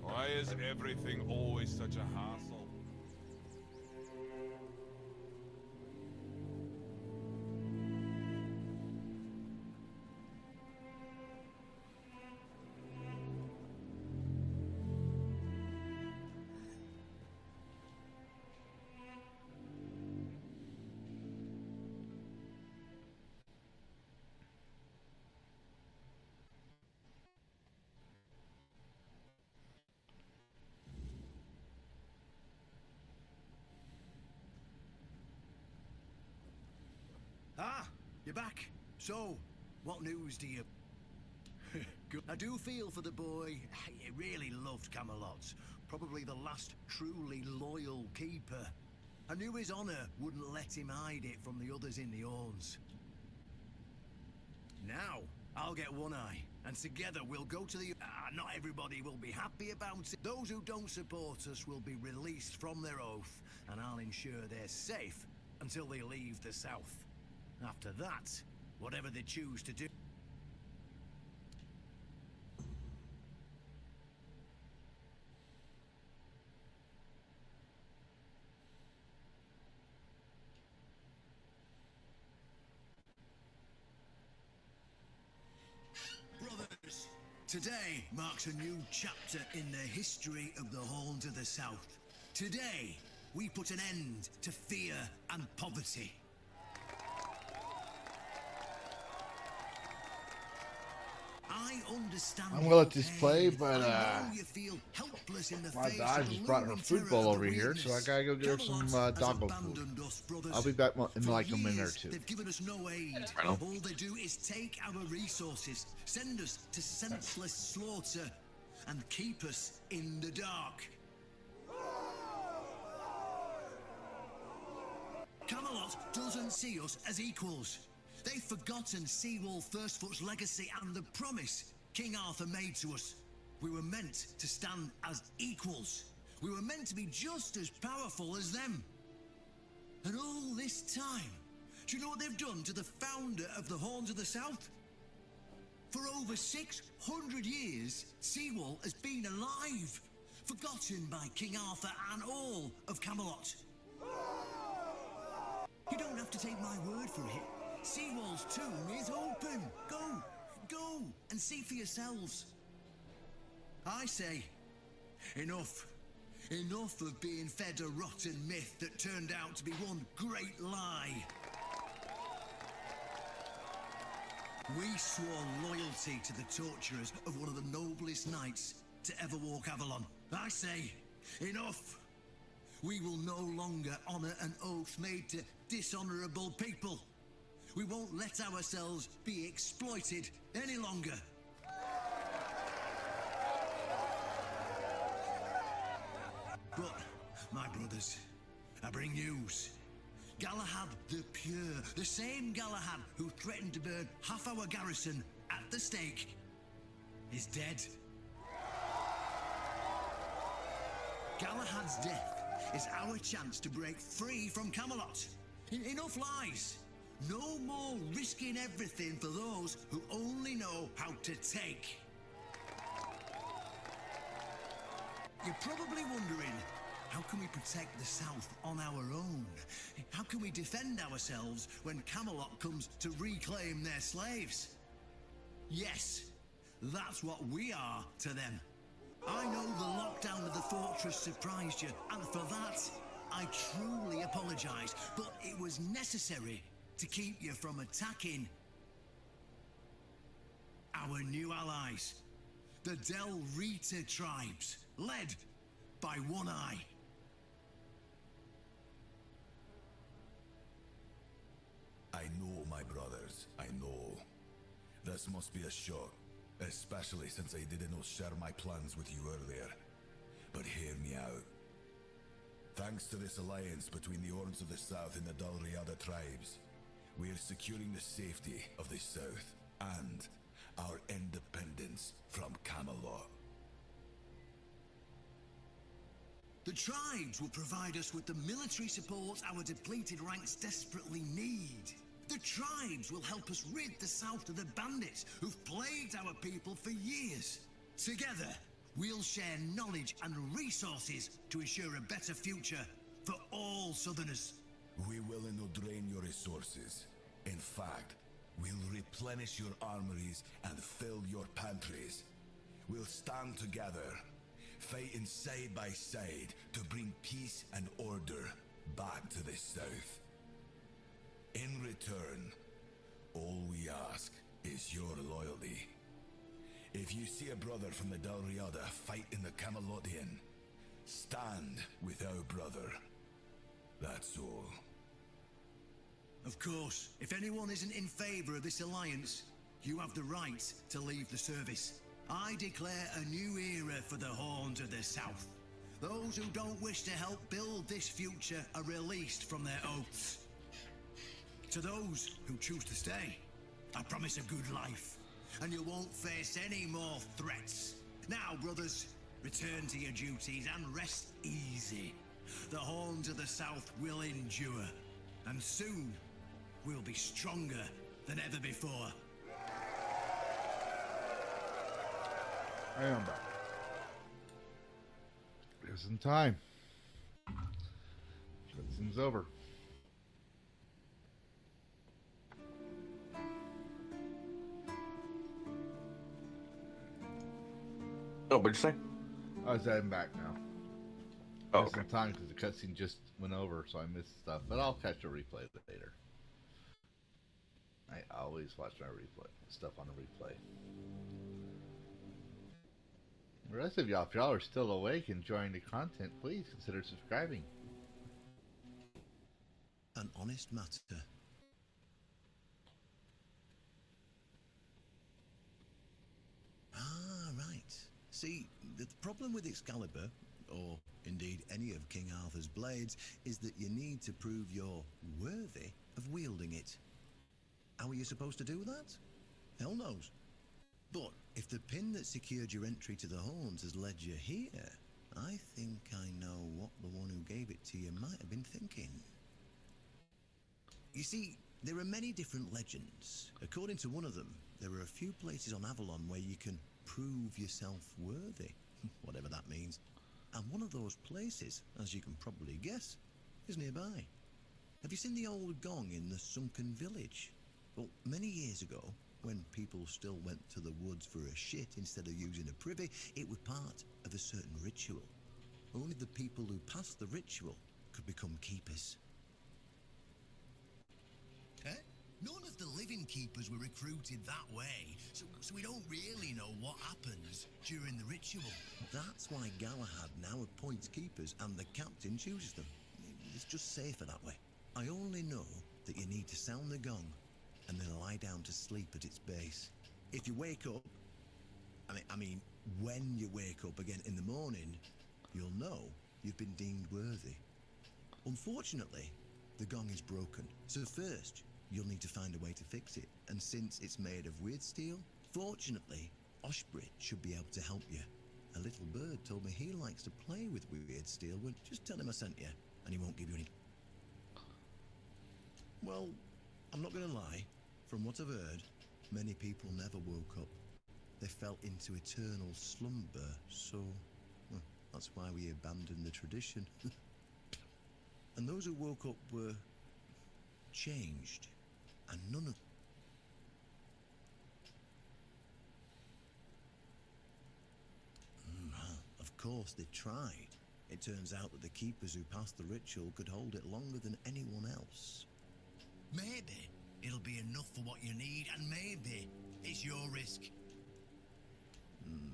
Why is everything always such a hassle? Ah, you're back. So, what news do you... Good. I do feel for the boy. He really loved Camelot. Probably the last truly loyal keeper. I knew his honor wouldn't let him hide it from the others in the Horns. Now, I'll get One Eye, and together we'll go to the... not everybody will be happy about it. Those who don't support us will be released from their oath, and I'll ensure they're safe until they leave the South. After that, whatever they choose to do... Brothers, today marks a new chapter in the history of the Horns of the South. Today, we put an end to fear and poverty. I understand. I'm gonna let this play, but you feel helpless in the my face dad of just brought her looming food terror bowl of over the here, so I weirdness. gotta go get her some Camelot has doggo abandoned food. us, brothers. I'll be back in For like a minute or years, two. They've given us no aid. Right on. All they do is take our resources, send us to senseless slaughter, and keep us in the dark. Camelot doesn't see us as equals. They've forgotten Seawolf Firstfoot's legacy and the promise King Arthur made to us. We were meant to stand as equals. We were meant to be just as powerful as them. And all this time, do you know what they've done to the founder of the Horns of the South? For over 600 years, Seawolf has been alive, forgotten by King Arthur and all of Camelot. You don't have to take my word for it. Seawolf's tomb is open. Go and see for yourselves. I say, enough. Enough of being fed a rotten myth that turned out to be one great lie. We swore loyalty to the torturers of one of the noblest knights to ever walk Avalon. I say, enough. We will no longer honor an oath made to dishonorable people. We won't let ourselves be exploited any longer. But, my brothers, I bring news. Galahad the Pure, the same Galahad who threatened to burn half our garrison at the stake, is dead. Galahad's death is our chance to break free from Camelot. Enough lies. No more risking everything for those who only know how to take. You're probably wondering, how can we protect the South on our own? How can we defend ourselves when Camelot comes to reclaim their slaves? Yes, that's what we are to them. I know the lockdown of the fortress surprised you, and for that, I truly apologize, but it was necessary to keep you from attacking our new allies, the Del Rita tribes, led by One Eye. I know, my brothers, I know. This must be a shock, especially since I didn't share my plans with you earlier. But hear me out. Thanks to this alliance between the Orns of the South and the Dalriada tribes, we are securing the safety of the South and our independence from Camelot. The tribes will provide us with the military support our depleted ranks desperately need. The tribes will help us rid the South of the bandits who've plagued our people for years. Together, we'll share knowledge and resources to ensure a better future for all Southerners. We will not drain your resources. In fact, we'll replenish your armories and fill your pantries. We'll stand together, fighting side by side to bring peace and order back to the South. In return, all we ask is your loyalty. If you see a brother from the Dalriada fight in the Camelotian, stand with our brother. That's all. Of course, if anyone isn't in favor of this alliance, you have the right to leave the service. I declare a new era for the Horns of the South. Those who don't wish to help build this future are released from their oaths. To those who choose to stay, I promise a good life, and you won't face any more threats. Now, brothers, return to your duties and rest easy. The Horns of the South will endure, and soon we'll be stronger than ever before. I am back. Just in time. Cutscene's over. Oh, what'd you say? I was I'm back now. Oh, Just in time because the cutscene just went over, so I missed stuff. But I'll catch a replay later. I always watch my replay stuff on a replay. The rest of y'all, if y'all are still awake enjoying the content, please consider subscribing. An honest matter. Ah, right. See, the problem with Excalibur, or indeed any of King Arthur's blades, is that you need to prove you're worthy of wielding it. How are you supposed to do that? Hell knows. But if the pin that secured your entry to the Horns has led you here, I think I know what the one who gave it to you might have been thinking. You see, there are many different legends. According to one of them, there are a few places on Avalon where you can prove yourself worthy, whatever that means. And one of those places, as you can probably guess, is nearby. Have you seen the old gong in the sunken village? Well, many years ago, when people still went to the woods for a shit instead of using a privy, it was part of a certain ritual. Only the people who passed the ritual could become keepers. None of the living keepers were recruited that way, so we don't really know what happens during the ritual. That's why Galahad now appoints keepers and the captain chooses them. It's just safer that way. I only know that you need to sound the gong and then lie down to sleep at its base. If you wake up, I mean, when you wake up again in the morning, you'll know you've been deemed worthy. Unfortunately, The gong is broken, so first you'll need to find a way to fix it. And since it's made of weird steel, fortunately, Oshbrit should be able to help you. A little bird told me he likes to play with weird steel. Well, just tell him I sent you, and he won't give you any. Well, I'm not gonna lie. From what I've heard, many people never woke up. They fell into eternal slumber, so well, that's why we abandoned the tradition. And those who woke up were changed, and none of... Of course, they tried. It turns out that the keepers who passed the ritual could hold it longer than anyone else. Maybe it'll be enough for what you need, and maybe it's your risk.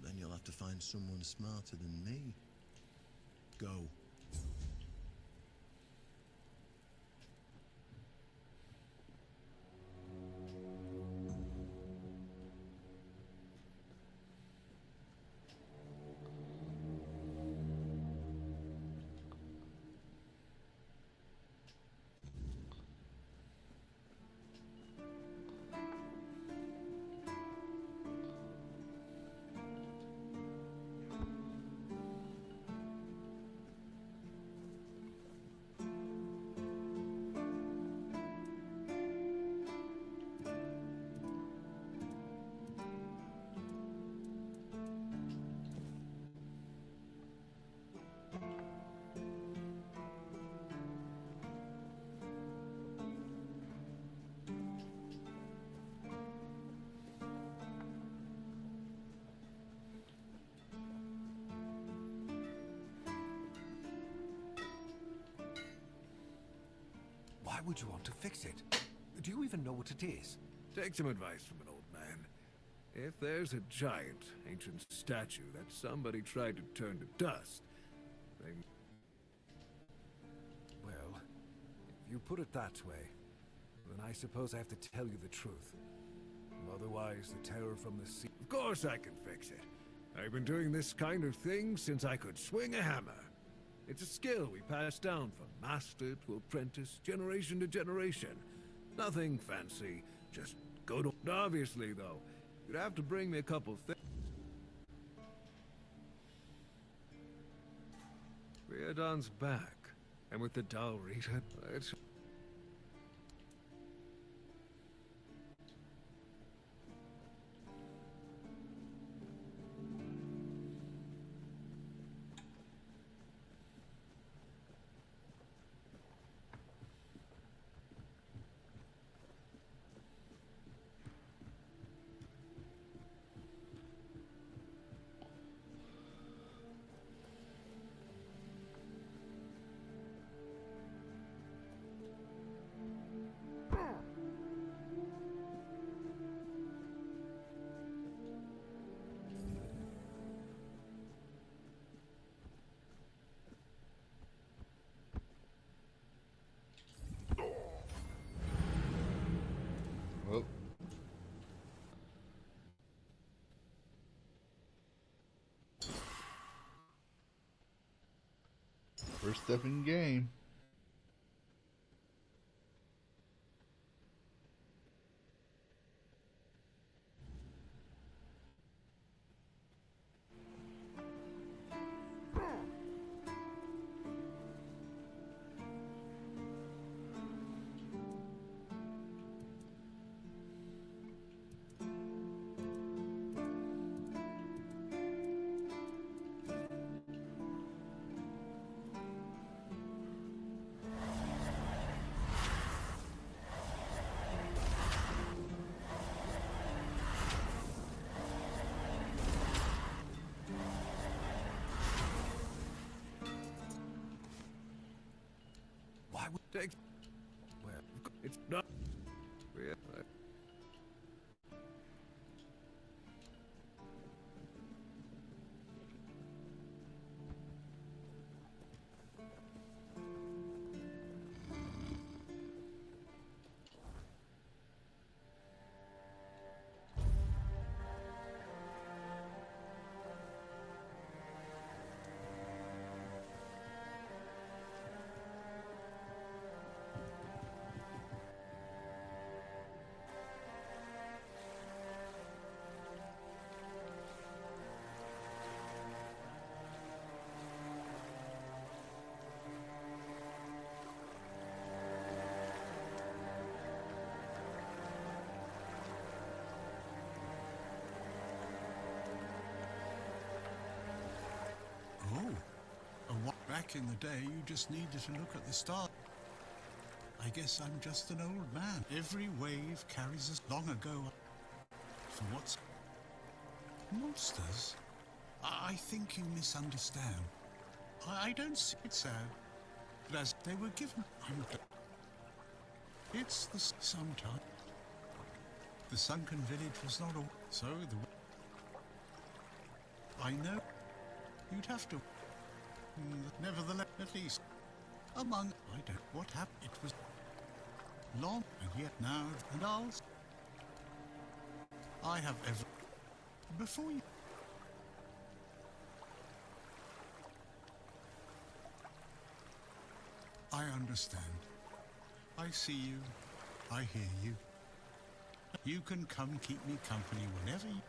Then you'll have to find someone smarter than me. Go. Why would you want to fix it? Do you even know what it is? Take some advice from an old man. If there's a giant, ancient statue that somebody tried to turn to dust, they... Well, if you put it that way, then I suppose I have to tell you the truth. Otherwise, the terror from the sea... Of course I can fix it. I've been doing this kind of thing since I could swing a hammer. It's a skill we pass down from master to apprentice, generation to generation. Nothing fancy, just go to... Obviously, though, you'd have to bring me a couple things. Riordan's back, and with the Dalrita, it's... Oh. First step in game. Why would take... Well, it's not... Back in the day, you just needed to look at the stars. I guess I'm just an old man. Every wave carries us long ago. For what's... Monsters? I think you misunderstand. I don't see it so. But as they were given... It's the sometime. The sunken village was not a... So the... I know. You'd have to... Nevertheless, at least... Among... I don't... What happened? It was... Long, and yet now... And I have ever... Before you... I understand. I see you. I hear you. You can come keep me company whenever you...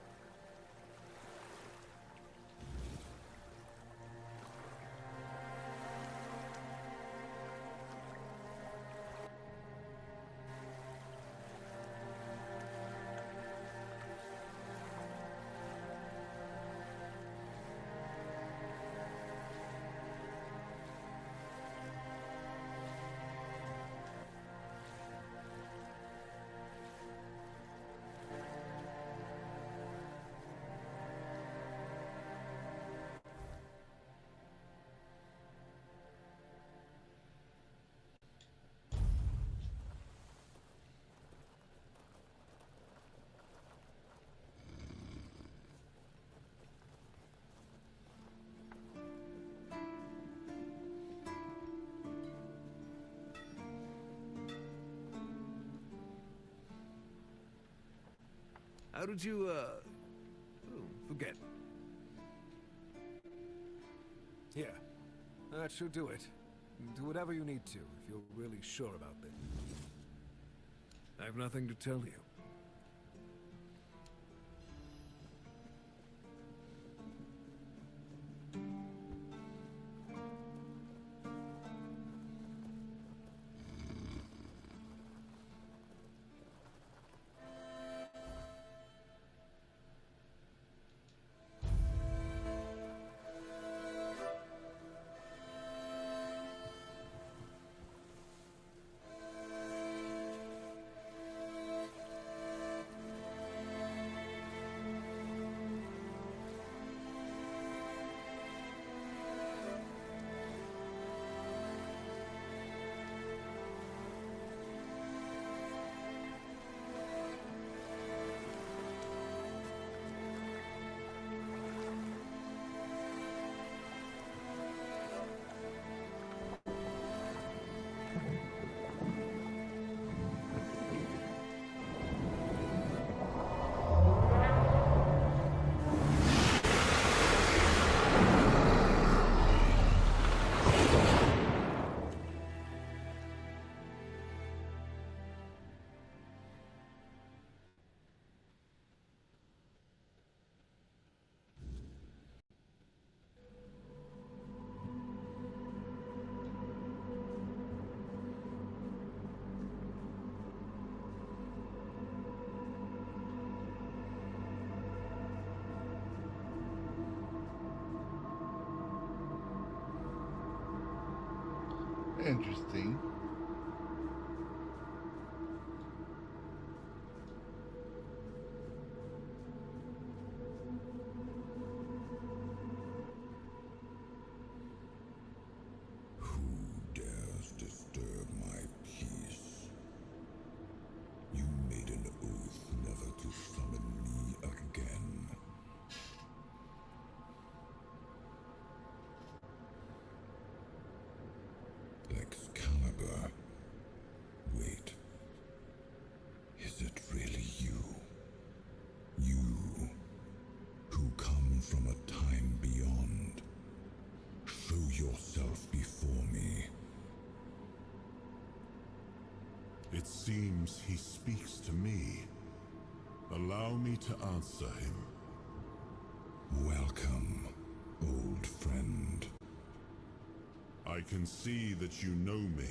How did you, forget? Here. That should do it. Do whatever you need to, if you're really sure about this. I have nothing to tell you. Interesting. Who dares disturb my peace? You made an oath never to summon me again. Excalibur. Wait. Is it really you? You, who come from a time beyond. Show yourself before me. It seems he speaks to me. Allow me to answer him. Welcome, old friend. I can see that you know me,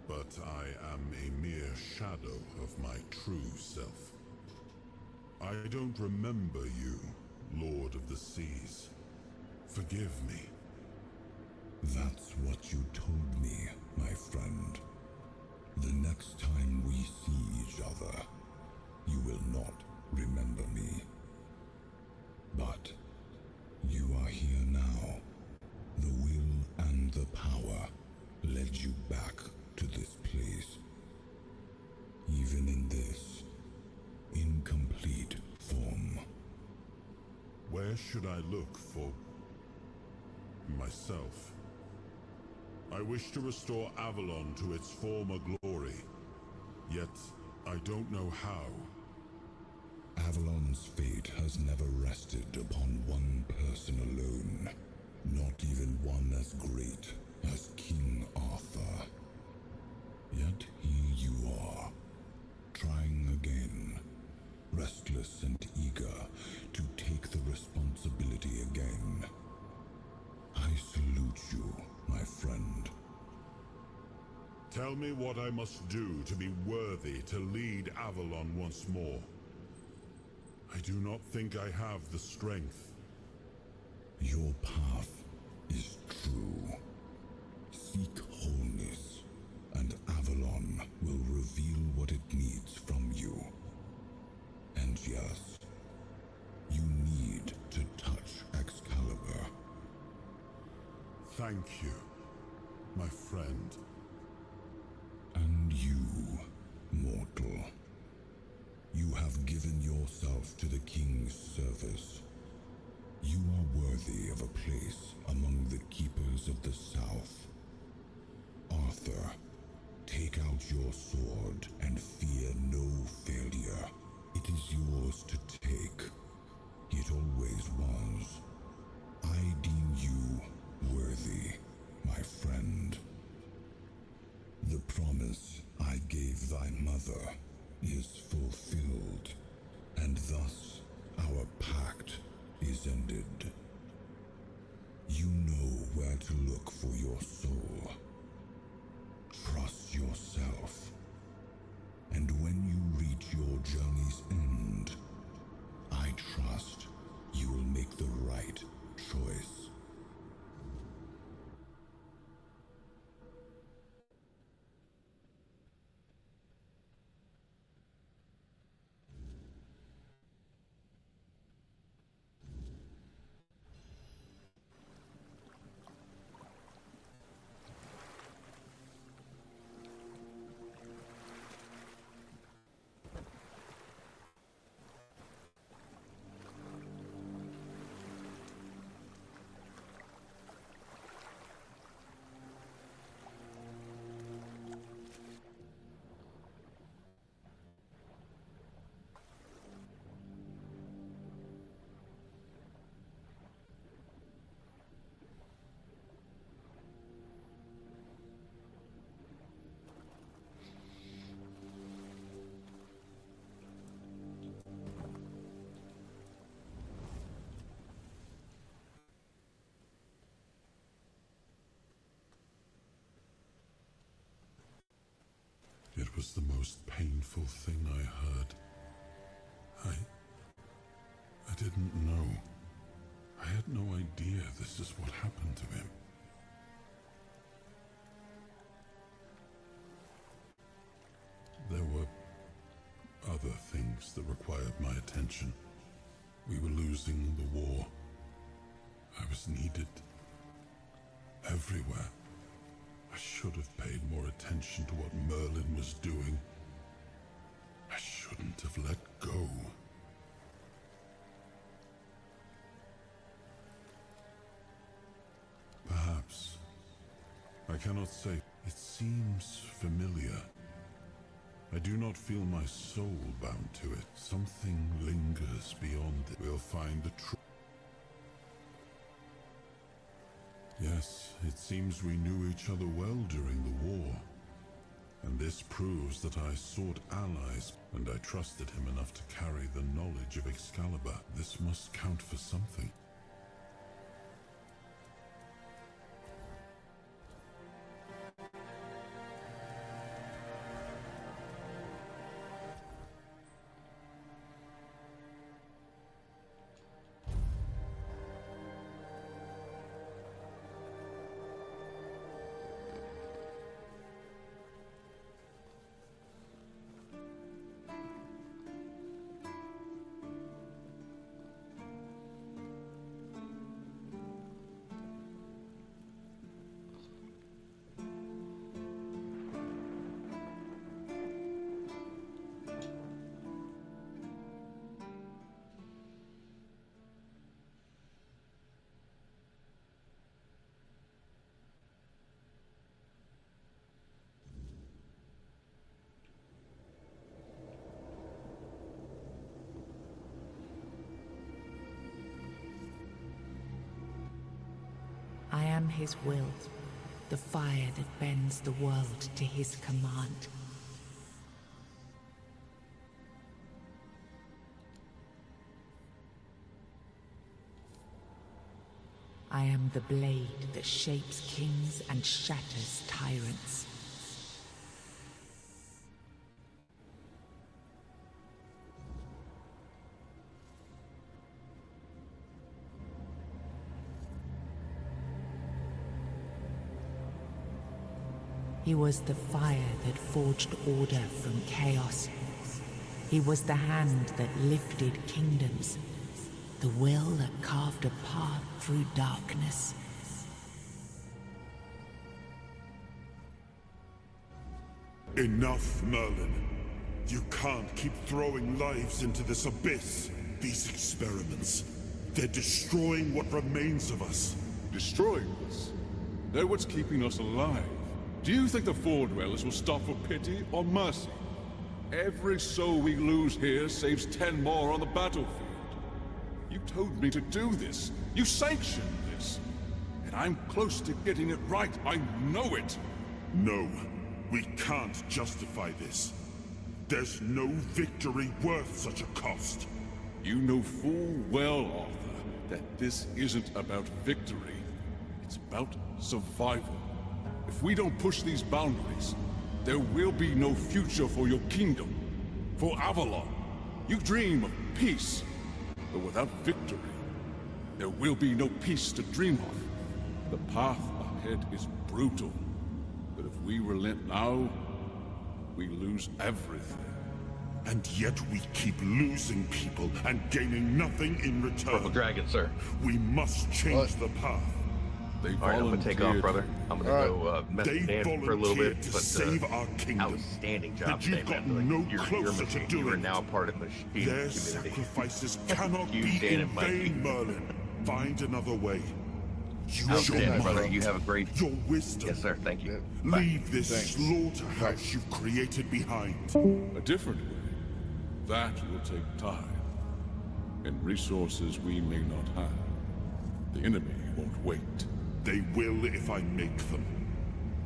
but I am a mere shadow of my true self. I don't remember you, Lord of the Seas. Forgive me. what you told me, my friend. The next time we see each other, you will not remember me. But you are here now. The will and the power led you back to this place. Even in this incomplete form. Where should I look for myself? I wish to restore Avalon to its former glory, yet I don't know how. Avalon's fate has never rested upon one person alone, not even one as great as King Arthur. Yet here you are, trying again, restless and eager to take the responsibility again. I salute you, my friend. Tell me what I must do to be worthy to lead Avalon once more. I do not think I have the strength. Your path is true. Seek wholeness, and Avalon will reveal what it needs from you. And yes, you need to touch Excalibur. Thank you, my friend. And you, mortal. You have given yourself to the King's service. You are worthy of a place among the keepers of the South. Arthur, take out your sword and fear no failure. It is yours to take. It always was. I deem you worthy, my friend. The promise I gave thy mother is fulfilled, and thus our pact is ended. You know where to look for your soul. Trust yourself. And when you reach your journey's end, I trust you will make the right choice. It was the most painful thing I heard. I didn't know. I had no idea this is what happened to him. There were other things that required my attention. We were losing the war. I was needed everywhere. I should have paid more attention to what Merlin was doing. I shouldn't have let go. Perhaps. I cannot say. It seems familiar. I do not feel my soul bound to it. Something lingers beyond it. We'll find the truth. Yes, it seems we knew each other well during the war. And this proves that I sought allies, and I trusted him enough to carry the knowledge of Excalibur. This must count for something. his will, the fire that bends the world to his command. I am the blade that shapes kings and shatters tyrants. He was the fire that forged order from chaos. He was the hand that lifted kingdoms. The will that carved a path through darkness. Enough, Merlin. You can't keep throwing lives into this abyss. These experiments, they're destroying what remains of us. Destroying us? They're what's keeping us alive. Do you think the Four Dwellers will stop for pity or mercy? Every soul we lose here saves 10 more on the battlefield. You told me to do this. You sanctioned this. And I'm close to getting it right. I know it. No, we can't justify this. There's no victory worth such a cost. You know full well, Arthur, that this isn't about victory. It's about survival. If we don't push these boundaries, there will be no future for your kingdom. For Avalon, you dream of peace. But without victory, there will be no peace to dream of. The path ahead is brutal. But if we relent now, we lose everything. And yet we keep losing people and gaining nothing in return. Purple Dragon, sir. We must change the path. They All right, I'm gonna take off, brother. I'm gonna go mess They with Dan for a little bit. volunteered to But save our kingdom. outstanding job And you've today, man. gotten no You're closer a to machine. doing You are it. now part of the machine Their community. sacrifices cannot You, be Dan, in and Mikey. vain, Merlin. Find another way. Use Outstanding, your brother. mind, You have a great... your wisdom. Yes, sir. Thank you. Leave this Thanks. slaughterhouse you've created behind. A different way. That will take time. And resources we may not have. The enemy won't wait. They will if I make them.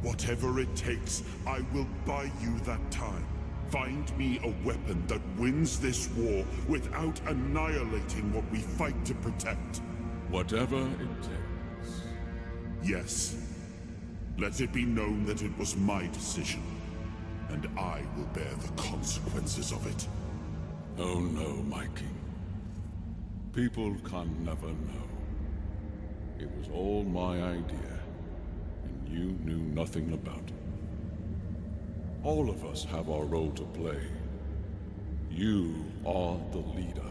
Whatever it takes, I will buy you that time. Find me a weapon that wins this war without annihilating what we fight to protect. Whatever it takes. Yes. Let it be known that it was my decision, and I will bear the consequences of it. Oh no, my king. People can never know. It was all my idea, and you knew nothing about it. All of us have our role to play. You are the leader,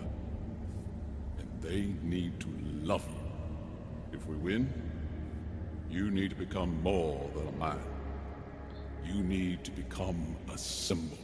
and they need to love you. If we win, you need to become more than a man. You need to become a symbol.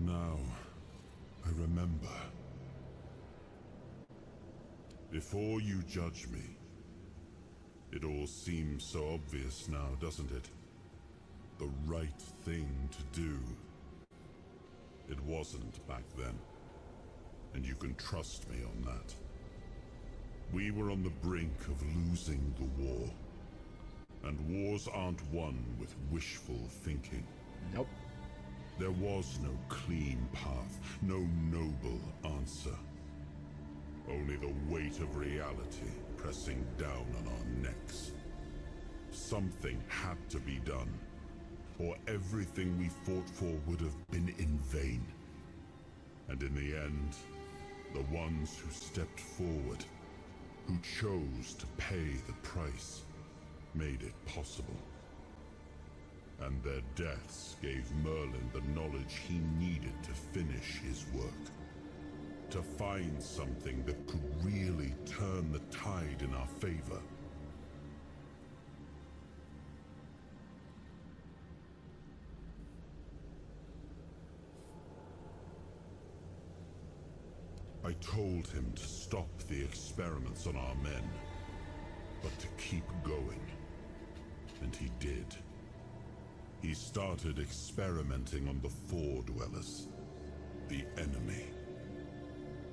Now, I remember. Before you judge me, it all seems so obvious now, doesn't it? The right thing to do. It wasn't back then, and you can trust me on that. We were on the brink of losing the war, and wars aren't won with wishful thinking. Nope. There was no clean path, no noble answer. Only the weight of reality pressing down on our necks. Something had to be done, or everything we fought for would have been in vain. And in the end, the ones who stepped forward, who chose to pay the price, made it possible. And their deaths gave Merlin the knowledge he needed to finish his work. To find something that could really turn the tide in our favor. I told him to stop the experiments on our men, but to keep going. And he did. He started experimenting on the Four Dwellers, the enemy.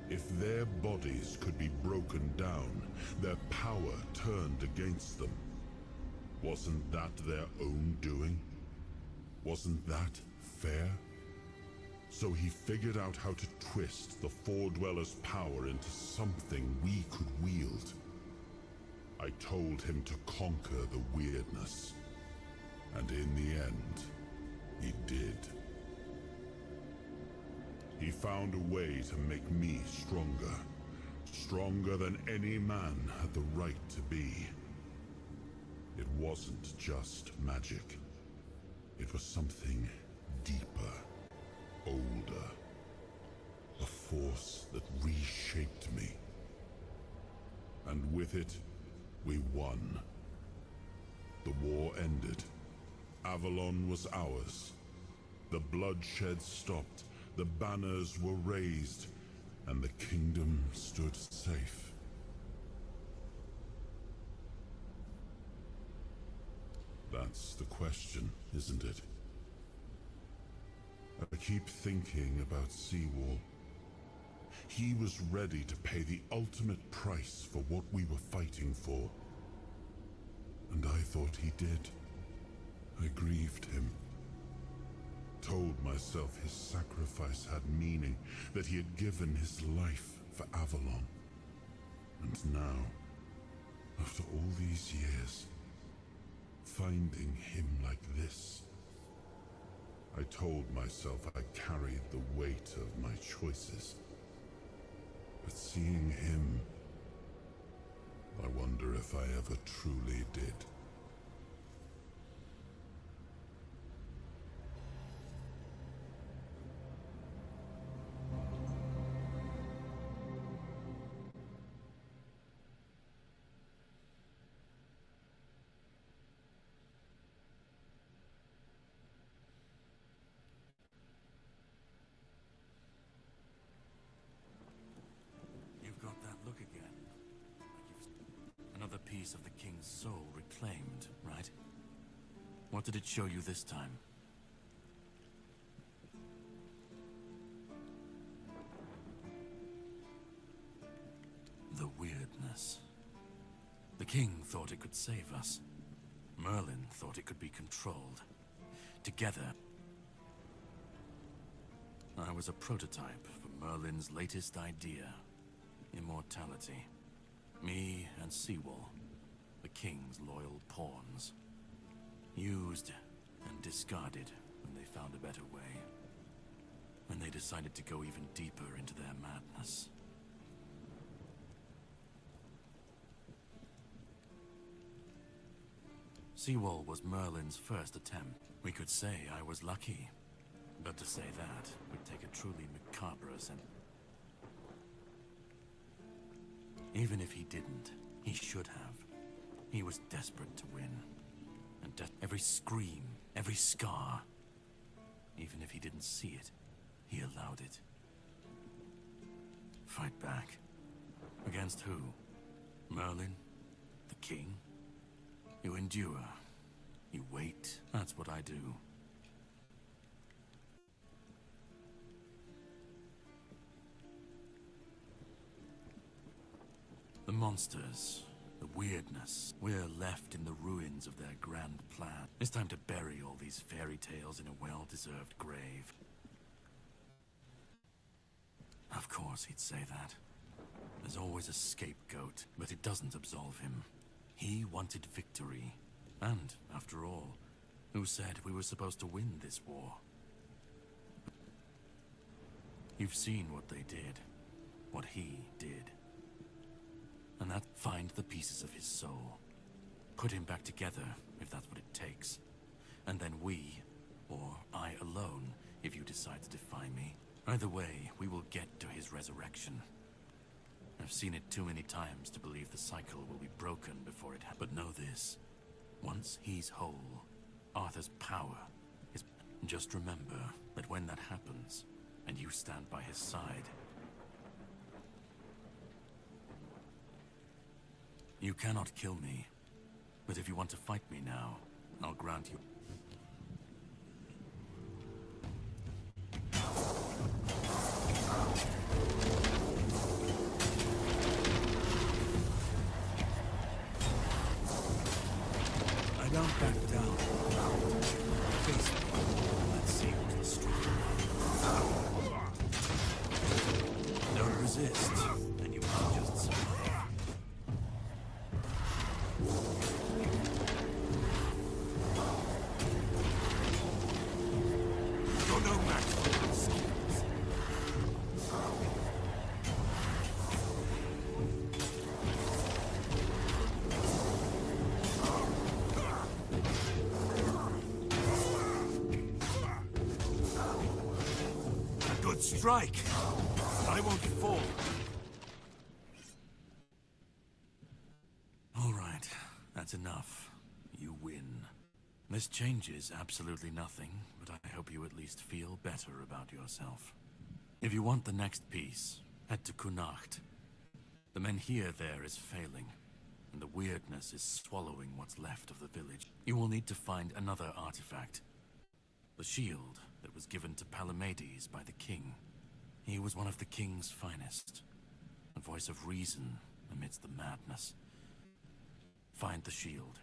If their bodies could be broken down, their power turned against them, wasn't that their own doing? Wasn't that fair? So he figured out how to twist the Four Dwellers' power into something we could wield. I told him to conquer the weirdness. And in the end, he did. He found a way to make me stronger. Stronger than any man had the right to be. It wasn't just magic. It was something deeper, older. A force that reshaped me. And with it, we won. The war ended. Avalon was ours. The bloodshed stopped. The banners were raised, and the kingdom stood safe. That's the question, isn't it? I keep thinking about Seawall. He was ready to pay the ultimate price for what we were fighting for. And I thought he did. I grieved him. Told myself his sacrifice had meaning, that he had given his life for Avalon. And now, after all these years, finding him like this, I told myself I carried the weight of my choices. But seeing him, I wonder if I ever truly did. Piece of the king's soul reclaimed, right? What did it show you this time? The weirdness. The king thought it could save us. Merlin thought it could be controlled. Together, I was a prototype for Merlin's latest idea. Immortality. Me and Seawall, the king's loyal pawns. Used and discarded when they found a better way. When they decided to go even deeper into their madness. Seawall was Merlin's first attempt. We could say I was lucky. But to say that would take a truly macabre sentence. Even if he didn't, he should have. He was desperate to win. And every scream, every scar, even if he didn't see it, he fight back. Against who? Merlin? The king? You endure. You wait. That's what I do. The monsters, the weirdness, we're left in the ruins of their grand plan. It's time to bury all these fairy tales in a well-deserved grave. Of course he'd say that. There's always a scapegoat, but it doesn't absolve him. He wanted victory. And, after all, who said we were supposed to win this war? You've seen what they did. What he did. And that, find the pieces of his soul. Put him back together, if that's what it takes. And then we, or I alone, if you decide to defy me. Either way, we will get to his resurrection. I've seen it too many times to believe the cycle will be broken before it happens. But know this. Once he's whole, Arthur's power is... Just remember that when that happens, and you stand by his side, you cannot kill me. But if you want to fight me now, I'll grant you... I don't back down. Face me. Let's see who's the stronger. Don't resist, and you might just survive. You're no match for my skills. A good strike. I won't fall. All right, that's enough. You win. This changes absolutely nothing, but I hope you at least feel better about yourself. If you want the next piece, head to Connacht. The Menhir there is failing, and the weirdness is swallowing what's left of the village. You will need to find another artifact. The shield that was given to Palamedes by the king. He was one of the king's finest. A voice of reason amidst the madness. Find the shield.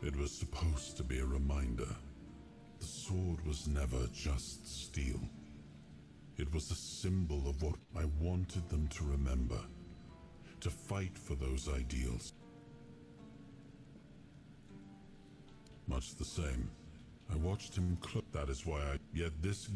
It was supposed to be a reminder. The sword was never just steel. It was a symbol of what I wanted them to remember. To fight for those ideals. Much the same. I watched him that is why I... Yet this...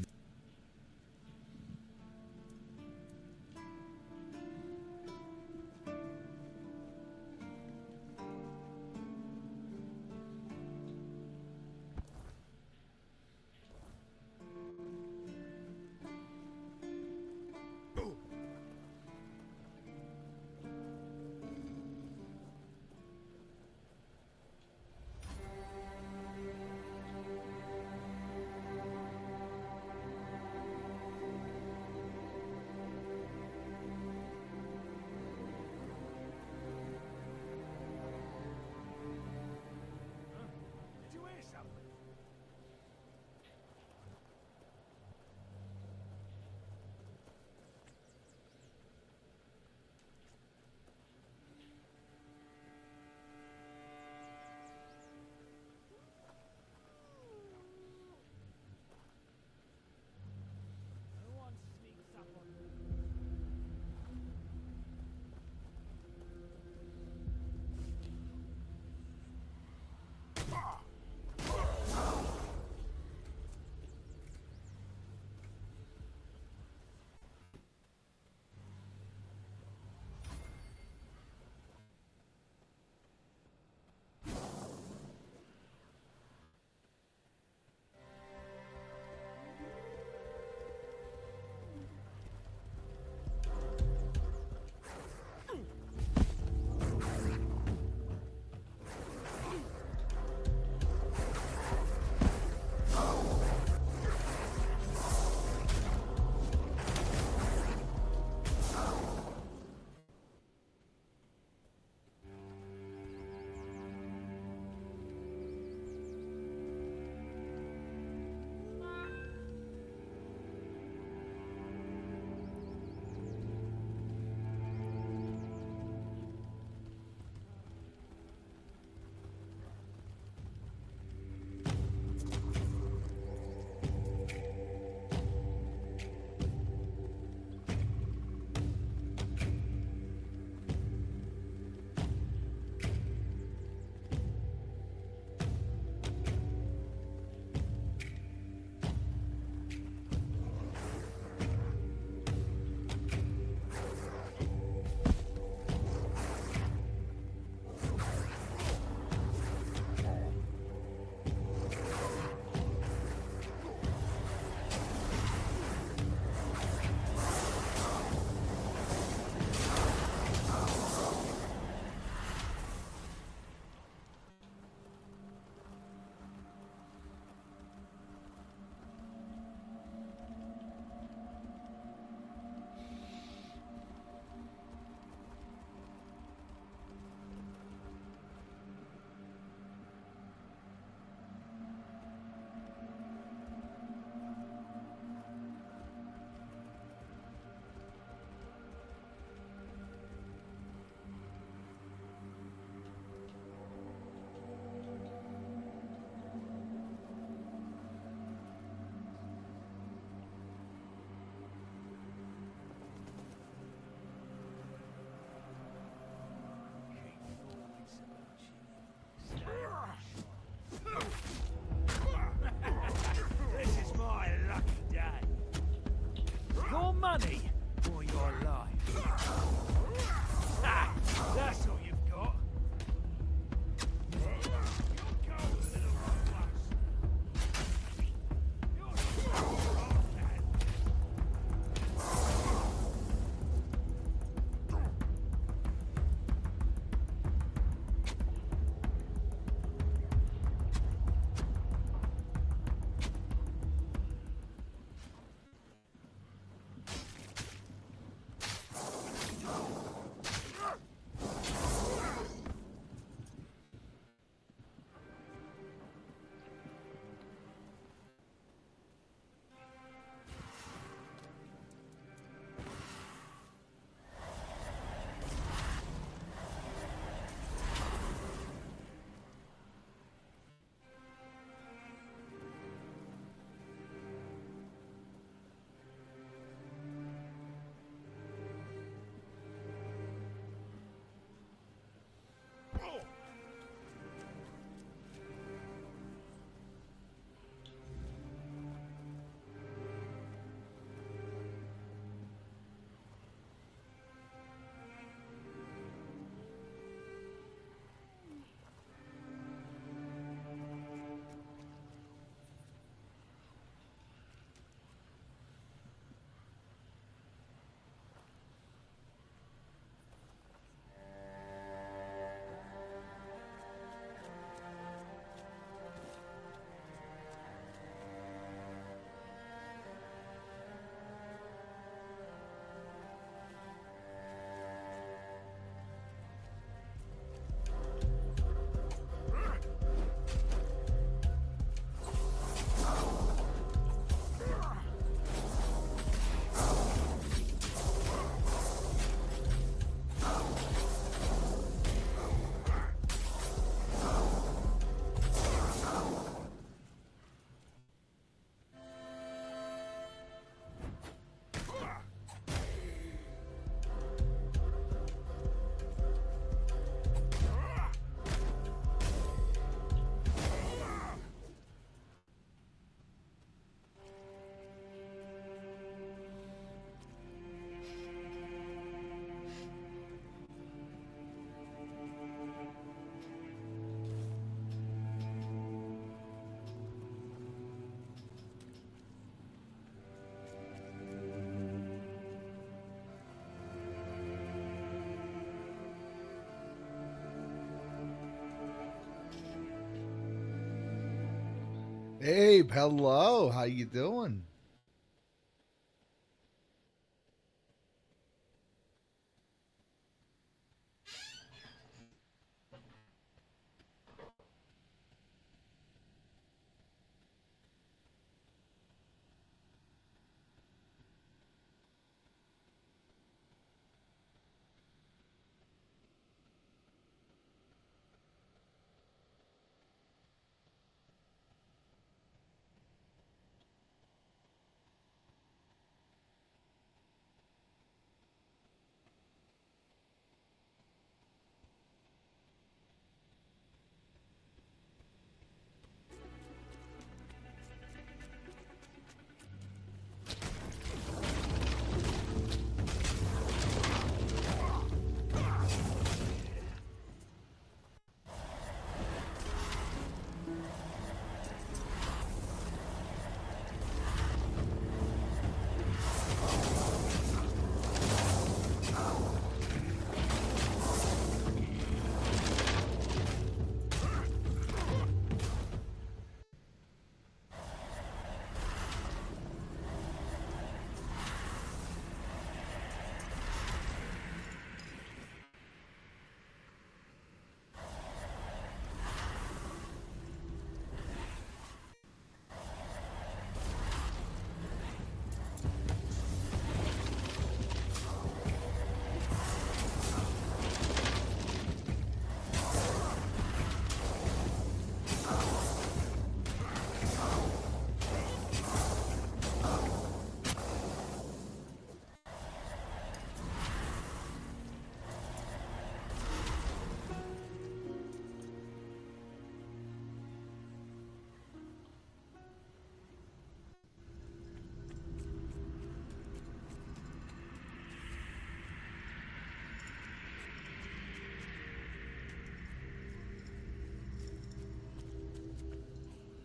Abe, hello. How you doing?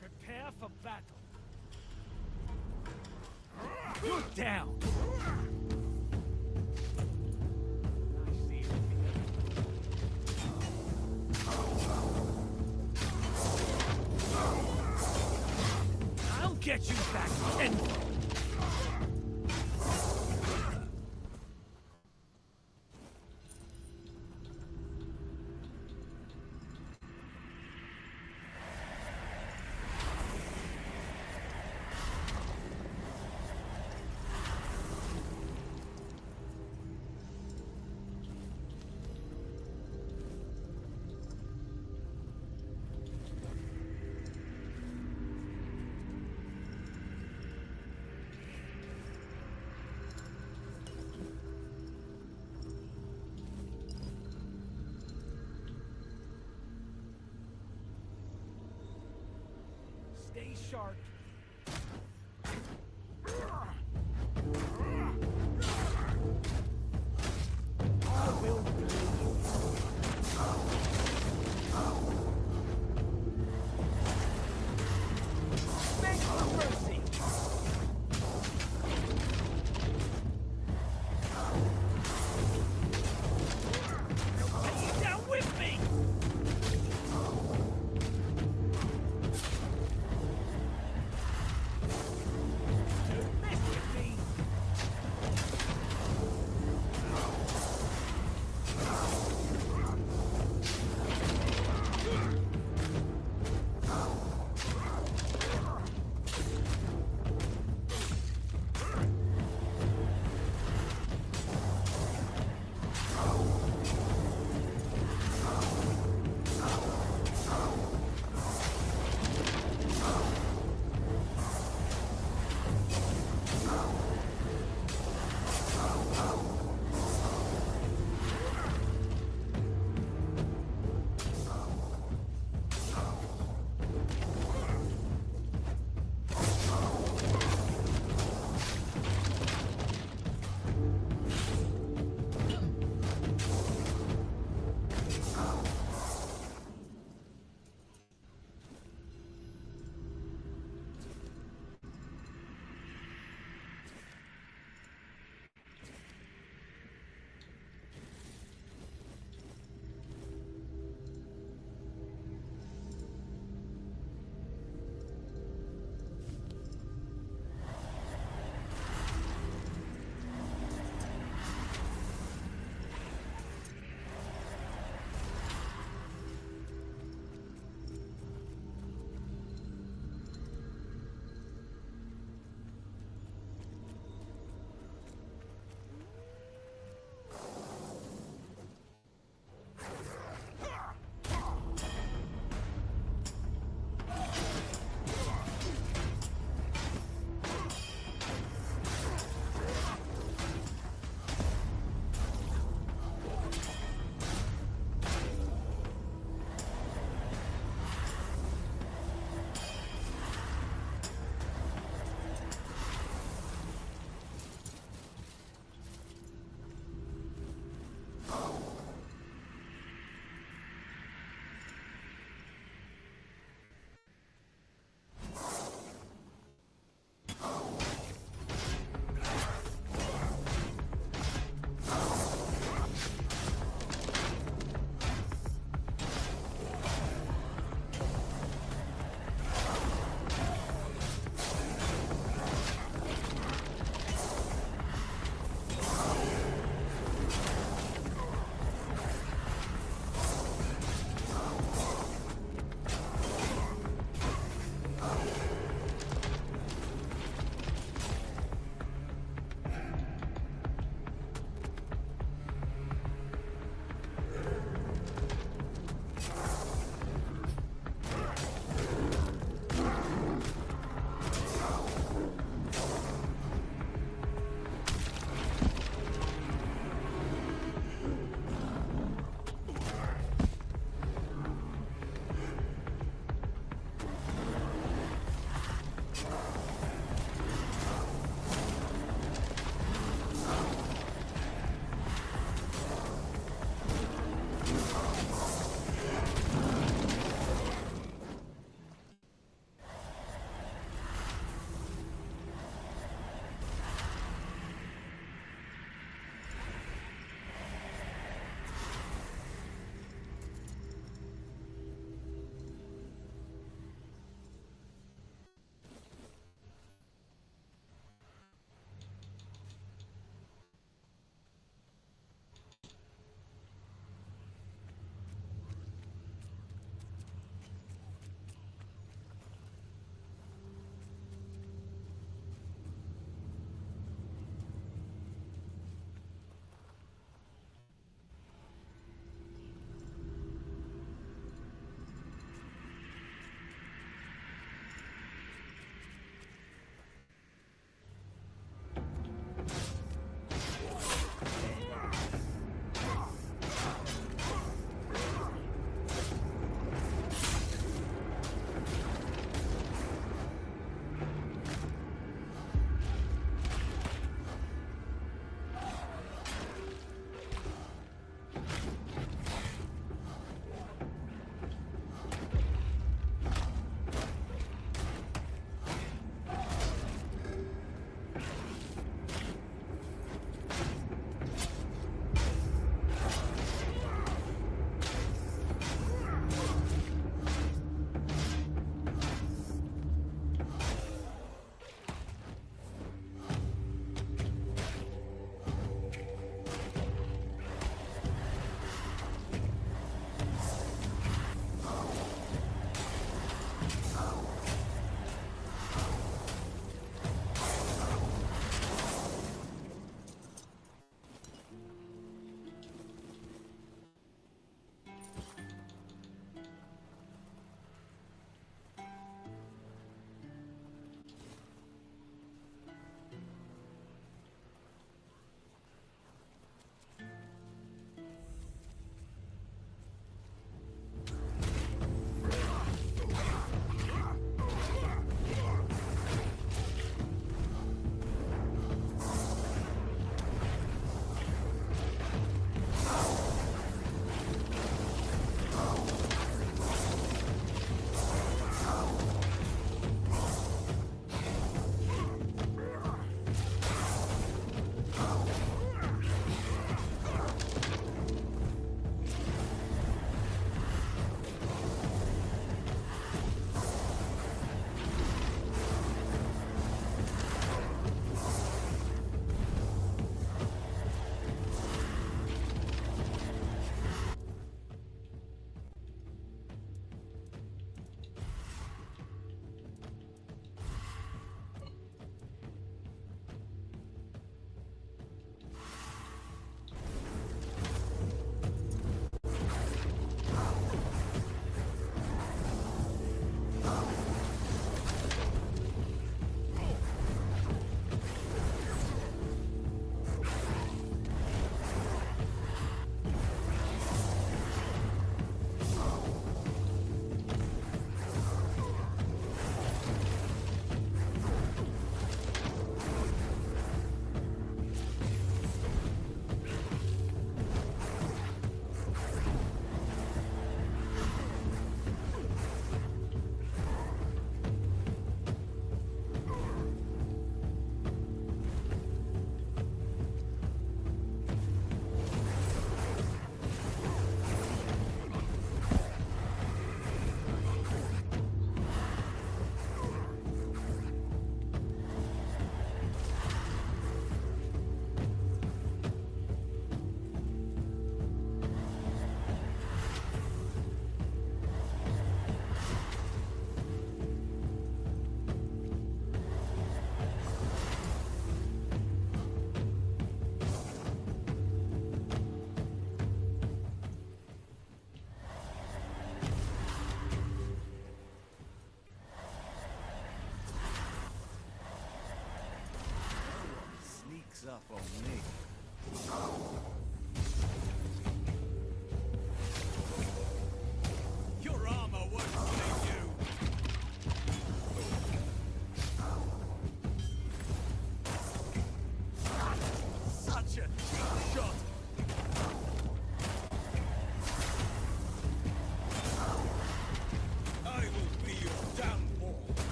Prepare for battle. You're down. I'll get you back tenfold. Stay sharp. I will bleed. Beg for mercy. Lay you down with me.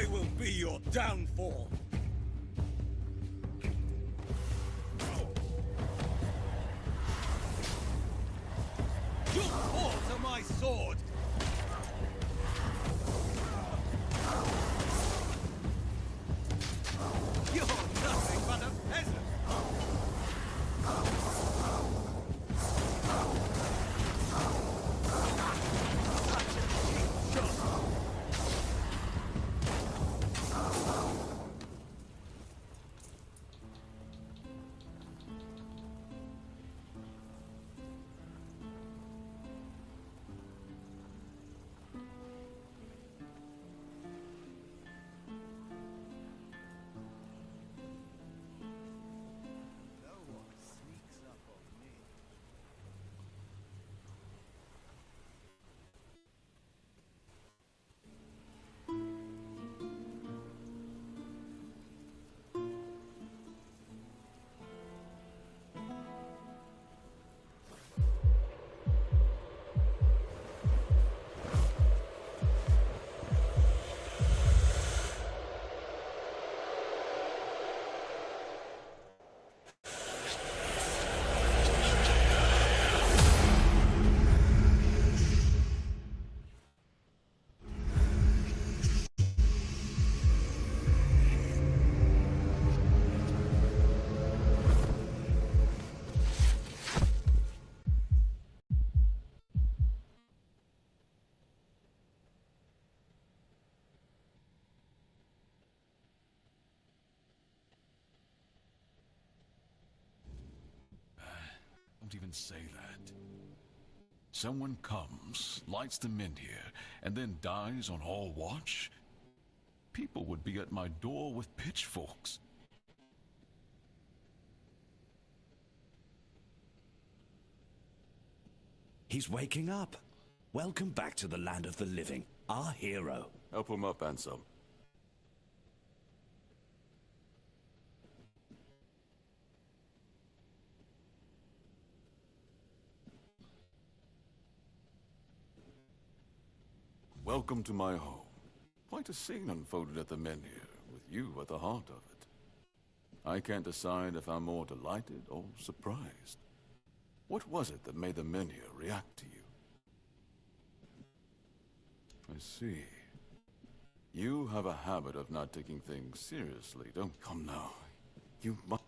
I will be your downfall. Your paws are my sword. You're nothing but a peasant. Don't even say that. Someone comes, lights them in here, and then dies on all watch? People would be at my door with pitchforks. He's waking up. Welcome back to the land of the living, our hero. Help him up, Ansem. Welcome to my home. Quite a scene unfolded at the men here, with you at the heart of it. I can't decide if I'm more delighted or surprised. What was it that made the men here react to you? I see. You have a habit of not taking things seriously, don't come now. You must...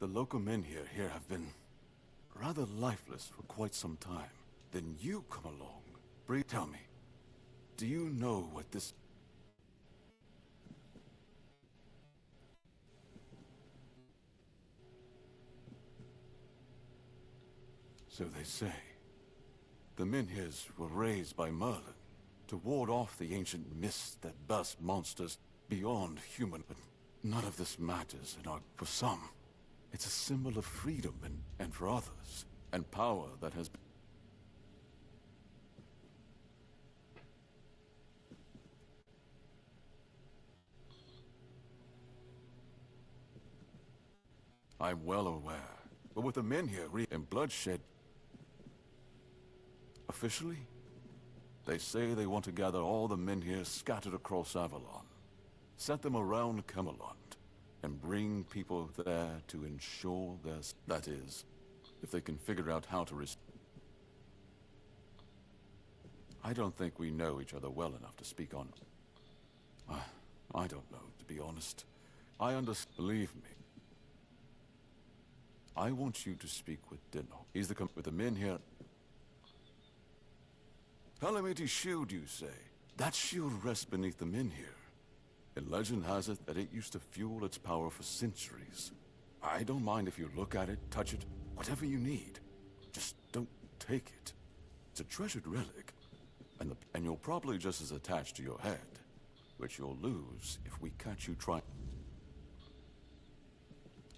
The local men here have been rather lifeless for quite some time. Then you come along. Bree, tell me, do you know what this... So they say. The Menhirs were raised by Merlin to ward off the ancient mists that burst monsters beyond human. But none of this matters, for some, it's a symbol of freedom, and for others, and power that has been... I'm well aware, but with the Menhir and bloodshed... Officially, they say they want to gather all the Menhir scattered across Avalon, set them around Camelot, and bring people there to ensure their... That is, if they can figure out how to I don't think we know each other well enough to speak on... I don't know, to be honest. I understand. Believe me. I want you to speak with Dino. He's with the Menhir... Palamiti's shield, you say? That shield rests beneath the Menhir. And legend has it that it used to fuel its power for centuries. I don't mind if you look at it, touch it, whatever you need. Just don't take it. It's a treasured relic. And you'll probably just as attached to your head, which you'll lose if we catch you trying.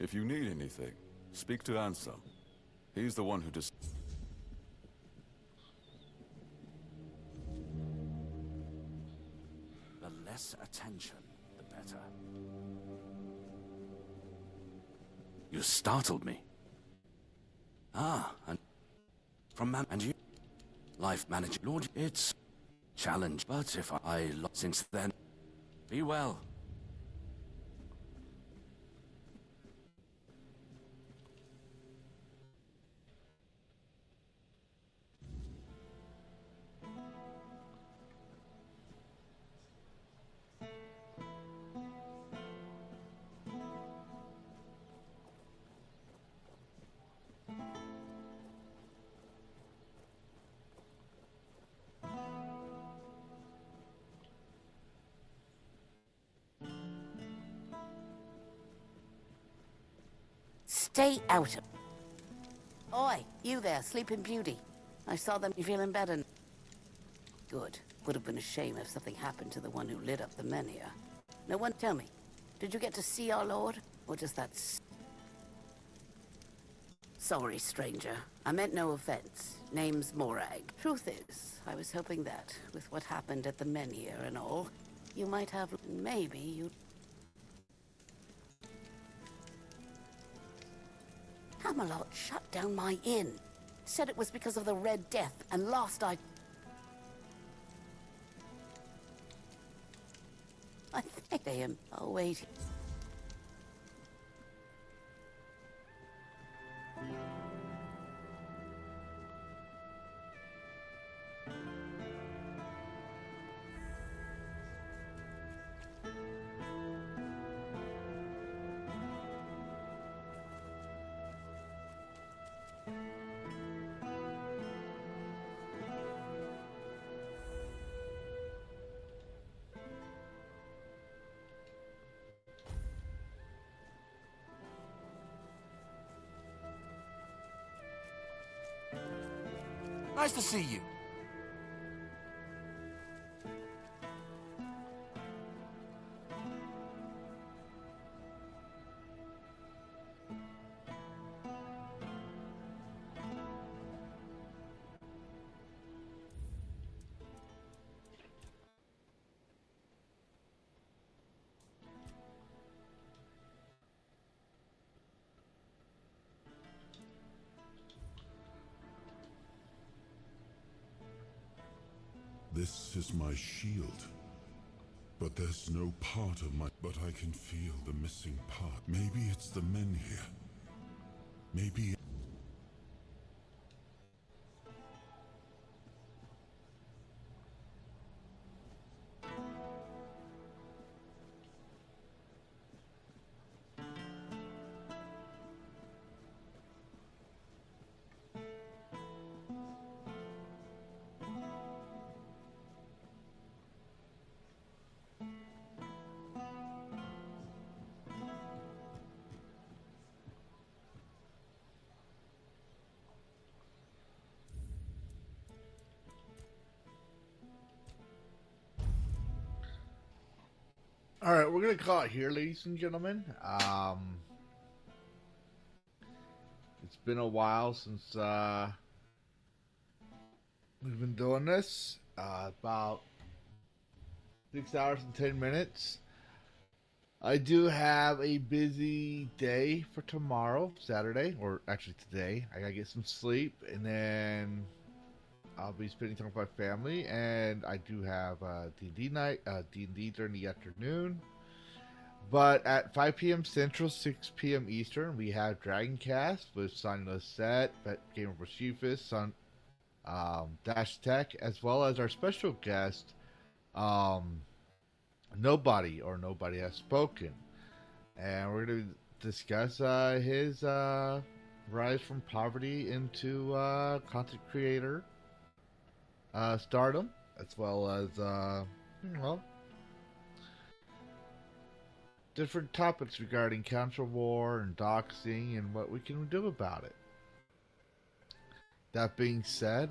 If you need anything, speak to Ansem. He's the one who just... The less attention, the better. You startled me. And from and you, life manager, Lord, it's challenge. But if I since then, Be well. Stay out of... Oi, you there, Sleeping Beauty. I saw them. You feeling better? Good. Would have been a shame if something happened to the one who lit up the menhir. No one tell me, did you get to see our lord? Or just that... Sorry, stranger. I meant no offense. Name's Morag. Truth is, I was hoping that, with what happened at the menhir and all, you might have... Maybe you... Camelot shut down my inn. Said it was because of the Red Death, and last I think they am... Oh, wait. Nice to see you. This is my shield. But there's no part of my... But I can feel the missing part. Maybe it's the men here. Maybe... All right, we're gonna call it here, ladies and gentlemen. It's been a while since we've been doing this. About 6 hours and 10 minutes. I do have a busy day for tomorrow, Saturday, or actually today. I gotta get some sleep, and then I'll be spending time with my family, and I do have D&D night, D&D during the afternoon. But at 5 p.m. Central, 6 p.m. Eastern, we have DragonCast with Son Lisette, Game of Rashifus, Dash Tech, as well as our special guest, Nobody Has Spoken. And we're going to discuss his rise from poverty into content creator stardom, as well as different topics regarding counter war and doxing and what we can do about it. That being said,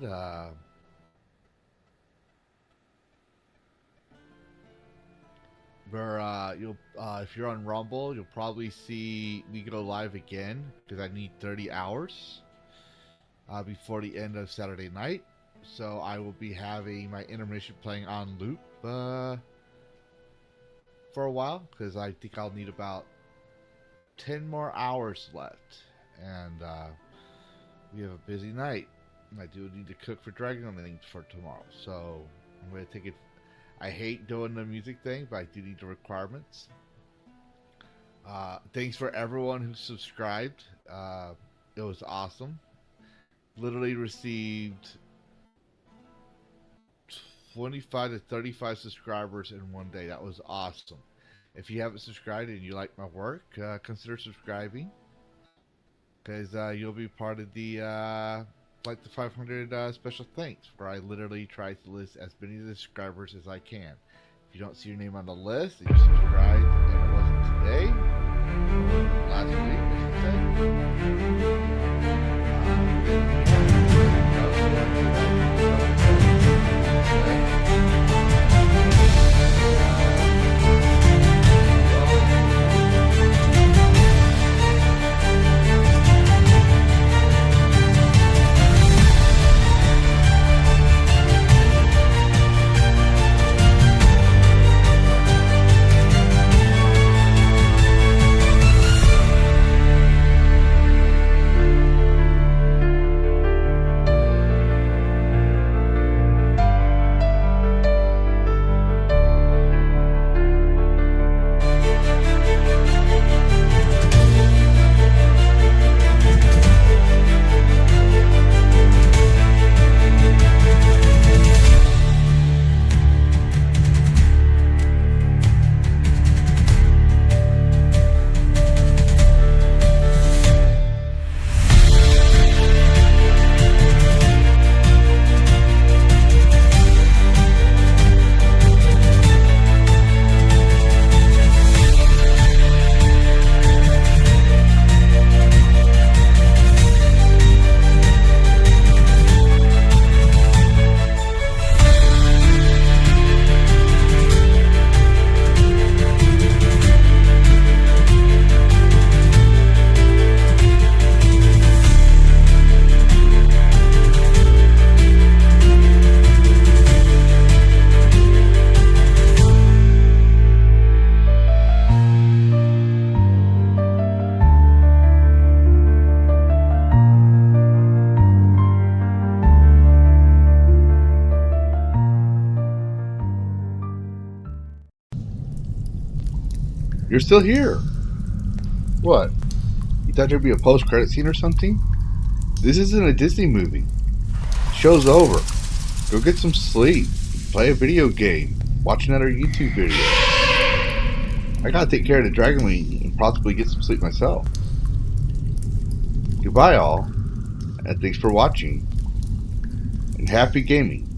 if you're on Rumble, you'll probably see me go live again because I need 30 hours before the end of Saturday night. So I will be having my intermission playing on loop for a while, because I think I'll need about 10 more hours left. And we have a busy night. I do need to cook for Dragon for tomorrow. So I'm going to take it. I hate doing the music thing, but I do need the requirements. Thanks for everyone who subscribed. It was awesome. Literally received 25 to 35 subscribers in one day. That was awesome. If you haven't subscribed and you like my work, consider subscribing, because you'll be part of the like the 500 special thanks, where I literally try to list as many of the subscribers as I can. If you don't see your name on the list and you subscribed and it wasn't today, last week, I You're still here. What? You thought there'd be a post-credit scene or something? This isn't a Disney movie. Show's over. Go get some sleep. Play a video game. Watch another YouTube video. I gotta take care of the Dragon Wing and possibly get some sleep myself. Goodbye all, and thanks for watching. And happy gaming.